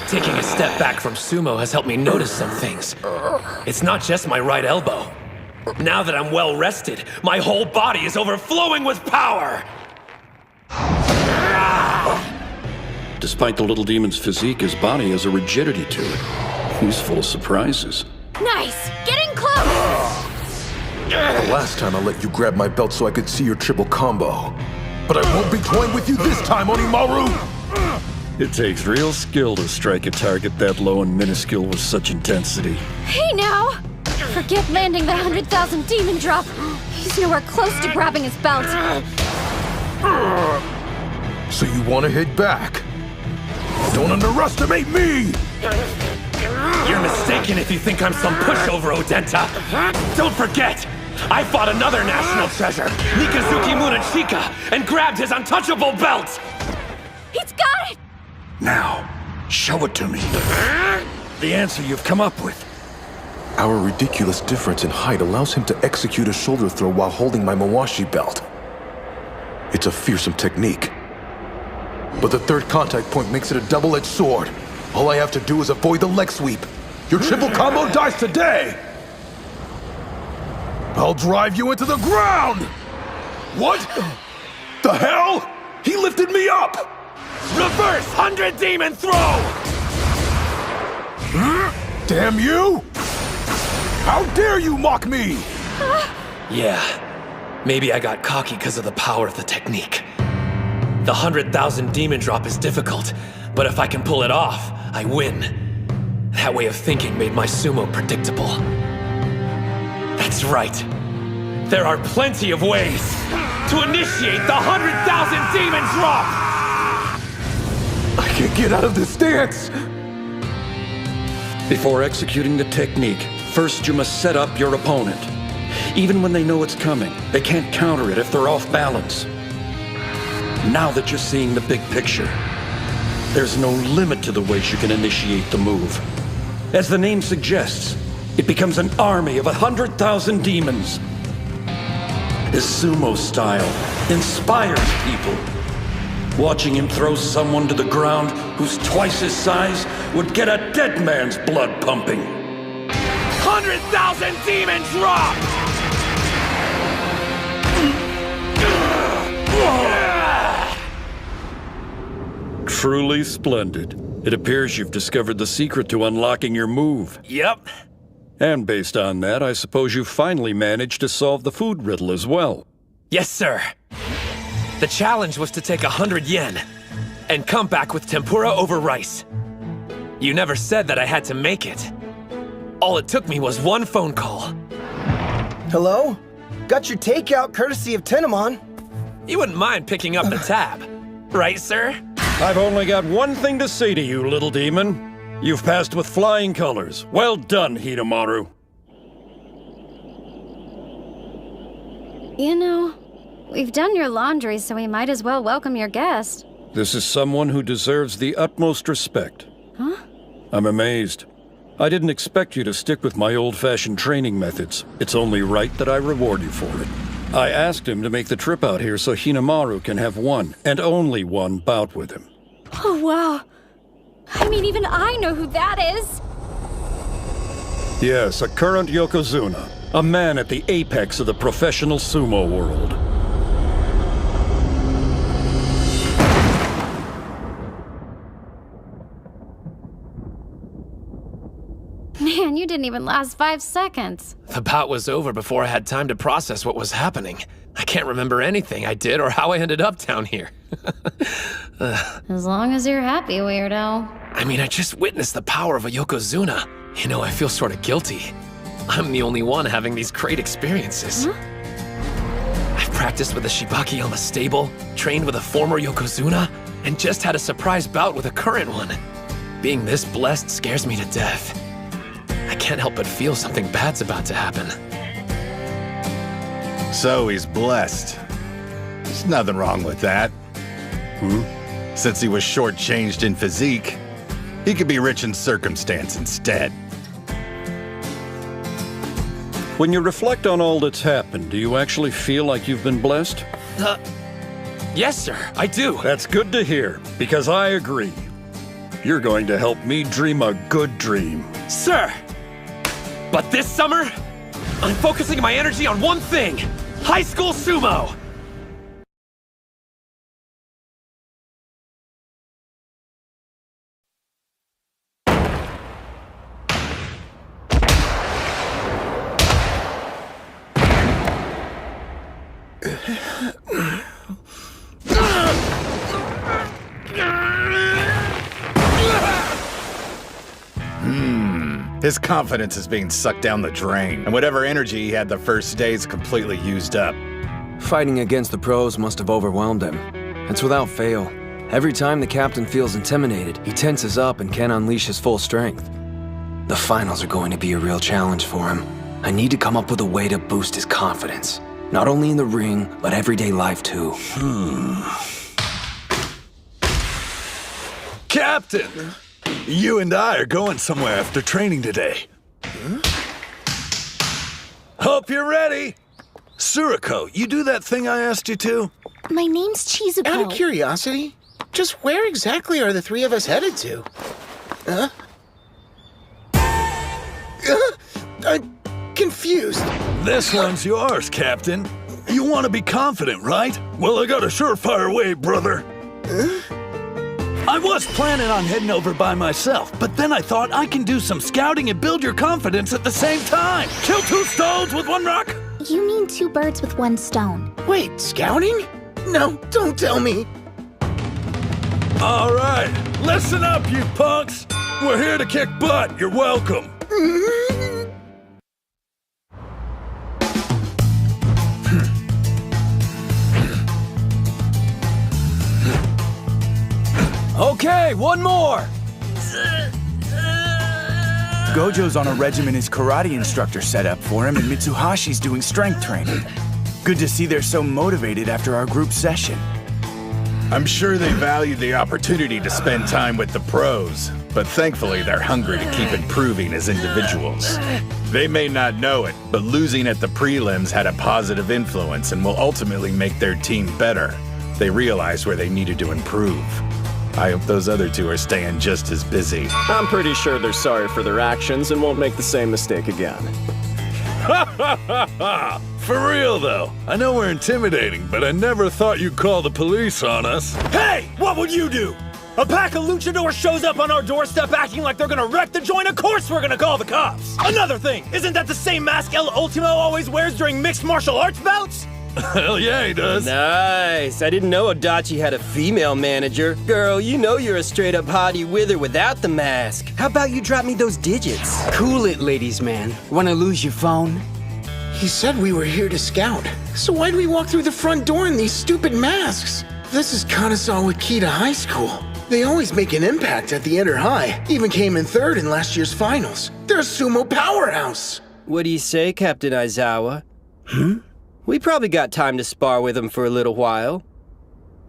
Taking a step back from sumo has helped me notice some things. It's not just my right elbow. Now that I'm well rested, my whole body is overflowing with power! Despite the little demon's physique, his body has a rigidity to it. He's full of surprises. Nice! Getting close! The last time I let you grab my belt so I could see your triple combo. But I won't be toying with you this time, Onimaru! It takes real skill to strike a target that low and minuscule with such intensity. Hey now! Forget landing the 100,000 demon drop. He's nowhere close to grabbing his belt. So you want to hit back? Don't underestimate me! You're mistaken if you think I'm some pushover, Odenta. Don't forget, I fought another national treasure, Nikazuki Munachika, and grabbed his untouchable belt! He's got it! Now, show it to me. The answer you've come up with. Our ridiculous difference in height allows him to execute a shoulder throw while holding my Mawashi belt. It's a fearsome technique. But the third contact point makes it a double-edged sword. All I have to do is avoid the leg sweep. Your triple combo dies today! I'll drive you into the ground! What? The hell? He lifted me up! Reverse 100 demon throw! Damn you! How dare you mock me! Yeah, maybe I got cocky because of the power of the technique. The 100,000 demon drop is difficult, but if I can pull it off, I win. That way of thinking made my sumo predictable. That's right. There are plenty of ways to initiate the 100,000 demon drop! I can't get out of this stance! Before executing the technique, first you must set up your opponent. Even when they know it's coming, they can't counter it if they're off balance. Now that you're seeing the big picture, there's no limit to the ways you can initiate the move. As the name suggests, it becomes an army of 100,000 demons. His sumo style inspires people. Watching him throw someone to the ground who's twice his size would get a dead man's blood pumping. 100,000 demons dropped! Truly splendid. It appears you've discovered the secret to unlocking your move. Yep. And based on that, I suppose you finally managed to solve the food riddle as well. Yes, sir. The challenge was to take 100 yen and come back with tempura over rice. You never said that I had to make it. All it took me was one phone call. Hello? Got your takeout courtesy of Tenemon. You wouldn't mind picking up the tab, right, sir? I've only got one thing to say to you, little demon. You've passed with flying colors. Well done, Hidemaru. You know, we've done your laundry, so we might as well welcome your guest. This is someone who deserves the utmost respect. Huh? I'm amazed. I didn't expect you to stick with my old-fashioned training methods. It's only right that I reward you for it. I asked him to make the trip out here so Hidemaru can have one, and only one, bout with him. Oh, wow. I mean, even I know who that is. Yes, a current Yokozuna. A man at the apex of the professional sumo world. Man, you didn't even last 5 seconds. The bout was over before I had time to process what was happening. I can't remember anything I did or how I ended up down here. As long as you're happy, weirdo. I mean, I just witnessed the power of a Yokozuna. You know, I feel sort of guilty. I'm the only one having these great experiences. Huh? I've practiced with a Shibaki on the stable, trained with a former Yokozuna, and just had a surprise bout with a current one. Being this blessed scares me to death. I can't help but feel something bad's about to happen. So he's blessed. There's nothing wrong with that. Since he was shortchanged in physique, he could be rich in circumstance instead. When you reflect on all that's happened, do you actually feel like you've been blessed? Yes, sir, I do. That's good to hear, because I agree. You're going to help me dream a good dream. Sir! But this summer, I'm focusing my energy on one thing: high school sumo! His confidence is being sucked down the drain, and whatever energy he had the first day is completely used up. Fighting against the pros must have overwhelmed him. It's without fail. Every time the captain feels intimidated, he tenses up and can't unleash his full strength. The finals are going to be a real challenge for him. I need to come up with a way to boost his confidence. Not only in the ring, but everyday life too. Captain! You and I are going somewhere after training today. Hope you're ready. Suriko, you do that thing I asked you to? My name's Chizuko. Out of curiosity, just where exactly are the three of us headed to? I'm confused. This one's yours, Captain. You want to be confident, right? Well, I got a surefire way, brother. I was planning on heading over by myself, but then I thought I can do some scouting and build your confidence at the same time. Kill 2 stones with 1 rock? You mean 2 birds with 1 stone. Wait, scouting? No, don't tell me. All right, listen up, you punks. We're here to kick butt. You're welcome. Okay, one more! Gojo's on a regimen his karate instructor set up for him, and Mitsuhashi's doing strength training. Good to see they're so motivated after our group session. I'm sure they value the opportunity to spend time with the pros, but thankfully they're hungry to keep improving as individuals. They may not know it, but losing at the prelims had a positive influence and will ultimately make their team better. They realized where they needed to improve. I hope those other two are staying just as busy. I'm pretty sure they're sorry for their actions and won't make the same mistake again. Ha ha ha ha! For real though, I know we're intimidating, but I never thought you'd call the police on us. Hey, what would you do? A pack of luchadors shows up on our doorstep acting like they're gonna wreck the joint. Of course we're gonna call the cops. Another thing, isn't that the same mask El Ultimo always wears during mixed martial arts bouts? Hell yeah, he does. Nice. I didn't know Adachi had a female manager. Girl, you know you're a straight-up hottie with or without the mask. How about you drop me those digits? Cool it, ladies man. Wanna lose your phone? He said we were here to scout. So why'd we walk through the front door in these stupid masks? This is Kanazawa Kita High School. They always make an impact at the inter-high. Even came in third in last year's finals. They're a sumo powerhouse. What do you say, Captain Aizawa? We probably got time to spar with him for a little while.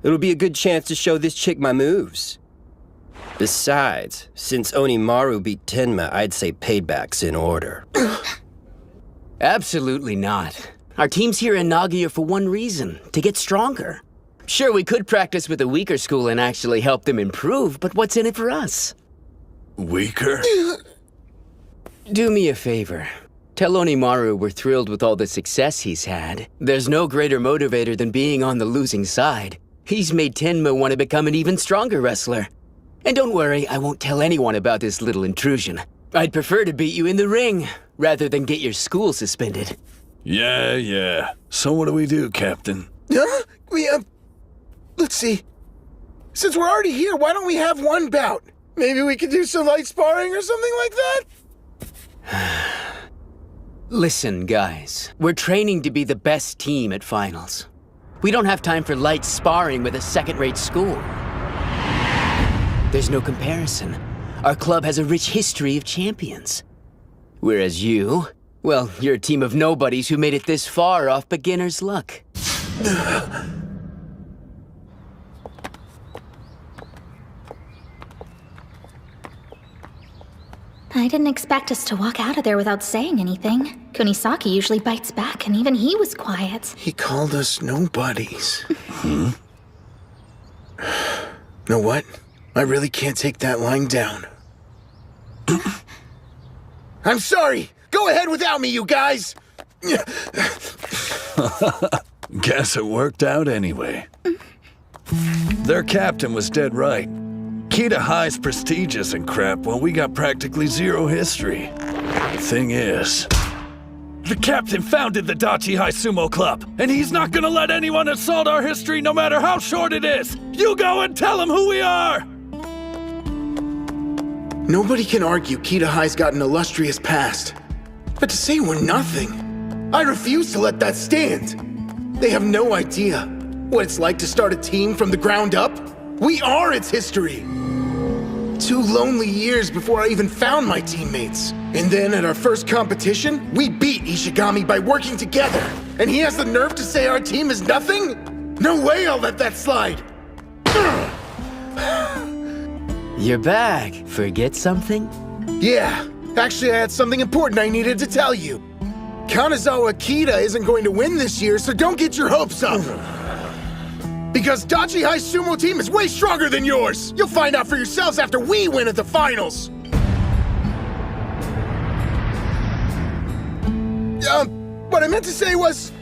It'll be a good chance to show this chick my moves. Besides, since Onimaru beat Tenma, I'd say payback's in order. Absolutely not. Our team's here in Nagoya for one reason, to get stronger. Sure, we could practice with a weaker school and actually help them improve, but what's in it for us? Weaker? Do me a favor. Tell Onimaru we're thrilled with all the success he's had. There's no greater motivator than being on the losing side. He's made Tenma want to become an even stronger wrestler. And don't worry, I won't tell anyone about this little intrusion. I'd prefer to beat you in the ring, rather than get your school suspended. Yeah. So what do we do, Captain? Huh? Let's see. Since we're already here, why don't we have one bout? Maybe we could do some light sparring or something like that? Listen, guys. We're training to be the best team at finals. We don't have time for light sparring with a second-rate school. There's no comparison. Our club has a rich history of champions. Whereas you, well, you're a team of nobodies who made it this far off beginner's luck. I didn't expect us to walk out of there without saying anything. Kunisaki usually bites back, and even he was quiet. He called us nobodies. Know what? I really can't take that lying down. I'm sorry! Go ahead without me, you guys! Guess it worked out anyway. Their captain was dead right. Kita High's prestigious and crap while we got practically zero history. The thing is, the captain founded the Dachi High Sumo Club, and he's not gonna let anyone assault our history no matter how short it is! You go and tell him who we are! Nobody can argue Kita High's got an illustrious past. But to say we're nothing, I refuse to let that stand. They have no idea what it's like to start a team from the ground up. We are its history. 2 lonely years before I even found my teammates. And then at our first competition, we beat Ishigami by working together. And he has the nerve to say our team is nothing? No way I'll let that slide. You're back. Forget something? Yeah. Actually, I had something important I needed to tell you. Kanazawa Kita isn't going to win this year, so don't get your hopes up. Because Dachi High Sumo team is way stronger than yours! You'll find out for yourselves after we win at the finals! What I meant to say was...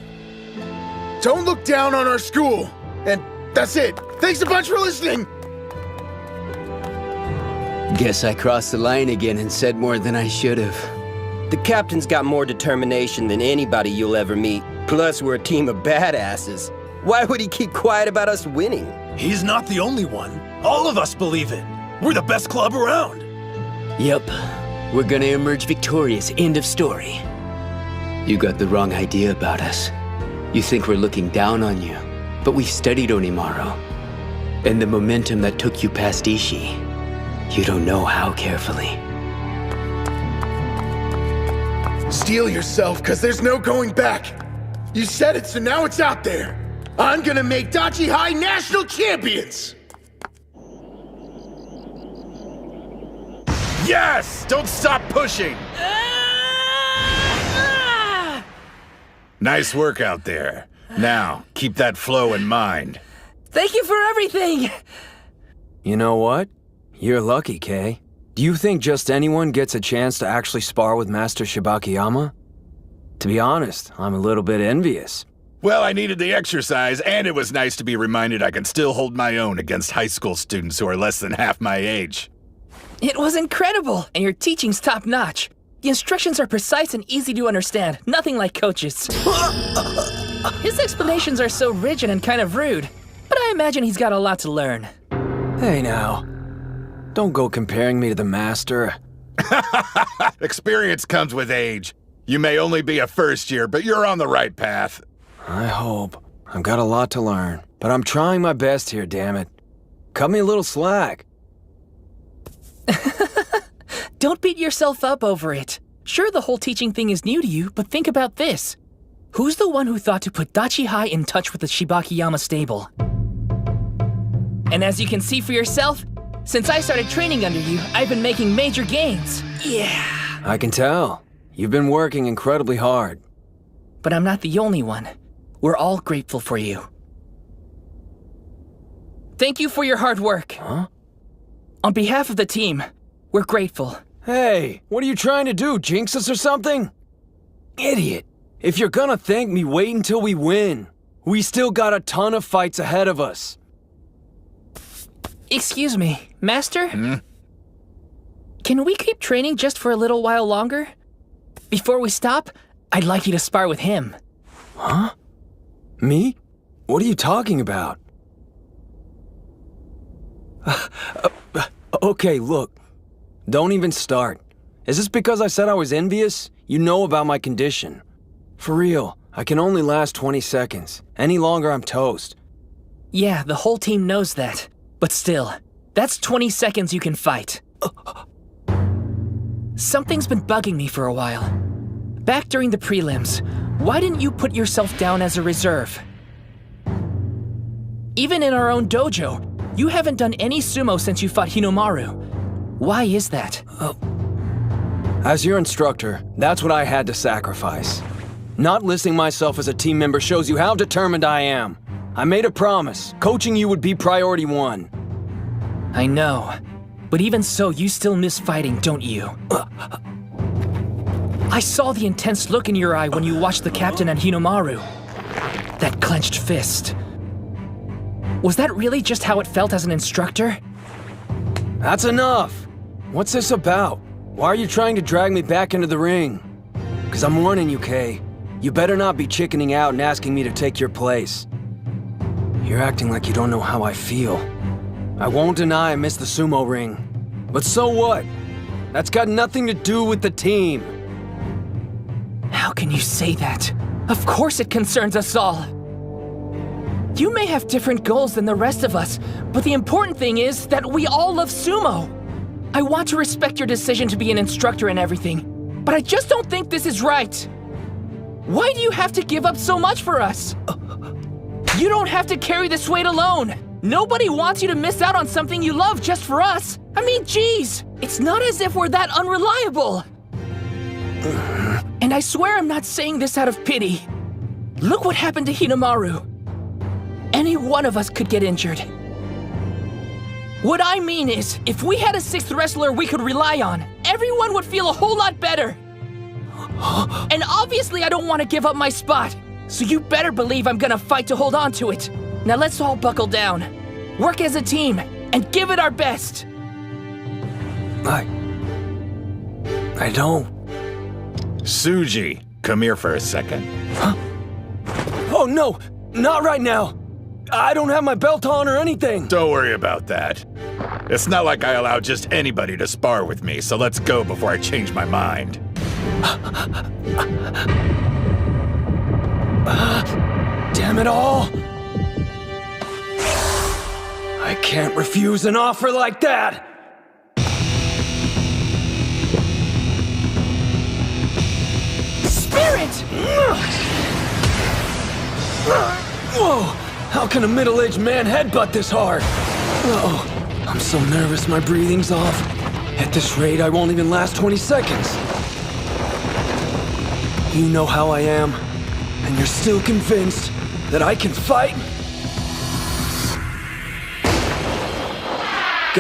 Don't look down on our school. And that's it. Thanks a bunch for listening! Guess I crossed the line again and said more than I should have. The captain's got more determination than anybody you'll ever meet. Plus, we're a team of badasses. Why would he keep quiet about us winning? He's not the only one. All of us believe it. We're the best club around. Yep. We're gonna emerge victorious. End of story. You got the wrong idea about us. You think we're looking down on you. But we've studied Onimaru. And the momentum that took you past Ishii. You don't know how carefully. Steel yourself, cause there's no going back. You said it, so now it's out there. I'm gonna make Dachi High national champions! Yes! Don't stop pushing! Nice work out there. Now, keep that flow in mind. Thank you for everything! You know what? You're lucky, Kay. Do you think just anyone gets a chance to actually spar with Master Shibakiyama? To be honest, I'm a little bit envious. Well, I needed the exercise, and it was nice to be reminded I can still hold my own against high school students who are less than half my age. It was incredible, and your teaching's top-notch. The instructions are precise and easy to understand, nothing like Coach's. His explanations are so rigid and kind of rude, but I imagine he's got a lot to learn. Hey now, don't go comparing me to the master. Experience comes with age. You may only be a first year, but you're on the right path. I hope. I've got a lot to learn, but I'm trying my best here, damn it. Cut me a little slack. Don't beat yourself up over it. Sure, the whole teaching thing is new to you, but think about this. Who's the one who thought to put Dachihai in touch with the Shibakiyama stable? And as you can see for yourself, since I started training under you, I've been making major gains. Yeah. I can tell. You've been working incredibly hard. But I'm not the only one. We're all grateful for you. Thank you for your hard work. Huh? On behalf of the team, we're grateful. Hey, what are you trying to do, jinx us or something? Idiot. If you're gonna thank me, wait until we win. We still got a ton of fights ahead of us. Excuse me, Master? Can we keep training just for a little while longer? Before we stop, I'd like you to spar with him. Huh? Me? What are you talking about? Okay, look. Don't even start. Is this because I said I was envious? You know about my condition. For real, I can only last 20 seconds. Any longer, I'm toast. Yeah, the whole team knows that. But still, that's 20 seconds you can fight. Something's been bugging me for a while. Back during the prelims, why didn't you put yourself down as a reserve? Even in our own dojo, you haven't done any sumo since you fought Hinomaru. Why is that? As your instructor, that's what I had to sacrifice. Not listing myself as a team member shows you how determined I am. I made a promise. Coaching you would be priority one. I know. But even so, you still miss fighting, don't you? I saw the intense look in your eye when you watched the captain and Hinomaru. That clenched fist. Was that really just how it felt as an instructor? That's enough! What's this about? Why are you trying to drag me back into the ring? 'Cause I'm warning you, Kay. You better not be chickening out and asking me to take your place. You're acting like you don't know how I feel. I won't deny I miss the sumo ring. But so what? That's got nothing to do with the team. How can you say that? Of course it concerns us all. You may have different goals than the rest of us, but the important thing is that we all love sumo. I want to respect your decision to be an instructor and everything, but I just don't think this is right. Why do you have to give up so much for us? You don't have to carry this weight alone. Nobody wants you to miss out on something you love just for us. I mean, geez, it's not as if we're that unreliable. And I swear I'm not saying this out of pity. Look what happened to Hinomaru. Any one of us could get injured. What I mean is, if we had a sixth wrestler we could rely on, everyone would feel a whole lot better. And obviously I don't want to give up my spot, so you better believe I'm gonna fight to hold on to it. Now let's all buckle down, work as a team, and give it our best. I don't. Suji, come here for a second. Huh? Oh no, not right now. I don't have my belt on or anything. Don't worry about that. It's not like I allow just anybody to spar with me, so let's go before I change my mind. Damn it all! I can't refuse an offer like that! Spirit! Whoa! How can a middle-aged man headbutt this hard? Oh, I'm so nervous my breathing's off. At this rate, I won't even last 20 seconds. You know how I am, and you're still convinced that I can fight?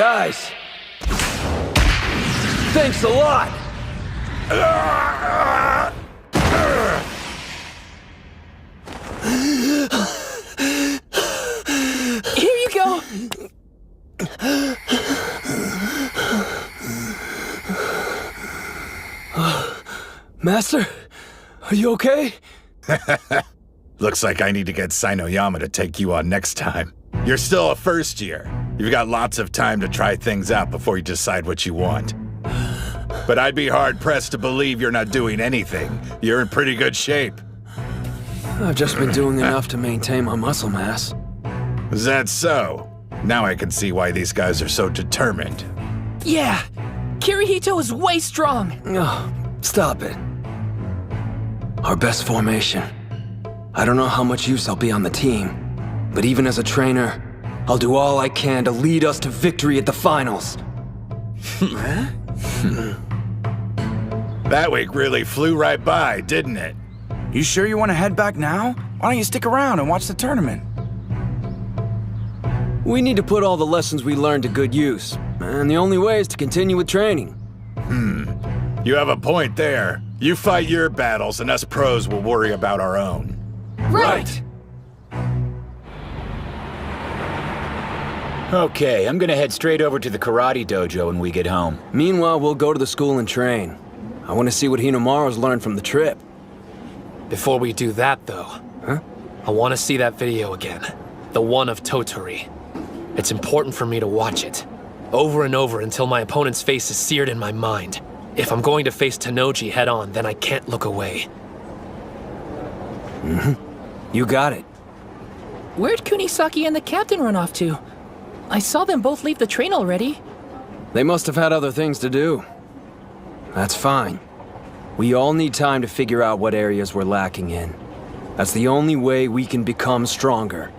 Guys! Thanks a lot! Here you go! Master, are you okay? Looks like I need to get Sinoyama to take you on next time. You're still a first year. You've got lots of time to try things out before you decide what you want. But I'd be hard-pressed to believe you're not doing anything. You're in pretty good shape. I've just been doing enough to maintain my muscle mass. Is that so? Now I can see why these guys are so determined. Yeah! Kirihito is way strong! Oh, stop it. Our best formation. I don't know how much use I'll be on the team, but even as a trainer, I'll do all I can to lead us to victory at the finals. That week really flew right by, didn't it? You sure you want to head back now? Why don't you stick around and watch the tournament? We need to put all the lessons we learned to good use, and the only way is to continue with training. You have a point there. You fight your battles, and us pros will worry about our own. Right! Okay, I'm gonna head straight over to the karate dojo when we get home. Meanwhile, we'll go to the school and train. I want to see what Hinamaru's learned from the trip. Before we do that, though, I want to see that video again. The one of Toturi. It's important for me to watch it. Over and over until my opponent's face is seared in my mind. If I'm going to face Tenoji head-on, then I can't look away. You got it. Where'd Kunisaki and the captain run off to? I saw them both leave the train already. They must have had other things to do. That's fine. We all need time to figure out what areas we're lacking in. That's the only way we can become stronger.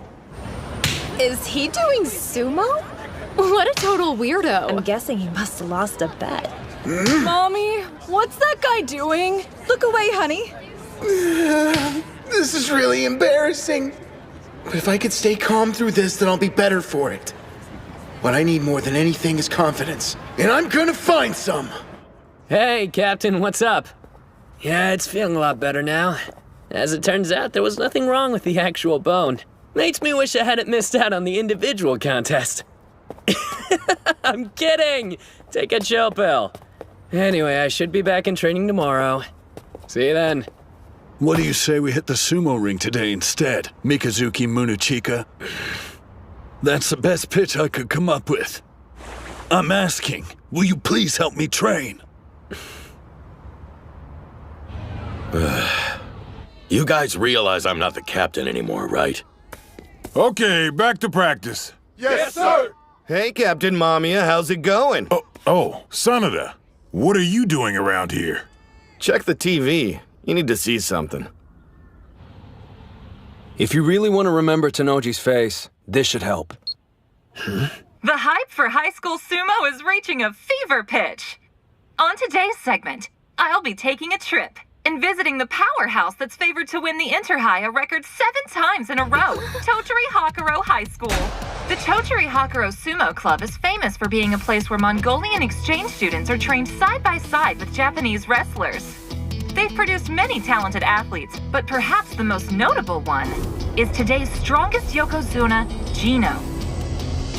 Is he doing sumo? What a total weirdo. I'm guessing he must have lost a bet. Mommy, what's that guy doing? Look away, honey. This is really embarrassing. But if I could stay calm through this, then I'll be better for it. What I need more than anything is confidence. And I'm gonna find some! Hey, Captain, what's up? Yeah, it's feeling a lot better now. As it turns out, there was nothing wrong with the actual bone. Makes me wish I hadn't missed out on the individual contest. I'm kidding! Take a chill pill. Anyway, I should be back in training tomorrow. See you then. What do you say we hit the sumo ring today instead, Mikazuki Munachika? That's the best pitch I could come up with. I'm asking, will you please help me train? You guys realize I'm not the captain anymore, right? Okay, back to practice. Yes, sir! Hey, Captain Mamiya, how's it going? Oh, Sanada, what are you doing around here? Check the TV. You need to see something. If you really want to remember Tenoji's face, this should help. The hype for high school sumo is reaching a fever pitch. On today's segment, I'll be taking a trip and visiting the powerhouse that's favored to win the Inter-High a record 7 times in a row, Totori Hakuro High School. The Totori Hakuro Sumo Club is famous for being a place where Mongolian exchange students are trained side by side with Japanese wrestlers. They've produced many talented athletes, but perhaps the most notable one is today's strongest Yokozuna, Gino.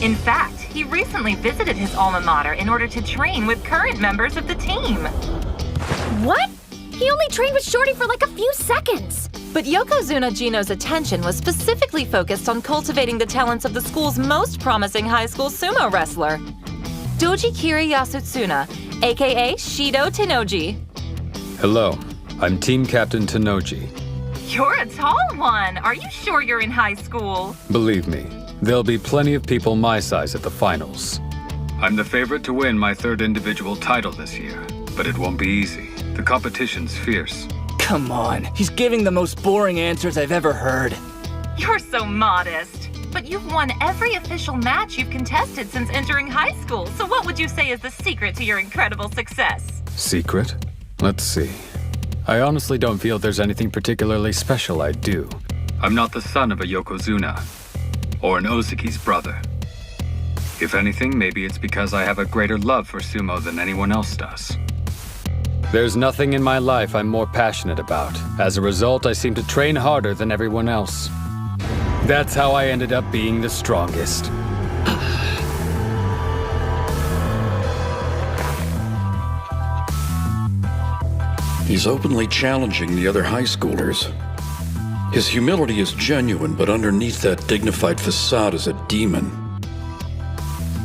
In fact, he recently visited his alma mater in order to train with current members of the team. What? He only trained with Shorty for like a few seconds. But Yokozuna Gino's attention was specifically focused on cultivating the talents of the school's most promising high school sumo wrestler, Doji Kiri Yasutsuna, aka Shido Tenoji. Hello, I'm Team Captain Tenoji. You're a tall one. Are you sure you're in high school? Believe me, there'll be plenty of people my size at the finals. I'm the favorite to win my 3rd individual title this year, but it won't be easy. The competition's fierce. Come on, he's giving the most boring answers I've ever heard. You're so modest. But you've won every official match you've contested since entering high school, so what would you say is the secret to your incredible success? Secret? Let's see. I honestly don't feel there's anything particularly special I do. I'm not the son of a Yokozuna, or an Osaki's brother. If anything, maybe it's because I have a greater love for sumo than anyone else does. There's nothing in my life I'm more passionate about. As a result, I seem to train harder than everyone else. That's how I ended up being the strongest. He's openly challenging the other high schoolers. His humility is genuine, but underneath that dignified facade is a demon.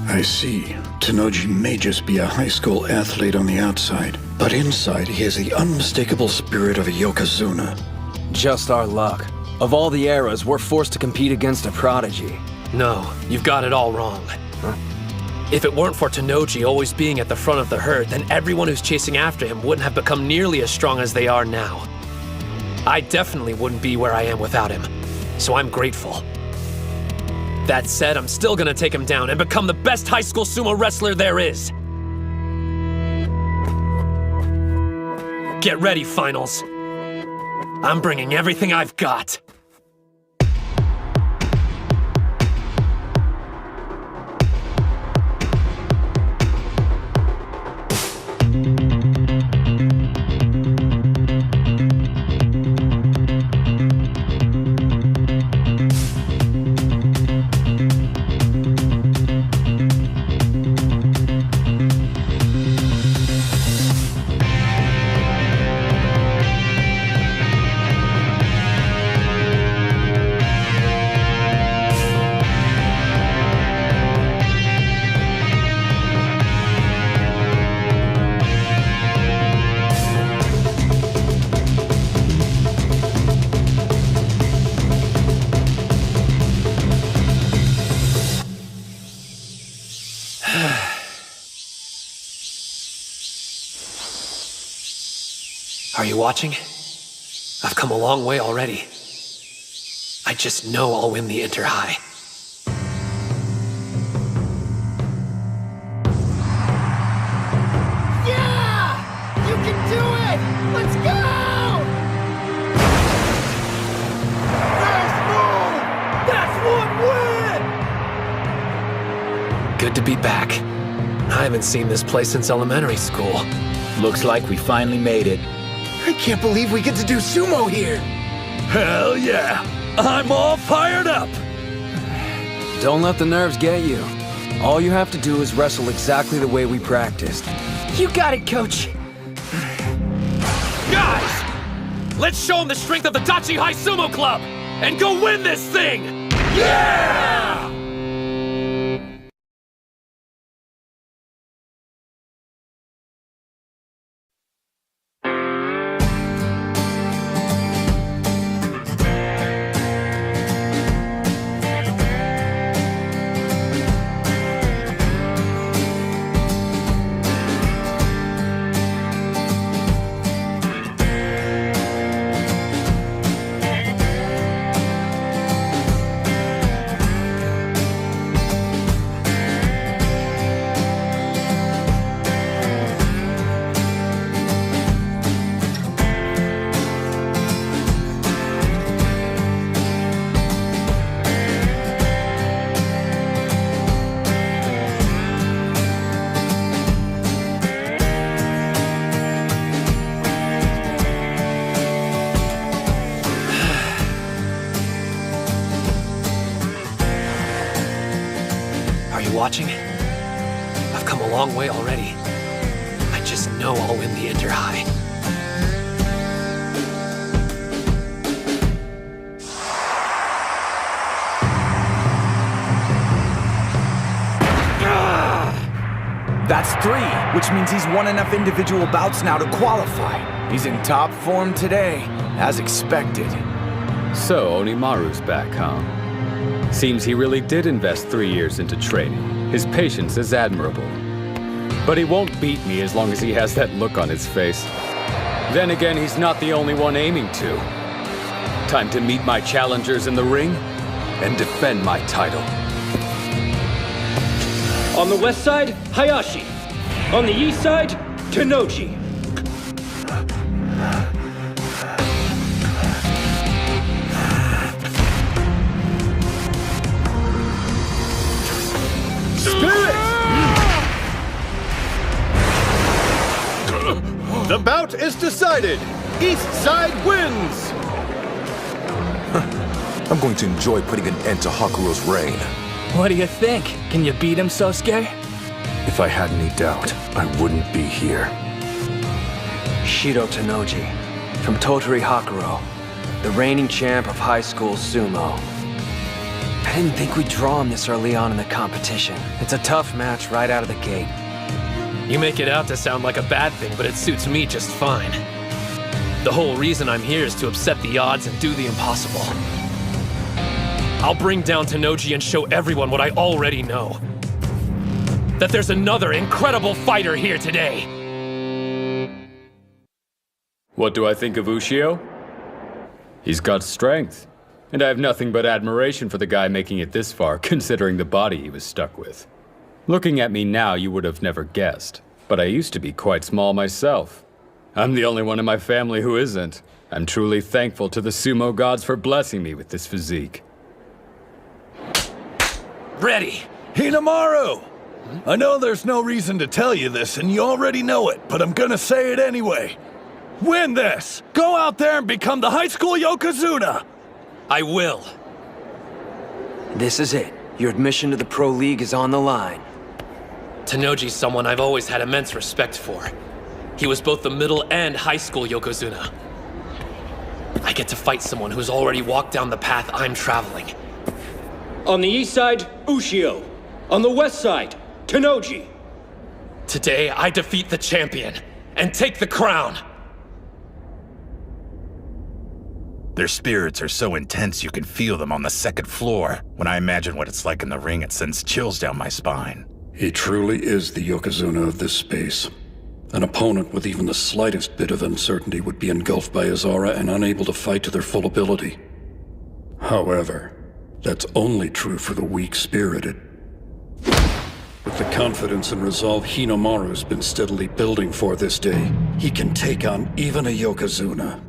I see. Tenoji may just be a high school athlete on the outside, but inside he has the unmistakable spirit of a Yokozuna. Just our luck. Of all the eras, we're forced to compete against a prodigy. No, you've got it all wrong. If it weren't for Tenoji always being at the front of the herd, then everyone who's chasing after him wouldn't have become nearly as strong as they are now. I definitely wouldn't be where I am without him, so I'm grateful. That said, I'm still gonna take him down and become the best high school sumo wrestler there is. Get ready, finals. I'm bringing everything I've got. Are you watching? I've come a long way already. I just know I'll win the Inter-High. Yeah! You can do it! Let's go! That's one win! Good to be back. I haven't seen this place since elementary school. Looks like we finally made it. I can't believe we get to do sumo here! Hell yeah! I'm all fired up! Don't let the nerves get you. All you have to do is wrestle exactly the way we practiced. You got it, Coach. Guys! Let's show them the strength of the Dachi High Sumo Club! And go win this thing! Yeah! Watching? I've come a long way already. I just know I'll win the Inter-High. That's 3, which means he's won enough individual bouts now to qualify. He's in top form today, as expected. So, Onimaru's back, huh? Seems he really did invest 3 years into training. His patience is admirable. But he won't beat me as long as he has that look on his face. Then again, he's not the only one aiming to. Time to meet my challengers in the ring and defend my title. On the west side, Hayashi. On the east side, Tenoji. Spin! decided! East side wins! I'm going to enjoy putting an end to Hakuro's reign. What do you think? Can you beat him, Sosuke? If I had any doubt, I wouldn't be here. Shido Tanoji, from Tottori Hakuro, the reigning champ of high school sumo. I didn't think we'd draw him this early on in the competition. It's a tough match right out of the gate. You make it out to sound like a bad thing, but it suits me just fine. The whole reason I'm here is to upset the odds and do the impossible. I'll bring down Tanoji and show everyone what I already know. That there's another incredible fighter here today. What do I think of Ushio? He's got strength, and I have nothing but admiration for the guy making it this far, considering the body he was stuck with. Looking at me now, you would have never guessed, but I used to be quite small myself. I'm the only one in my family who isn't. I'm truly thankful to the sumo gods for blessing me with this physique. Ready! Hinamaru! I know there's no reason to tell you this, and you already know it, but I'm gonna say it anyway. Win this! Go out there and become the high school Yokozuna! I will. This is it. Your admission to the Pro League is on the line. Tanoji's someone I've always had immense respect for. He was both the middle and high school Yokozuna. I get to fight someone who's already walked down the path I'm traveling. On the east side, Ushio. On the west side, Tanoji. Today, I defeat the champion and take the crown. Their spirits are so intense you can feel them on the second floor. When I imagine what it's like in the ring, it sends chills down my spine. He truly is the Yokozuna of this space. An opponent with even the slightest bit of uncertainty would be engulfed by his aura and unable to fight to their full ability. However, that's only true for the weak-spirited. With the confidence and resolve Hinamaru's been steadily building for this day, he can take on even a Yokozuna.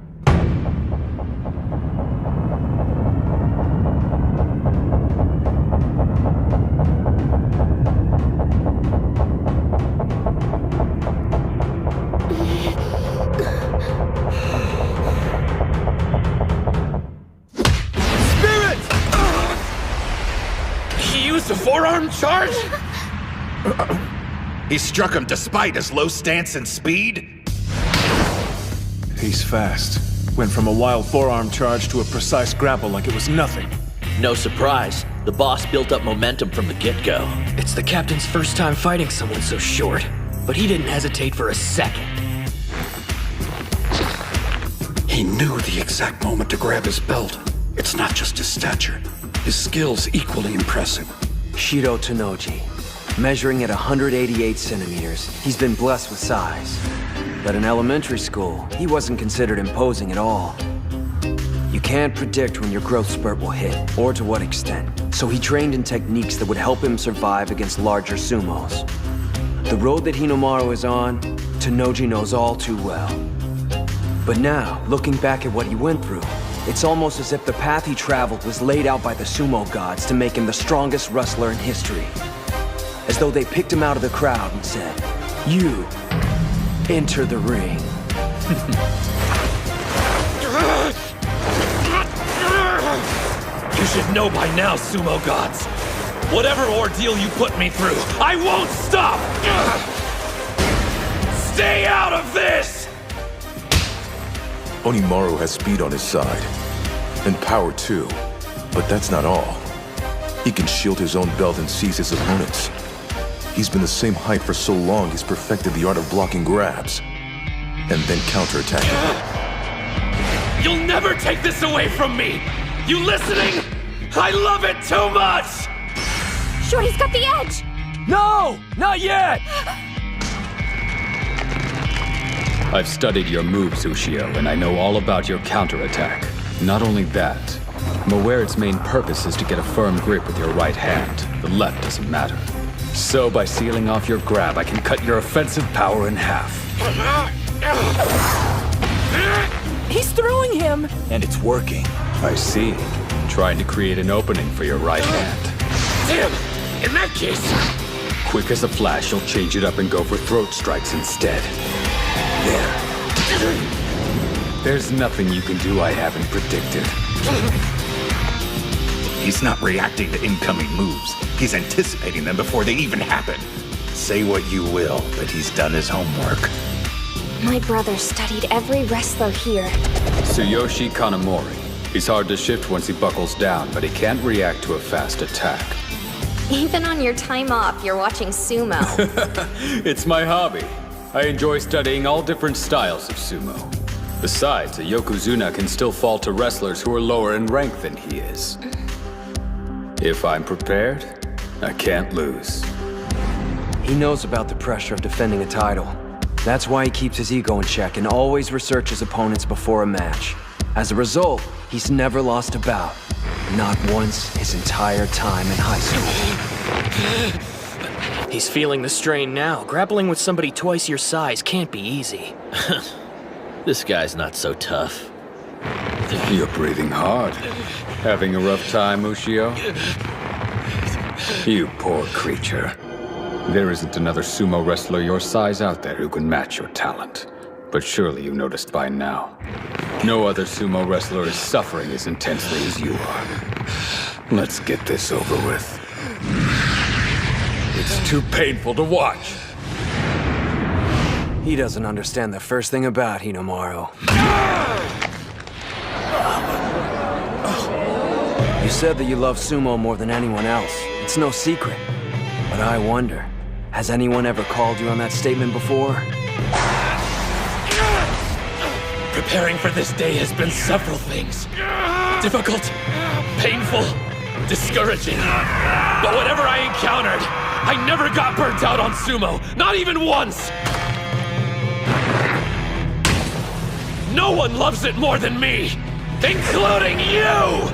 A forearm charge? He struck him despite his low stance and speed? He's fast. Went from a wild forearm charge to a precise grapple like it was nothing. No surprise. The boss built up momentum from the get-go. It's the captain's first time fighting someone so short, but he didn't hesitate for a second. He knew the exact moment to grab his belt. It's not just his stature. His skill's equally impressive. Shido Tanoji. Measuring at 188 centimeters, he's been blessed with size. But in elementary school, he wasn't considered imposing at all. You can't predict when your growth spurt will hit, or to what extent. So he trained in techniques that would help him survive against larger sumos. The road that Hinamaru is on, Tanoji knows all too well. But now, looking back at what he went through, it's almost as if the path he traveled was laid out by the sumo gods to make him the strongest wrestler in history. As though they picked him out of the crowd and said, "You, enter the ring." You should know by now, sumo gods. Whatever ordeal you put me through, I won't stop! Stay out of this! Onimaru has speed on his side. And power too. But that's not all. He can shield his own belt and seize his opponents. He's been the same height for so long he's perfected the art of blocking grabs. And then counterattacking. You'll never take this away from me! You listening? I love it too much! Shorty's got the edge! No! Not yet! I've studied your moves, Ushio, and I know all about your counterattack. Not only that, I'm aware its main purpose is to get a firm grip with your right hand. The left doesn't matter. So by sealing off your grab, I can cut your offensive power in half. He's throwing him! And it's working. I see. Trying to create an opening for your right hand. Damn! In that case... Quick as a flash, you'll change it up and go for throat strikes instead. There. There's nothing you can do I haven't predicted. He's not reacting to incoming moves. He's anticipating them before they even happen. Say what you will, but he's done his homework. My brother studied every wrestler here. Tsuyoshi Kanamori. He's hard to shift once he buckles down, but he can't react to a fast attack. Even on your time off, you're watching sumo. It's my hobby. I enjoy studying all different styles of sumo. Besides, a yokozuna can still fall to wrestlers who are lower in rank than he is. If I'm prepared, I can't lose. He knows about the pressure of defending a title. That's why he keeps his ego in check and always researches opponents before a match. As a result, he's never lost a bout. Not once his entire time in high school. He's feeling the strain now. Grappling with somebody twice your size can't be easy. This guy's not so tough. You're breathing hard. Having a rough time, Ushio? You poor creature. There isn't another sumo wrestler your size out there who can match your talent. But surely you noticed by now. No other sumo wrestler is suffering as intensely as you are. Let's get this over with. It's too painful to watch. He doesn't understand the first thing about Hinomaru. You said that you love sumo more than anyone else. It's no secret. But I wonder, has anyone ever called you on that statement before? Preparing for this day has been several things. Difficult, painful, discouraging. But whatever I encountered, I never got burnt out on sumo, not even once! No one loves it more than me, including you!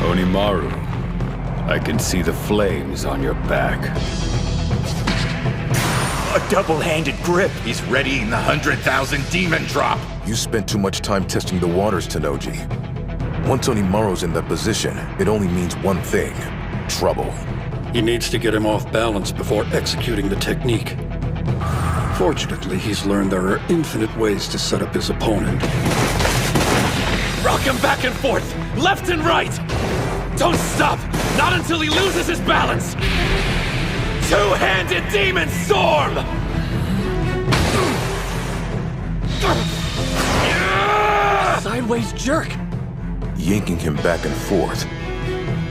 Onimaru, I can see the flames on your back. A double-handed grip. He's readying the 100,000 demon drop. You spent too much time testing the waters, Tenoji. Once Onimaru's in that position, it only means one thing: trouble. He needs to get him off balance before executing the technique. Fortunately, he's learned there are infinite ways to set up his opponent. Rock him back and forth, left and right! Don't stop! Not until he loses his balance! Two-handed demon storm! Sideways jerk! Yanking him back and forth.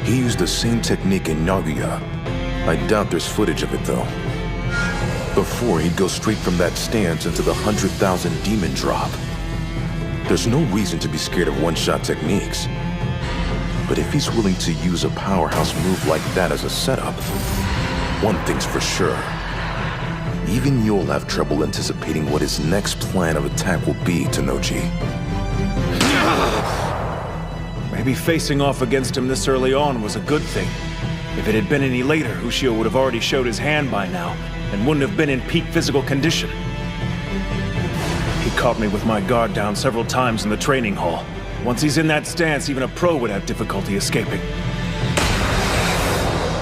He used the same technique in Nagoya. I doubt there's footage of it, though. Before, he'd go straight from that stance into the 100,000 demon drop. There's no reason to be scared of one-shot techniques. But if he's willing to use a powerhouse move like that as a setup, one thing's for sure. Even you'll have trouble anticipating what his next plan of attack will be, Tenoji. Maybe facing off against him this early on was a good thing. If it had been any later, Ushio would have already showed his hand by now, and wouldn't have been in peak physical condition. He caught me with my guard down several times in the training hall. Once he's in that stance, even a pro would have difficulty escaping.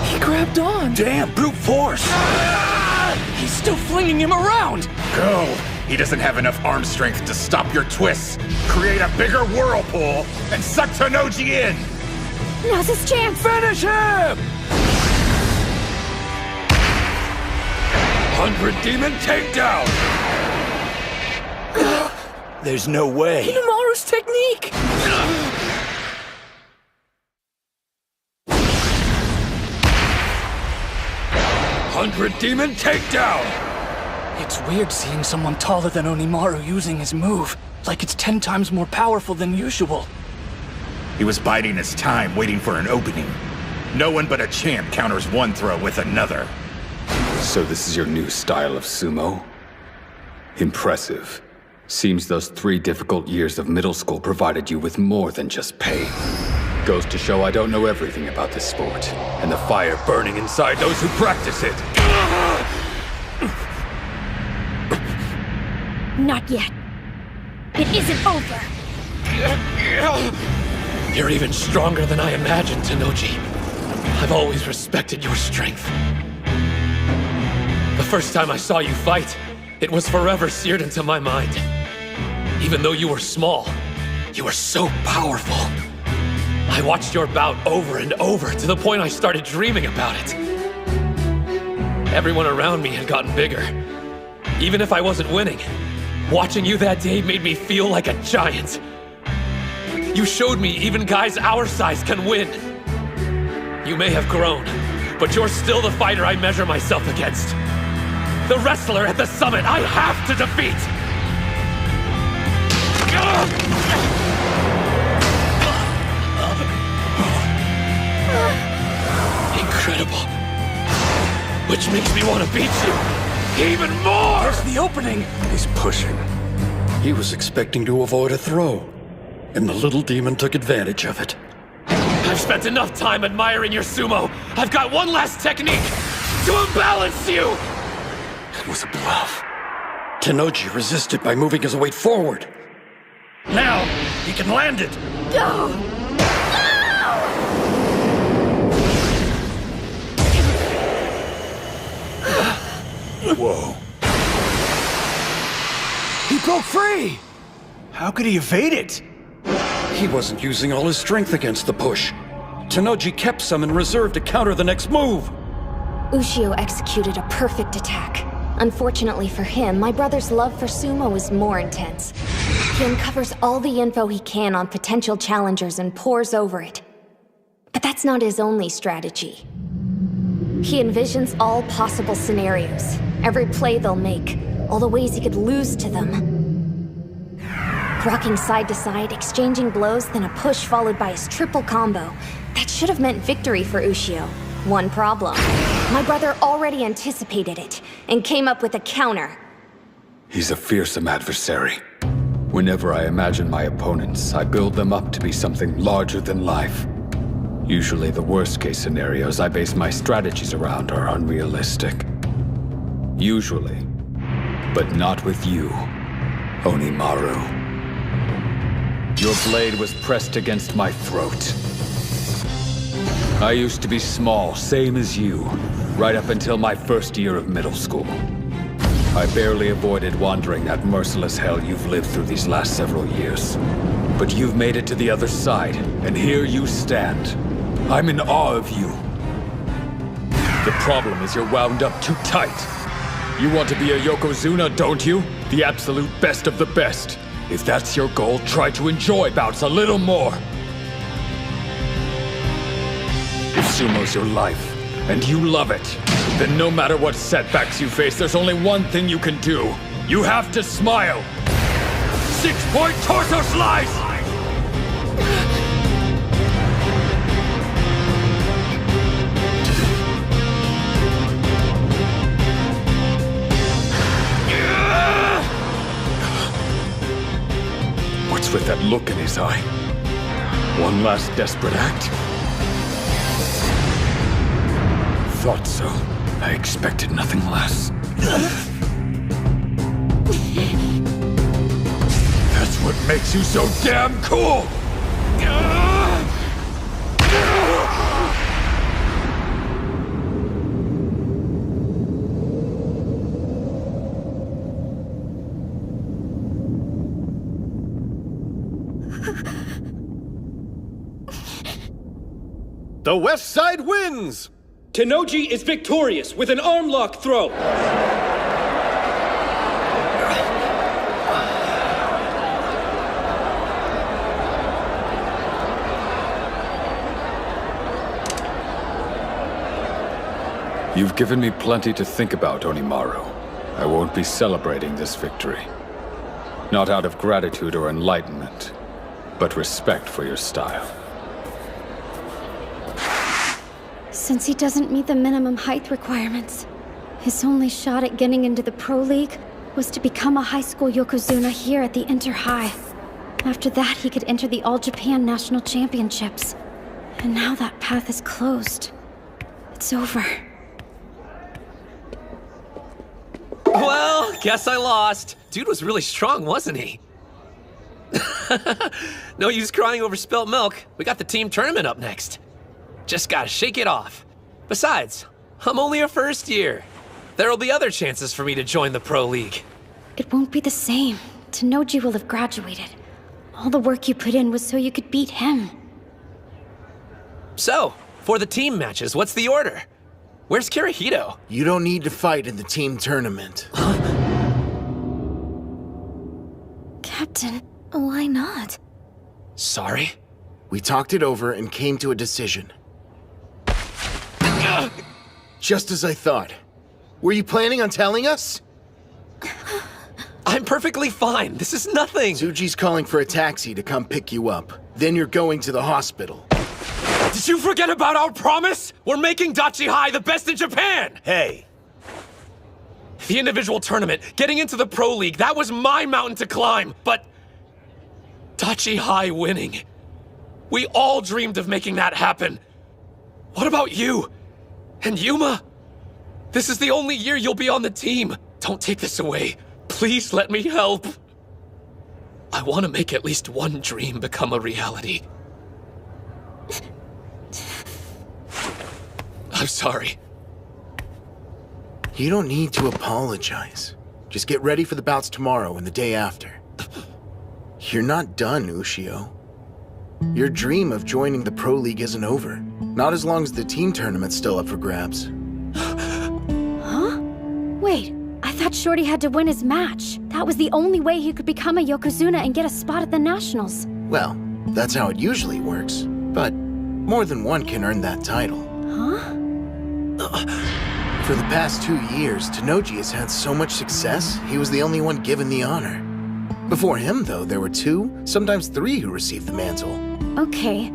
He grabbed on. Damn, brute force! He's still flinging him around! Go! He doesn't have enough arm strength to stop your twists. Create a bigger whirlpool and suck Tenoji in! Now's his chance! Finish him! 100 demon takedown! There's no way. Hinomaru's technique! 100 demon takedown! It's weird seeing someone taller than Onimaru using his move, like it's 10 times more powerful than usual. He was biding his time, waiting for an opening. No one but a champ counters one throw with another. So this is your new style of sumo? Impressive. Seems those 3 difficult years of middle school provided you with more than just pain. Goes to show I don't know everything about this sport, and the fire burning inside those who practice it. Not yet. It isn't over. You're even stronger than I imagined, Tenoji. I've always respected your strength. first time I saw you fight, it was forever seared into my mind. Even though you were small, you were so powerful. I watched your bout over and over to the point I started dreaming about it. Everyone around me had gotten bigger. Even if I wasn't winning, watching you that day made me feel like a giant. You showed me even guys our size can win. You may have grown, but you're still the fighter I measure myself against. The wrestler at the summit I have to defeat! Incredible. Which makes me want to beat you even more! There's the opening! He's pushing. He was expecting to avoid a throw, and the little demon took advantage of it. I've spent enough time admiring your sumo. I've got one last technique to imbalance you! It was a bluff. Tenoji resisted by moving his weight forward. Now, he can land it! No! Whoa. He broke free! How could he evade it? He wasn't using all his strength against the push. Tenoji kept some in reserve to counter the next move. Ushio executed a perfect attack. Unfortunately for him, my brother's love for sumo is more intense. He uncovers all the info he can on potential challengers and pores over it. But that's not his only strategy. He envisions all possible scenarios, every play they'll make, all the ways he could lose to them. Rocking side to side, exchanging blows, then a push followed by his triple combo. That should have meant victory for Ushio. One problem. My brother already anticipated it, and came up with a counter. He's a fearsome adversary. Whenever I imagine my opponents, I build them up to be something larger than life. Usually the worst-case scenarios I base my strategies around are unrealistic. Usually. But not with you, Onimaru. Your blade was pressed against my throat. I used to be small, same as you, right up until my first year of middle school. I barely avoided wandering that merciless hell you've lived through these last several years. But you've made it to the other side, and here you stand. I'm in awe of you. The problem is you're wound up too tight. You want to be a Yokozuna, don't you? The absolute best of the best. If that's your goal, try to enjoy bouts a little more. If sumo's your life, and you love it, then no matter what setbacks you face, there's only one thing you can do. You have to smile. 6-point torso slice! What's with that look in his eye? One last desperate act? Thought so. I expected nothing less. That's what makes you so damn cool! The West Side wins! Tenoji is victorious with an arm lock throw. You've given me plenty to think about, Onimaru. I won't be celebrating this victory. Not out of gratitude or enlightenment, but respect for your style. Since he doesn't meet the minimum height requirements, his only shot at getting into the Pro League was to become a high school Yokozuna here at the Inter-High. After that, he could enter the All-Japan National Championships. And now that path is closed. It's over. Well, guess I lost. Dude was really strong, wasn't he? No use crying over spilt milk. We got the team tournament up next. Just gotta shake it off. Besides, I'm only a first year. there'll be other chances for me to join the Pro League. It won't be the same. Tanoji will have graduated. All the work you put in was so you could beat him. So, for the team matches, what's the order? Where's Kirihito? You don't need to fight in the team tournament. Captain, why not? Sorry? We talked it over and came to a decision. Just as I thought. Were you planning on telling us? I'm perfectly fine. This is nothing. Tsuji's calling for a taxi to come pick you up. Then you're going to the hospital. Did you forget about our promise? We're making Dachi High the best in Japan! Hey. The individual tournament, getting into the Pro League, that was my mountain to climb, but Dachi High winning. We all dreamed of making that happen. What about you? And Yuma? This is the only year you'll be on the team. Don't take this away. Please let me help. I want to make at least one dream become a reality. I'm sorry. You don't need to apologize. Just get ready for the bouts tomorrow and the day after. You're not done, Ushio. Your dream of joining the Pro League isn't over. Not as long as the team tournament's still up for grabs. Huh? Wait, I thought Shorty had to win his match. That was the only way he could become a Yokozuna and get a spot at the Nationals. Well, that's how it usually works. But more than one can earn that title. Huh? For the past 2 years, Tanoji has had so much success, he was the only one given the honor. Before him, though, there were 2, sometimes 3 who received the mantle. Okay,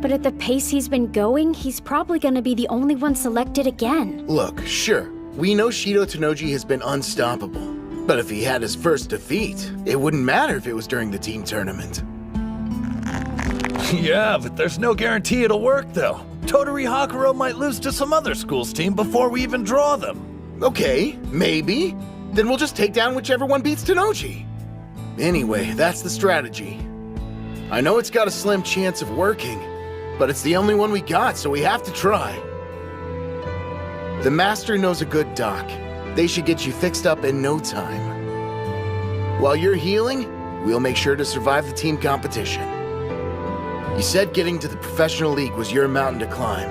but at the pace he's been going, he's probably gonna be the only one selected again. Look, sure, we know Shido Tanoji has been unstoppable. But if he had his first defeat, it wouldn't matter if it was during the team tournament. Yeah, but there's no guarantee it'll work, though. Tottori Hakuro might lose to some other school's team before we even draw them. Okay, maybe. Then we'll just take down whichever one beats Tanoji. Anyway, that's the strategy. I know it's got a slim chance of working, but it's the only one we got, so we have to try. The Master knows a good doc. They should get you fixed up in no time. While you're healing, we'll make sure to survive the team competition. You said getting to the professional league was your mountain to climb.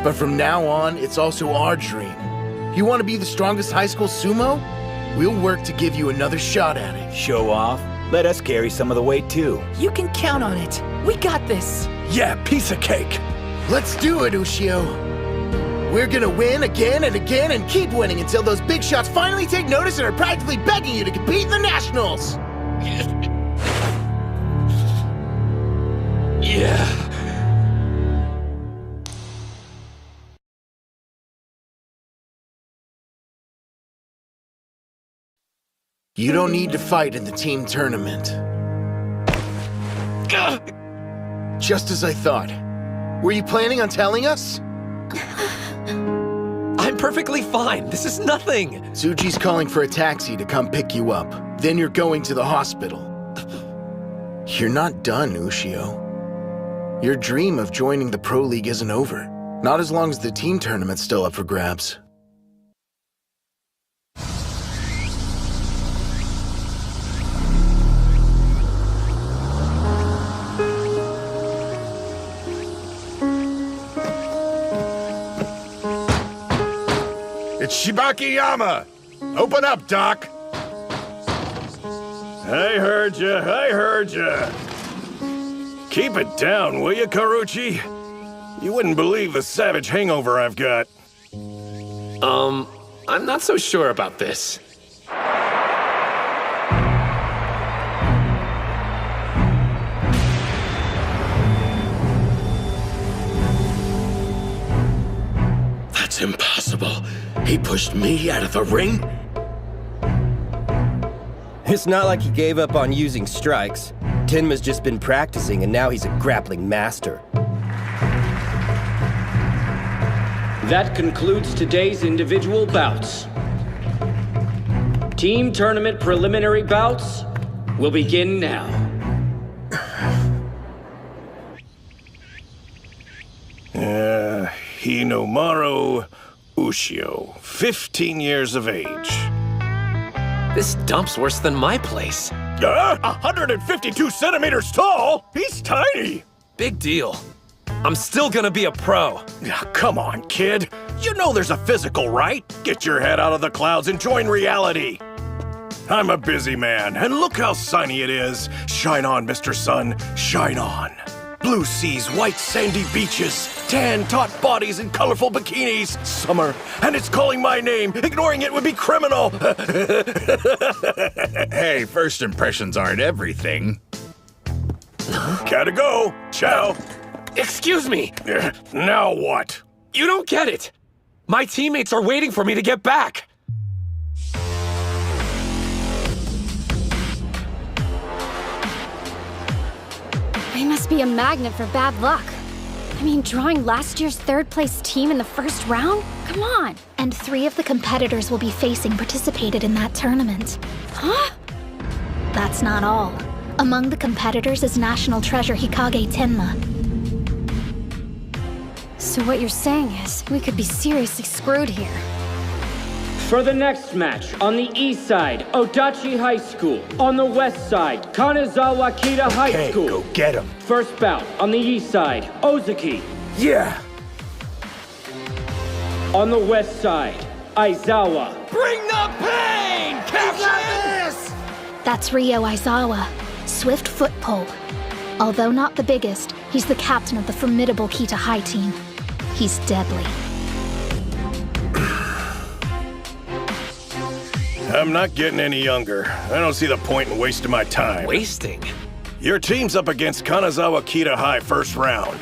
But from now on, it's also our dream. You want to be the strongest high school sumo? We'll work to give you another shot at it. Show off? Let us carry some of the weight, too. You can count on it. We got this. Yeah, piece of cake. Let's do it, Ushio. We're gonna win again and again and keep winning until those big shots finally take notice and are practically begging you to compete in the Nationals. Yeah. You don't need to fight in the team tournament. Just as I thought. Were you planning on telling us? I'm perfectly fine. This is nothing. Tsuji's calling for a taxi to come pick you up. Then you're going to the hospital. You're not done, Ushio. Your dream of joining the Pro League isn't over. Not as long as the team tournament's still up for grabs. It's Shibakiyama! Open up, Doc! I heard ya. Keep it down, will you, Karuchi? You wouldn't believe the savage hangover I've got. I'm not so sure about this. That's impossible. He pushed me out of the ring? It's not like he gave up on using strikes. Tenma's just been practicing, and now he's a grappling master. That concludes today's individual bouts. Team tournament preliminary bouts will begin now. Hinomaru, Ushio, 15 years of age. This dump's worse than my place. 152 centimeters tall? He's tiny. Big deal. I'm still gonna be a pro. Come on, kid. You know there's a physical, right? Get your head out of the clouds and join reality. I'm a busy man, and look how sunny it is. Shine on, Mr. Sun, shine on. Blue seas, white sandy beaches, tan taut bodies and colorful bikinis. Summer, and it's calling my name. Ignoring it would be criminal. Hey, first impressions aren't everything. Gotta go. Ciao. Excuse me. Now what? You don't get it. My teammates are waiting for me to get back. They must be a magnet for bad luck. I mean, drawing last year's third-place team in the first round? Come on! And 3 of the competitors we'll be facing participated in that tournament. Huh? That's not all. Among the competitors is National Treasure Hikage Tenma. So what you're saying is, we could be seriously screwed here. For the next match, on the east side, Odachi High School. On the west side, Kanazawa Kita High School. Go get him. First bout, on the east side, Ozaki. Yeah. On the west side, Aizawa. Bring the pain, Captain! That's Ryo Aizawa, swift foot pole. Although not the biggest, he's the captain of the formidable Kita High team. He's deadly. I'm not getting any younger. I don't see the point in wasting my time. Wasting? Your team's up against Kanazawa Kita High first round.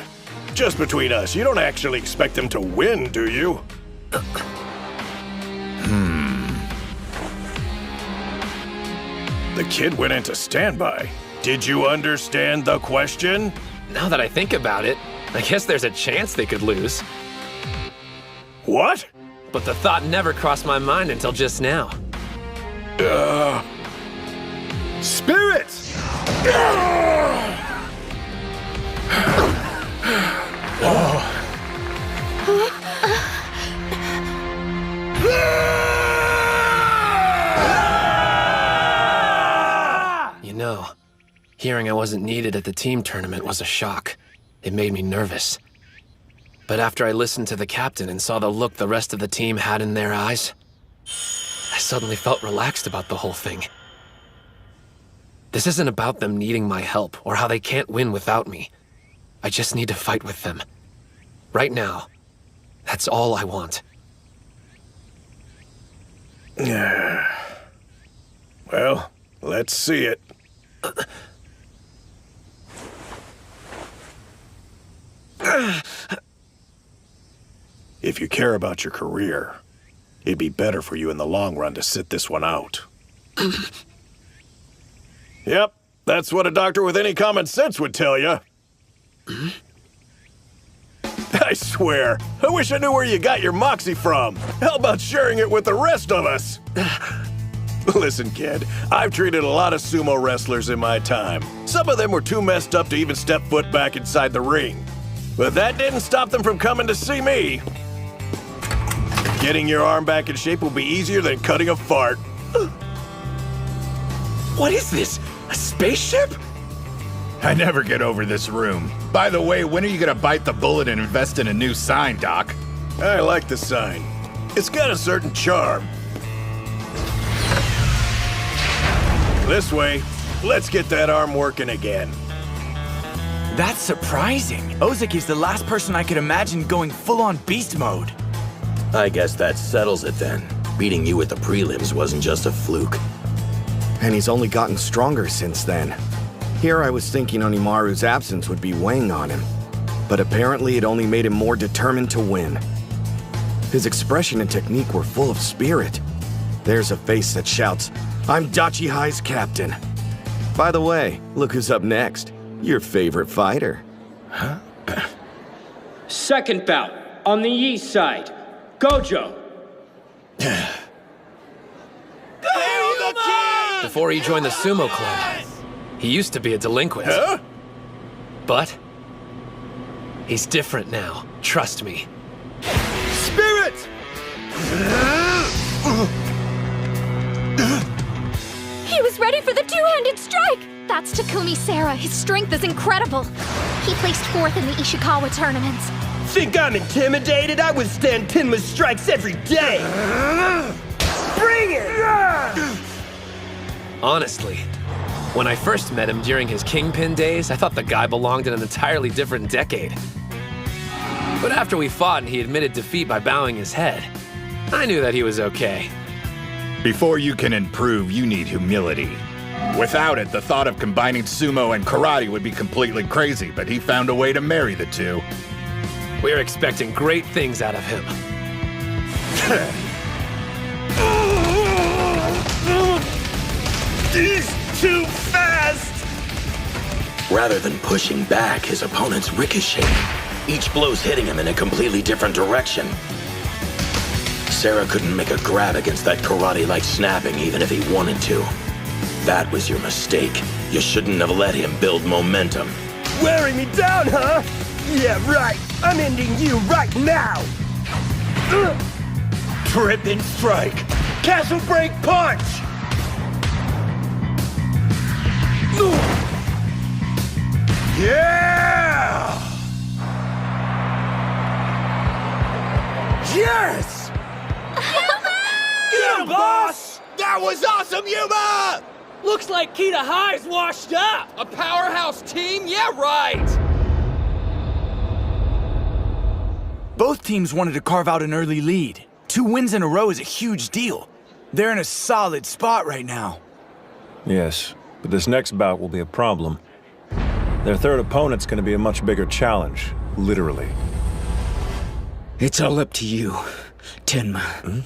Just between us, you don't actually expect them to win, do you? The kid went into standby. Did you understand the question? Now that I think about it, I guess there's a chance they could lose. What? But the thought never crossed my mind until just now. Spirits! You know, hearing I wasn't needed at the team tournament was a shock. It made me nervous. But after I listened to the captain and saw the look the rest of the team had in their eyes, I suddenly felt relaxed about the whole thing. This isn't about them needing my help or how they can't win without me. I just need to fight with them. Right now, that's all I want. Well, let's see it. If you care about your career, it'd be better for you in the long run to sit this one out. Yep, that's what a doctor with any common sense would tell you. I swear, I wish I knew where you got your moxie from. How about sharing it with the rest of us? Listen, kid, I've treated a lot of sumo wrestlers in my time. Some of them were too messed up to even step foot back inside the ring. But that didn't stop them from coming to see me. Getting your arm back in shape will be easier than cutting a fart. What is this? A spaceship? I never get over this room. By the way, when are you gonna bite the bullet and invest in a new sign, Doc? I like the sign. It's got a certain charm. This way, let's get that arm working again. That's surprising. Ozaki's the last person I could imagine going full-on beast mode. I guess that settles it then. Beating you at the prelims wasn't just a fluke. And he's only gotten stronger since then. Here I was thinking Onimaru's absence would be weighing on him. But apparently it only made him more determined to win. His expression and technique were full of spirit. There's a face that shouts, "I'm Dachi High's captain." By the way, look who's up next. Your favorite fighter. Second bout, on the east side, Gojo. Before he joined the sumo club, he used to be a delinquent. Huh? But he's different now. Trust me. Spirits! ready for the two-handed strike! That's Takumi Sara. His strength is incredible. He placed 4th in the Ishikawa tournaments. Think I'm intimidated? I withstand Tenma's strikes every day! Bring it! Honestly, when I first met him during his Kingpin days, I thought the guy belonged in an entirely different decade. But after we fought and he admitted defeat by bowing his head, I knew that he was okay. Before you can improve, you need humility. Without it, the thought of combining sumo and karate would be completely crazy, but he found a way to marry the two. We're expecting great things out of him. He's too fast! Rather than pushing back, his opponent's ricocheting. Each blow's hitting him in a completely different direction. Sara couldn't make a grab against that karate-like snapping even if he wanted to. That was your mistake. You shouldn't have let him build momentum. Wearing me down, huh? Yeah, right. I'm ending you right now! Trip and strike. Castle break punch! Yeah! Yes! Get him, boss! That was awesome, Yuma! Looks like Kita High's washed up! A powerhouse team? Yeah, right! Both teams wanted to carve out an early lead. 2 wins in a row is a huge deal. They're in a solid spot right now. Yes, but this next bout will be a problem. Their third opponent's gonna be a much bigger challenge, literally. It's all up to you, Tenma.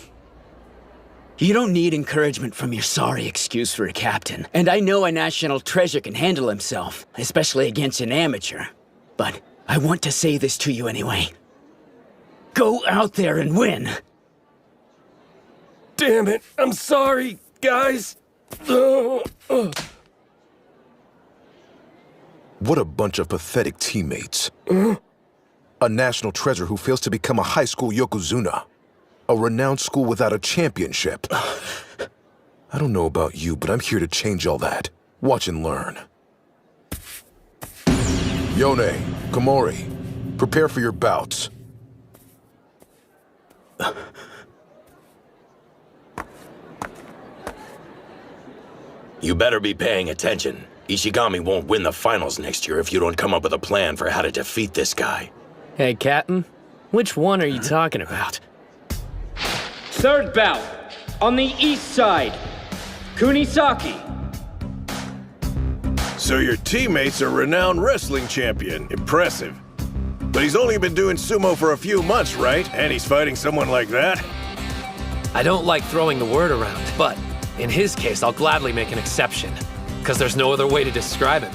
You don't need encouragement from your sorry excuse for a captain. And I know a national treasure can handle himself, especially against an amateur. But I want to say this to you anyway. Go out there and win! Damn it, I'm sorry, guys. What a bunch of pathetic teammates. A national treasure who fails to become a high school yokozuna. A renowned school without a championship. I don't know about you, but I'm here to change all that. Watch and learn. Yone, Komori, prepare for your bouts. You better be paying attention. Ishigami won't win the finals next year if you don't come up with a plan for how to defeat this guy. Hey, Captain. Which one are you talking about? Third bout. On the east side, Kunisaki. So your teammate's a renowned wrestling champion. Impressive. But he's only been doing sumo for a few months, right? And he's fighting someone like that? I don't like throwing the word around, but in his case, I'll gladly make an exception, because there's no other way to describe him.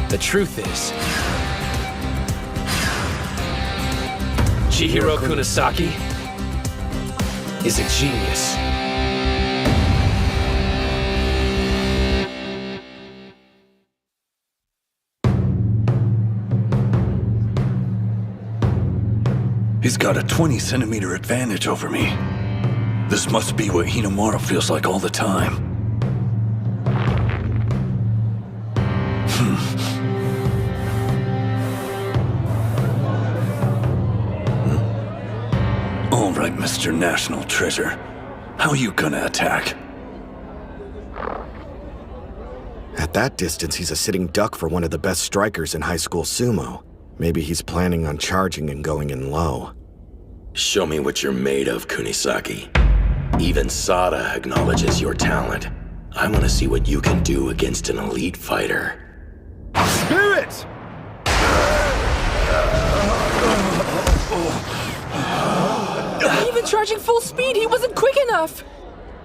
The truth is, Chihiro Kunisaki is a genius. He's got a 20-centimeter advantage over me. This must be what Hinamaru feels like all the time. All right, Mr. National Treasure. How you gonna attack? At that distance, he's a sitting duck for one of the best strikers in high school sumo. Maybe he's planning on charging and going in low. Show me what you're made of, Kunisaki. Even Sada acknowledges your talent. I want to see what you can do against an elite fighter. Spirit! Even charging full speed, he wasn't quick enough!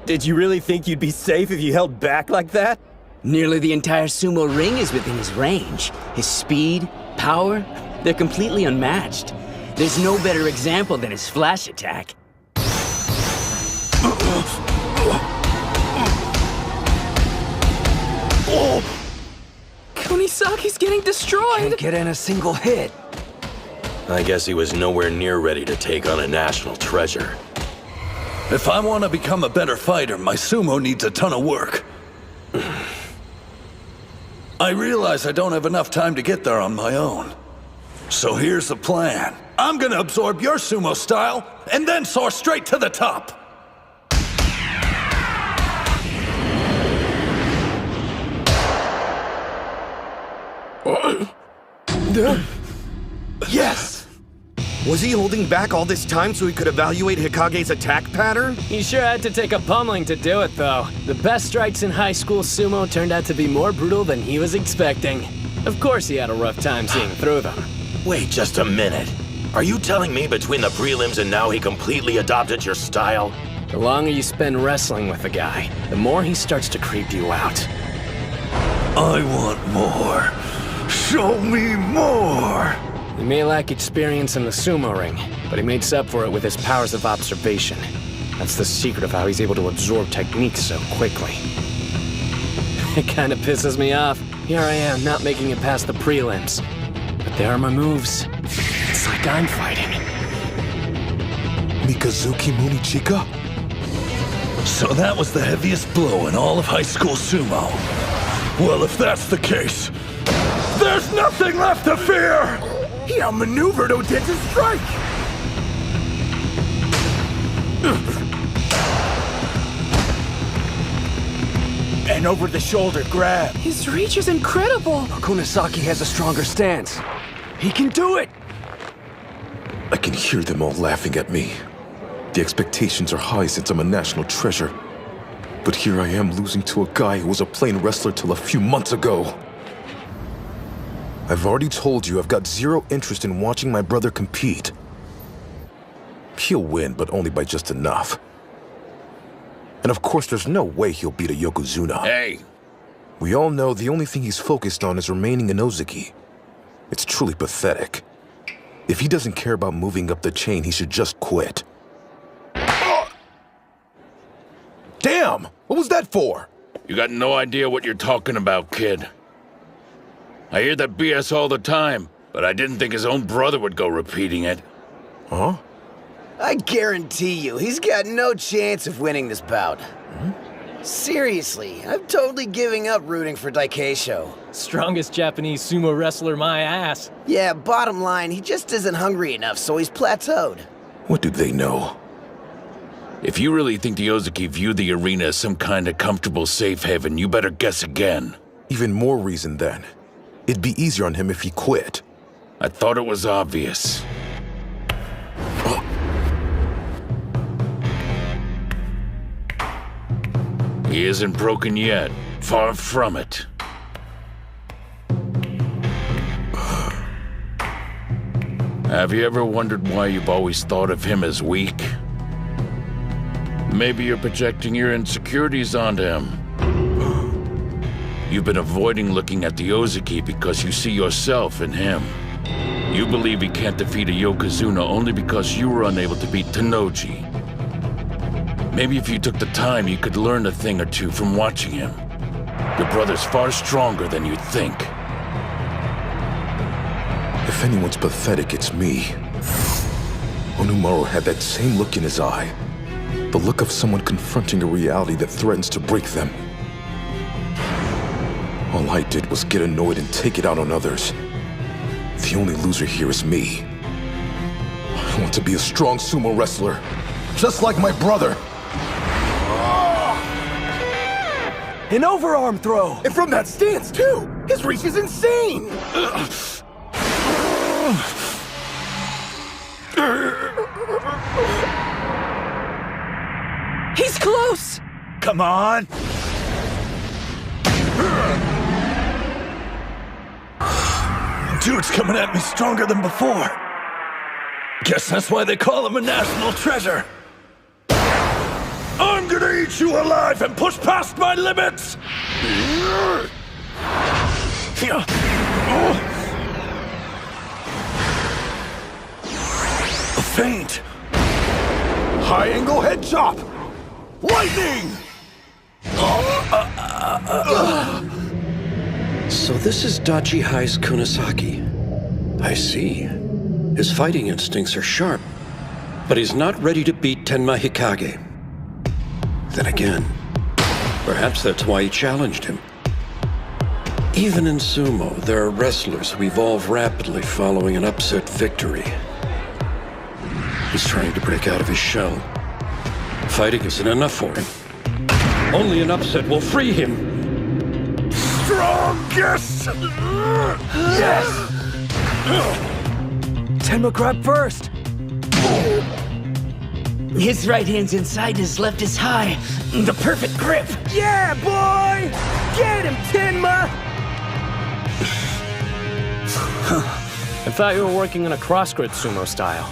Did you really think you'd be safe if you held back like that? Nearly the entire sumo ring is within his range. His speed, power, they're completely unmatched. There's no better example than his flash attack. Kunisaki's getting destroyed! Can't get in a single hit. I guess he was nowhere near ready to take on a national treasure. If I want to become a better fighter, my sumo needs a ton of work. I realize I don't have enough time to get there on my own. So here's the plan. I'm gonna absorb your sumo style, and then soar straight to the top. Yes! Was he holding back all this time so he could evaluate Hikage's attack pattern? He sure had to take a pummeling to do it, though. The best strikes in high school sumo turned out to be more brutal than he was expecting. Of course he had a rough time seeing through them. Wait just a minute. Are you telling me between the prelims and now he completely adopted your style? The longer you spend wrestling with a guy, the more he starts to creep you out. I want more. Show me more! He may lack experience in the sumo ring, but he makes up for it with his powers of observation. That's the secret of how he's able to absorb techniques so quickly. It kinda pisses me off. Here I am, not making it past the prelims. But there are my moves. It's like I'm fighting. Mikazuki Munichika? So that was the heaviest blow in all of high school sumo. Well, if that's the case, there's nothing left to fear! He outmaneuvered Odetsu's strike! An over-the-shoulder grab. His reach is incredible! Kunisaki has a stronger stance. He can do it! I can hear them all laughing at me. The expectations are high since I'm a national treasure. But here I am losing to a guy who was a plain wrestler till a few months ago. I've already told you I've got zero interest in watching my brother compete. He'll win, but only by just enough. And of course, there's no way he'll beat a Yokozuna. Hey! We all know the only thing he's focused on is remaining in Ozaki. It's truly pathetic. If he doesn't care about moving up the chain, he should just quit. Damn! What was that for? You got no idea what you're talking about, kid. I hear that BS all the time, but I didn't think his own brother would go repeating it. Huh? I guarantee you, he's got no chance of winning this bout. Seriously, I'm totally giving up rooting for Daikeisho. Strongest Japanese sumo wrestler, my ass. Yeah, bottom line, he just isn't hungry enough, so he's plateaued. What do they know? If you really think the Ozaki view the arena as some kind of comfortable safe haven, you better guess again. Even more reason then. It'd be easier on him if he quit. I thought it was obvious. He isn't broken yet. Far from it. Have you ever wondered why you've always thought of him as weak? Maybe you're projecting your insecurities onto him. You've been avoiding looking at the Ozaki because you see yourself in him. You believe he can't defeat a Yokozuna only because you were unable to beat Tennoji. Maybe if you took the time, you could learn a thing or two from watching him. Your brother's far stronger than you think. If anyone's pathetic, it's me. Onumaru had that same look in his eye. The look of someone confronting a reality that threatens to break them. All I did was get annoyed and take it out on others. The only loser here is me. I want to be a strong sumo wrestler, just like my brother. An overarm throw! And from that stance, too! His reach is insane! He's close! Come on! Dude's coming at me stronger than before. Guess that's why they call him a national treasure. I'm gonna eat you alive and push past my limits! A feint! High angle head chop! Lightning! So this is Dachi High's Kunisaki. I see. His fighting instincts are sharp, but he's not ready to beat Tenma Hikage. Then again, perhaps that's why he challenged him. Even in sumo, there are wrestlers who evolve rapidly following an upset victory. He's trying to break out of his shell. Fighting isn't enough for him. Only an upset will free him. Strongest! Yes! Tenma, grab first! His right hand's inside, his left is high. The perfect grip. Yeah, boy! Get him, Tenma! I thought you were working in a cross-grip sumo style.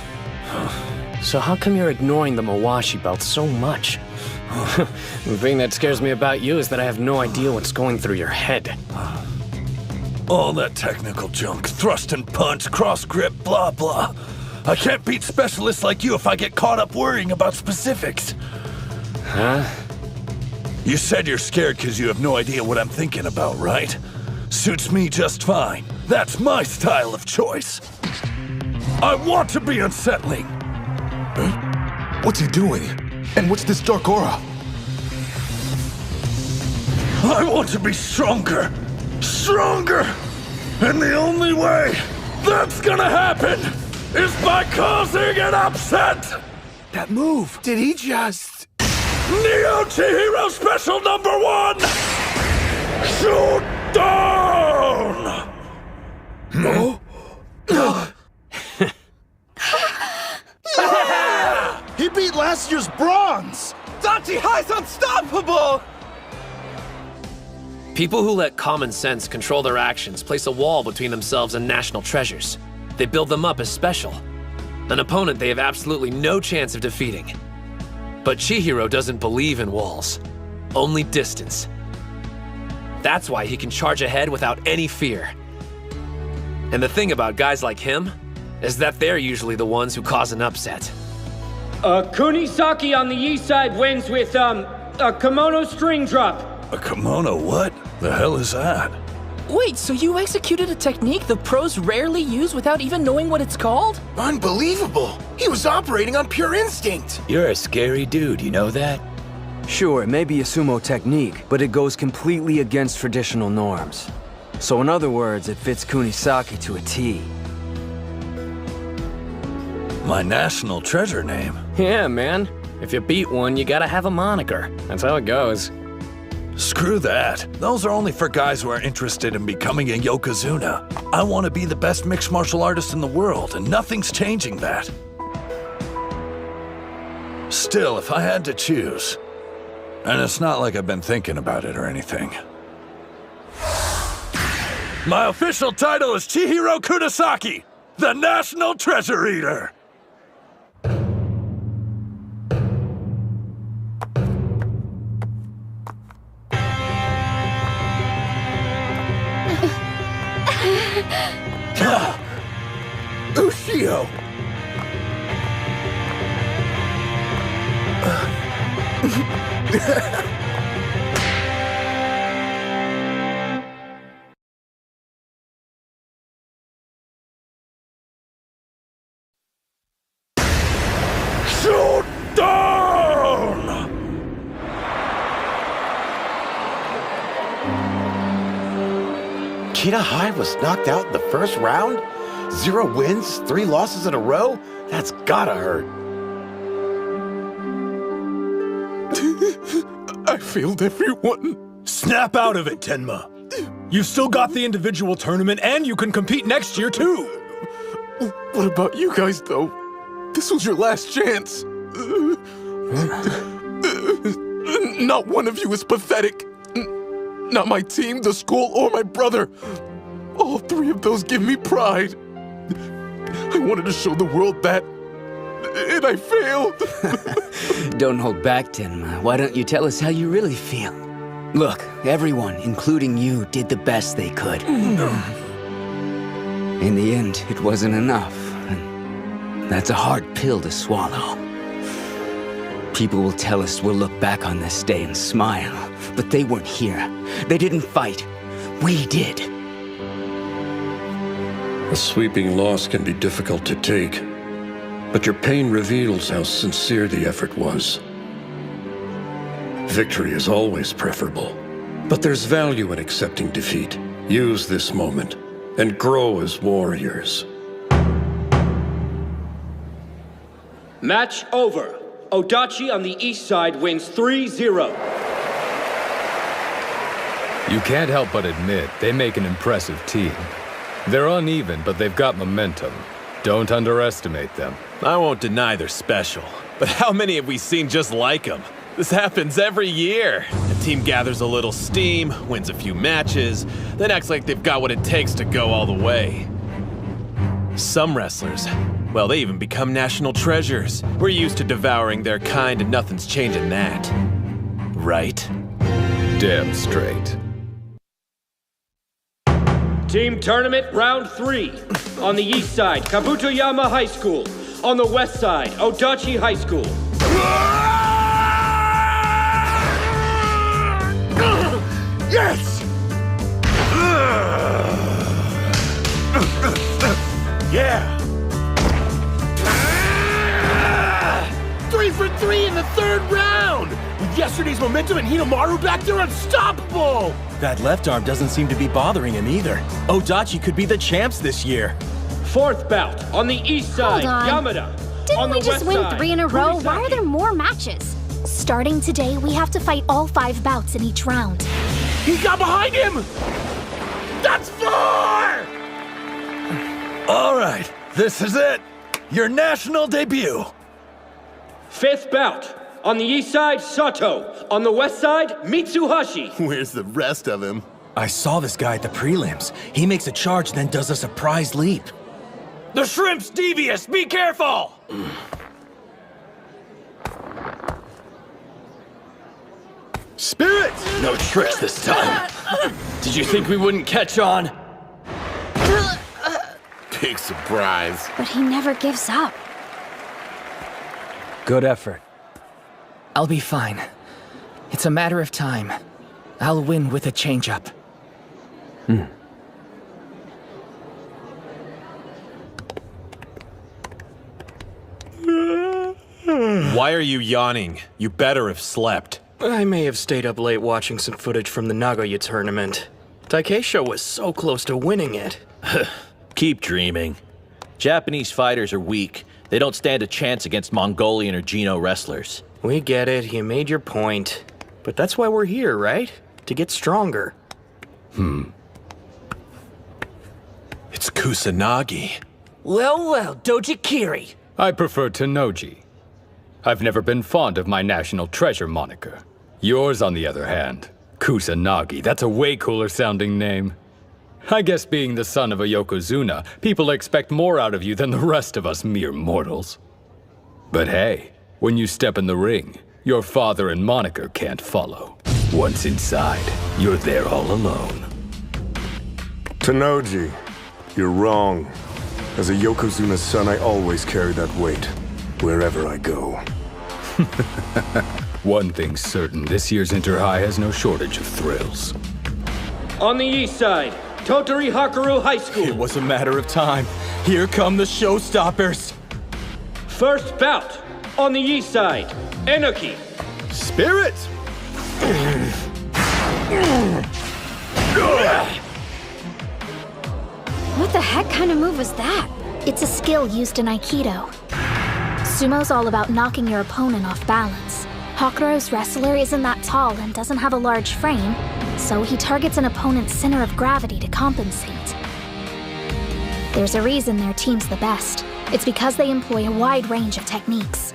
So how come you're ignoring the Mawashi belt so much? The thing that scares me about you is that I have no idea what's going through your head. All that technical junk, thrust and punch, cross grip, blah blah. I can't beat specialists like you if I get caught up worrying about specifics. Huh? You said you're scared because you have no idea what I'm thinking about, right? Suits me just fine. That's my style of choice. I want to be unsettling. Huh? What's he doing? And what's this dark aura? I want to be stronger. Stronger! And the only way that's gonna happen is by causing an upset! That move! Did he just... Neo Chihiro Special Number 1! Shoot down! No? He beat last year's bronze! Dachi Hai's unstoppable! People who let common sense control their actions place a wall between themselves and national treasures. They build them up as special. An opponent they have absolutely no chance of defeating. But Chihiro doesn't believe in walls, only distance. That's why he can charge ahead without any fear. And the thing about guys like him is that they're usually the ones who cause an upset. Kunisaki on the east side wins with, a kimono string drop. A kimono what? The hell is that? Wait, so you executed a technique the pros rarely use without even knowing what it's called? Unbelievable! He was operating on pure instinct! You're a scary dude, you know that? Sure, it may be a sumo technique, but it goes completely against traditional norms. So in other words, it fits Kunisaki to a T. My national treasure name? Yeah, man. If you beat one, you gotta have a moniker. That's how it goes. Screw that. Those are only for guys who are interested in becoming a Yokozuna. I want to be the best mixed martial artist in the world, and nothing's changing that. Still, if I had to choose, and it's not like I've been thinking about it or anything. My official title is Chihiro Kunisaki, the National Treasure Eater! Ushio! Shoot down! Kita Hai was knocked out in the first round? 0 wins, 3 losses in a row? That's gotta hurt. I failed everyone. Snap out of it, Tenma. You've still got the individual tournament, and you can compete next year, too. What about you guys, though? This was your last chance. Not one of you is pathetic. Not my team, the school, or my brother. All 3 of those give me pride. I wanted to show the world that, and I failed. Don't hold back, Tenma. Why don't you tell us how you really feel? Look, everyone, including you, did the best they could. In the end, it wasn't enough. And that's a hard pill to swallow. People will tell us we'll look back on this day and smile, but they weren't here. They didn't fight. We did. A sweeping loss can be difficult to take, but your pain reveals how sincere the effort was. Victory is always preferable, but there's value in accepting defeat. Use this moment and grow as warriors. Match over. Odachi on the east side wins 3-0. You can't help but admit they make an impressive team. They're uneven, but they've got momentum. Don't underestimate them. I won't deny they're special, but how many have we seen just like them? This happens every year. A team gathers a little steam, wins a few matches, then acts like they've got what it takes to go all the way. Some wrestlers, well, they even become national treasures. We're used to devouring their kind and nothing's changing that. Right? Damn straight. Team tournament round 3. On the east side, Kabutoyama High School. On the west side, Odachi High School. Yes! Yeah! 3 for 3 in the 3rd round! With yesterday's momentum and Hinamaru back there, unstoppable! That left arm doesn't seem to be bothering him either. Odachi could be the champs this year. 4th bout, on the east side, Yamada. Didn't we just win 3 in a row? Why are there more matches? Starting today, we have to fight all 5 bouts in each round. He got behind him! That's 4! All right, this is it. Your national debut. 5th bout. On the east side, Sato. On the west side, Mitsuhashi. Where's the rest of him? I saw this guy at the prelims. He makes a charge, then does a surprise leap. The shrimp's devious! Be careful! Spirit! No tricks this time. Did you think we wouldn't catch on? Big surprise. But he never gives up. Good effort. I'll be fine. It's a matter of time. I'll win with a change-up. Why are you yawning? You better have slept. I may have stayed up late watching some footage from the Nagoya tournament. Takeisho was so close to winning it. Keep dreaming. Japanese fighters are weak. They don't stand a chance against Mongolian or Geno wrestlers. We get it, you made your point. But that's why we're here, right? To get stronger. It's Kusanagi. Well, Dojikiri. I prefer Tennoji. I've never been fond of my national treasure moniker. Yours, on the other hand, Kusanagi, that's a way cooler sounding name. I guess being the son of a Yokozuna, people expect more out of you than the rest of us mere mortals. But hey, when you step in the ring, your father and moniker can't follow. Once inside, you're there all alone. Tennoji, you're wrong. As a Yokozuna's son, I always carry that weight, wherever I go. One thing's certain, this year's Inter-High has no shortage of thrills. On the east side, Totori Hakaru High School. It was a matter of time. Here come the showstoppers. 1st bout. On the east side, Enoki. Spirit! What the heck kind of move was that? It's a skill used in Aikido. Sumo's all about knocking your opponent off balance. Hakaru's wrestler isn't that tall and doesn't have a large frame, so he targets an opponent's center of gravity to compensate. There's a reason their team's the best. It's because they employ a wide range of techniques.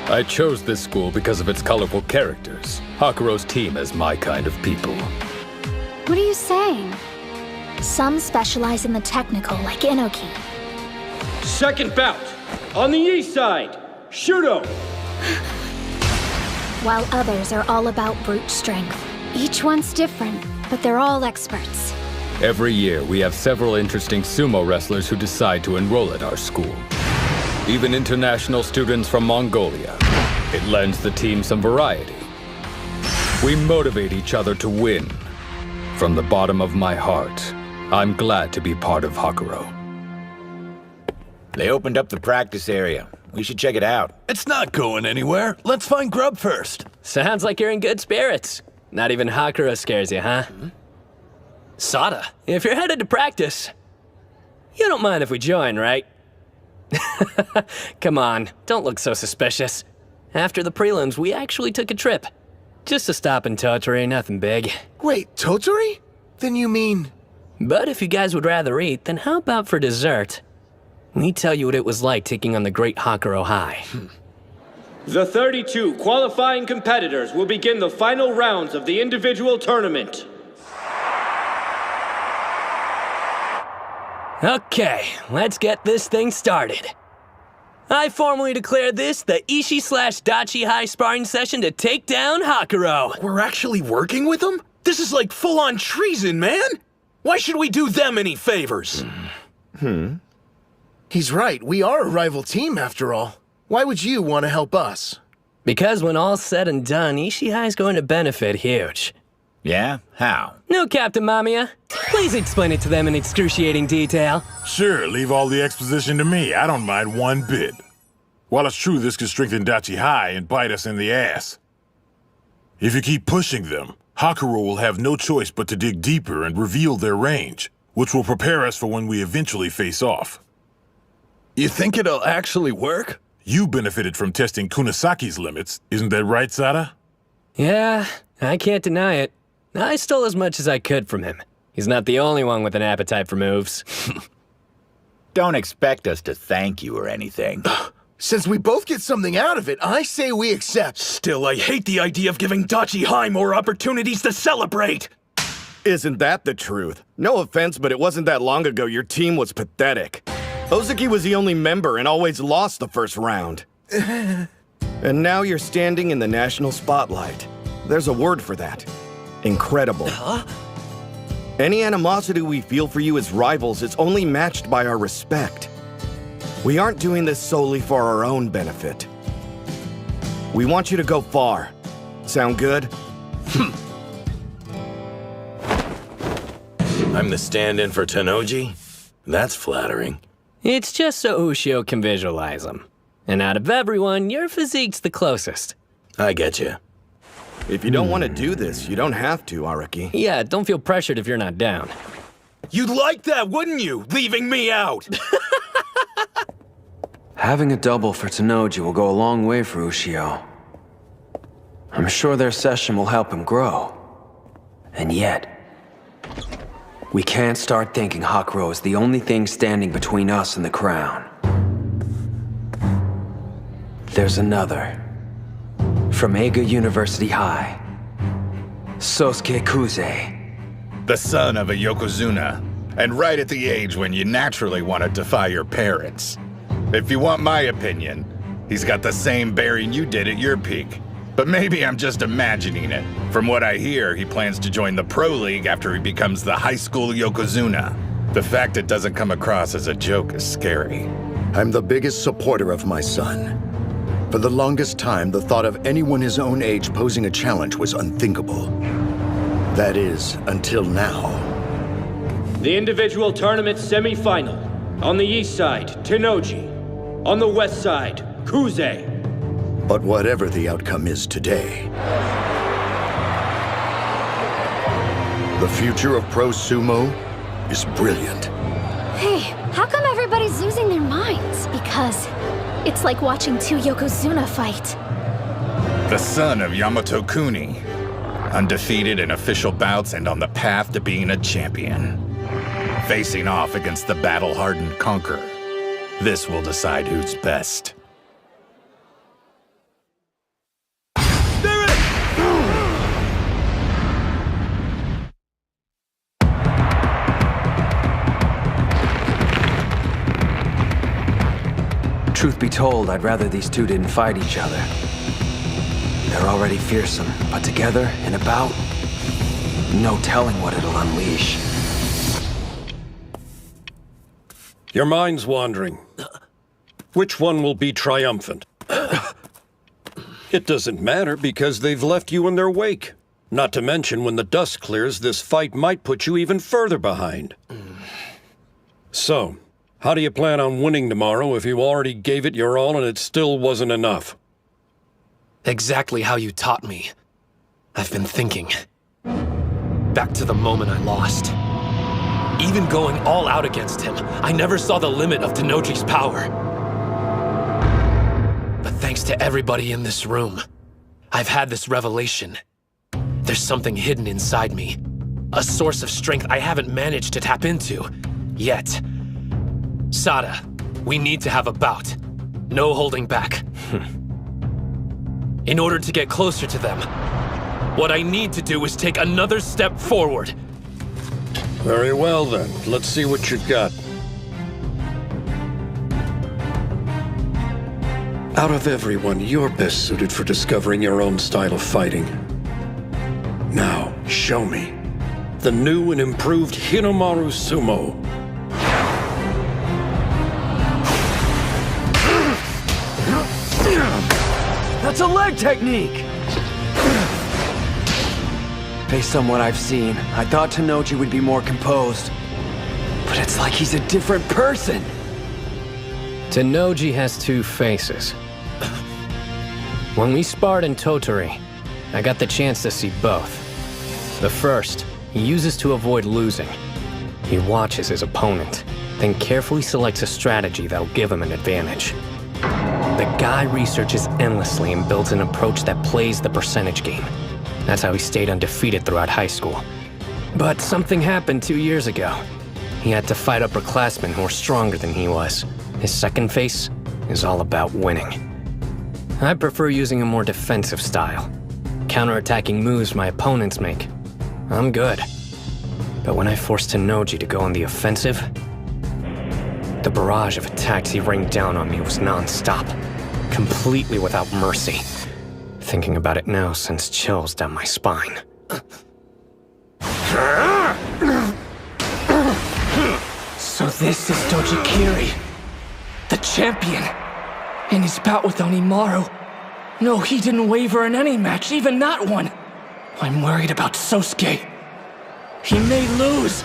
I chose this school because of its colorful characters. Hakuro's team is my kind of people. What are you saying? Some specialize in the technical, like Inoki. 2nd bout. On the east side, Shudo. While others are all about brute strength. Each one's different, but they're all experts. Every year, we have several interesting sumo wrestlers who decide to enroll at our school. Even international students from Mongolia. It lends the team some variety. We motivate each other to win. From the bottom of my heart, I'm glad to be part of Hakuro. They opened up the practice area. We should check it out. It's not going anywhere. Let's find grub first. Sounds like you're in good spirits. Not even Hakuro scares you, huh? Sada, If you're headed to practice, you don't mind if we join, right? Come on, don't look so suspicious. After the prelims, we actually took a trip. Just to stop in Tottori, nothing big. Wait, Tottori? Then you mean... But if you guys would rather eat, then how about for dessert? We tell you what it was like taking on the great Hakuro High. The 32 qualifying competitors will begin the final rounds of the individual tournament. Okay, let's get this thing started. I formally declare this the Ishi/Dachi High sparring session to take down Hakuro. We're actually working with them? This is like full-on treason, man! Why should we do them any favors? He's right, we are a rival team after all. Why would you want to help us? Because when all's said and done, Ishi High's going to benefit huge. Yeah? How? No, Captain Mamiya. Please explain it to them in excruciating detail. Sure, leave all the exposition to me. I don't mind one bit. While it's true this could strengthen Dachi High and bite us in the ass, if you keep pushing them, Hakuro will have no choice but to dig deeper and reveal their range, which will prepare us for when we eventually face off. You think it'll actually work? You benefited from testing Kunasaki's limits, isn't that right, Sada? Yeah, I can't deny it. I stole as much as I could from him. He's not the only one with an appetite for moves. Don't expect us to thank you or anything. Since we both get something out of it, I say we accept. Still, I hate the idea of giving Dachi High more opportunities to celebrate. Isn't that the truth? No offense, but it wasn't that long ago your team was pathetic. Ozuki was the only member and always lost the first round. And now you're standing in the national spotlight. There's a word for that. Incredible. Any animosity we feel for you as rivals is only matched by our respect. We aren't doing this solely for our own benefit. We want you to go far. Sound good? I'm the stand-in for Tennoji? That's flattering. It's just so Ushio can visualize him. And out of everyone, your physique's the closest. I get you. If you don't want to do this, you don't have to, Araki. Yeah, don't feel pressured if you're not down. You'd like that, wouldn't you? Leaving me out! Having a double for Tennoji will go a long way for Ushio. I'm sure their session will help him grow. And yet, we can't start thinking Hakuro is the only thing standing between us and the crown. There's another. From Eiga University High. Sosuke Kuze. The son of a Yokozuna, and right at the age when you naturally want to defy your parents. If you want my opinion, he's got the same bearing you did at your peak. But maybe I'm just imagining it. From what I hear, he plans to join the Pro League after he becomes the high school Yokozuna. The fact it doesn't come across as a joke is scary. I'm the biggest supporter of my son. For the longest time, the thought of anyone his own age posing a challenge was unthinkable. That is, until now. The individual tournament semi-final. On the east side, Tennoji. On the west side, Kuze. But whatever the outcome is today, the future of pro sumo is brilliant. Hey, how come everybody's losing their minds? Because it's like watching two Yokozuna fight. The son of Yamato Kuni. Undefeated in official bouts and on the path to being a champion. Facing off against the battle-hardened conqueror. This will decide who's best. Truth be told, I'd rather these two didn't fight each other. They're already fearsome, but together, in a bout, no telling what it'll unleash. Your mind's wandering. Which one will be triumphant? It doesn't matter because they've left you in their wake. Not to mention when the dust clears, this fight might put you even further behind. So, How do you plan on winning tomorrow if you already gave it your all and it still wasn't enough? Exactly how you taught me. I've been thinking. Back to the moment I lost. Even going all out against him, I never saw the limit of Denoji's power. But thanks to everybody in this room, I've had this revelation. There's something hidden inside me. A source of strength I haven't managed to tap into yet. Sada, we need to have a bout. No holding back. In order to get closer to them, what I need to do is take another step forward. Very well then, let's see what you've got. Out of everyone, you're best suited for discovering your own style of fighting. Now, show me. The new and improved Hinomaru Sumo. That's a leg technique! Based on what I've seen, I thought Tenoji would be more composed. But it's like he's a different person! Tenoji has two faces. When we sparred in Tottori, I got the chance to see both. The first, he uses to avoid losing. He watches his opponent, then carefully selects a strategy that'll give him an advantage. The guy researches endlessly and builds an approach that plays the percentage game. That's how he stayed undefeated throughout high school. But something happened 2 years ago. He had to fight upperclassmen who were stronger than he was. His second face is all about winning. I prefer using a more defensive style. Counterattacking moves my opponents make. I'm good. But when I forced Tenoji to go on the offensive, the barrage of attacks he rained down on me was non-stop, completely without mercy. Thinking about it now sends chills down my spine. So this is Dojikiri, the champion. In his bout with Onimaru. No, he didn't waver in any match, even that one. I'm worried about Sosuke. He may lose.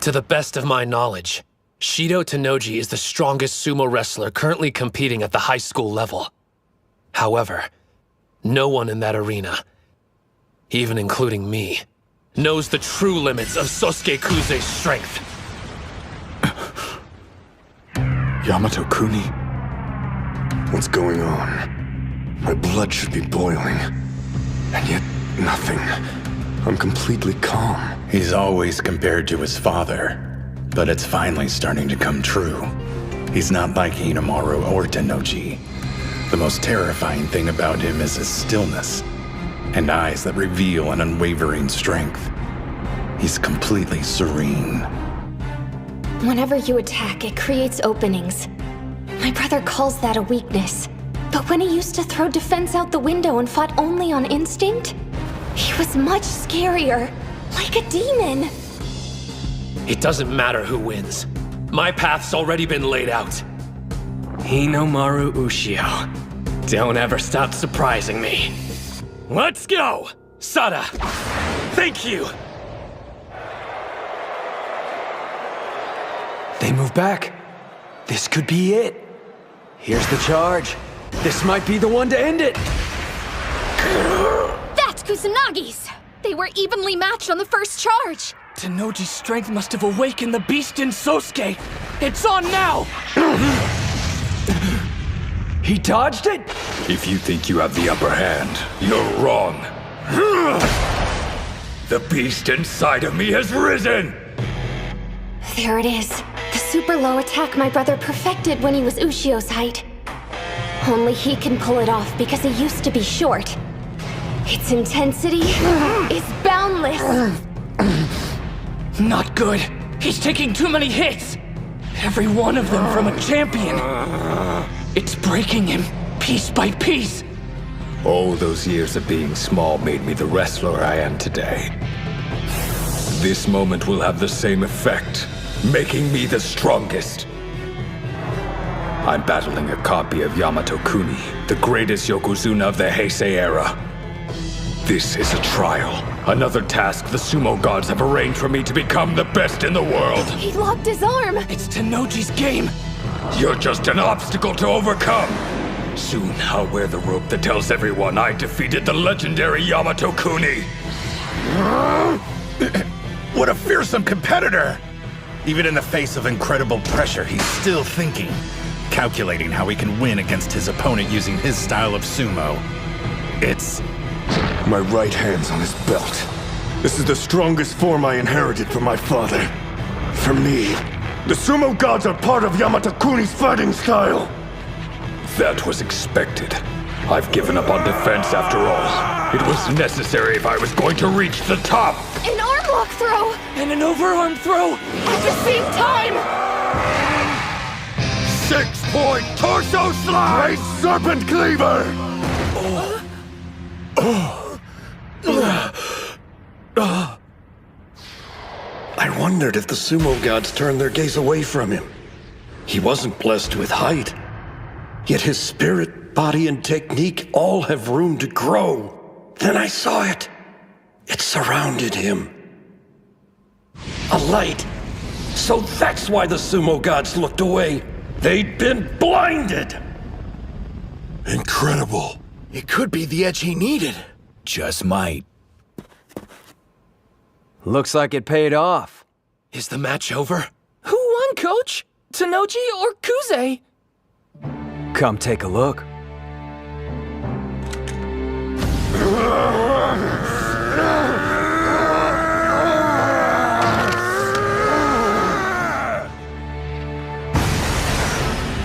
To the best of my knowledge, Shido Tenoji is the strongest sumo wrestler currently competing at the high school level. However, no one in that arena, even including me, knows the true limits of Sosuke Kuze's strength. Yamato Kuni? What's going on? My blood should be boiling. And yet, nothing. I'm completely calm. He's always compared to his father, but it's finally starting to come true. He's not like Hinomaru or Tenoji. The most terrifying thing about him is his stillness, and eyes that reveal an unwavering strength. He's completely serene. Whenever you attack, it creates openings. My brother calls that a weakness. But when he used to throw defense out the window and fought only on instinct, he was much scarier, like a demon. It doesn't matter who wins. My path's already been laid out. Hinomaru Ushio. Don't ever stop surprising me. Let's go! Sada! Thank you! They move back. This could be it. Here's the charge. This might be the one to end it. That's Kusanagi's! They were evenly matched on the first charge. Tenoji's strength must have awakened the beast in Sosuke. It's on now! He dodged it? If you think you have the upper hand, you're wrong. The beast inside of me has risen! There it is. The super low attack my brother perfected when he was Ushio's height. Only he can pull it off because he used to be short. Its intensity is boundless. Not good. He's taking too many hits. Every one of them from a champion. It's breaking him, piece by piece. All those years of being small made me the wrestler I am today. This moment will have the same effect, making me the strongest. I'm battling a copy of Yamato Kuni, the greatest Yokozuna of the Heisei era. This is a trial. Another task the sumo gods have arranged for me to become the best in the world. He locked his arm! It's Tenoji's game! You're just an obstacle to overcome. Soon I'll wear the rope that tells everyone I defeated the legendary Yamato Kuni. What a fearsome competitor! Even in the face of incredible pressure, he's still thinking, calculating how he can win against his opponent using his style of sumo. It's... My right hand's on his belt. This is the strongest form I inherited from my father. For me, the sumo gods are part of Yamato Kuni's fighting style. That was expected. I've given up on defense after all. It was necessary if I was going to reach the top. An arm lock throw! And an overarm throw! At the same time! 6-point torso slide! Great serpent cleaver! I wondered if the sumo gods turned their gaze away from him. He wasn't blessed with height. Yet his spirit, body, and technique all have room to grow. Then I saw it. It surrounded him. A light. So that's why the sumo gods looked away. They'd been blinded. Incredible. It could be the edge he needed. Just might. Looks like it paid off. Is the match over? Who won, Coach? Tenoji or Kuze? Come take a look.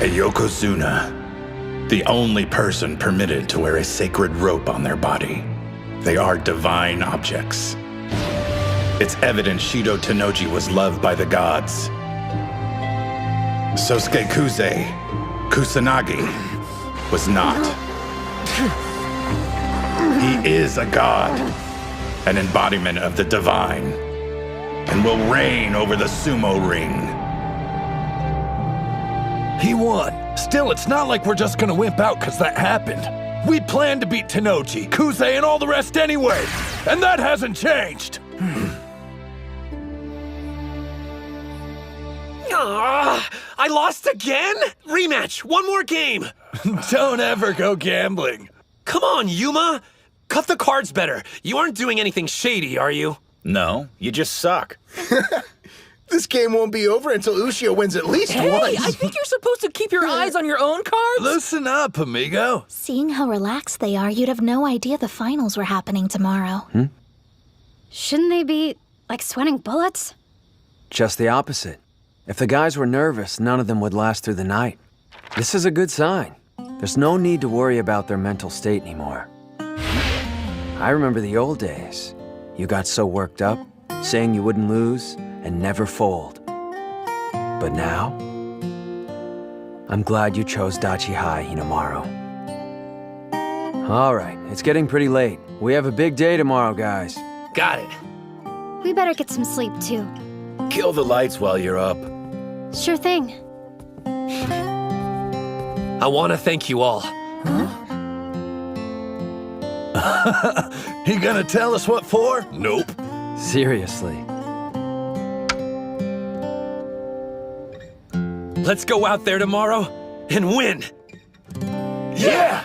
A yokozuna. The only person permitted to wear a sacred rope on their body. They are divine objects. It's evident Shido Tenoji was loved by the gods. Sosuke Kuze, Kusanagi, was not. He is a god, an embodiment of the divine, and will reign over the sumo ring. He won. Still, it's not like we're just gonna wimp out because that happened. We planned to beat Tenoji, Kuze, and all the rest anyway, and that hasn't changed. I lost again? Rematch, one more game. Don't ever go gambling. Come on, Yuma. Cut the cards better. You aren't doing anything shady, are you? No, you just suck. This game won't be over until Ushio wins at least Hey, once. I think you're supposed to keep your eyes on your own cards. Listen up, amigo. Seeing how relaxed they are, you'd have no idea the finals were happening tomorrow. Shouldn't they be, like, sweating bullets? Just the opposite. If the guys were nervous, none of them would last through the night. This is a good sign. There's no need to worry about their mental state anymore. I remember the old days. You got so worked up, saying you wouldn't lose and never fold. But now, I'm glad you chose Dachi High, Hinamaru. All right, it's getting pretty late. We have a big day tomorrow, guys. Got it. We better get some sleep, too. Kill the lights while you're up. Sure thing. I want to thank you all. He gonna tell us what for? Nope. Seriously. Let's go out there tomorrow and win. Yeah!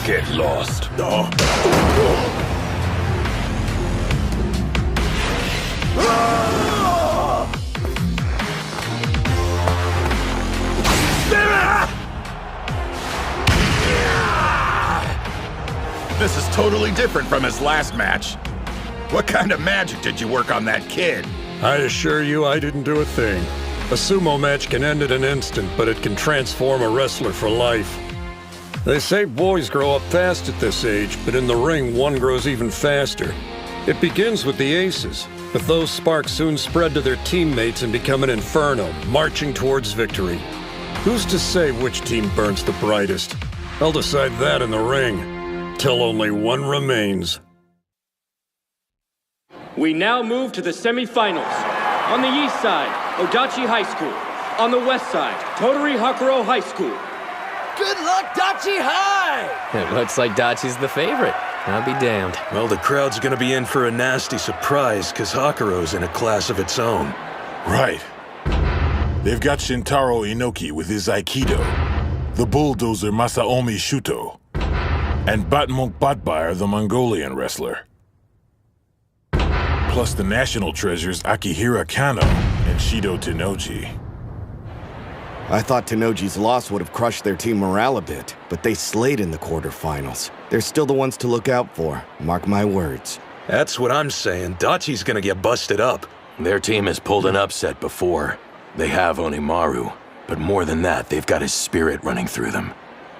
Get lost. This is totally different from his last match. What kind of magic did you work on that kid? I assure you I didn't do a thing. A sumo match can end in an instant, but it can transform a wrestler for life. They say boys grow up fast at this age, but in the ring, one grows even faster. It begins with the aces, but those sparks soon spread to their teammates and become an inferno, marching towards victory. Who's to say which team burns the brightest? I'll decide that in the ring, till only one remains. We now move to the semifinals. On the east side, Odachi High School. On the west side, Totori Hakuro High School. Good luck, Dachi High! It looks like Dachi's the favorite. I'll be damned. Well, the crowd's gonna be in for a nasty surprise, because Hakuro's in a class of its own. Right. They've got Shintaro Inoki with his Aikido, the bulldozer Masaomi Shuto, and Batmonk Batbire, the Mongolian wrestler. Plus the national treasures Akihira Kano and Shido Tennoji. I thought Tennoji's loss would have crushed their team morale a bit, but they slayed in the quarterfinals. They're still the ones to look out for, mark my words. That's what I'm saying. Dachi's gonna get busted up. Their team has pulled an upset before. They have Onimaru, but more than that, they've got his spirit running through them.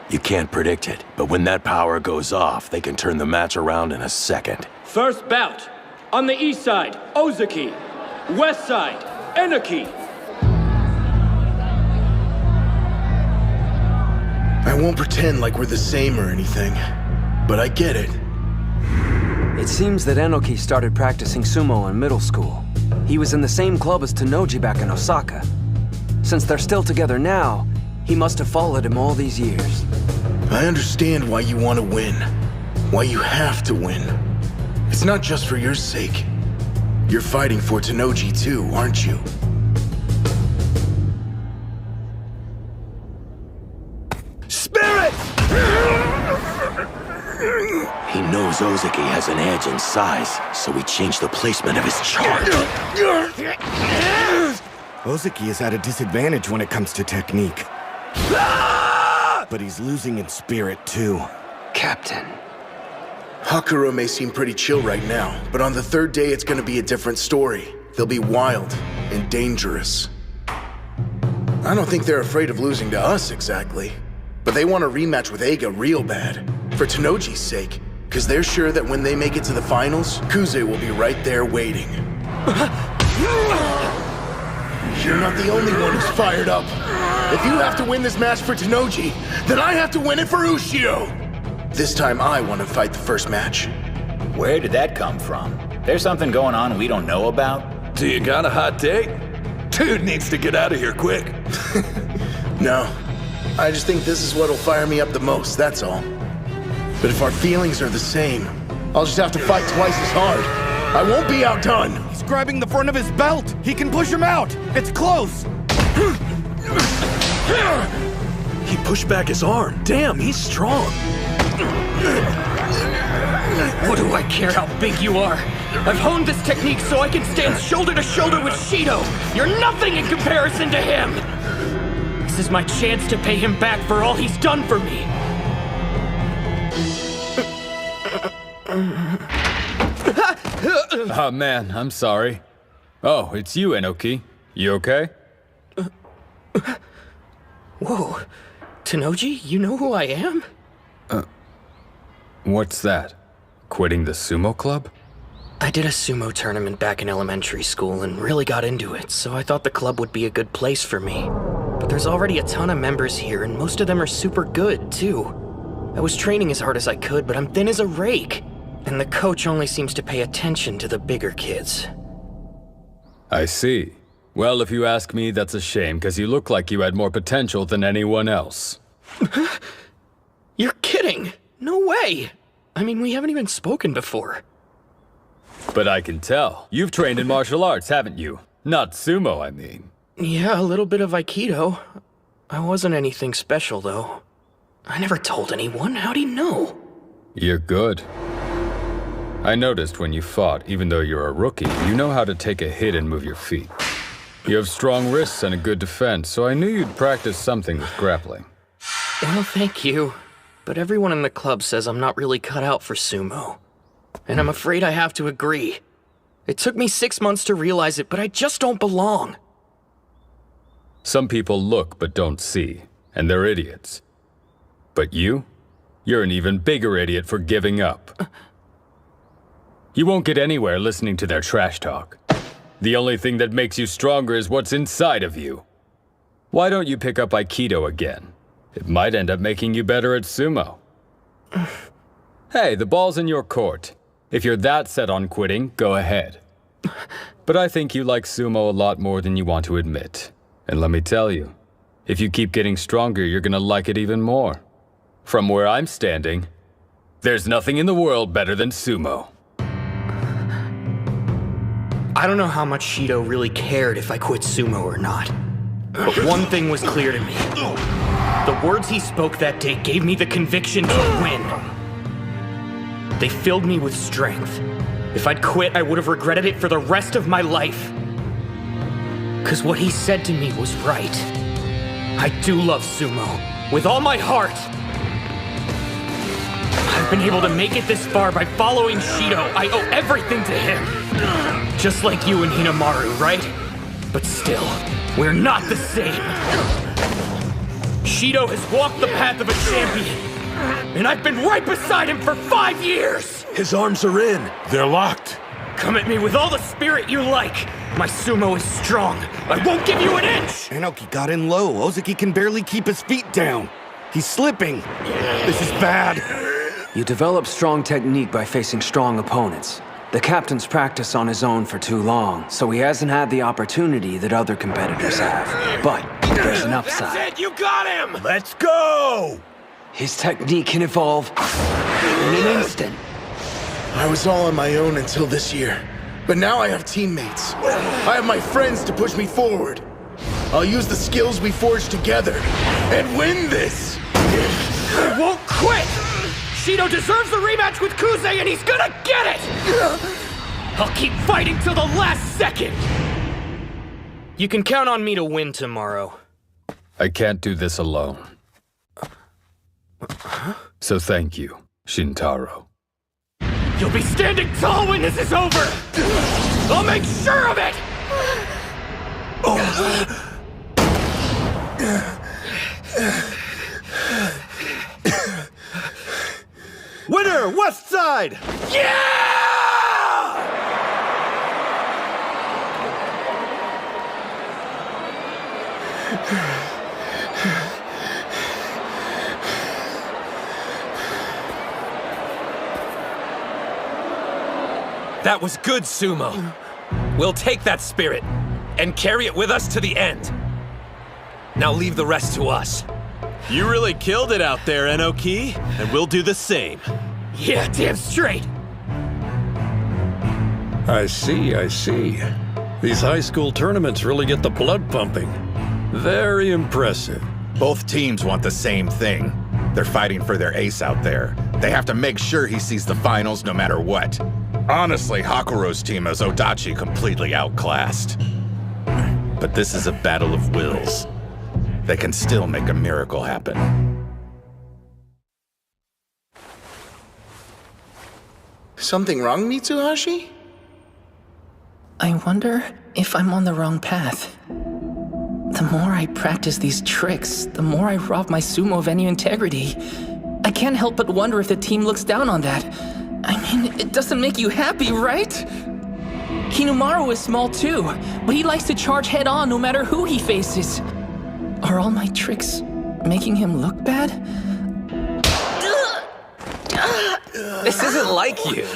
You can't predict it, but when that power goes off, they can turn the match around in a second. First bout. On the east side, Ozaki. West side, Enoki. I won't pretend like we're the same or anything, but I get it. It seems that Enoki started practicing sumo in middle school. He was in the same club as Tennoji back in Osaka. Since they're still together now, he must have followed him all these years. I understand why you want to win. Why you have to win. It's not just for your sake. You're fighting for Tennoji too, aren't you? Spirit! He knows Ozaki has an edge in size, so he changed the placement of his charge. Ozaki is at a disadvantage when it comes to technique. But he's losing in spirit, too. Captain. Hakuro may seem pretty chill right now, but on the third day it's gonna be a different story. They'll be wild and dangerous. I don't think they're afraid of losing to us exactly, but they want a rematch with Eiga real bad, for Tennoji's sake, because they're sure that when they make it to the finals, Kuze will be right there waiting. You're not the only one who's fired up. If you have to win this match for Tennoji, then I have to win it for Ushio! This time I want to fight the first match. Where did that come from? There's something going on we don't know about? Do you got a hot date? Dude needs to get out of here quick. No. I just think this is what'll fire me up the most, that's all. But if our feelings are the same, I'll just have to fight twice as hard. I won't be outdone! He's grabbing the front of his belt! He can push him out! It's close! He pushed back his arm. Damn, he's strong. What do I care how big you are? I've honed this technique so I can stand shoulder to shoulder with Shido. You're nothing in comparison to him! This is my chance to pay him back for all he's done for me. Oh man, I'm sorry. Oh, it's you, Enoki. You okay? Whoa. Tennoji, you know who I am? What's that? Quitting the sumo club? I did a sumo tournament back in elementary school and really got into it, so I thought the club would be a good place for me. But there's already a ton of members here, and most of them are super good, too. I was training as hard as I could, but I'm thin as a rake. And the coach only seems to pay attention to the bigger kids. I see. Well, if you ask me, that's a shame, because you look like you had more potential than anyone else. You're kidding! No way! I mean, we haven't even spoken before. But I can tell. You've trained in martial arts, haven't you? Not sumo, I mean. Yeah, a little bit of Aikido. I wasn't anything special, though. I never told anyone. How'd he know? You're good. I noticed when you fought, even though you're a rookie, you know how to take a hit and move your feet. You have strong wrists and a good defense, so I knew you'd practice something with grappling. Well, thank you. But everyone in the club says I'm not really cut out for sumo. And I'm afraid I have to agree. It took me 6 months to realize it, but I just don't belong. Some people look but don't see, and they're idiots. But you? You're an even bigger idiot for giving up. You won't get anywhere listening to their trash talk. The only thing that makes you stronger is what's inside of you. Why don't you pick up Aikido again? It might end up making you better at sumo. Hey, the ball's in your court. If you're that set on quitting, go ahead. But I think you like sumo a lot more than you want to admit. And let me tell you, if you keep getting stronger, you're gonna like it even more. From where I'm standing, there's nothing in the world better than sumo. I don't know how much Shido really cared if I quit sumo or not. But one thing was clear to me. The words he spoke that day gave me the conviction to win. They filled me with strength. If I'd quit, I would have regretted it for the rest of my life. 'Cause what he said to me was right. I do love sumo, with all my heart. I've been able to make it this far by following Shido. I owe everything to him. Just like you and Hinamaru, right? But still, we're not the same. Shido has walked the path of a champion, and I've been right beside him for 5 years! His arms are in. They're locked. Come at me with all the spirit you like. My sumo is strong. I won't give you an inch! Inoki got in low. Ozaki can barely keep his feet down. He's slipping. This is bad. You develop strong technique by facing strong opponents. The captain's practiced on his own for too long, so he hasn't had the opportunity that other competitors have. But there's an upside. That's it! You got him! Let's go! His technique can evolve in an instant. I was all on my own until this year. But now I have teammates. I have my friends to push me forward. I'll use the skills we forged together and win this! I won't quit! Shido deserves the rematch with Kuze, and he's gonna get it! I'll keep fighting till the last second! You can count on me to win tomorrow. I can't do this alone. So thank you, Shintaro. You'll be standing tall when this is over! I'll make sure of it! Winner, West Side! Yeah! That was good, Sumo. We'll take that spirit and carry it with us to the end. Now leave the rest to us. You really killed it out there, Enoki, and we'll do the same. Yeah, damn straight. I see, I see. These high school tournaments really get the blood pumping. Very impressive. Both teams want the same thing. They're fighting for their ace out there. They have to make sure he sees the finals no matter what. Honestly, Hakuro's team has Odachi completely outclassed. But this is a battle of wills. They can still make a miracle happen. Something wrong, Mitsuhashi? I wonder if I'm on the wrong path. The more I practice these tricks, the more I rob my sumo of any integrity. I can't help but wonder if the team looks down on that. I mean, it doesn't make you happy, right? Hinamaru is small too, but he likes to charge head-on no matter who he faces. Are all my tricks making him look bad? This isn't like you.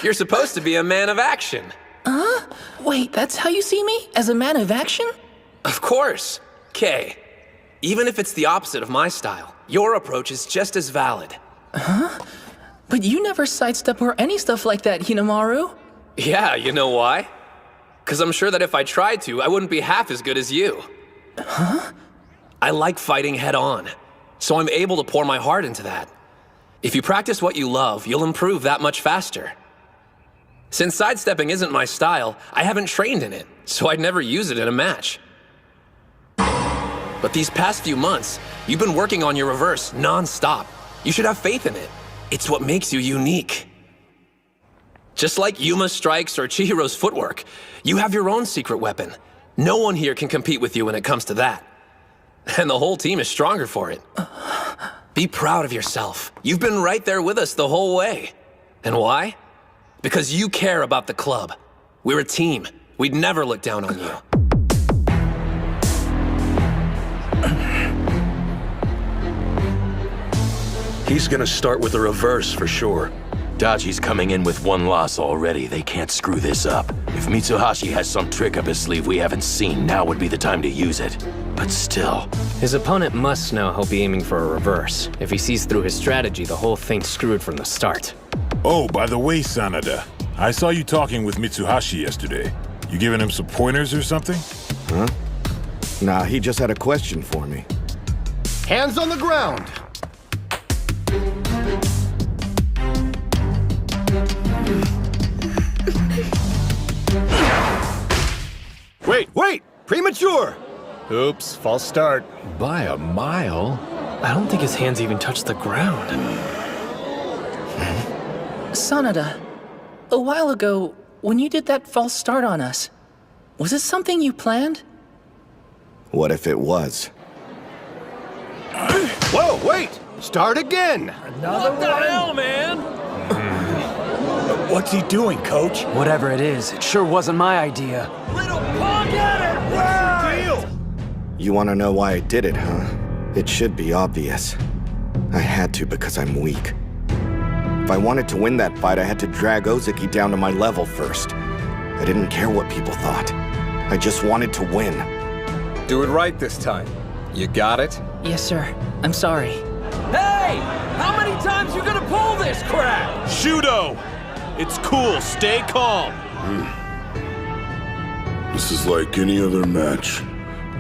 You're supposed to be a man of action. Huh? Wait, that's how you see me? As a man of action? Of course. Kay, even if it's the opposite of my style, your approach is just as valid. Huh? But you never sidestep or any stuff like that, Hinamaru. Yeah, you know why? Because I'm sure that if I tried to, I wouldn't be half as good as you. Huh? I like fighting head-on, so I'm able to pour my heart into that. If you practice what you love, you'll improve that much faster. Since sidestepping isn't my style, I haven't trained in it, so I'd never use it in a match. But these past few months, you've been working on your reverse non-stop. You should have faith in it. It's what makes you unique. Just like Yuma's strikes or Chihiro's footwork, you have your own secret weapon. No one here can compete with you when it comes to that. And the whole team is stronger for it. Be proud of yourself. You've been right there with us the whole way. And why? Because you care about the club. We're a team. We'd never look down on you. He's gonna start with a reverse for sure. Dachi's coming in with one loss already. They can't screw this up. If Mitsuhashi has some trick up his sleeve we haven't seen, now would be the time to use it. But still... His opponent must know he'll be aiming for a reverse. If he sees through his strategy, the whole thing's screwed from the start. Oh, by the way, Sanada, I saw you talking with Mitsuhashi yesterday. You giving him some pointers or something? Huh? Nah, he just had a question for me. Hands on the ground! Wait! Premature! Oops, false start. By a mile? I don't think his hands even touched the ground. Sanada, a while ago, when you did that false start on us, was it something you planned? What if it was? Whoa, wait! Start again! What the hell, man? What's he doing, coach? Whatever it is, it sure wasn't my idea. Little punk at it! What's the deal? You want to know why I did it, huh? It should be obvious. I had to because I'm weak. If I wanted to win that fight, I had to drag Ozeki down to my level first. I didn't care what people thought. I just wanted to win. Do it right this time. You got it? Yes, sir. I'm sorry. Hey! How many times you gonna pull this crap? Shudo! It's cool, stay calm. This is like any other match.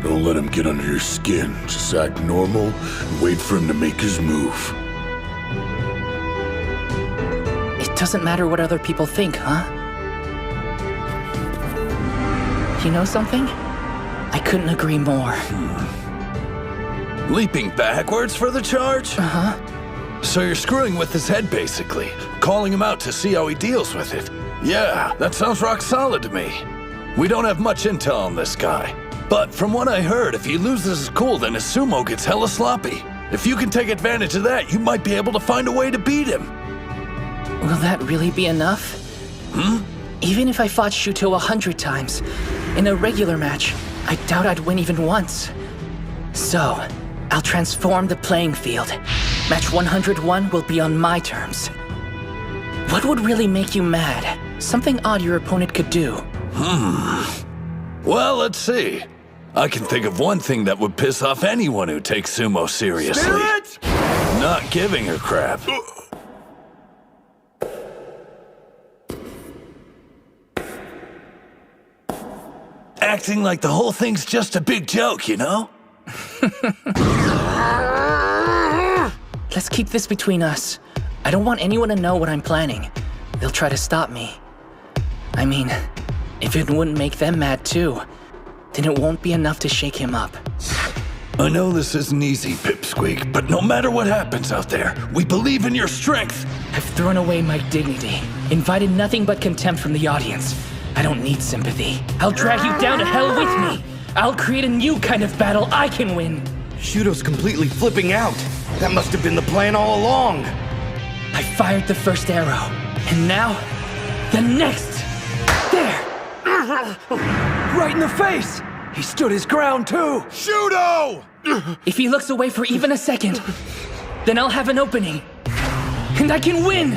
Don't let him get under your skin. Just act normal and wait for him to make his move. It doesn't matter what other people think, huh? You know something? I couldn't agree more. Leaping backwards for the charge? Uh-huh. So you're screwing with his head, basically. Calling him out to see how he deals with it. Yeah, that sounds rock solid to me. We don't have much intel on this guy. But from what I heard, if he loses his cool, then his sumo gets hella sloppy. If you can take advantage of that, you might be able to find a way to beat him. Will that really be enough? Even if I fought Shuto 100 times, in a regular match, I doubt I'd win even once. So, I'll transform the playing field. Match 101 will be on my terms. What would really make you mad? Something odd your opponent could do. Well, let's see. I can think of one thing that would piss off anyone who takes sumo seriously. Spirit! Not giving a crap. Acting like the whole thing's just a big joke, you know? Let's keep this between us. I don't want anyone to know what I'm planning. They'll try to stop me. I mean, if it wouldn't make them mad too, then it won't be enough to shake him up. I know this isn't easy, Pipsqueak, but no matter what happens out there, we believe in your strength. I've thrown away my dignity, invited nothing but contempt from the audience. I don't need sympathy. I'll drag you down to hell with me. I'll create a new kind of battle I can win. Shuto's completely flipping out. That must have been the plan all along. I fired the first arrow, and now, the next. There! Right in the face! He stood his ground too! Shudo! If he looks away for even a second, then I'll have an opening. And I can win!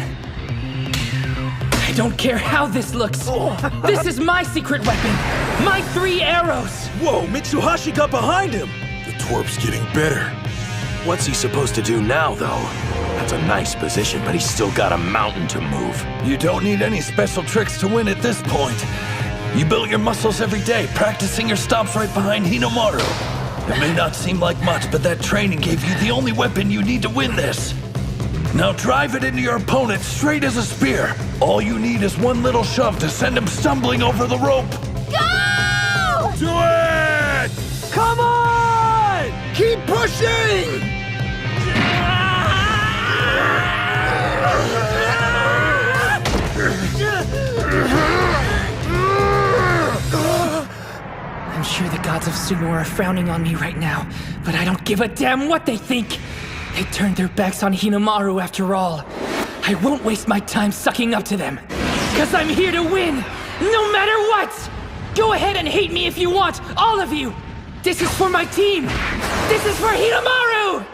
I don't care how this looks. This is my secret weapon. My 3 arrows. Whoa, Mitsuhashi got behind him. The twerp's getting better. What's he supposed to do now, though? That's a nice position, but he's still got a mountain to move. You don't need any special tricks to win at this point. You built your muscles every day, practicing your stomps right behind Hinomaru. It may not seem like much, but that training gave you the only weapon you need to win this. Now drive it into your opponent straight as a spear. All you need is one little shove to send him stumbling over the rope. Go! Do it! Come on! Keep pushing! I'm sure the gods of sumo are frowning on me right now, but I don't give a damn what they think. They turned their backs on Hinamaru after all. I won't waste my time sucking up to them. 'Cause I'm here to win, no matter what! Go ahead and hate me if you want, all of you! This is for my team! This is for Hinamaru!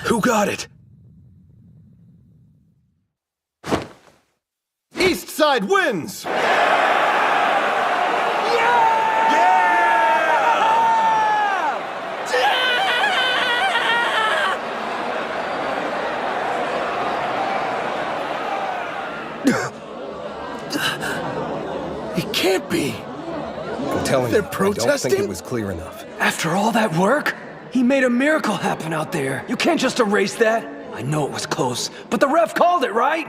Who got it? East side wins! It can't be. I'm telling They're you, protesting? I don't think it was clear enough. After all that work? He made a miracle happen out there. You can't just erase that. I know it was close, but the ref called it, right?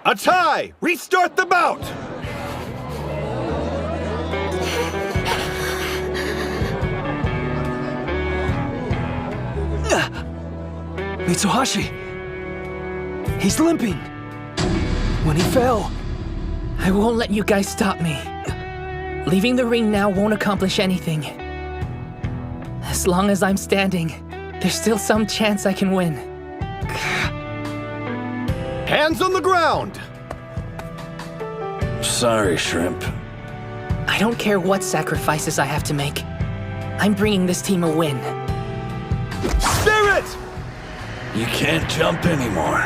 A tie! Restart the bout! Mitsuhashi! He's limping! When he fell... I won't let you guys stop me. Leaving the ring now won't accomplish anything. As long as I'm standing, there's still some chance I can win. Hands on the ground! Sorry, Shrimp. I don't care what sacrifices I have to make. I'm bringing this team a win. Spirit! You can't jump anymore.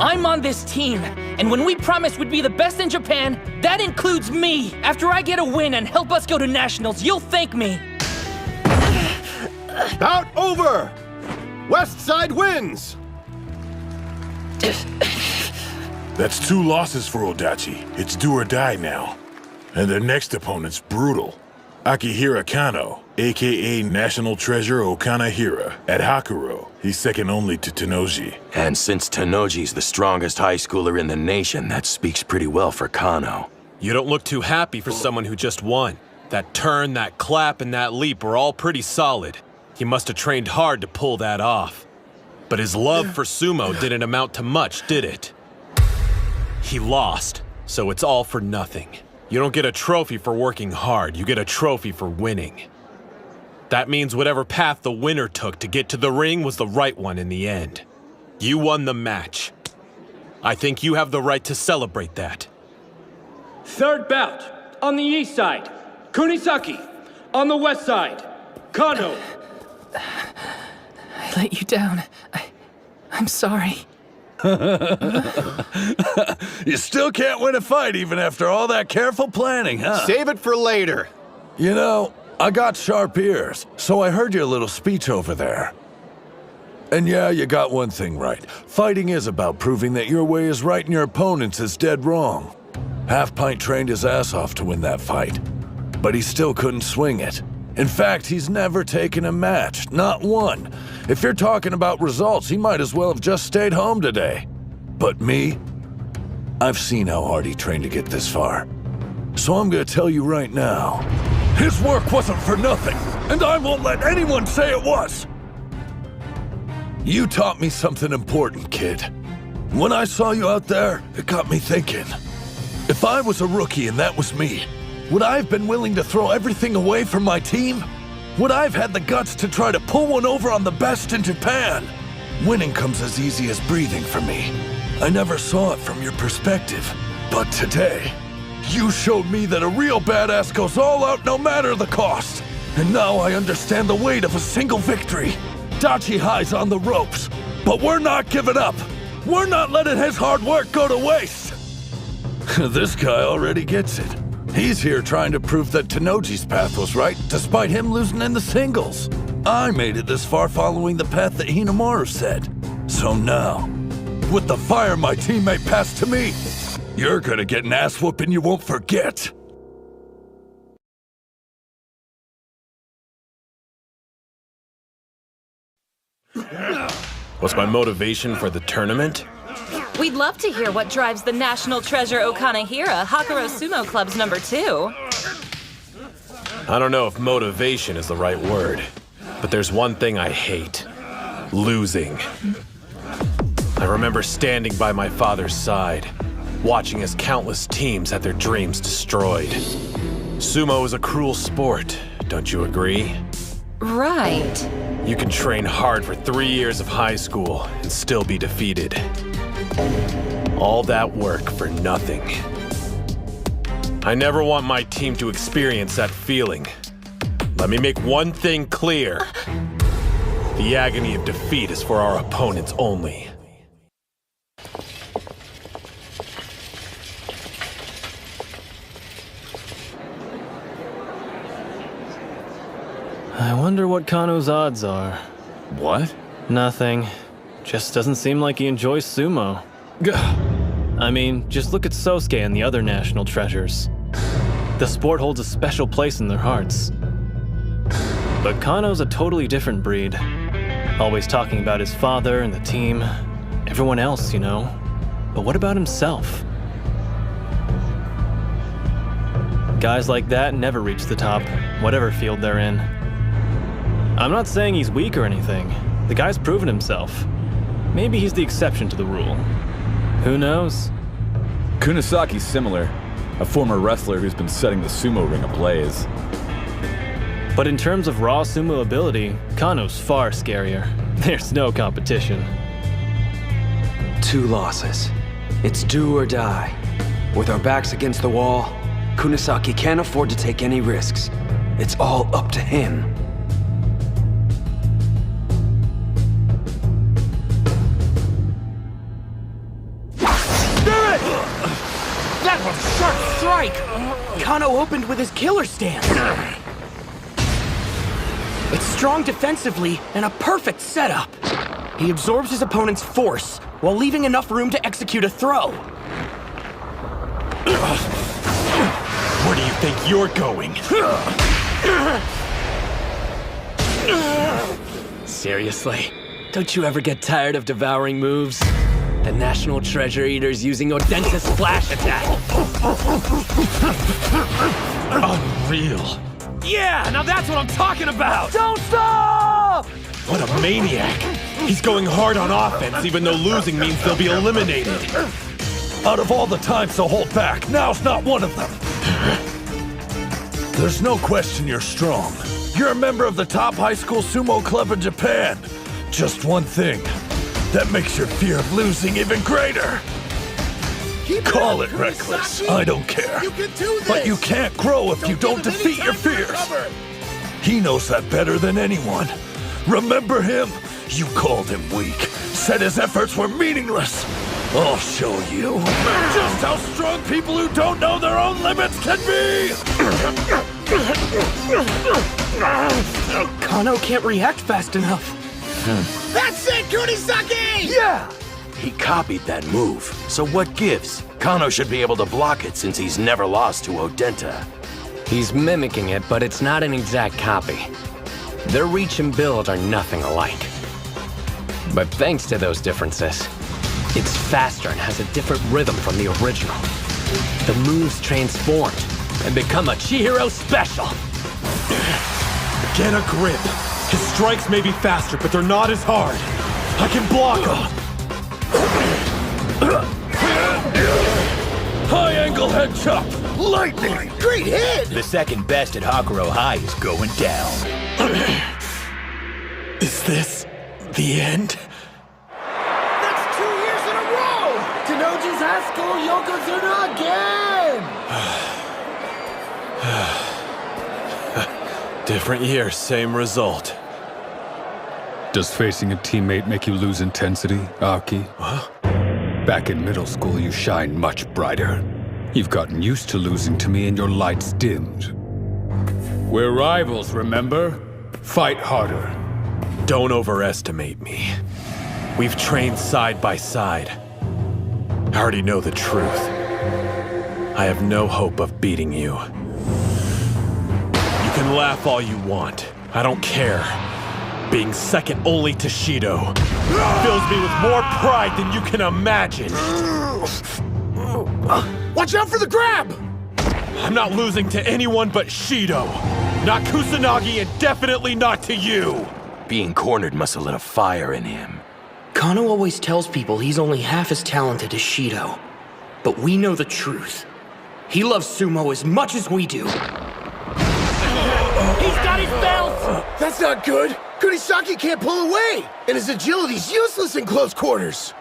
I'm on this team, and when we promised we'd be the best in Japan, that includes me. After I get a win and help us go to nationals, you'll thank me. Bout over! West side wins! That's 2 losses for Odachi. It's do or die now. And their next opponent's brutal. Akihira Kano, aka National Treasure Okanahira, at Hakuro. He's second only to Tenoji. And since Tenoji's the strongest high schooler in the nation, that speaks pretty well for Kano. You don't look too happy for someone who just won. That turn, that clap, and that leap were all pretty solid. He must have trained hard to pull that off. But his love for sumo didn't amount to much, did it? He lost, so it's all for nothing. You don't get a trophy for working hard, you get a trophy for winning. That means whatever path the winner took to get to the ring was the right one in the end. You won the match. I think you have the right to celebrate that. Third bout, on the east side, Kunisaki. On the west side, Kano. I let you down. I'm sorry. You still can't win a fight even after all that careful planning, huh? Save it for later. You know, I got sharp ears, so I heard your little speech over there. And yeah, you got one thing right. Fighting is about proving that your way is right and your opponent's is dead wrong. Half-Pint trained his ass off to win that fight, but he still couldn't swing it. In fact, he's never taken a match, not one. If you're talking about results, he might as well have just stayed home today. But me, I've seen how hard he trained to get this far. So I'm gonna tell you right now, his work wasn't for nothing, and I won't let anyone say it was. You taught me something important, kid. When I saw you out there, it got me thinking. If I was a rookie and that was me, would I have been willing to throw everything away for my team? Would I have had the guts to try to pull one over on the best in Japan? Winning comes as easy as breathing for me. I never saw it from your perspective. But today, you showed me that a real badass goes all out no matter the cost. And now I understand the weight of a single victory. Dachi High's on the ropes, but we're not giving up. We're not letting his hard work go to waste. This guy already gets it. He's here trying to prove that Tenoji's path was right, despite him losing in the singles. I made it this far following the path that Hinamaru said. So now, with the fire my teammate passed to me, you're gonna get an ass whooping you won't forget. What's my motivation for the tournament? We'd love to hear what drives the National Treasure Okanahira, Hakuro Sumo Club's #2. I don't know if motivation is the right word, but there's one thing I hate. Losing. I remember standing by my father's side, watching as countless teams had their dreams destroyed. Sumo is a cruel sport, don't you agree? Right. You can train hard for 3 years of high school and still be defeated. All that work for nothing. I never want my team to experience that feeling. Let me make one thing clear. The agony of defeat is for our opponents only. I wonder what Kano's odds are. What? Nothing. Just doesn't seem like he enjoys sumo. I mean, just look at Sosuke and the other national treasures. The sport holds a special place in their hearts. But Kano's a totally different breed. Always talking about his father and the team. Everyone else, you know. But what about himself? Guys like that never reach the top, whatever field they're in. I'm not saying he's weak or anything. The guy's proven himself. Maybe he's the exception to the rule. Who knows? Kunasaki's similar. A former wrestler who's been setting the sumo ring ablaze. But in terms of raw sumo ability, Kano's far scarier. There's no competition. 2 losses. It's do or die. With our backs against the wall, Kunasaki can't afford to take any risks. It's all up to him. That was a sharp strike! Kano opened with his killer stance. It's strong defensively and a perfect setup. He absorbs his opponent's force while leaving enough room to execute a throw. Where do you think you're going? Seriously? Don't you ever get tired of devouring moves? The National Treasure Eater's using Odenta's Splash Attack. Unreal. Yeah, now that's what I'm talking about! Don't stop! What a maniac. He's going hard on offense, even though losing means they'll be eliminated. Out of all the times to hold back, now's not one of them. There's no question you're strong. You're a member of the top high school sumo club in Japan. Just one thing. That makes your fear of losing even greater. Call it reckless, I don't care. You can do this. But you can't grow if you don't defeat your fears. He knows that better than anyone. Remember him? You called him weak, said his efforts were meaningless. I'll show you just how strong people who don't know their own limits can be! Kano can't react fast enough. That's it, Kunisaki! Yeah! He copied that move, so what gives? Kano should be able to block it since he's never lost to Odenta. He's mimicking it, but it's not an exact copy. Their reach and build are nothing alike. But thanks to those differences, it's faster and has a different rhythm from the original. The moves transformed and become a Chihiro special. Get a grip. His strikes may be faster, but they're not as hard. I can block them. High angle head chop! Lightning! Great hit! The second best at Hakuro High is going down. Is this the end? That's 2 years in a row! Tenoji's high school Yokozuna again! Different year, same result. Does facing a teammate make you lose intensity, Aki? Huh? Back in middle school, you shine much brighter. You've gotten used to losing to me and your light's dimmed. We're rivals, remember? Fight harder. Don't overestimate me. We've trained side by side. I already know the truth. I have no hope of beating you. You can laugh all you want. I don't care. Being second only to Shido fills me with more pride than you can imagine. Watch out for the grab! I'm not losing to anyone but Shido. Not Kusanagi and definitely not to you. Being cornered must have lit a fire in him. Kano always tells people he's only half as talented as Shido. But we know the truth. He loves sumo as much as we do. He's got his belt! That's not good! Kunisaki can't pull away! And his agility's useless in close quarters!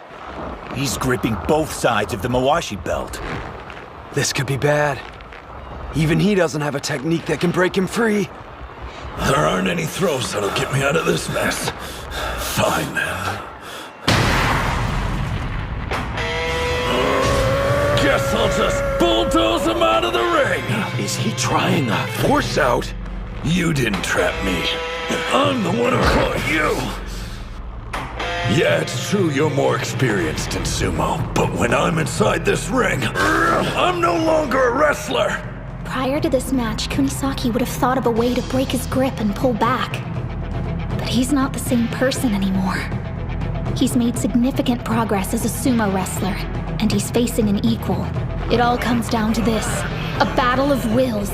He's gripping both sides of the Mawashi belt. This could be bad. Even he doesn't have a technique that can break him free. There aren't any throws that'll get me out of this mess. Fine then. Guess I'll just bulldoze him out of the ring. Is he trying a force out? You didn't trap me. I'm the one who caught you. Yeah, it's true you're more experienced in sumo, but when I'm inside this ring, I'm no longer a wrestler. Prior to this match, Kunisaki would have thought of a way to break his grip and pull back. But he's not the same person anymore. He's made significant progress as a sumo wrestler, and he's facing an equal. It all comes down to this, a battle of wills.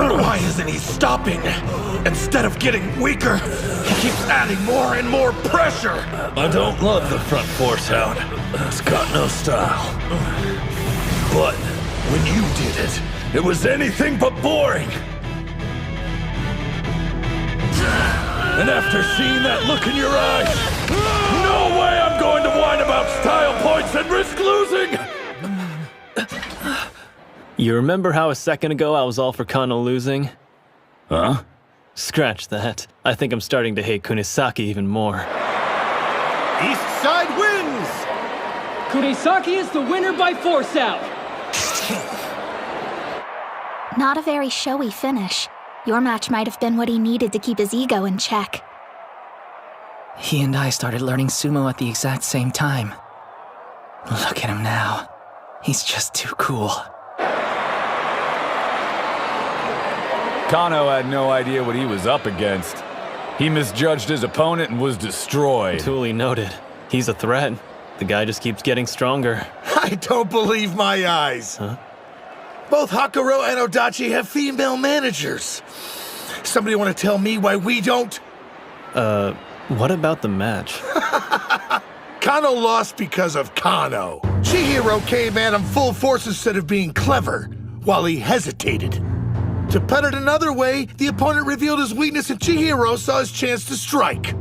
Why isn't he stopping? Instead of getting weaker, he keeps adding more and more pressure. I don't love the front force hound. It's got no style. But when you did it, it was anything but boring. And after seeing that look in your eyes, no way I'm going to whine about style points and risk losing! You remember how a second ago I was all for Kano losing? Huh? Scratch that. I think I'm starting to hate Kunisaki even more. East side wins! Kunisaki is the winner by force out. Not a very showy finish. Your match might have been what he needed to keep his ego in check. He and I started learning sumo at the exact same time. Look at him now. He's just too cool. Kano had no idea what he was up against. He misjudged his opponent and was destroyed. Duly noted. He's a threat. The guy just keeps getting stronger. I don't believe my eyes. Huh? Both Hakuro and Odachi have female managers. Somebody want to tell me why we don't? What about the match? Kano lost because of Kano. Chihiro came at him full force instead of being clever, while he hesitated. To put it another way, the opponent revealed his weakness and Chihiro saw his chance to strike.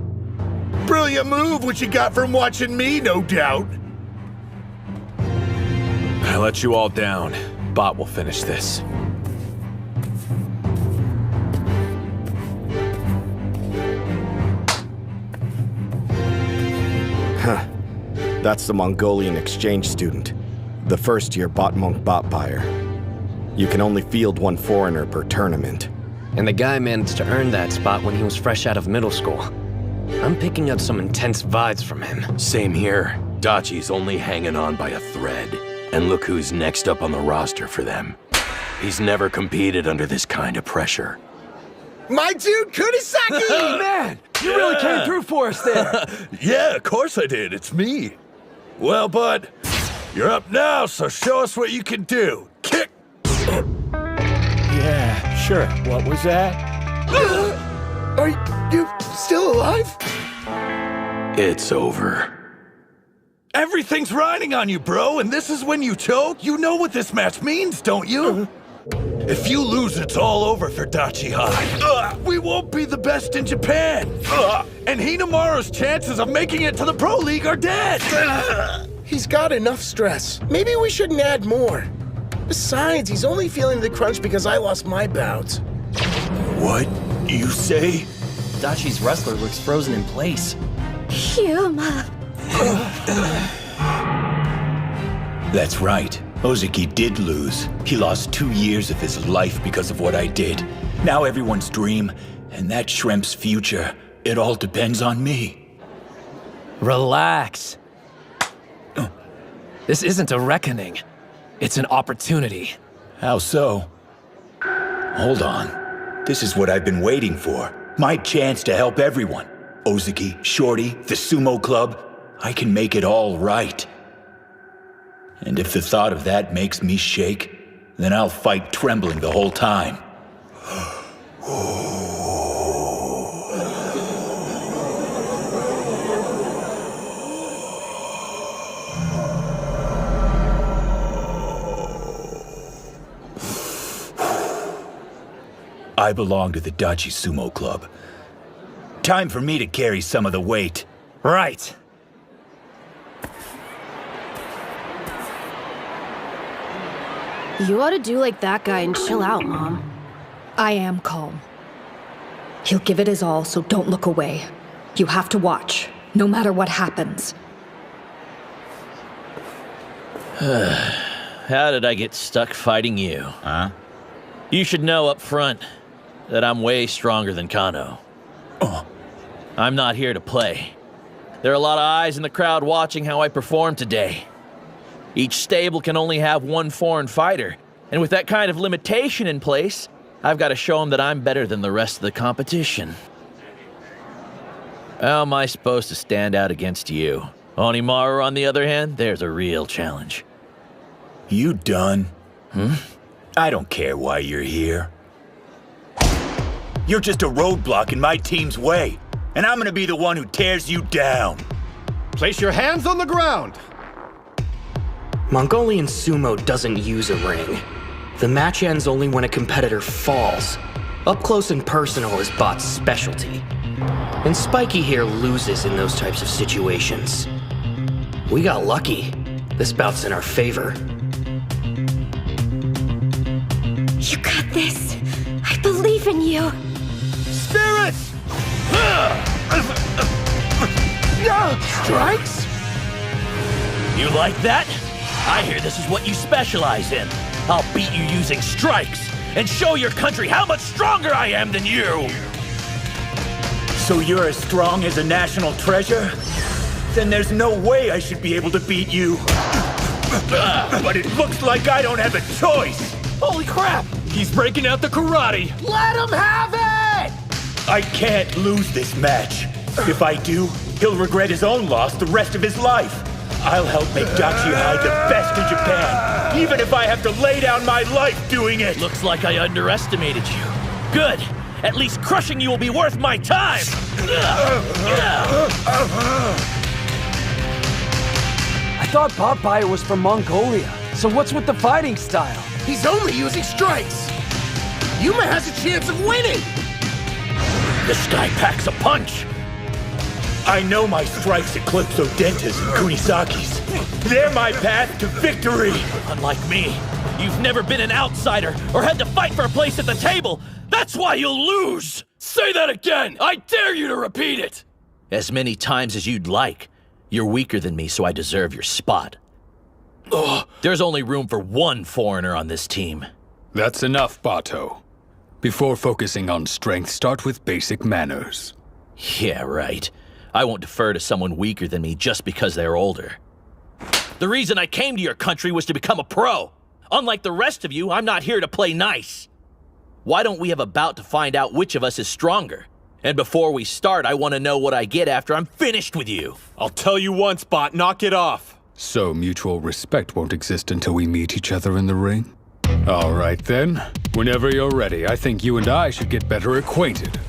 Brilliant move, which you got from watching me, no doubt. I let you all down. Bot will finish this. Huh. That's the Mongolian exchange student. The first-year bot monk bot buyer. You can only field one foreigner per tournament. And the guy managed to earn that spot when he was fresh out of middle school. I'm picking up some intense vibes from him. Same here. Dachi's only hanging on by a thread. And look who's next up on the roster for them. He's never competed under this kind of pressure. My dude, Kunisaki! Man, you really came through for us there. Yeah, of course I did. It's me. Well, bud, you're up now, so show us what you can do. Kick! Yeah, sure. What was that? Are you still alive? It's over. Everything's riding on you, bro, and this is when you choke? You know what this match means, don't you? If you lose, it's all over for Dachi High. We won't be the best in Japan. And Hinamaru's chances of making it to the Pro League are dead. He's got enough stress. Maybe we shouldn't add more. Besides, he's only feeling the crunch because I lost my bouts. What you say? Dachi's wrestler looks frozen in place. Hyuma. That's right. Ozeki did lose. He lost 2 years of his life because of what I did. Now everyone's dream, and that shrimp's future, it all depends on me. Relax. This isn't a reckoning. It's an opportunity. How so? Hold on. This is what I've been waiting for. My chance to help everyone. Ozeki, Shorty, the sumo club. I can make it all right. And if the thought of that makes me shake, then I'll fight trembling the whole time. I belong to the Dachi Sumo Club. Time for me to carry some of the weight. Right. You ought to do like that guy and chill out, Mom. I am calm. He'll give it his all, so don't look away. You have to watch, no matter what happens. How did I get stuck fighting you? Huh? You should know up front that I'm way stronger than Kano. I'm not here to play. There are a lot of eyes in the crowd watching how I perform today. Each stable can only have one foreign fighter, and with that kind of limitation in place, I've got to show them that I'm better than the rest of the competition. How am I supposed to stand out against you? Onimaru, on the other hand, there's a real challenge. You done? I don't care why you're here. You're just a roadblock in my team's way, and I'm gonna be the one who tears you down. Place your hands on the ground! Mongolian sumo doesn't use a ring. The match ends only when a competitor falls. Up close and personal is Bot's specialty. And Spiky here loses in those types of situations. We got lucky. This bout's in our favor. You got this. I believe in you. Spirits! Strikes? You like that? I hear this is what you specialize in. I'll beat you using strikes and show your country how much stronger I am than you! So you're as strong as a national treasure? Then there's no way I should be able to beat you. But it looks like I don't have a choice! Holy crap! He's breaking out the karate! Let him have it! I can't lose this match. If I do, he'll regret his own loss the rest of his life. I'll help make Dachi High the best in Japan, even if I have to lay down my life doing it. Looks like I underestimated you. Good. At least crushing you will be worth my time. I thought Popeye was from Mongolia. So what's with the fighting style? He's only using strikes. Yuma has a chance of winning. This guy packs a punch. I know my strikes eclipse Odenta's and Kunisaki's. They're my path to victory! Unlike me, you've never been an outsider or had to fight for a place at the table. That's why you'll lose! Say that again! I dare you to repeat it! As many times as you'd like. You're weaker than me, so I deserve your spot. There's only room for one foreigner on this team. That's enough, Bato. Before focusing on strength, start with basic manners. Yeah, right. I won't defer to someone weaker than me just because they're older. The reason I came to your country was to become a pro. Unlike the rest of you, I'm not here to play nice. Why don't we have a bout to find out which of us is stronger? And before we start, I want to know what I get after I'm finished with you. I'll tell you once, Bot, knock it off. So mutual respect won't exist until we meet each other in the ring? All right then. Whenever you're ready, I think you and I should get better acquainted.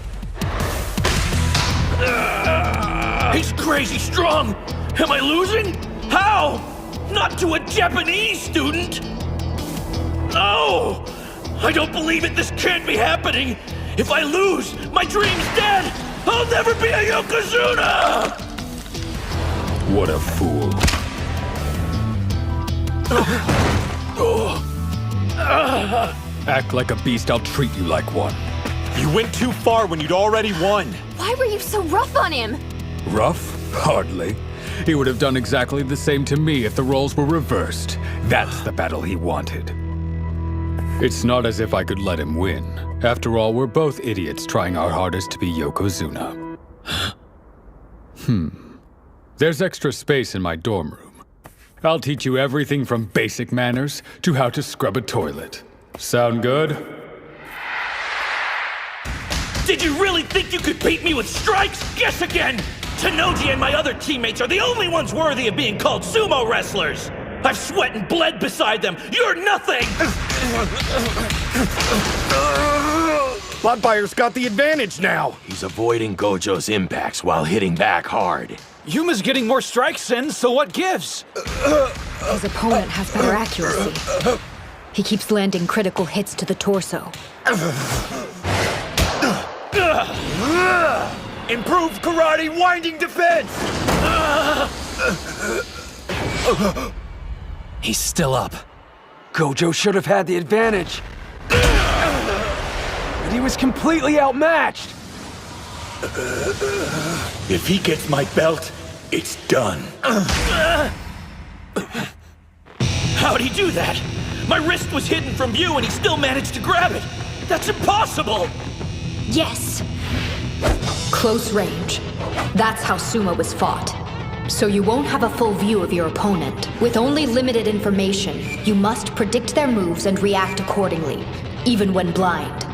He's crazy strong! Am I losing? How? Not to a Japanese student? No! I don't believe it! This can't be happening! If I lose, my dream's dead! I'll never be a Yokozuna! What a fool. Act like a beast, I'll treat you like one. You went too far when you'd already won. Why were you so rough on him? Rough? Hardly. He would have done exactly the same to me if the roles were reversed. That's the battle he wanted. It's not as if I could let him win. After all, we're both idiots trying our hardest to be Yokozuna. There's extra space in my dorm room. I'll teach you everything from basic manners to how to scrub a toilet. Sound good? Did you really think you could beat me with strikes? Guess again! Tanoji and my other teammates are the only ones worthy of being called sumo wrestlers! I've sweat and bled beside them! You're nothing! Bloodfire's got the advantage now! He's avoiding Gojo's impacts while hitting back hard. Yuma's getting more strikes in, so what gives? His opponent has better accuracy. He keeps landing critical hits to the torso. Improved karate winding defense! He's still up. Gojo should have had the advantage. But he was completely outmatched. If he gets my belt, it's done. How'd he do that? My wrist was hidden from view and he still managed to grab it. That's impossible! Yes. Close range. That's how sumo was fought. So you won't have a full view of your opponent. With only limited information, you must predict their moves and react accordingly, even when blind.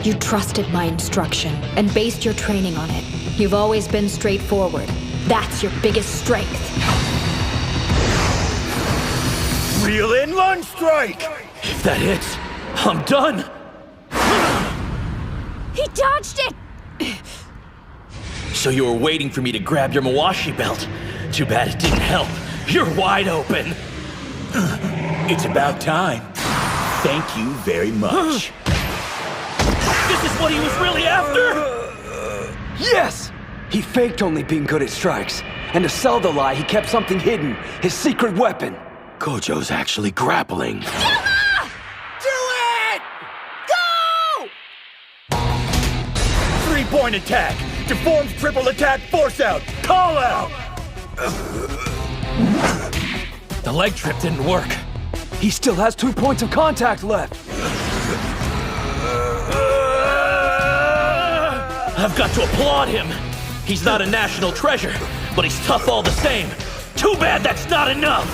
You trusted my instruction and based your training on it. You've always been straightforward. That's your biggest strength. Reel in lunge strike! If that hits, I'm done! He dodged it! So you were waiting for me to grab your Mawashi belt. Too bad it didn't help. You're wide open. It's about time. Thank you very much. This is what he was really after? Yes! He faked only being good at strikes. And to sell the lie, he kept something hidden. His secret weapon. Gojo's actually grappling. Yuma! Do it! Go! 3-point attack! Deformed triple attack force out! Call out! The leg trip didn't work. He still has 2 points of contact left. I've got to applaud him. He's not a national treasure, but he's tough all the same. Too bad that's not enough.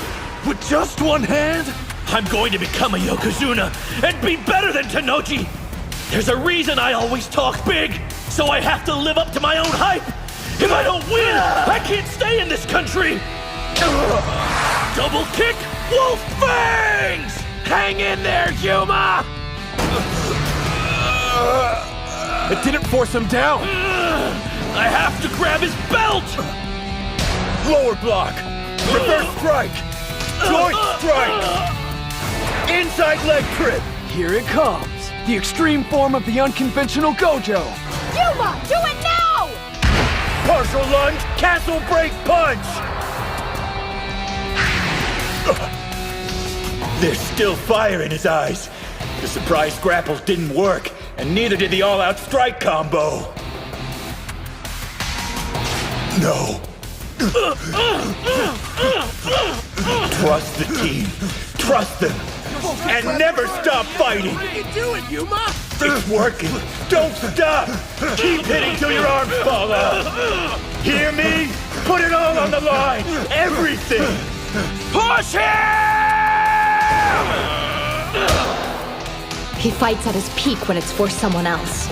With just one hand? I'm going to become a Yokozuna and be better than Tanoji. There's a reason I always talk big, so I have to live up to my own hype. If I don't win, I can't stay in this country. Double kick, wolf fangs! Hang in there, Yuma! It didn't force him down. I have to grab his belt! Lower block! Reverse strike! Joint strike! Inside leg trip! Here it comes. The extreme form of the unconventional Gojo. Yuma, do it now! Partial lunge, castle break punch! There's still fire in his eyes. The surprise grapple didn't work, and neither did the all-out strike combo. No. Trust the team. Trust them. And never stop fighting. You do it, Yuma! It's working. Don't stop. Keep hitting till your arms fall off. Hear me? Put it all on the line. Everything. Push him! He fights at his peak when it's for someone else.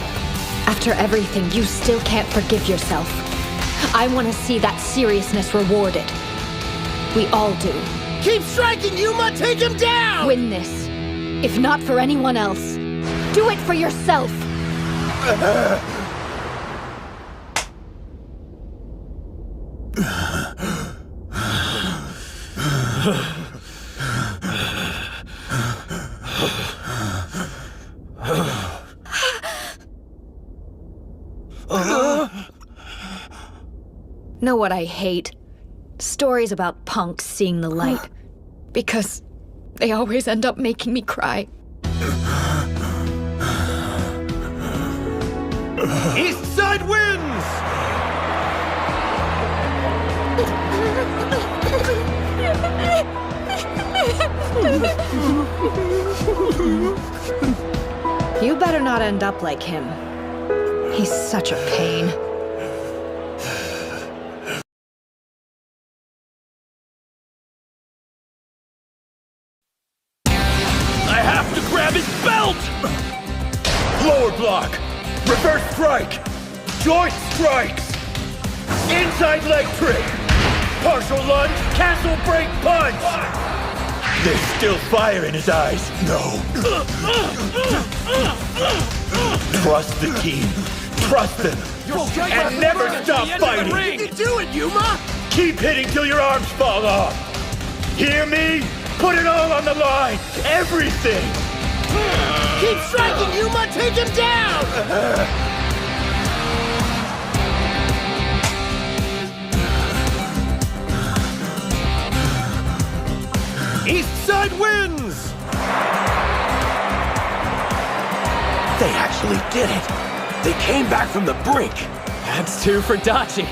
After everything, you still can't forgive yourself. I want to see that seriousness rewarded. We all do. Keep striking, Yuma! Take him down! Win this. If not for anyone else, do it for yourself. Know what I hate? Stories about punks seeing the light. Because they always end up making me cry. East Side wins! You better not end up like him. He's such a pain. I have to grab his belt! Lower block. Reverse strike. Joint strikes. Inside leg trip. Partial lunge, castle break punch. There's still fire in his eyes. No. Trust the team. Trust them. And never stop fighting. You can do it, Yuma! Keep hitting till your arms fall off. Hear me? Put it all on the line. Everything. Keep striking, Yuma! Take him down! East Side wins! They actually did it! They came back from the brink! That's 2 for Dachi.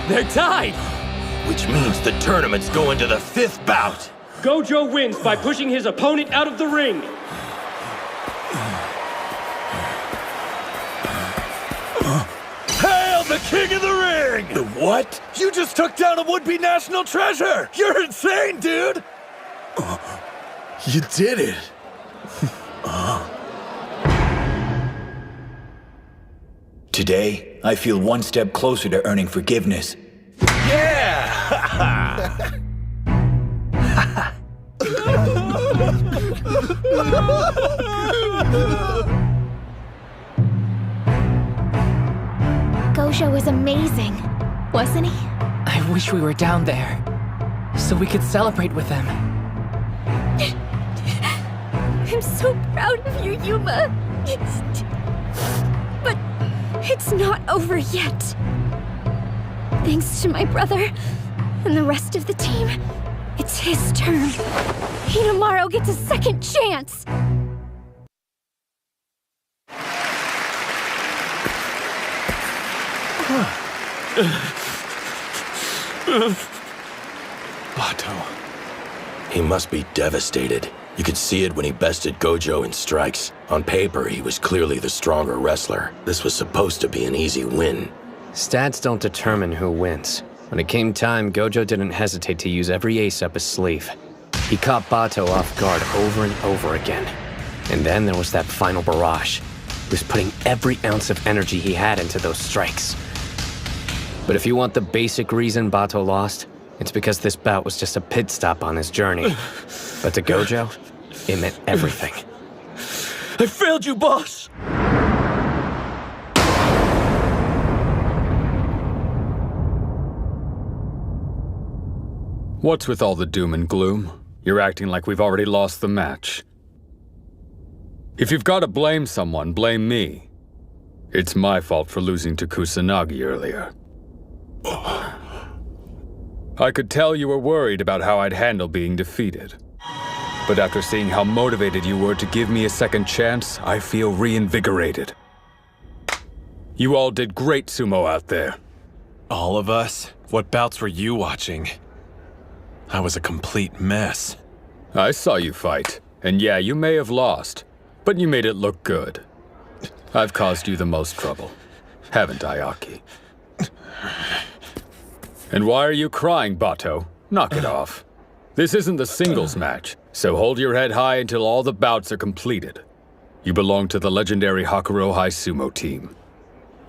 They're tied! Which means the tournament's going to the 5th bout! Gojo wins by pushing his opponent out of the ring. Hail the king of the ring! The what? You just took down a would-be national treasure! You're insane, dude! You did it. Today, I feel one step closer to earning forgiveness. Yeah! Gojo was amazing, wasn't he? I wish we were down there, so we could celebrate with them. I'm so proud of you, Yuma. But it's not over yet. Thanks to my brother and the rest of the team, it's his turn. Hinamaru gets a second chance. Bato. He must be devastated. You could see it when he bested Gojo in strikes. On paper, he was clearly the stronger wrestler. This was supposed to be an easy win. Stats don't determine who wins. When it came time, Gojo didn't hesitate to use every ace up his sleeve. He caught Bato off guard over and over again. And then there was that final barrage. He was putting every ounce of energy he had into those strikes. But if you want the basic reason Bato lost, it's because this bout was just a pit stop on his journey. But to Gojo, it meant everything. I failed you, boss! What's with all the doom and gloom? You're acting like we've already lost the match. If you've got to blame someone, blame me. It's my fault for losing to Kusanagi earlier. I could tell you were worried about how I'd handle being defeated. But after seeing how motivated you were to give me a second chance, I feel reinvigorated. You all did great sumo out there. All of us? What bouts were you watching? I was a complete mess. I saw you fight, and yeah, you may have lost, but you made it look good. I've caused you the most trouble, haven't I, Aki? And why are you crying, Bato? Knock it off. This isn't the singles match, so hold your head high until all the bouts are completed. You belong to the legendary Hakuro High Sumo team.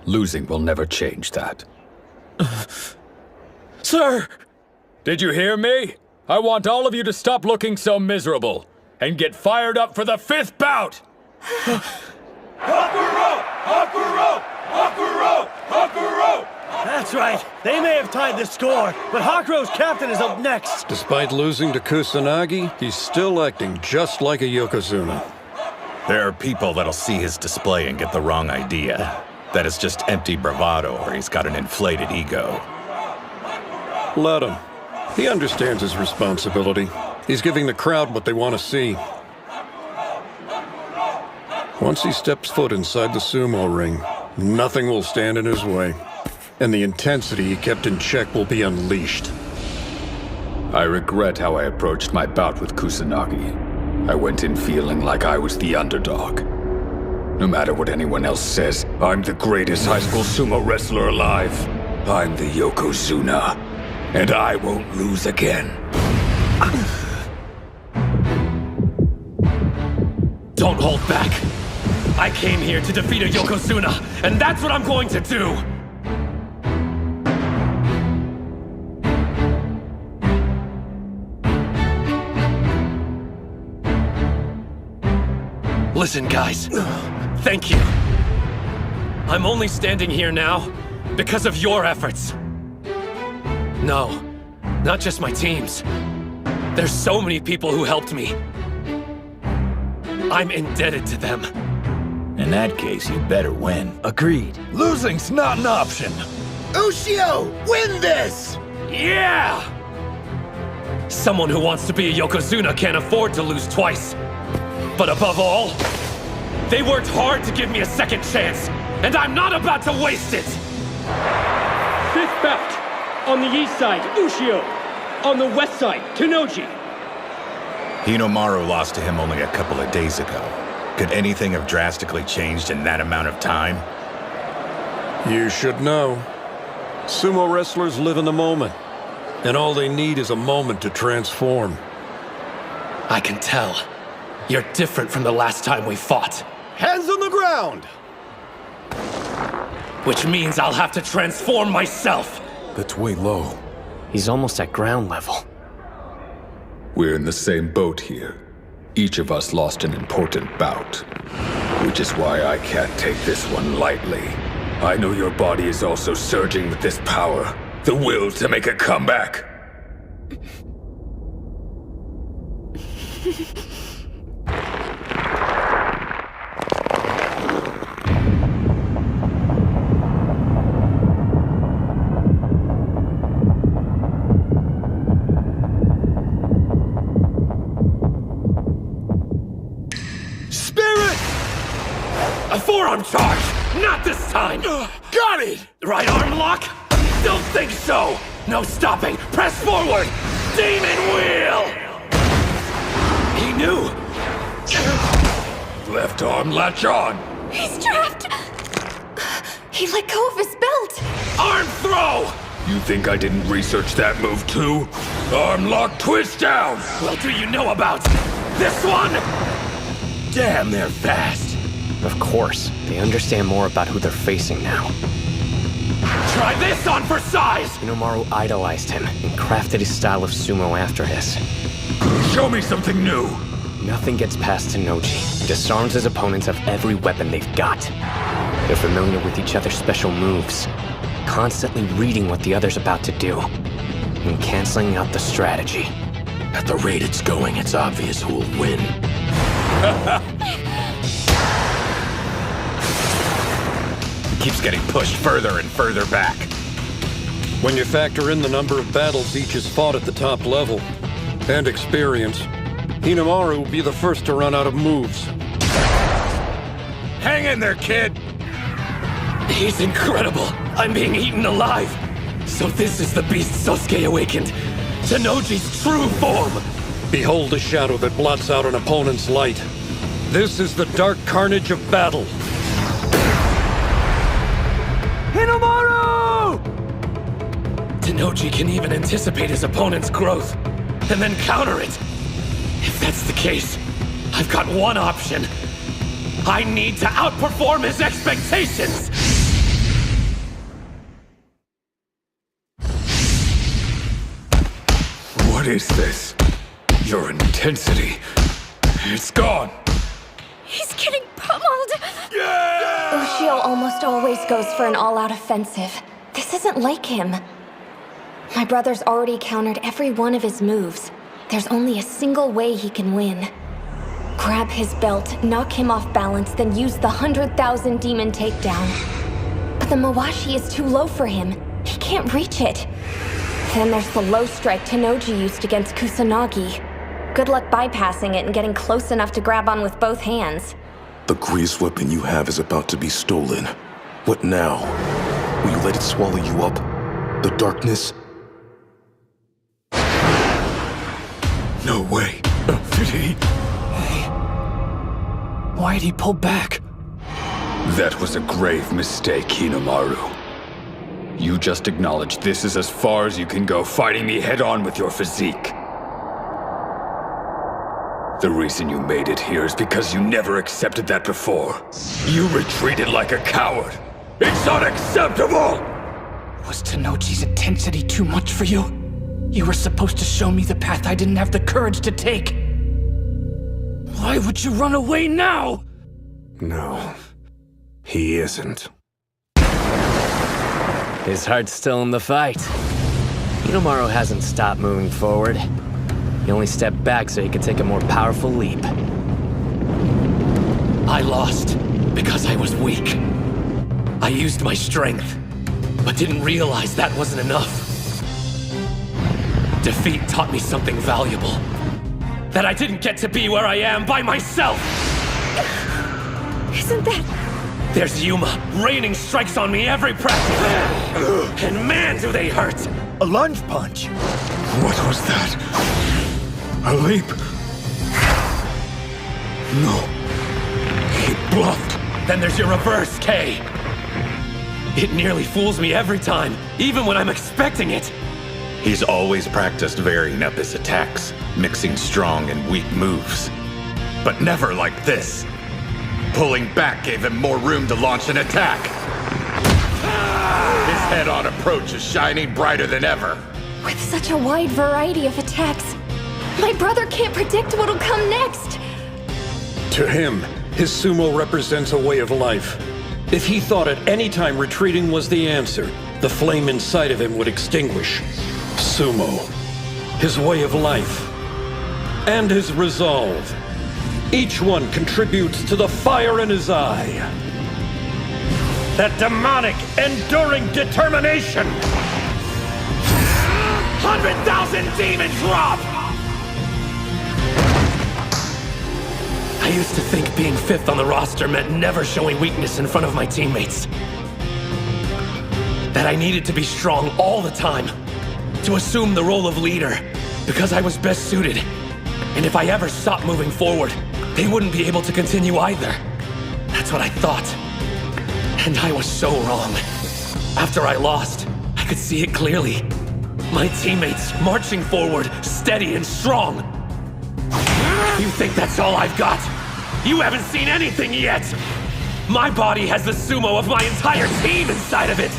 Losing will never change that. Sir! Did you hear me? I want all of you to stop looking so miserable and get fired up for the 5th bout! Hakuro! Hakuro! Hakuro! Hakuro! That's right. They may have tied the score, but Hakuro's captain is up next. Despite losing to Kusanagi, he's still acting just like a Yokozuna. There are people that'll see his display and get the wrong idea. That it's just empty bravado or he's got an inflated ego. Let him. He understands his responsibility. He's giving the crowd what they want to see. Once he steps foot inside the sumo ring, nothing will stand in his way. And the intensity he kept in check will be unleashed. I regret how I approached my bout with Kusanagi. I went in feeling like I was the underdog. No matter what anyone else says, I'm the greatest high school sumo wrestler alive. I'm the Yokozuna, and I won't lose again. Don't hold back. I came here to defeat a Yokozuna, and that's what I'm going to do! Listen, guys. Thank you. I'm only standing here now because of your efforts. No, not just my teams. There's so many people who helped me. I'm indebted to them. In that case, you better win. Agreed. Losing's not an option. Ushio, win this! Yeah! Someone who wants to be a Yokozuna can't afford to lose twice. But above all, they worked hard to give me a second chance, and I'm not about to waste it! Fifth bout. On the east side, Ushio. On the west side, Tenoji. Hinomaru lost to him only a couple of days ago. Could anything have drastically changed in that amount of time? You should know. Sumo wrestlers live in the moment, and all they need is a moment to transform. I can tell. You're different from the last time we fought. Hands on the ground! Which means I'll have to transform myself. That's way low. He's almost at ground level. We're in the same boat here. Each of us lost an important bout. Which is why I can't take this one lightly. I know your body is also surging with this power. The will to make a comeback. A forearm charge! Not this time! Got it! Right arm lock? Don't think so! No stopping! Press forward! Demon wheel! He knew! Left arm latch on! He's trapped! He let go of his belt! Arm throw! You think I didn't research that move too? Arm lock twist down! What do you know about this one? Damn, they're fast! Of course, they understand more about who they're facing now. Try this on for size! Hinomaru idolized him and crafted his style of sumo after his. Show me something new! Nothing gets past Tenoji. Disarms his opponents of every weapon they've got. They're familiar with each other's special moves, constantly reading what the other's about to do, and canceling out the strategy. At the rate it's going, it's obvious who will win. Keeps getting pushed further and further back. When you factor in the number of battles each has fought at the top level, and experience, Hinomaru will be the first to run out of moves. Hang in there, kid! He's incredible! I'm being eaten alive! So this is the beast Sosuke awakened! Tenoji's true form! Behold the shadow that blots out an opponent's light. This is the dark carnage of battle. Hinomaru! Tenoji can even anticipate his opponent's growth, and then counter it. If that's the case, I've got one option. I need to outperform his expectations! What is this? Your intensity. It's gone. He's getting pummeled! Ushio almost always goes for an all-out offensive. This isn't like him. My brother's already countered every one of his moves. There's only a single way he can win. Grab his belt, knock him off balance, then use the 100,000 demon takedown. But the Mawashi is too low for him. He can't reach it. Then there's the low strike Tenoji used against Kusanagi. Good luck bypassing it and getting close enough to grab on with both hands. The greatest weapon you have is about to be stolen. What now? Will you let it swallow you up? The darkness? No way. Did he? Why'd he pull back? That was a grave mistake, Hinomaru. You just acknowledged this is as far as you can go, fighting me head-on with your physique. The reason you made it here is because you never accepted that before. You retreated like a coward. It's unacceptable! Was Tenoji's intensity too much for you? You were supposed to show me the path I didn't have the courage to take. Why would you run away now? No, he isn't. His heart's still in the fight. Hinomaru hasn't stopped moving forward. He only stepped back so he could take a more powerful leap. I lost because I was weak. I used my strength, but didn't realize that wasn't enough. Defeat taught me something valuable. That I didn't get to be where I am by myself! Isn't that... There's Yuma, raining strikes on me every practice! And man, do they hurt! A lunge punch! What was that? A leap? No. He bluffed. Then there's your reverse, K. It nearly fools me every time, even when I'm expecting it. He's always practiced varying up his attacks, mixing strong and weak moves. But never like this. Pulling back gave him more room to launch an attack. His head-on approach is shining brighter than ever. With such a wide variety of attacks, my brother can't predict what'll come next. To him, his sumo represents a way of life. If he thought at any time retreating was the answer, the flame inside of him would extinguish. Sumo, his way of life, and his resolve. Each one contributes to the fire in his eye. That demonic, enduring determination! 100,000 demon drop! I used to think being 5th on the roster meant never showing weakness in front of my teammates. That I needed to be strong all the time, to assume the role of leader, because I was best suited. And if I ever stopped moving forward, they wouldn't be able to continue either. That's what I thought. And I was so wrong. After I lost, I could see it clearly. My teammates marching forward, steady and strong. You think that's all I've got? You haven't seen anything yet! My body has the sumo of my entire team inside of it!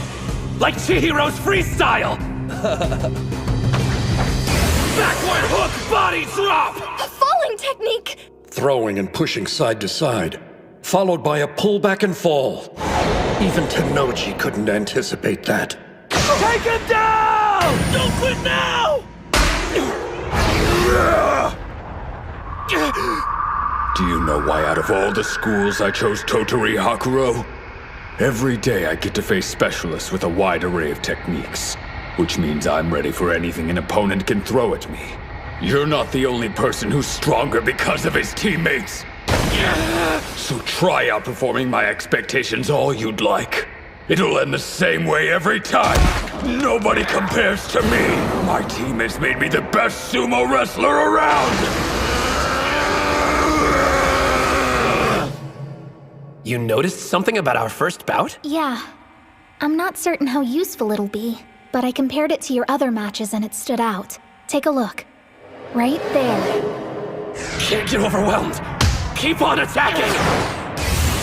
Like Chihiro's freestyle! Backward hook body drop! A falling technique! Throwing and pushing side to side, followed by a pull back and fall. Even Tenoji couldn't anticipate that. Take him down! Don't quit now! Do you know why out of all the schools I chose Tottori Hakuro? Every day I get to face specialists with a wide array of techniques, which means I'm ready for anything an opponent can throw at me. You're not the only person who's stronger because of his teammates. So try outperforming my expectations all you'd like. It'll end the same way every time. Nobody compares to me. My team has made me the best sumo wrestler around. You noticed something about our first bout? Yeah. I'm not certain how useful it'll be, but I compared it to your other matches and it stood out. Take a look. Right there. Can't get overwhelmed. Keep on attacking!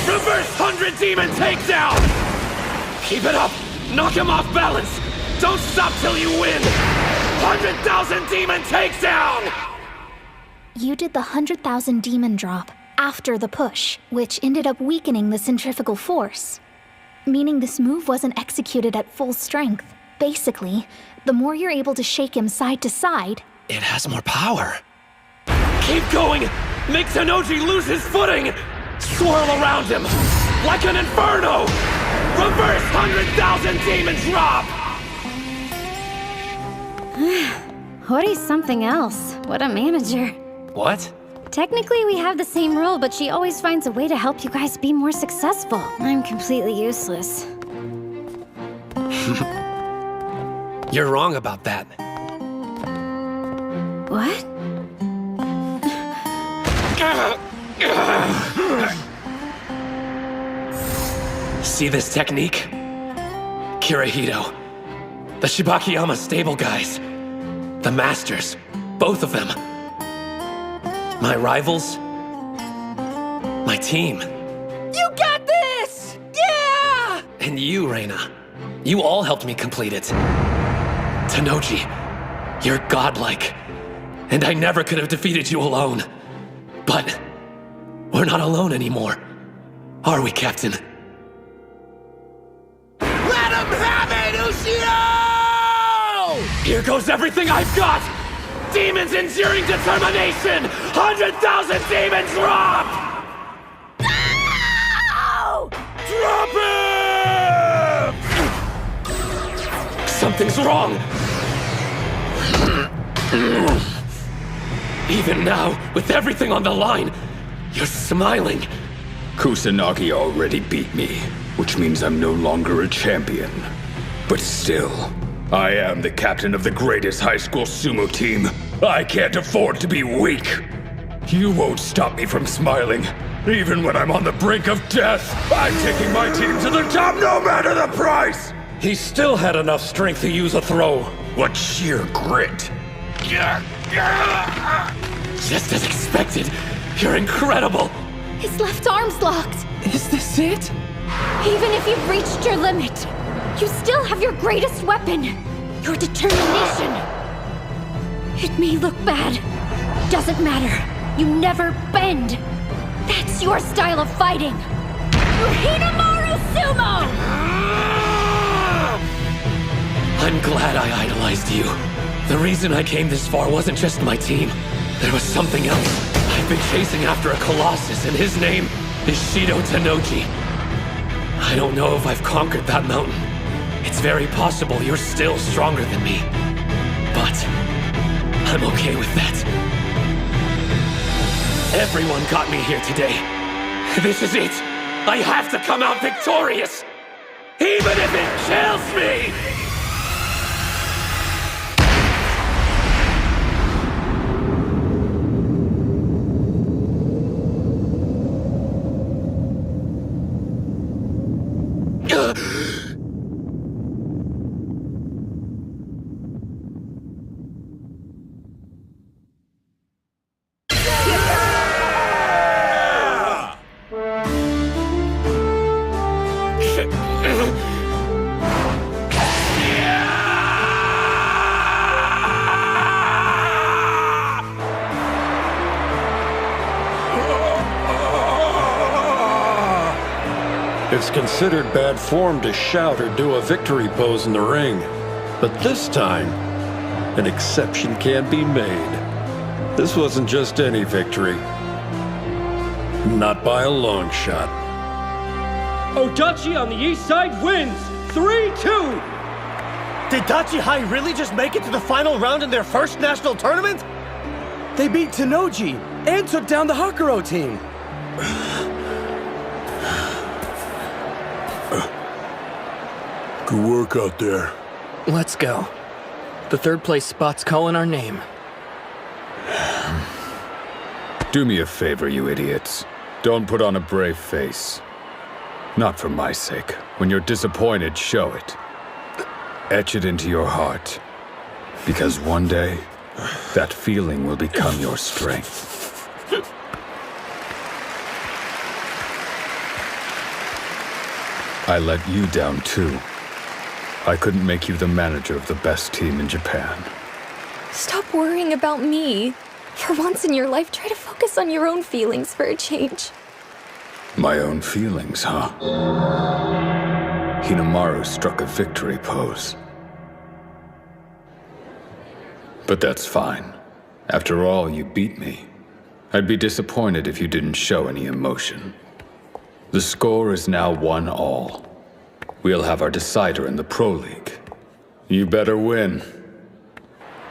Reverse 100 demon takedown! Keep it up! Knock him off balance! Don't stop till you win! 100,000 demon takedown! You did the 100,000 demon drop after the push, which ended up weakening the centrifugal force. Meaning this move wasn't executed at full strength. Basically, the more you're able to shake him side to side, it has more power. Keep going! Make Tenoji lose his footing! Swirl around him! Like an inferno! Reverse 100,000 demon drop! Hori's something else. What a manager. What? Technically, we have the same role, but she always finds a way to help you guys be more successful. I'm completely useless. You're wrong about that. What? See this technique? Kirihito. The Shibakiyama stable guys. The masters. Both of them. My rivals. My team. You got this! Yeah! And you, Reina. You all helped me complete it. Tenoji, you're godlike. And I never could have defeated you alone. But we're not alone anymore. Are we, Captain? Let him have it, Ushio! Here goes everything I've got! Demons enduring determination! 100,000 demon drop! Drop him! Something's wrong! Even now, with everything on the line, you're smiling. Kusanagi already beat me, which means I'm no longer a champion. But still, I am the captain of the greatest high school sumo team. I can't afford to be weak. You won't stop me from smiling. Even when I'm on the brink of death, I'm taking my team to the top no matter the price! He still had enough strength to use a throw. What sheer grit. Just as expected, you're incredible. His left arm's locked. Is this it? Even if you've reached your limit, you still have your greatest weapon, your determination. It may look bad. Doesn't matter. You never bend. That's your style of fighting. Hinamaru Sumo! I'm glad I idolized you. The reason I came this far wasn't just my team. There was something else. I've been chasing after a colossus, and his name is Shido Tanoji. I don't know if I've conquered that mountain. It's very possible you're still stronger than me. But I'm okay with that. Everyone got me here today. This is it. I have to come out victorious, even if it kills me! It's considered bad form to shout or do a victory pose in the ring. But this time, an exception can be made. This wasn't just any victory. Not by a long shot. Odachi on the east side wins! 3-2! Did Dachi High really just make it to the final round in their first national tournament? They beat Tanoji and took down the Hakuro team. Good work out there. Let's go. The third place spot's calling our name. Do me a favor, you idiots. Don't put on a brave face. Not for my sake. When you're disappointed, show it. Etch it into your heart. Because one day, that feeling will become your strength. I let you down too. I couldn't make you the manager of the best team in Japan. Stop worrying about me. For once in your life, try to focus on your own feelings for a change. My own feelings, huh? Hinamaru struck a victory pose. But that's fine. After all, you beat me. I'd be disappointed if you didn't show any emotion. The score is now 1-1. We'll have our decider in the Pro League. You better win.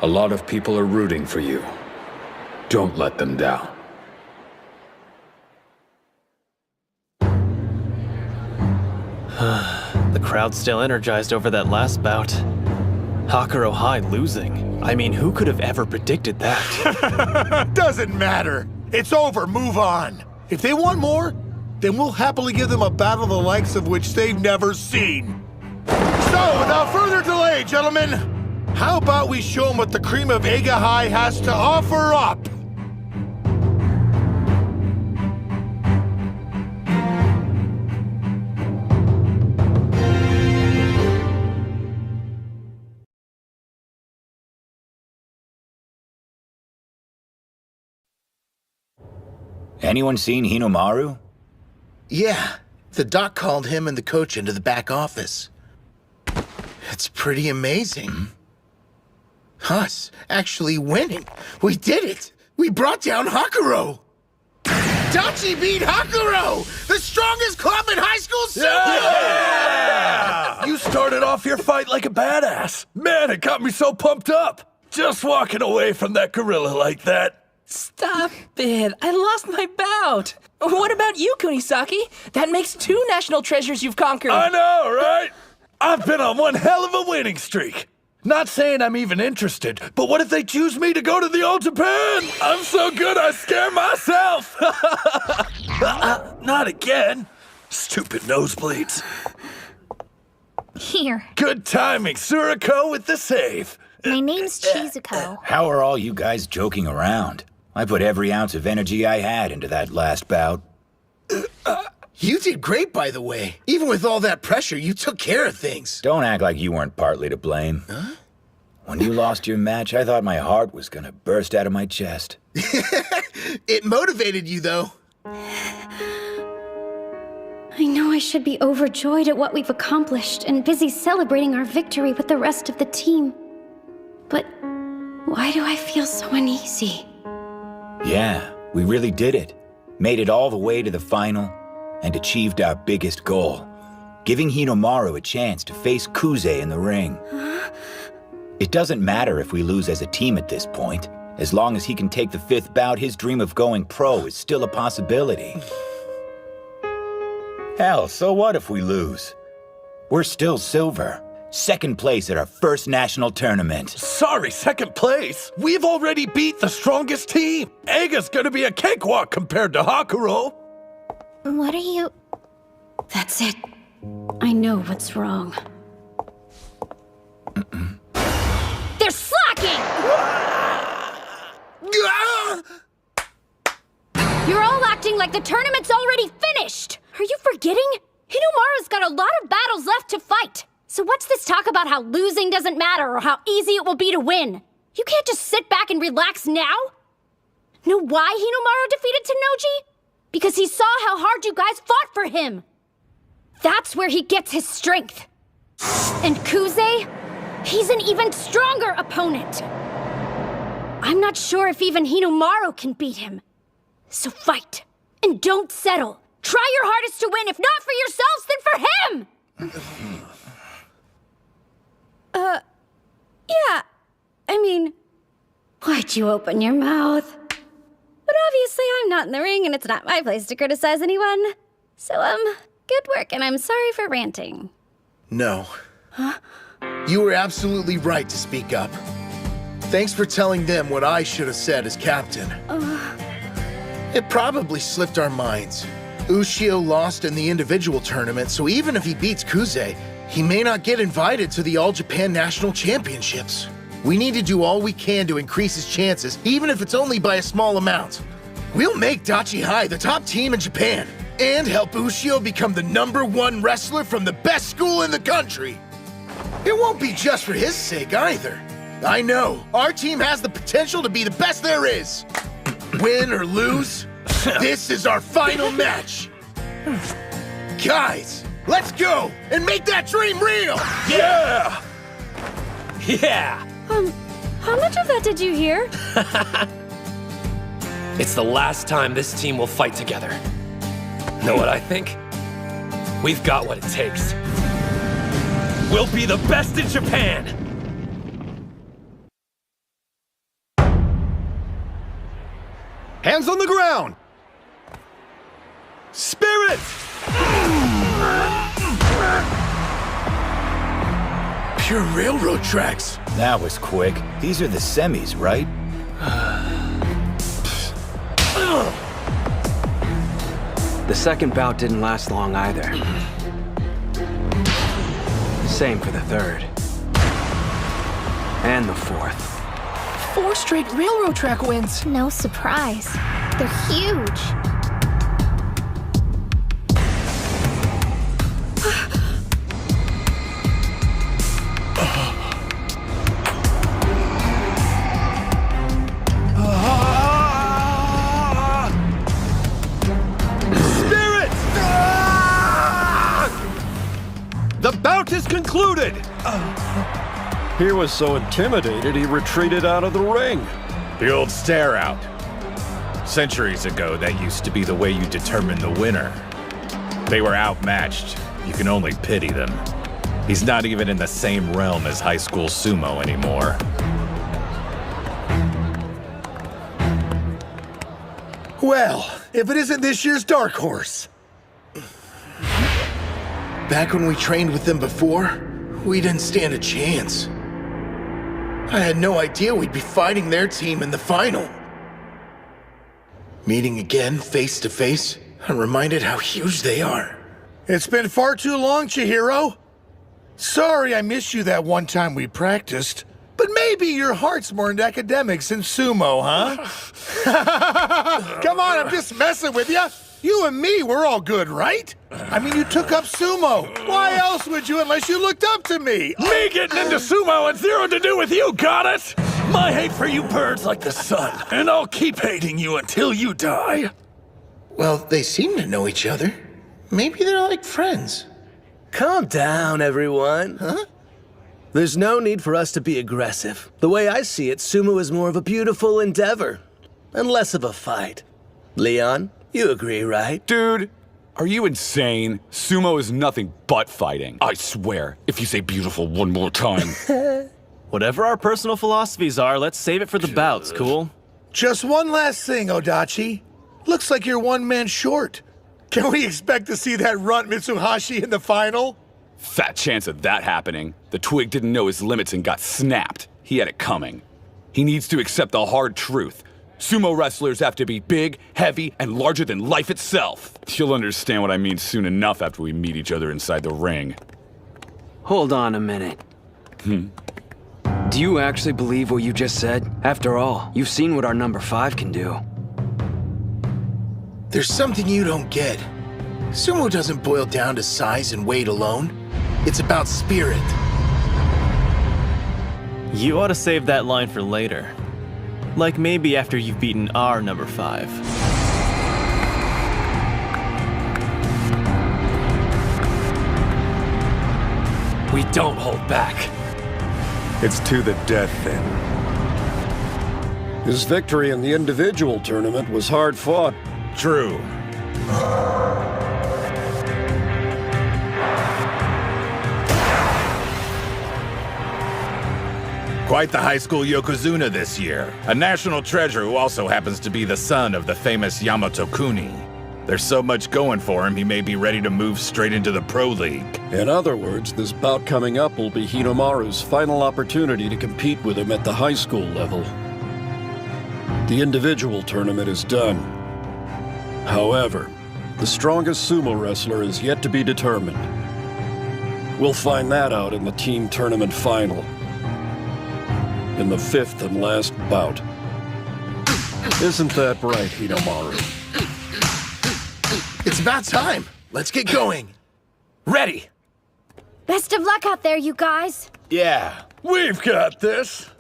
A lot of people are rooting for you. Don't let them down. The crowd's still energized over that last bout. Hakuro High losing. I mean, who could have ever predicted that? Doesn't matter. It's over. Move on. If they want more, then we'll happily give them a battle the likes of which they've never seen. So, without further delay, gentlemen, how about we show them what the cream of Eiga High has to offer up? Anyone seen Hinamaru? Yeah, the doc called him and the coach into the back office. It's pretty amazing. Us actually winning. We did it! We brought down Hakuro! Adachi beat Hakuro! The strongest club in high school sumo! Yeah! You started off your fight like a badass. Man, it got me so pumped up. Just walking away from that gorilla like that. Stop it. I lost my bout. What about you, Kunisaki? That makes 2 national treasures you've conquered. I know, right? I've been on one hell of a winning streak. Not saying I'm even interested, but what if they choose me to go to the All Japan? I'm so good I scare myself. Not again. Stupid nosebleeds. Here. Good timing, Suriko with the save. My name's Chizuko. How are all you guys joking around? I put every ounce of energy I had into that last bout. You did great, by the way. Even with all that pressure, you took care of things. Don't act like you weren't partly to blame. Huh? When you lost your match, I thought my heart was gonna burst out of my chest. It motivated you, though. I know I should be overjoyed at what we've accomplished and busy celebrating our victory with the rest of the team. But why do I feel so uneasy? Yeah, we really did it. Made it all the way to the final and achieved our biggest goal, giving Hinomaru a chance to face Kuze in the ring. It doesn't matter if we lose as a team at this point. As long as he can take the 5th bout, his dream of going pro is still a possibility. Hell, so what if we lose? We're still silver. 2nd place at our first national tournament. Sorry, 2nd place? We've already beat the strongest team. Eiga's gonna be a cakewalk compared to Hakuro. What are you... That's it. I know what's wrong. They're slacking! You're all acting like the tournament's already finished! Are you forgetting? Hinomaru's got a lot of battles left to fight. So what's this talk about how losing doesn't matter or how easy it will be to win? You can't just sit back and relax now? Know why Hinomaru defeated Tennoji? Because he saw how hard you guys fought for him. That's where he gets his strength. And Kuze? He's an even stronger opponent. I'm not sure if even Hinomaru can beat him. So fight. And don't settle. Try your hardest to win, if not for yourselves, then for him! Yeah. I mean, why'd you open your mouth? But obviously I'm not in the ring and it's not my place to criticize anyone. So, good work and I'm sorry for ranting. No. Huh? You were absolutely right to speak up. Thanks for telling them what I should have said as captain. It probably slipped our minds. Ushio lost in the individual tournament, so even if he beats Kuze, he may not get invited to the All Japan National Championships. We need to do all we can to increase his chances, even if it's only by a small amount. We'll make Dachi High the top team in Japan, and help Ushio become the #1 wrestler from the best school in the country. It won't be just for his sake either. I know, our team has the potential to be the best there is. Win or lose, this is our final match. Guys, let's go and make that dream real! Yeah! Yeah! How much of that did you hear? It's the last time this team will fight together. Know what I think? We've got what it takes. We'll be the best in Japan! Hands on the ground! Spirit! Pure railroad tracks. That was quick. These are the semis, right? The second bout didn't last long either. Same for the third. And the fourth. 4 straight railroad track wins. No surprise. They're huge. Spirit! The bout is concluded! He was so intimidated he retreated out of the ring. The old stare out. Centuries ago, that used to be the way you determined the winner. They were outmatched. You can only pity them. He's not even in the same realm as high school sumo anymore. Well, if it isn't this year's dark horse. Back when we trained with them before, we didn't stand a chance. I had no idea we'd be fighting their team in the final. Meeting again, face to face, I'm reminded how huge they are. It's been far too long, Chihiro. Sorry I missed you that one time we practiced. But maybe your heart's more into academics than sumo, huh? Come on, I'm just messing with you. You and me, we're all good, right? I mean, you took up sumo. Why else would you unless you looked up to me? Me getting into sumo had zero to do with you, got it? My hate for you burns like the sun, and I'll keep hating you until you die. Well, they seem to know each other. Maybe they're like friends. Calm down, everyone. Huh? There's no need for us to be aggressive. The way I see it, sumo is more of a beautiful endeavor, and less of a fight. Leon, you agree, right? Dude, are you insane? Sumo is nothing but fighting. I swear, if you say beautiful one more time. Whatever our personal philosophies are, let's save it for the bouts, cool? Just one last thing, Odachi. Looks like you're one man short. Can we expect to see that runt Mitsuhashi in the final? Fat chance of that happening. The twig didn't know his limits and got snapped. He had it coming. He needs to accept the hard truth. Sumo wrestlers have to be big, heavy, and larger than life itself. You'll understand what I mean soon enough after we meet each other inside the ring. Hold on a minute. Do you actually believe what you just said? After all, you've seen what our number 5 can do. There's something you don't get. Sumo doesn't boil down to size and weight alone. It's about spirit. You ought to save that line for later. Like maybe after you've beaten our number 5. We don't hold back. It's to the death, then. His victory in the individual tournament was hard fought. True. Quite the high school yokozuna this year. A national treasure who also happens to be the son of the famous Yamato Kuni. There's so much going for him, he may be ready to move straight into the Pro League. In other words, this bout coming up will be Hinomaru's final opportunity to compete with him at the high school level. The individual tournament is done. However, the strongest sumo wrestler is yet to be determined. We'll find that out in the team tournament final. In the 5th and last bout. Isn't that right, Hinomaru? It's about time. Let's get going. Ready! Best of luck out there, you guys. Yeah, we've got this.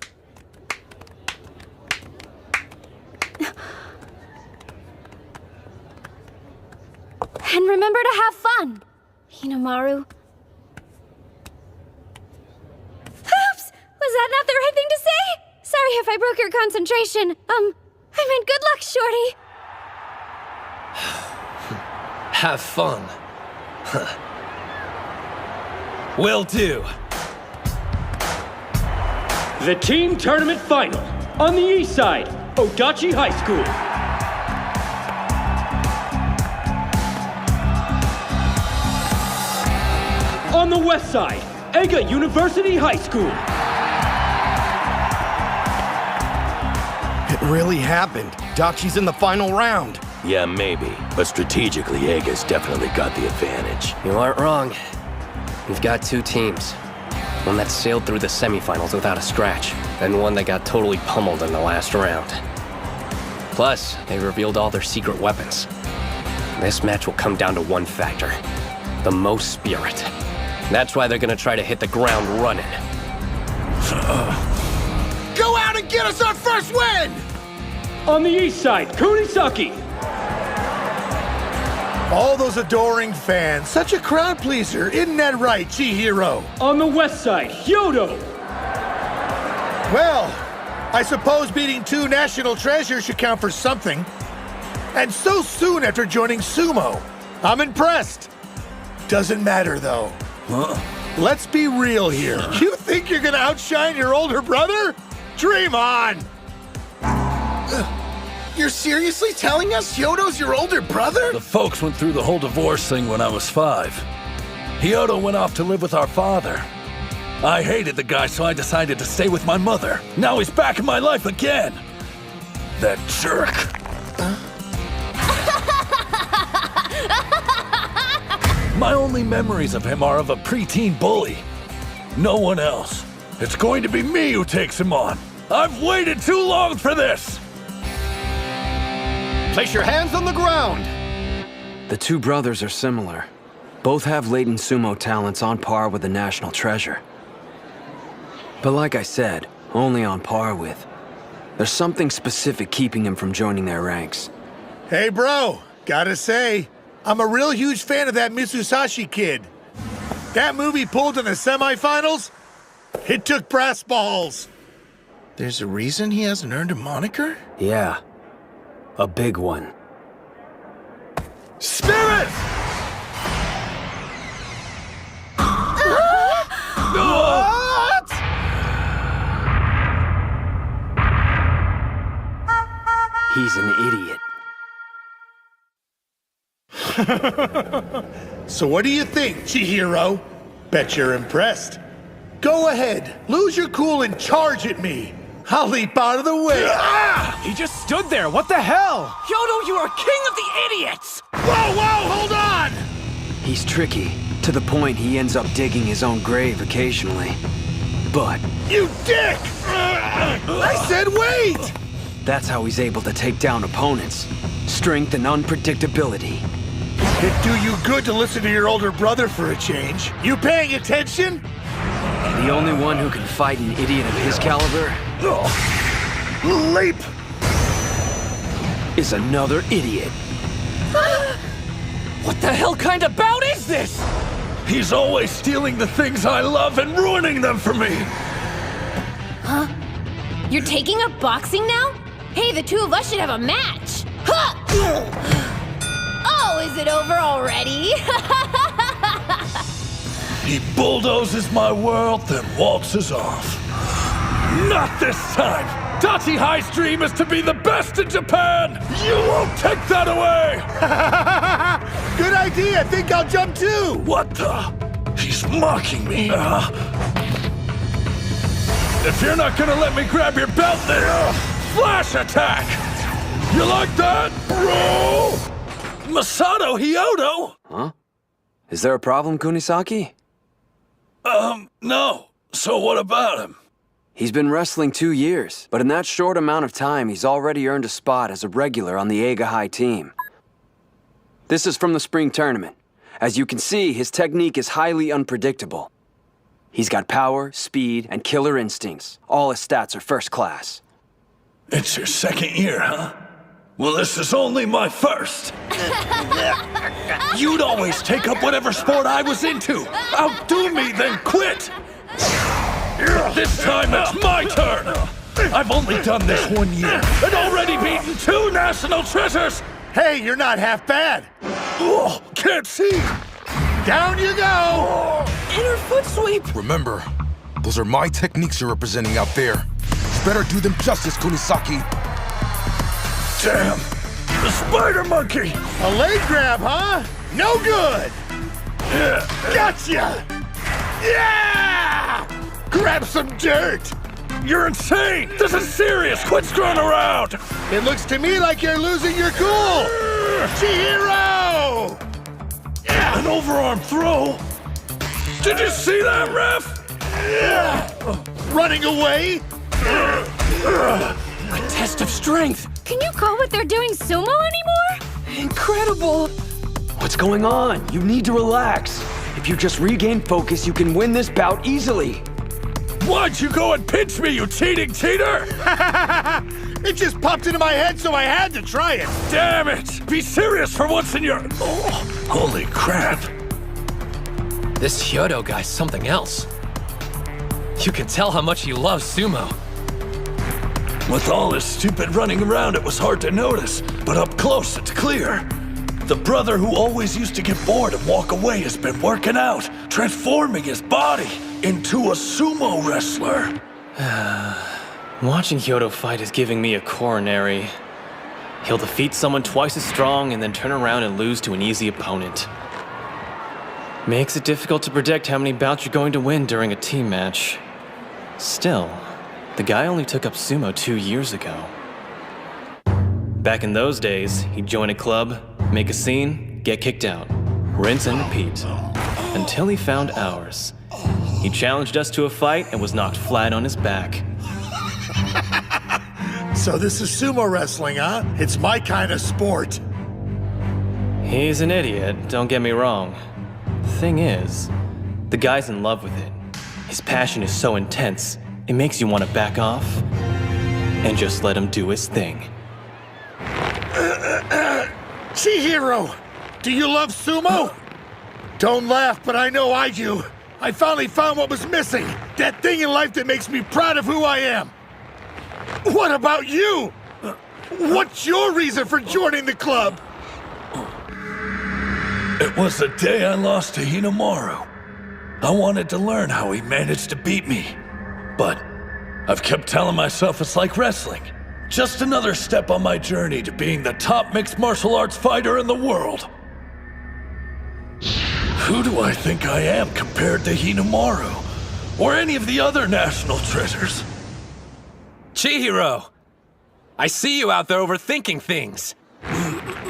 And remember to have fun, Hinomaru. Oops! Was that not the right thing to say? Sorry if I broke your concentration. I meant good luck, Shorty. Have fun. Will do. The team tournament final. On the east side, Odachi High School. On the west side, Ega University High School. It really happened. Dachi's in the final round. Yeah, maybe. But strategically, Ega's definitely got the advantage. You aren't wrong. We've got 2 teams. One that sailed through the semifinals without a scratch, and one that got totally pummeled in the last round. Plus, they revealed all their secret weapons. This match will come down to one factor. The most spirit. That's why they're gonna try to hit the ground running. Go out and get us our first win! On the east side, Kunisaki. All those adoring fans, such a crowd pleaser, isn't that right, Chihiro? On the west side, Hyodo. Well, I suppose beating 2 national treasures should count for something. And so soon after joining sumo. I'm impressed. Doesn't matter, though. Let's be real here. You think you're gonna outshine your older brother? Dream on! You're seriously telling us Hyodo's your older brother? The folks went through the whole divorce thing when I was 5. Hyodo went off to live with our father. I hated the guy, so I decided to stay with my mother. Now he's back in my life again. That jerk. My only memories of him are of a preteen bully. No one else. It's going to be me who takes him on. I've waited too long for this! Place your hands on the ground! The two brothers are similar. Both have latent sumo talents on par with the national treasure. But like I said, only on par with. There's something specific keeping him from joining their ranks. Hey, bro, gotta say, I'm a real huge fan of that Mitsusashi kid. That movie pulled in the semifinals, it took brass balls. There's a reason he hasn't earned a moniker? Yeah, a big one. Spirit! What? He's an idiot. So what do you think, Chihiro? Bet you're impressed. Go ahead, lose your cool and charge at me. I'll leap out of the way. He just stood there, what the hell? Hyodo, you are king of the idiots! Whoa, hold on! He's tricky, to the point he ends up digging his own grave occasionally. But... You dick! I said wait! That's how he's able to take down opponents. Strength and unpredictability. It'd do you good to listen to your older brother for a change. You paying attention? The only one who can fight an idiot of his caliber... Leap! ...is another idiot. What the hell kind of bout is this? He's always stealing the things I love and ruining them for me. Huh? You're taking up boxing now? Hey, the two of us should have a match. Huh! Oh, is it over already? He bulldozes my world, then waltzes off. Not this time! Dachi High's dream is to be the best in Japan! You won't take that away! Good idea! I think I'll jump too! What the? He's mocking me. If you're not gonna let me grab your belt, then flash attack! You like that, bro? Masato Hyodo? Huh? Is there a problem, Kunisaki? No. So what about him? He's been wrestling 2 years, but in that short amount of time, he's already earned a spot as a regular on the Eiga High team. This is from the spring tournament. As you can see, his technique is highly unpredictable. He's got power, speed, and killer instincts. All his stats are first class. It's your second year, huh? Well, this is only my first. You'd always take up whatever sport I was into. Outdo me, then quit. This time it's my turn. I've only done this 1 year and already beaten 2 national treasures. Hey, you're not half bad. Oh, can't see. Down you go. Inner foot sweep. Remember, those are my techniques you're representing out there. You better do them justice, Kunisaki. Damn! The spider monkey! A leg grab, huh? No good! Gotcha! Yeah! Grab some dirt! You're insane! This is serious! Quit screwing around! It looks to me like you're losing your cool! Chihiro! An overarm throw? Did you see that, ref? Running away? A test of strength! Can you call what they're doing sumo anymore? Incredible! What's going on? You need to relax. If you just regain focus, you can win this bout easily. Why'd you go and pinch me, you cheating cheater? It just popped into my head, so I had to try it. Damn it! Be serious for once in your... Oh, holy crap. This Hyodo guy's something else. You can tell how much he loves sumo. With all his stupid running around, it was hard to notice, but up close, it's clear. The brother who always used to get bored and walk away has been working out, transforming his body into a sumo wrestler. Watching Hyodo fight is giving me a coronary. He'll defeat someone twice as strong and then turn around and lose to an easy opponent. Makes it difficult to predict how many bouts you're going to win during a team match. Still, the guy only took up sumo 2 years ago. Back in those days, he'd join a club, make a scene, get kicked out, rinse and repeat, until he found ours. He challenged us to a fight and was knocked flat on his back. So this is sumo wrestling, huh? It's my kind of sport. He's an idiot, don't get me wrong. The thing is, the guy's in love with it. His passion is so intense, it makes you want to back off and just let him do his thing. Chihiro, do you love sumo? Don't laugh, but I know I do. I finally found what was missing. That thing in life that makes me proud of who I am. What about you? What's your reason for joining the club? It was the day I lost to Hinomaru. I wanted to learn how he managed to beat me. But I've kept telling myself it's like wrestling. Just another step on my journey to being the top mixed martial arts fighter in the world. Who do I think I am compared to Hinomaru? Or any of the other national treasures? Chihiro! I see you out there overthinking things.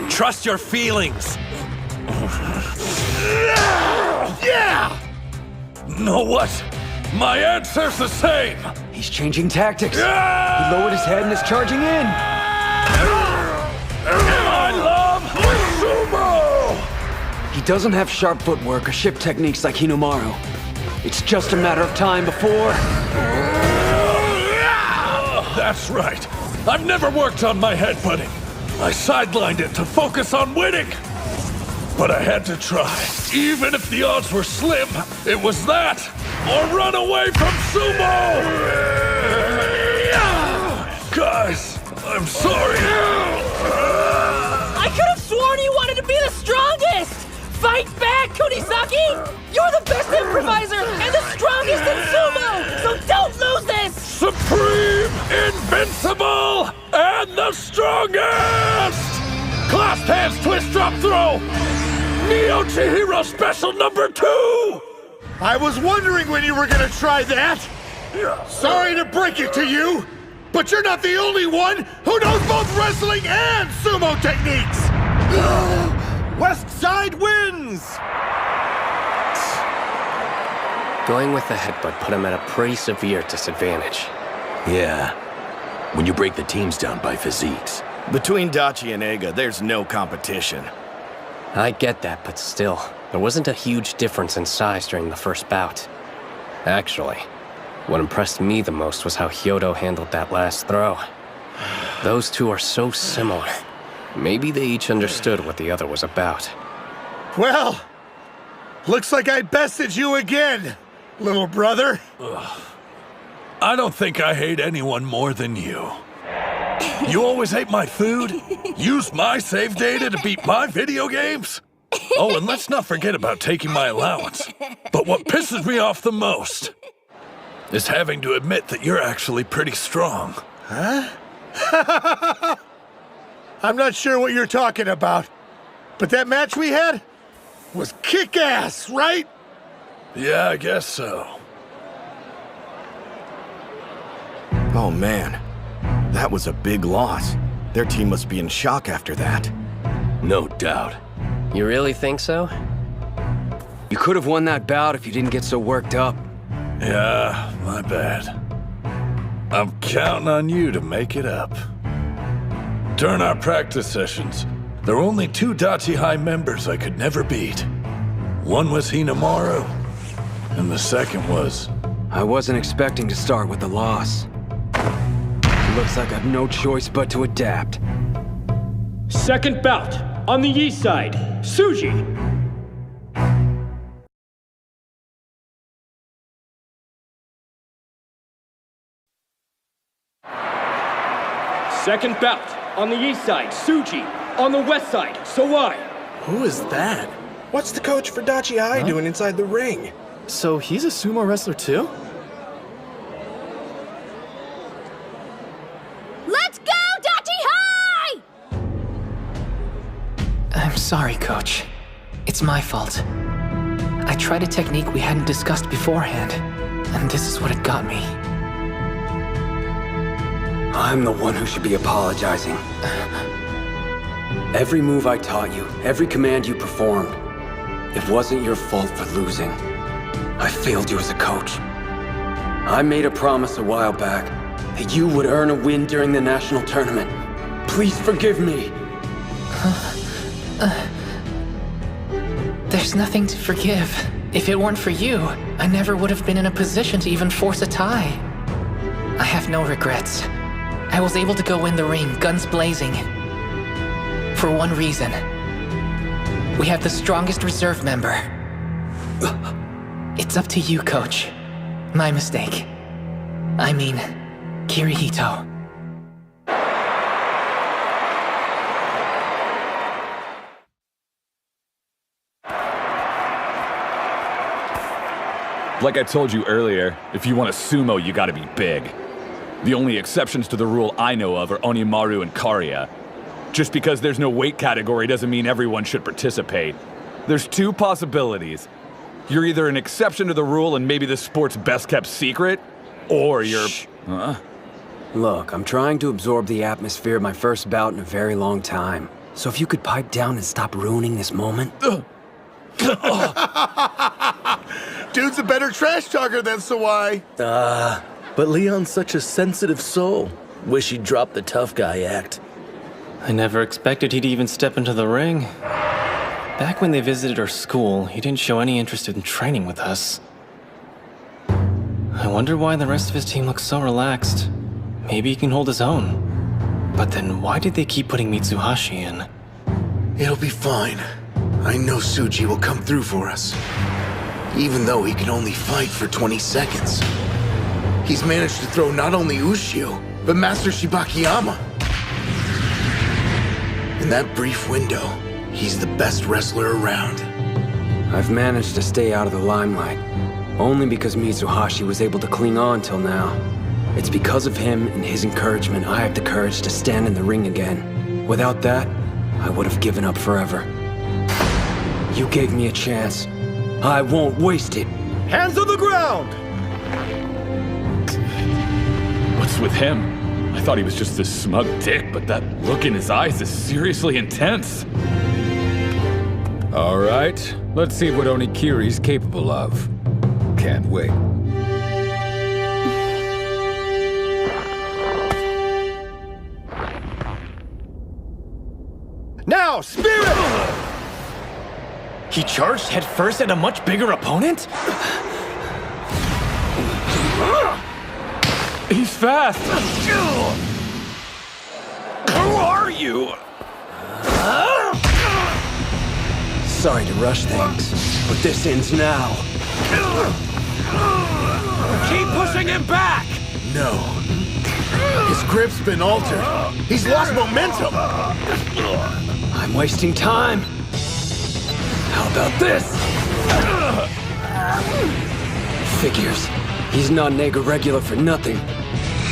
Trust your feelings. Yeah! Know what? My answer's the same! He's changing tactics. He lowered his head and is charging in. I love sumo! He doesn't have sharp footwork or ship techniques like Hinomaru. It's just a matter of time before... That's right. I've never worked on my headbutting. I sidelined it to focus on winning. But I had to try. Even if the odds were slim, it was that or run away from sumo! Guys, I'm sorry. I could have sworn you wanted to be the strongest! Fight back, Kunisaki! You're the best improviser and the strongest in sumo! So don't lose this! Supreme, invincible, and the strongest! Clasped hands, twist, drop, throw! Neo Chihiro special number 2! I was wondering when you were gonna try that! Sorry to break it to you, but you're not the only one who knows both wrestling and sumo techniques! West Side wins! Going with the headbutt put him at a pretty severe disadvantage. Yeah, when you break the teams down by physiques. Between Dachi and Eiga, there's no competition. I get that, but still, there wasn't a huge difference in size during the first bout. Actually, what impressed me the most was how Hyodo handled that last throw. Those two are so similar. Maybe they each understood what the other was about. Well, looks like I bested you again, little brother. I don't think I hate anyone more than you. You always ate my food, used my save data to beat my video games. Oh, and let's not forget about taking my allowance. But what pisses me off the most is having to admit that you're actually pretty strong. Huh? I'm not sure what you're talking about, but that match we had was kick-ass, right? Yeah, I guess so. Oh man, that was a big loss. Their team must be in shock after that. No doubt. You really think so? You could have won that bout if you didn't get so worked up. Yeah, my bad. I'm counting on you to make it up. During our practice sessions, there were only 2 Dachi High members I could never beat. One was Hinomaru, and the second was... I wasn't expecting to start with a loss. Looks like I've no choice but to adapt. Second bout, on the east side, Suji. Second bout. On the east side, Suji. On the west side, Sawai. Who is that? What's the coach for Dachi High doing inside the ring? So he's a sumo wrestler too? Let's go, Dachi High! I'm sorry, Coach. It's my fault. I tried a technique we hadn't discussed beforehand, and this is what it got me. I'm the one who should be apologizing. Every move I taught you, every command you performed, it wasn't your fault for losing. I failed you as a coach. I made a promise a while back that you would earn a win during the national tournament. Please forgive me. There's nothing to forgive. If it weren't for you, I never would have been in a position to even force a tie. I have no regrets. I was able to go in the ring, guns blazing. For one reason. We have the strongest reserve member. It's up to you, Coach. My mistake. I mean, Kirihito. Like I told you earlier, if you want to sumo, you gotta be big. The only exceptions to the rule I know of are Onimaru and Karya. Just because there's no weight category doesn't mean everyone should participate. There's two possibilities. You're either an exception to the rule and maybe the sport's best kept secret, or you're... Huh? Look, I'm trying to absorb the atmosphere of my first bout in a very long time. So if you could pipe down and stop ruining this moment... Dude's a better trash talker than Sawai. But Leon's such a sensitive soul. Wish he'd drop the tough guy act. I never expected he'd even step into the ring. Back when they visited our school, he didn't show any interest in training with us. I wonder why the rest of his team looks so relaxed. Maybe he can hold his own. But then why did they keep putting Mitsuhashi in? It'll be fine. I know Suji will come through for us. Even though he can only fight for 20 seconds. He's managed to throw not only Ushio, but Master Shibakiyama. In that brief window, he's the best wrestler around. I've managed to stay out of the limelight. Only because Mitsuhashi was able to cling on till now. It's because of him and his encouragement I have the courage to stand in the ring again. Without that, I would have given up forever. You gave me a chance. I won't waste it. Hands on the ground! What's with him? I thought he was just this smug dick, but that look in his eyes is seriously intense. All right, let's see what Onikiri's capable of. Can't wait. Now, Spirit! He charged headfirst at a much bigger opponent? He's fast! Who are you? Sorry to rush things, but this ends now. Keep pushing him back! No. His grip's been altered. He's lost momentum. I'm wasting time. How about this? Figures. He's not an egg regular for nothing.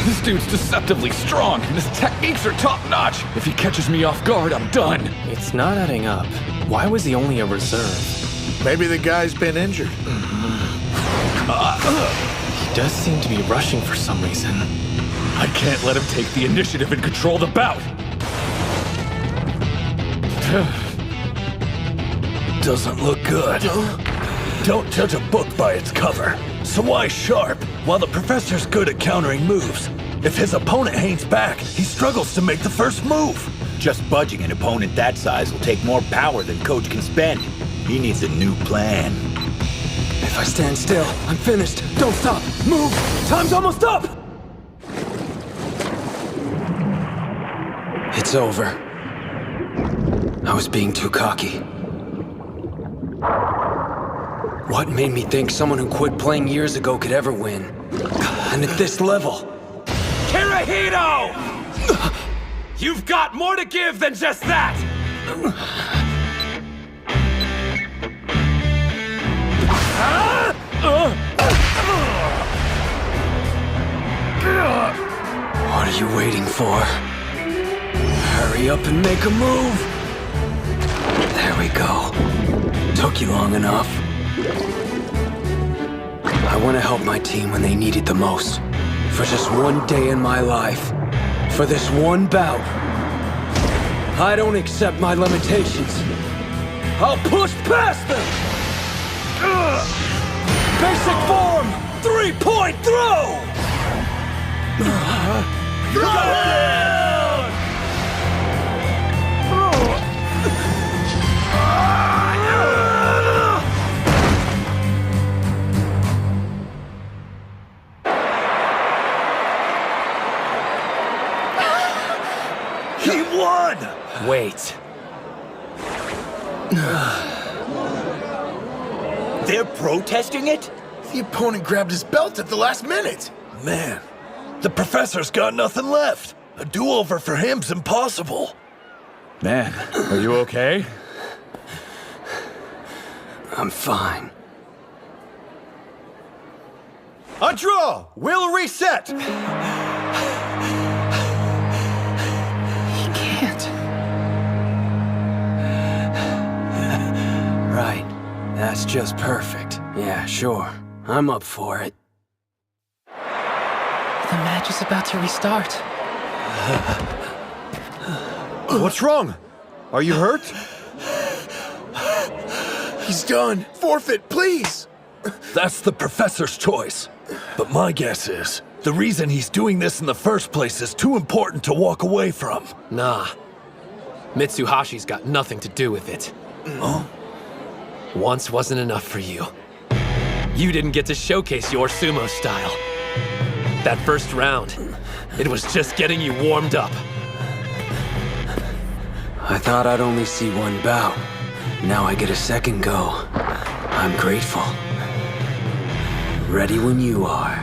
This dude's deceptively strong, and his techniques are top-notch. If he catches me off guard, I'm done. It's not adding up. Why was he only a reserve? Maybe the guy's been injured. He does seem to be rushing for some reason. I can't let him take the initiative and control the bout. Doesn't look good. Don't judge a book by its cover. Sawai's sharp, while the professor's good at countering moves. If his opponent hangs back, he struggles to make the first move. Just budging an opponent that size will take more power than Coach can spend. He needs a new plan. If I stand still, I'm finished. Don't stop. Move. Time's almost up. It's over. I was being too cocky. What made me think someone who quit playing years ago could ever win? And at this level. Kirihito! You've got more to give than just that! What are you waiting for? Hurry up and make a move! There we go. Took you long enough. I want to help my team when they need it the most. For just one day in my life. For this one bout. I don't accept my limitations. I'll push past them! Basic form! 3-point throw! He won! Wait. They're protesting it? The opponent grabbed his belt at the last minute. Man, the professor's got nothing left. A do-over for him's impossible. Man, are you okay? I'm fine. A draw! We'll reset! He can't. Right. That's just perfect. Yeah, sure. I'm up for it. The match is about to restart. What's wrong? Are you hurt? He's done. Forfeit, please. That's the professor's choice. But my guess is, the reason he's doing this in the first place is too important to walk away from. Nah. Mitsuhashi's got nothing to do with it. Oh? Once wasn't enough for you. You didn't get to showcase your sumo style. That first round, it was just getting you warmed up. I thought I'd only see one bout. Now I get a second go. I'm grateful. Ready when you are.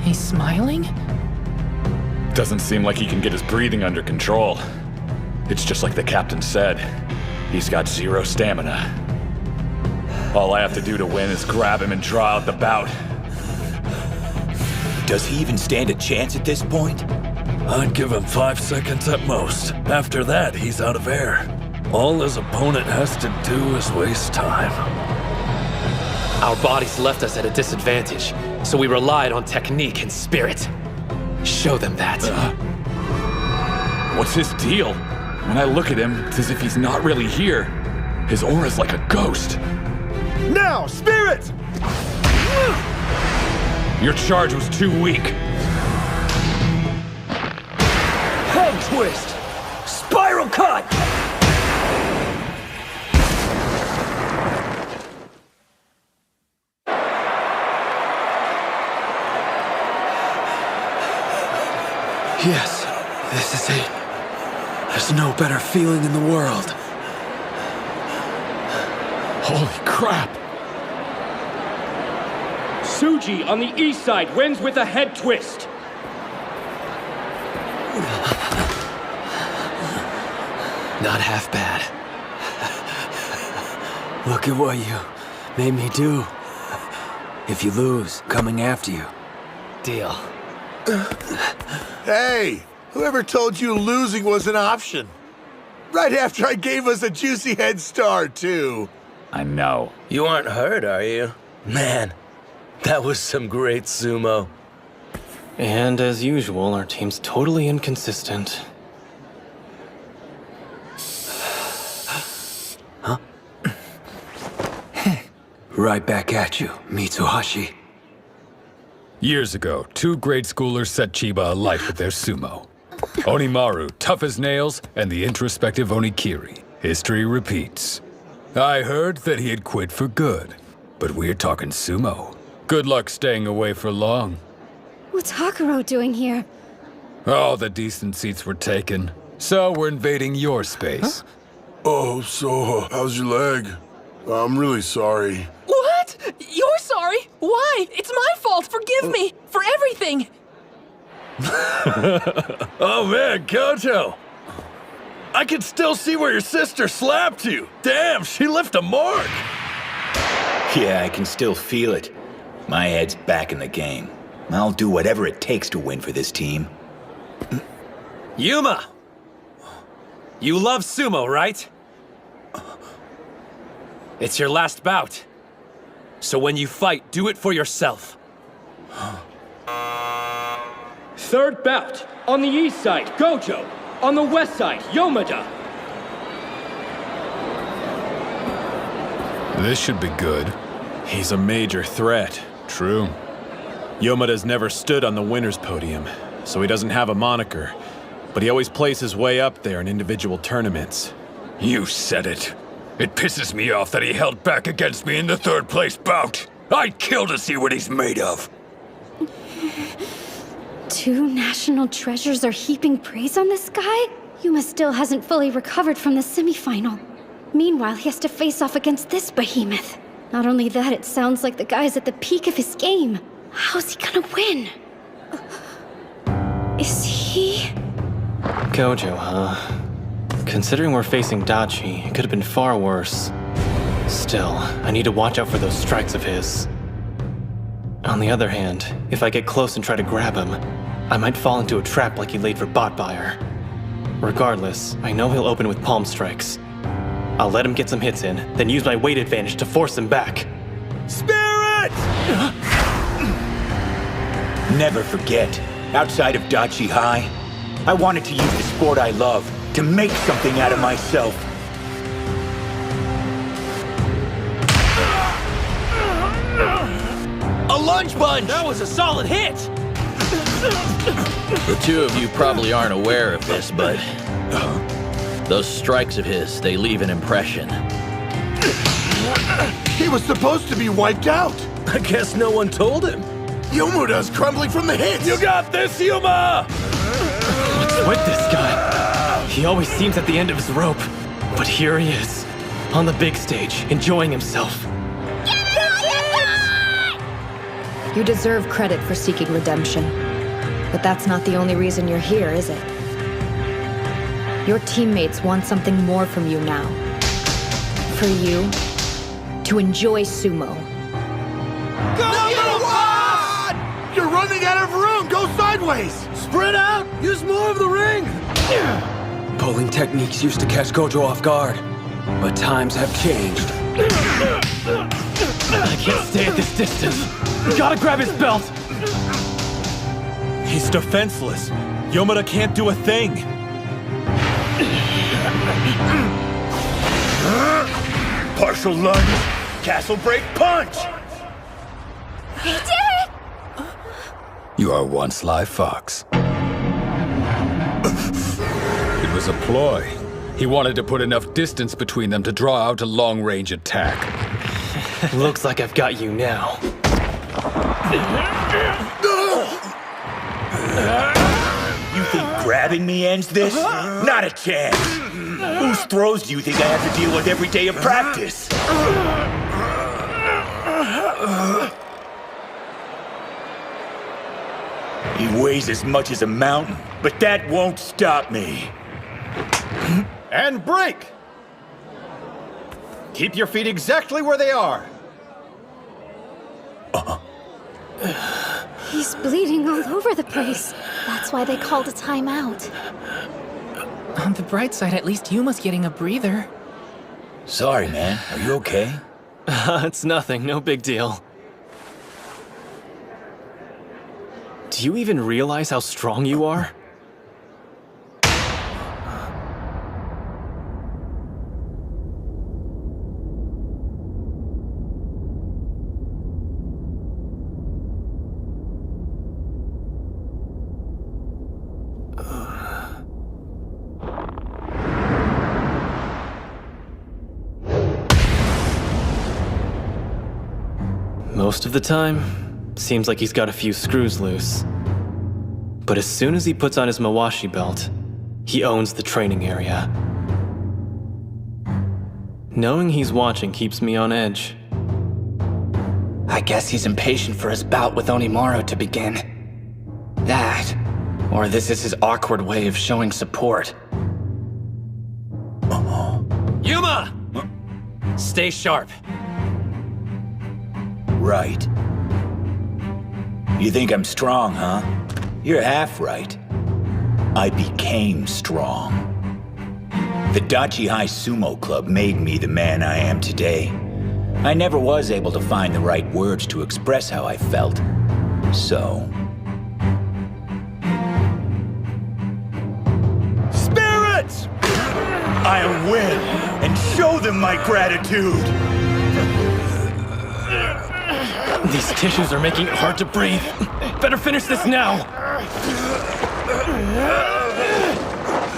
He's smiling? Doesn't seem like he can get his breathing under control. It's just like the captain said. He's got 0 stamina. All I have to do to win is grab him and draw out the bout. Does he even stand a chance at this point? I'd give him 5 seconds at most. After that, he's out of air. All his opponent has to do is waste time. Our bodies left us at a disadvantage, so we relied on technique and spirit. Show them that. What's his deal? When I look at him, it's as if he's not really here. His aura's like a ghost. Now, spirit! Your charge was too weak. Head twist! Spiral cut! Yes, this is it. There's no better feeling in the world. Holy crap! Suji on the east side wins with a head twist. Not half bad. Look at what you made me do. If you lose, coming after you. Deal. Hey, whoever told you losing was an option? Right after I gave us a juicy head start, too. I know. You aren't hurt, are you? Man, that was some great sumo. And as usual, our team's totally inconsistent. Huh? Right back at you, Mitsuhashi. Years ago, 2 grade schoolers set Chiba alight with their sumo. Onimaru, tough as nails, and the introspective Onikiri. History repeats. I heard that he had quit for good, but we're talking sumo. Good luck staying away for long. What's Hakuro doing here? All the decent seats were taken, so we're invading your space. Huh? Oh, so, how's your leg? I'm really sorry. What? You're sorry? Why? It's my fault. Forgive me for everything. Oh man, Gojo! I can still see where your sister slapped you! Damn, she left a mark! Yeah, I can still feel it. My head's back in the game. I'll do whatever it takes to win for this team. Yuma! You love sumo, right? It's your last bout. So when you fight, do it for yourself. Third bout. On the east side, Gojo. On the west side, Yomada. This should be good. He's a major threat. True. Yomada's never stood on the winner's podium, so he doesn't have a moniker. But he always plays his way up there in individual tournaments. You said it. It pisses me off that he held back against me in the third place bout. I'd kill to see what he's made of. 2 national treasures are heaping praise on this guy? Yuma still hasn't fully recovered from the semifinal. Meanwhile, he has to face off against this behemoth. Not only that, it sounds like the guy's at the peak of his game. How's he gonna win? Is he... Gojo, huh? Considering we're facing Dachi, it could have been far worse. Still, I need to watch out for those strikes of his. On the other hand, if I get close and try to grab him, I might fall into a trap like he laid for Botbuyer. Regardless, I know he'll open with palm strikes. I'll let him get some hits in, then use my weight advantage to force him back. Spirit! Never forget, outside of Dachi High, I wanted to use the sport I love to make something out of myself. A lunge punch! That was a solid hit! The two of you probably aren't aware of this, but those strikes of his, they leave an impression. He was supposed to be wiped out. I guess no one told him. Yomada's crumbling from the hits. You got this, Yuma! What's with this guy? He always seems at the end of his rope. But here he is, on the big stage, enjoying himself. You deserve credit for seeking redemption. But that's not the only reason you're here, is it? Your teammates want something more from you now. For you to enjoy sumo. Go, You're running out of room! Go sideways! Spread out! Use more of the ring! Pulling techniques used to catch Gojo off guard, but times have changed. I can't stay at this distance. Gotta grab his belt! He's defenseless. Yomada can't do a thing. Partial lunge, castle break punch! He did it! You are one sly fox. It was a ploy. He wanted to put enough distance between them to draw out a long-range attack. Looks like I've got you now. You think grabbing me ends this? Not a chance! Whose throws do you think I have to deal with every day of practice? He weighs as much as a mountain, but that won't stop me. And break! Keep your feet exactly where they are. He's bleeding all over the place. That's why they called a timeout. On the bright side, at least Yuma's getting a breather. Sorry, man. Are you okay? It's nothing, no big deal. Do you even realize how strong you are? Most of the time, seems like he's got a few screws loose. But as soon as he puts on his Mawashi belt, he owns the training area. Knowing he's watching keeps me on edge. I guess he's impatient for his bout with Onimaru to begin. That, Or this is his awkward way of showing support. Yuma! Stay sharp. Right. You think I'm strong, huh? You're half right. I became strong. The Dachi High Sumo Club made me the man I am today. I never was able to find the right words to express how I felt. So... Spirits! I'll win and show them my gratitude! These tissues are making it hard to breathe. Better finish this now.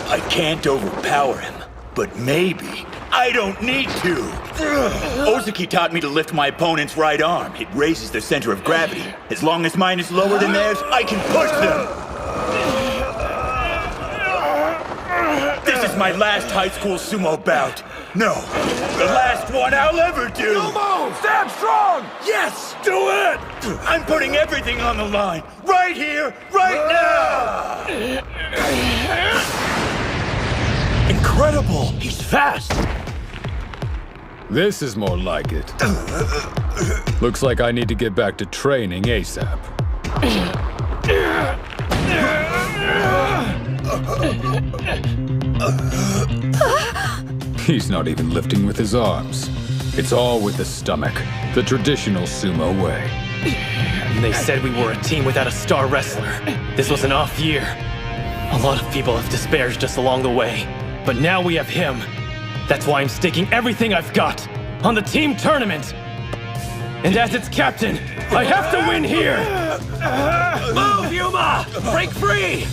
I can't overpower him, but maybe I don't need to. Ozaki taught me to lift my opponent's right arm. It raises their center of gravity. As long as mine is lower than theirs, I can push them. This is my last high school sumo bout. No, the last one I'll ever do. Sumo! Stand strong! Yes, do it! I'm putting everything on the line. Right here, right now! Incredible! He's fast! This is more like it. Looks like I need to get back to training ASAP. He's not even lifting with his arms. It's all with the stomach, the traditional sumo way. They said we were a team without a star wrestler. This was an off year. A lot of people have disparaged us along the way, but now we have him. That's why I'm staking everything I've got on the team tournament. And as its captain, I have to win here! Move, Yuma! Break free!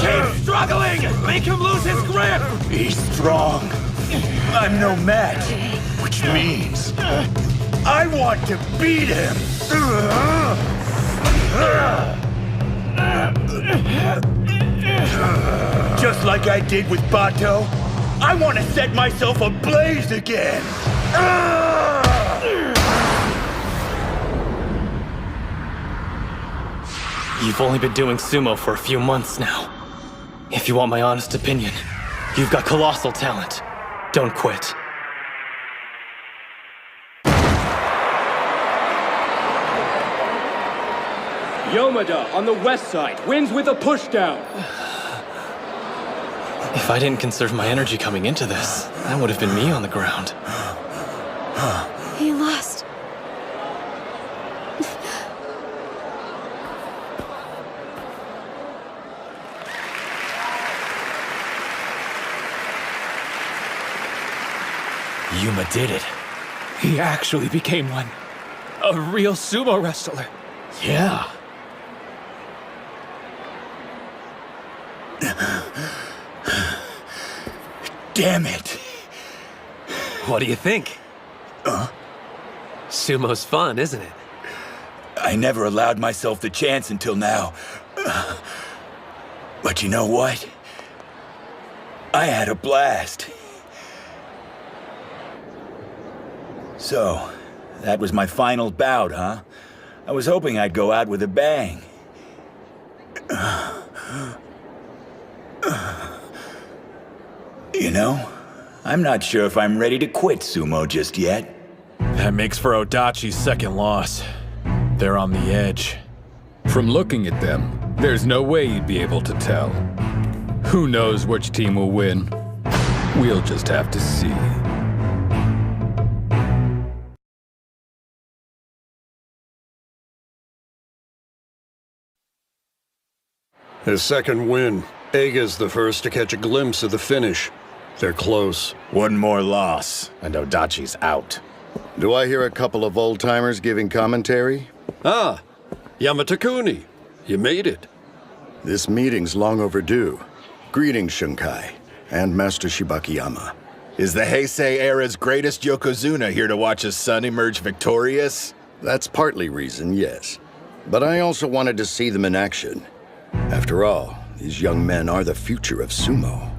Keep struggling! Make him lose his grip! He's strong. I'm no match, which means I want to beat him. Just like I did with Bato, I want to set myself ablaze again. You've only been doing sumo for a few months now. If you want my honest opinion, you've got colossal talent. Don't quit. Yomada on the west side wins with a pushdown. If I didn't conserve my energy coming into this, that would have been me on the ground. He lost. Yuma did it. He actually became one. A real sumo wrestler. Yeah. Damn it. What do you think? Sumo's fun, isn't it? I never allowed myself the chance until now. But you know what? I had a blast. So, that was my final bout, huh? I was hoping I'd go out with a bang. You know, I'm not sure if I'm ready to quit sumo just yet. That makes for Odachi's second loss. They're on the edge. From looking at them, there's no way you'd be able to tell. Who knows which team will win? We'll just have to see. His second win. Eiga's the first to catch a glimpse of the finish. They're close. One more loss, and Odachi's out. Do I hear a couple of old-timers giving commentary? Ah, Yamatakuni. You made it. This meeting's long overdue. Greetings, Shunkai, and Master Shibakiyama. Is the Heisei era's greatest Yokozuna here to watch his son emerge victorious? That's partly reason, yes. But I also wanted to see them in action. After all, these young men are the future of sumo.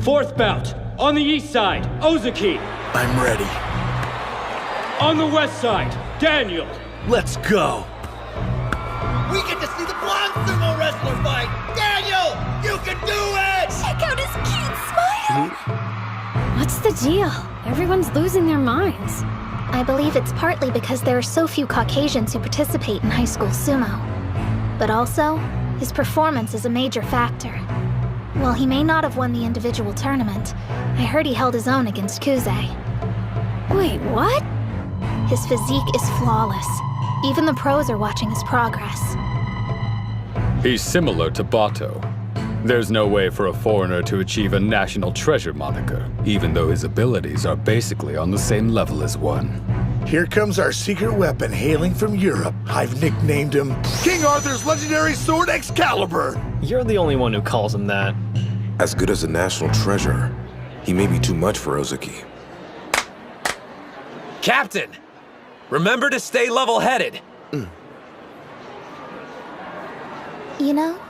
Fourth bout, on the east side, Ozaki. I'm ready. On the west side, Daniel. Let's go. We get to see the blonde sumo wrestler fight! Daniel, you can do it! Check out his cute smile! What's the deal? Everyone's losing their minds. I believe it's partly because there are so few Caucasians who participate in high school sumo. But also, his performance is a major factor. While he may not have won the individual tournament, I heard he held his own against Kuze. Wait, what? His physique is flawless. Even the pros are watching his progress. He's similar to Bato. There's no way for a foreigner to achieve a national treasure moniker, even though his abilities are basically on the same level as one. Here comes our secret weapon hailing from Europe. I've nicknamed him King Arthur's legendary sword Excalibur. You're the only one who calls him that. As good as a national treasure, he may be too much for Ozuki. Captain! Remember to stay level-headed. You know,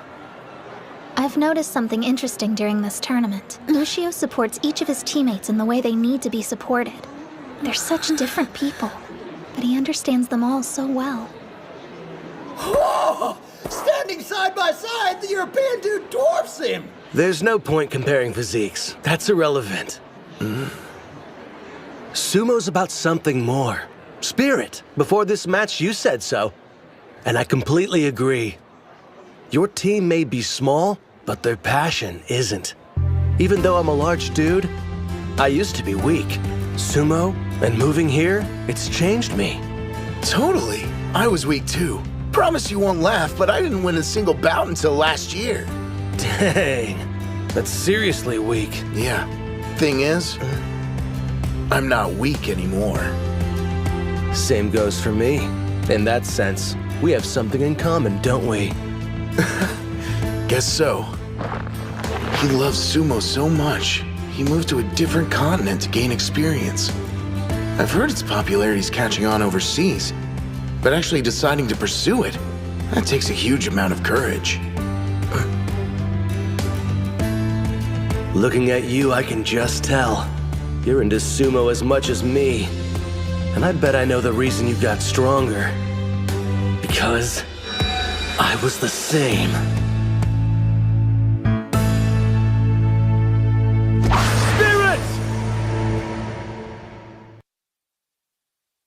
I've noticed something interesting during this tournament. Lucio supports each of his teammates in the way they need to be supported. They're such different people, but he understands them all so well. Whoa! Standing side by side, the European dude dwarfs him! There's no point comparing physiques. That's irrelevant. Sumo's about something more. Spirit. Before this match, you said so. And I completely agree. Your team may be small, but their passion isn't. Even though I'm a large dude, I used to be weak. Sumo and moving here, it's changed me. Totally. I was weak too. Promise you won't laugh, but I didn't win a single bout until last year. Dang. That's seriously weak. Yeah. Thing is, I'm not weak anymore. Same goes for me. In that sense, we have something in common, don't we? Guess so. He loves sumo so much, he moved to a different continent to gain experience. I've heard its popularity's catching on overseas, but actually deciding to pursue it, that takes a huge amount of courage. Looking at you, I can just tell. You're into sumo as much as me. And I bet I know the reason you got stronger. Because I was the same.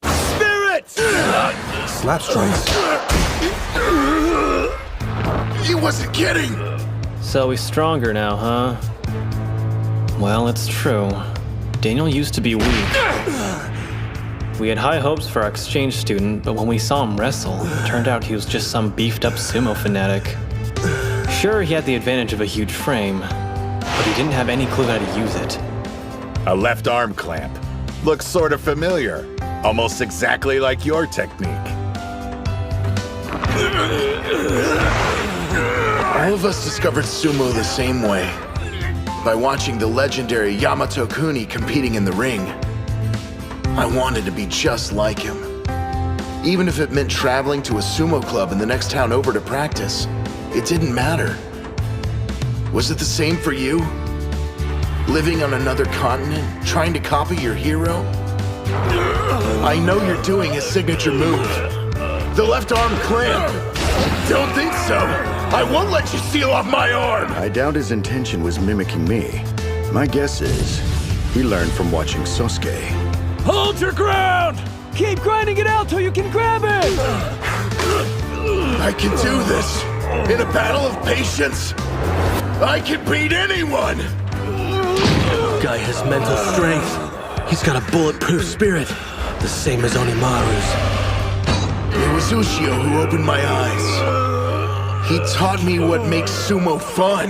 Spirit! Spirit! Slap strikes. He wasn't kidding! So he's stronger now, huh? Well, it's true. Daniel used to be weak. We had high hopes for our exchange student, but when we saw him wrestle, it turned out he was just some beefed-up sumo fanatic. Sure, he had the advantage of a huge frame, but he didn't have any clue how to use it. A left arm clamp. Looks sort of familiar. Almost exactly like your technique. All of us discovered sumo the same way. By watching the legendary Yamato Kuni competing in the ring. I wanted to be just like him. Even if it meant traveling to a sumo club in the next town over to practice, it didn't matter. Was it the same for you? Living on another continent, trying to copy your hero? I know you're doing his signature move. The left arm clamp. Don't think so. I won't let you seal off my arm. I doubt his intention was mimicking me. My guess is he learned from watching Sosuke. Hold your ground! Keep grinding it out till you can grab it! I can do this. In a battle of patience, I can beat anyone! Guy has mental strength. He's got a bulletproof spirit, the same as Onimaru's. It was Ushio who opened my eyes. He taught me what makes sumo fun.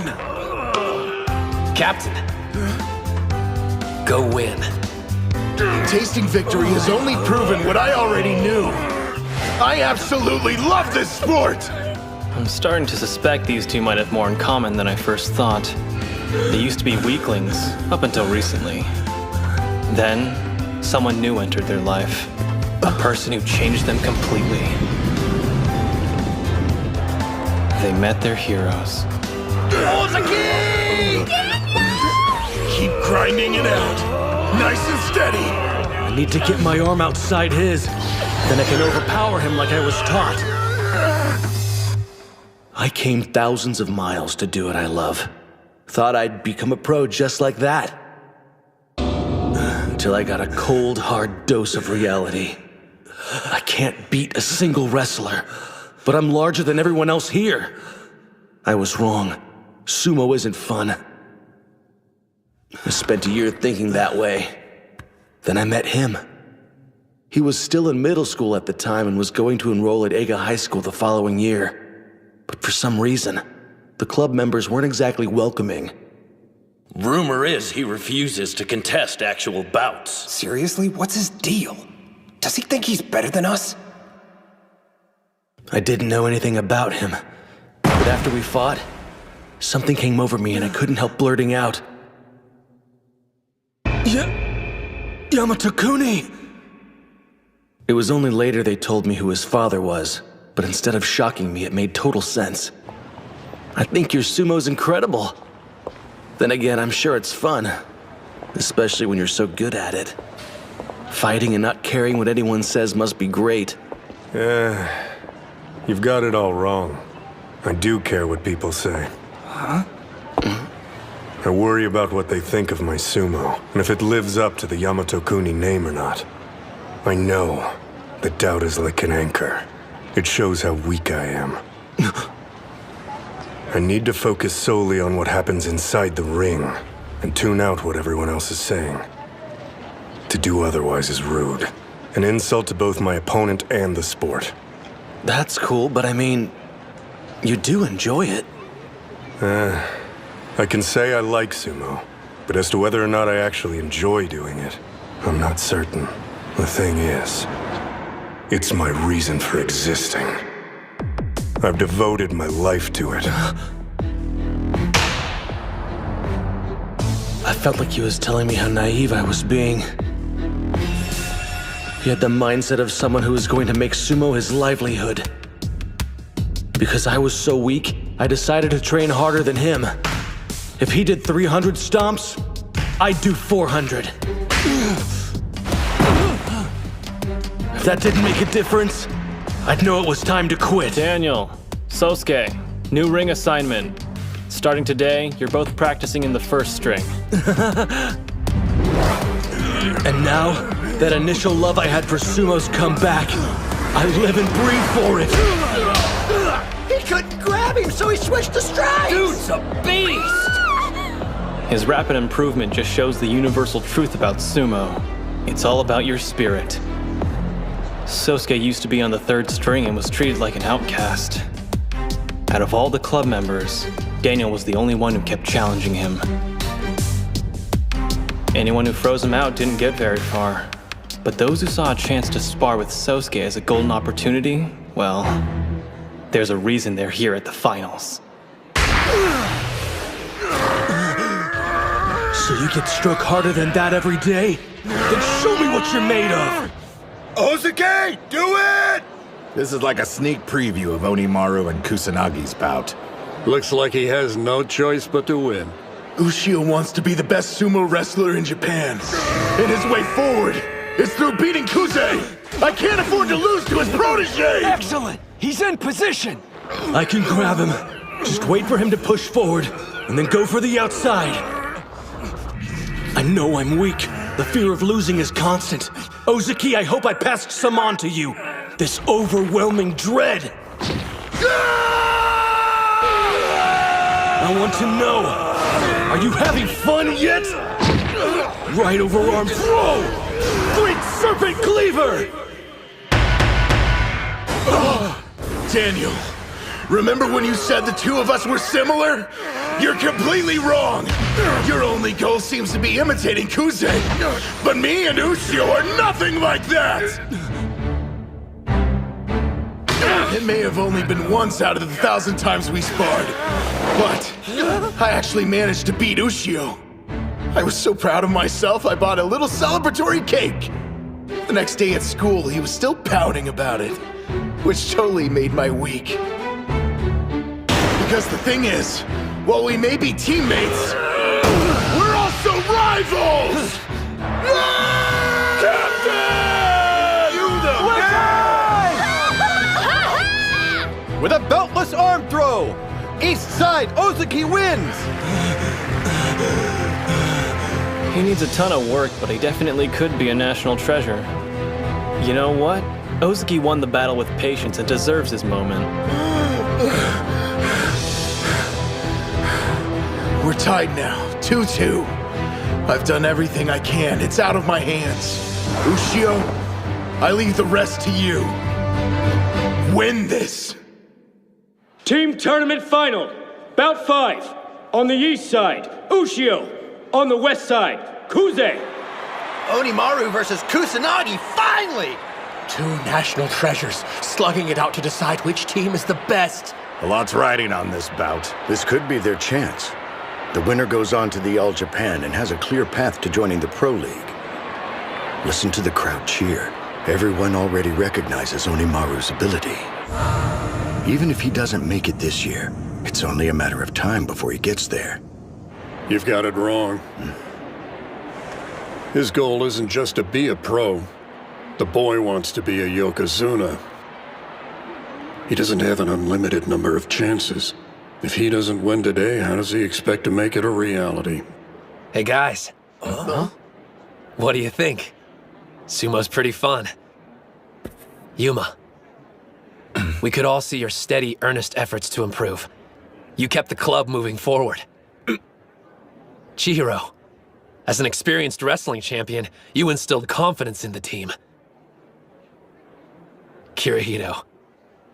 Captain, go win. Tasting victory has only proven what I already knew. I absolutely love this sport! I'm starting to suspect these two might have more in common than I first thought. They used to be weaklings, up until recently. Then, someone new entered their life. A person who changed them completely. They met their heroes. Keep grinding it out. Nice and steady. need to get my arm outside his. Then I can overpower him like I was taught. I came thousands of miles to do what I love. Thought I'd become a pro just like that. Until I got a cold, hard dose of reality. I can't beat a single wrestler, but I'm larger than everyone else here. I was wrong. Sumo isn't fun. I spent a year thinking that way. Then I met him. He was still in middle school at the time and was going to enroll at Eiga High School the following year. But for some reason, the club members weren't exactly welcoming. Rumor is he refuses to contest actual bouts. Seriously? What's his deal? Does he think he's better than us? I didn't know anything about him. But after we fought, something came over me and I couldn't help blurting out. Yamato-kuni! It was only later they told me who his father was, but instead of shocking me, it made total sense. I think your sumo's incredible. Then again, I'm sure it's fun, especially when you're so good at it. Fighting and not caring what anyone says must be great. You've got it all wrong. I do care what people say. Huh? I worry about what they think of my sumo, and if it lives up to the Yamato-kuni name or not. I know that doubt is like an anchor. It shows how weak I am. I need to focus solely on what happens inside the ring, and tune out what everyone else is saying. To do otherwise is rude. An insult to both my opponent and the sport. That's cool, but I mean, you do enjoy it. I can say I like sumo, but as to whether or not I actually enjoy doing it, I'm not certain. The thing is, it's my reason for existing. I've devoted my life to it. I felt like he was telling me how naive I was being. He had the mindset of someone who was going to make sumo his livelihood. Because I was so weak, I decided to train harder than him. If he did 300 stomps, I'd do 400. If that didn't make a difference, I'd know it was time to quit. Daniel, Sosuke, new ring assignment. Starting today, you're both practicing in the first string. And now, that initial love I had for sumo's come back. I live and breathe for it. He couldn't grab him, so he switched to strikes! Dude's a beast! His rapid improvement just shows the universal truth about sumo. It's all about your spirit. Sosuke used to be on the third string and was treated like an outcast. Out of all the club members, Daniel was the only one who kept challenging him. Anyone who froze him out didn't get very far. But those who saw a chance to spar with Sosuke as a golden opportunity, well, there's a reason they're here at the finals. So you get struck harder than that every day? Then show me what you're made of! Ozuki, do it! This is like a sneak preview of Onimaru and Kusanagi's bout. Looks like he has no choice but to win. Ushio wants to be the best sumo wrestler in Japan. And his way forward is through beating Kuze! I can't afford to lose to his protege! Excellent! He's in position! I can grab him. Just wait for him to push forward, and then go for the outside. I know I'm weak. The fear of losing is constant. Ozuki, I hope I passed some on to you. This overwhelming dread. I want to know, are you having fun yet? Right overarm throw! Great serpent cleaver! Daniel, remember when you said the two of us were similar? You're completely wrong! Your only goal seems to be imitating Kuze, but me and Ushio are nothing like that! It may have only been once out of the 1,000 times we sparred, but I actually managed to beat Ushio. I was so proud of myself, I bought a little celebratory cake. The next day at school, he was still pouting about it, which totally made my week. Because the thing is, while we may be teammates, we're also rivals! Captain! with a beltless arm throw. East side, Ozuki wins! He needs a ton of work, but he definitely could be a national treasure. You know what? Ozuki won the battle with patience and deserves his moment. We're tied now, 2-2. I've done everything I can. It's out of my hands. Ushio, I leave the rest to you. Win this! Team tournament final. Bout 5. On the east side, Ushio. On the west side, Kuze. Onimaru versus Kusanagi, finally! 2 national treasures slugging it out to decide which team is the best. A lot's riding on this bout. This could be their chance. The winner goes on to the All Japan and has a clear path to joining the Pro League. Listen to the crowd cheer. Everyone already recognizes Onimaru's ability. Even if he doesn't make it this year, it's only a matter of time before he gets there. You've got it wrong. His goal isn't just to be a pro. The boy wants to be a Yokozuna. He doesn't have an unlimited number of chances. If he doesn't win today, how does he expect to make it a reality? Hey guys. What do you think? Sumo's pretty fun. Yuma. We could all see your steady, earnest efforts to improve. You kept the club moving forward. Chihiro. As an experienced wrestling champion, you instilled confidence in the team. Kirihito.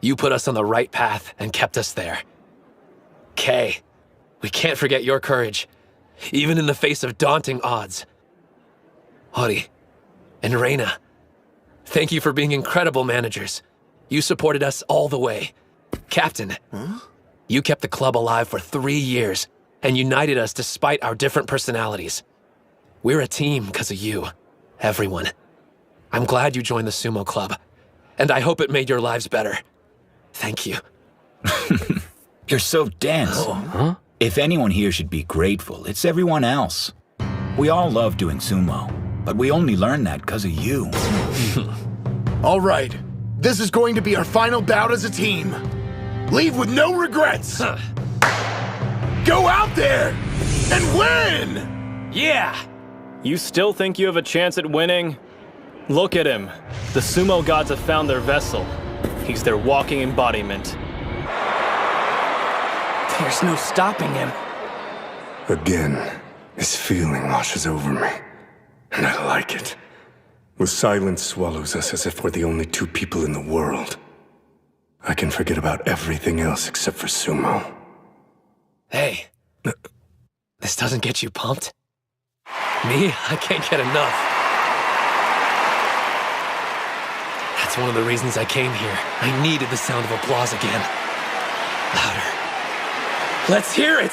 You put us on the right path and kept us there. Kei. We can't forget your courage, even in the face of daunting odds. Hori. And Reina. Thank you for being incredible managers. You supported us all the way. Captain. You kept the club alive for 3 years and united us despite our different personalities. We're a team because of you, everyone. I'm glad you joined the sumo club, and I hope it made your lives better. Thank you. You're so dense. If anyone here should be grateful, it's everyone else. We all love doing sumo, but we only learned that because of you. All right, this is going to be our final bout as a team. Leave with no regrets. Go out there and win! Yeah! You still think you have a chance at winning? Look at him. The sumo gods have found their vessel. He's their walking embodiment. There's no stopping him. Again, this feeling washes over me. And I like it. The silence swallows us as if we're the only 2 people in the world. I can forget about everything else except for sumo. Hey. This doesn't get you pumped? Me? I can't get enough. That's one of the reasons I came here. I needed the sound of applause again. Louder. Let's hear it!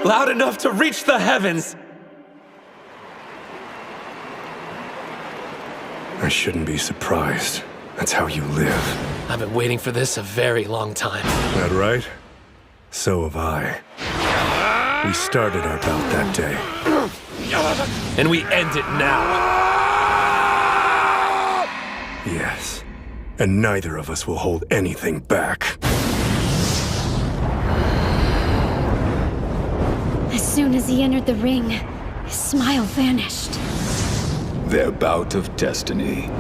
Loud enough to reach the heavens! I shouldn't be surprised. That's how you live. I've been waiting for this a very long time. That right? So have I. We started our bout that day. And we end it now. Yes. And neither of us will hold anything back. As soon as he entered the ring, his smile vanished. Their bout of destiny.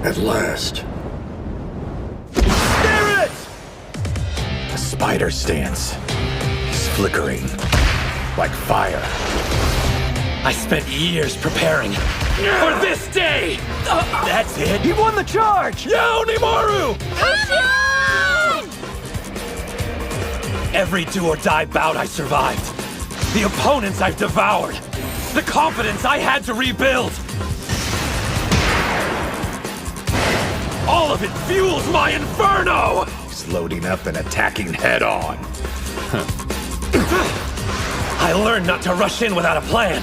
At last. Spirit! The spider stance. He's flickering. Like fire. I spent years preparing for this day! That's it! He won the charge! Yeah, Onimaru! Every do-or-die bout I survived. The opponents I've devoured. The confidence I had to rebuild. All of it fuels my inferno! He's loading up and attacking head-on. I learned not to rush in without a plan.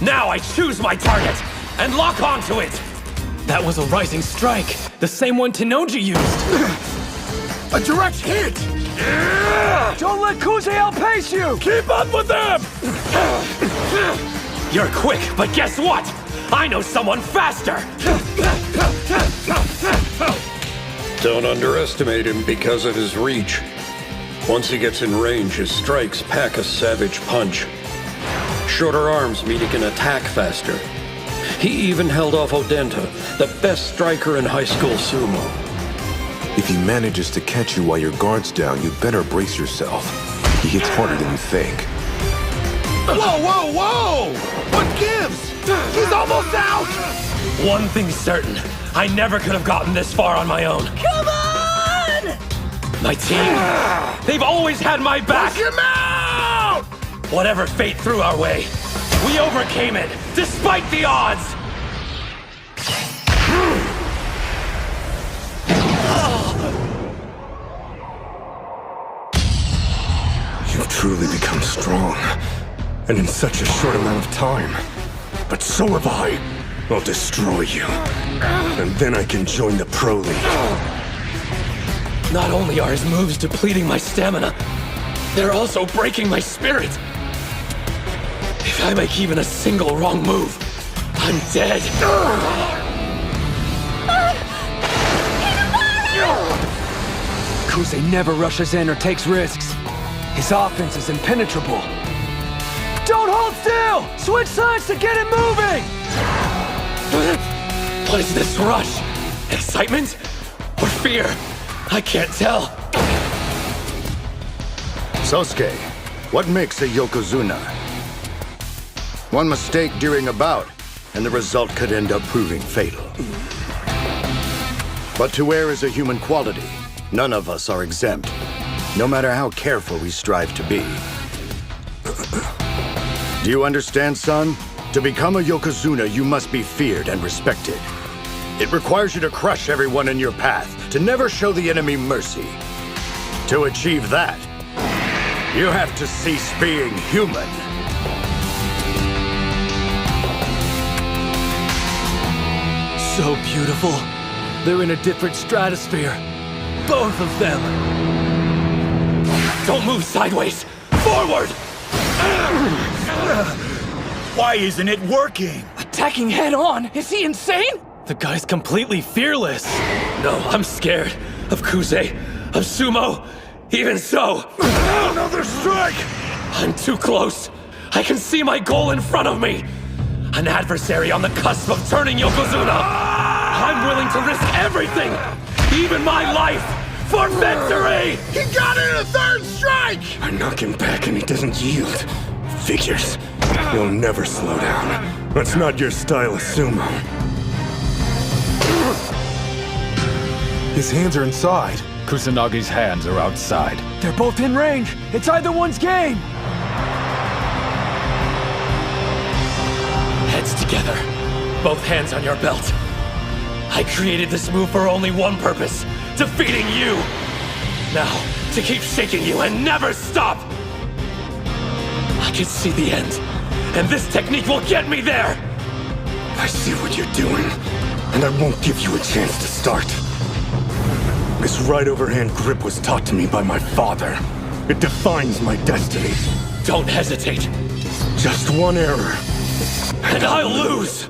Now I choose my target and lock onto it. That was a rising strike, the same one Tenoji used. A direct hit! Don't let Kuze outpace you! Keep up with them! You're quick, but guess what? I know someone faster! Don't underestimate him because of his reach. Once he gets in range, his strikes pack a savage punch. Shorter arms mean he can attack faster. He even held off Odenta, the best striker in high school sumo. If he manages to catch you while your guard's down, you better brace yourself. He hits harder than you think. Whoa, whoa, whoa! What gives? He's almost out! One thing's certain. I never could have gotten this far on my own. Come on! My team, they've always had my back! Push him out! Whatever fate threw our way, we overcame it, despite the odds! You've truly become strong. And in such a short amount of time. But so have I. I'll destroy you. And then I can join the Pro League. Not only are his moves depleting my stamina, they're also breaking my spirit. If I make even a single wrong move, I'm dead. Kuze never rushes in or takes risks. His offense is impenetrable. Don't hold still! Switch sides to get it moving! What is this rush? Excitement? Or fear? I can't tell. Sosuke, what makes a Yokozuna? One mistake during a bout, and the result could end up proving fatal. But to err is a human quality. None of us are exempt, no matter how careful we strive to be. Do you understand, son? To become a Yokozuna, you must be feared and respected. It requires you to crush everyone in your path, to never show the enemy mercy. To achieve that, you have to cease being human. So beautiful. They're in a different stratosphere. Both of them. Don't move sideways. Forward! Why isn't it working? Attacking head on? Is he insane? The guy's completely fearless. No, I'm scared. Of Kuze, of Sumo. Even so. Another strike! I'm too close. I can see my goal in front of me. An adversary on the cusp of turning Yokozuna. I'm willing to risk everything, even my life, for victory! He got in a third strike! I knock him back and he doesn't yield. Figures. You'll never slow down. That's not your style of sumo. His hands are inside. Kusanagi's hands are outside. They're both in range. It's either one's game. Heads together. Both hands on your belt. I created this move for only one purpose. Defeating you. Now, to keep shaking you and never stop. I can see the end. And this technique will get me there. I see what you're doing. And I won't give you a chance to start. This right overhand grip was taught to me by my father. It defines my destiny. Don't hesitate. Just one error. And I'll lose!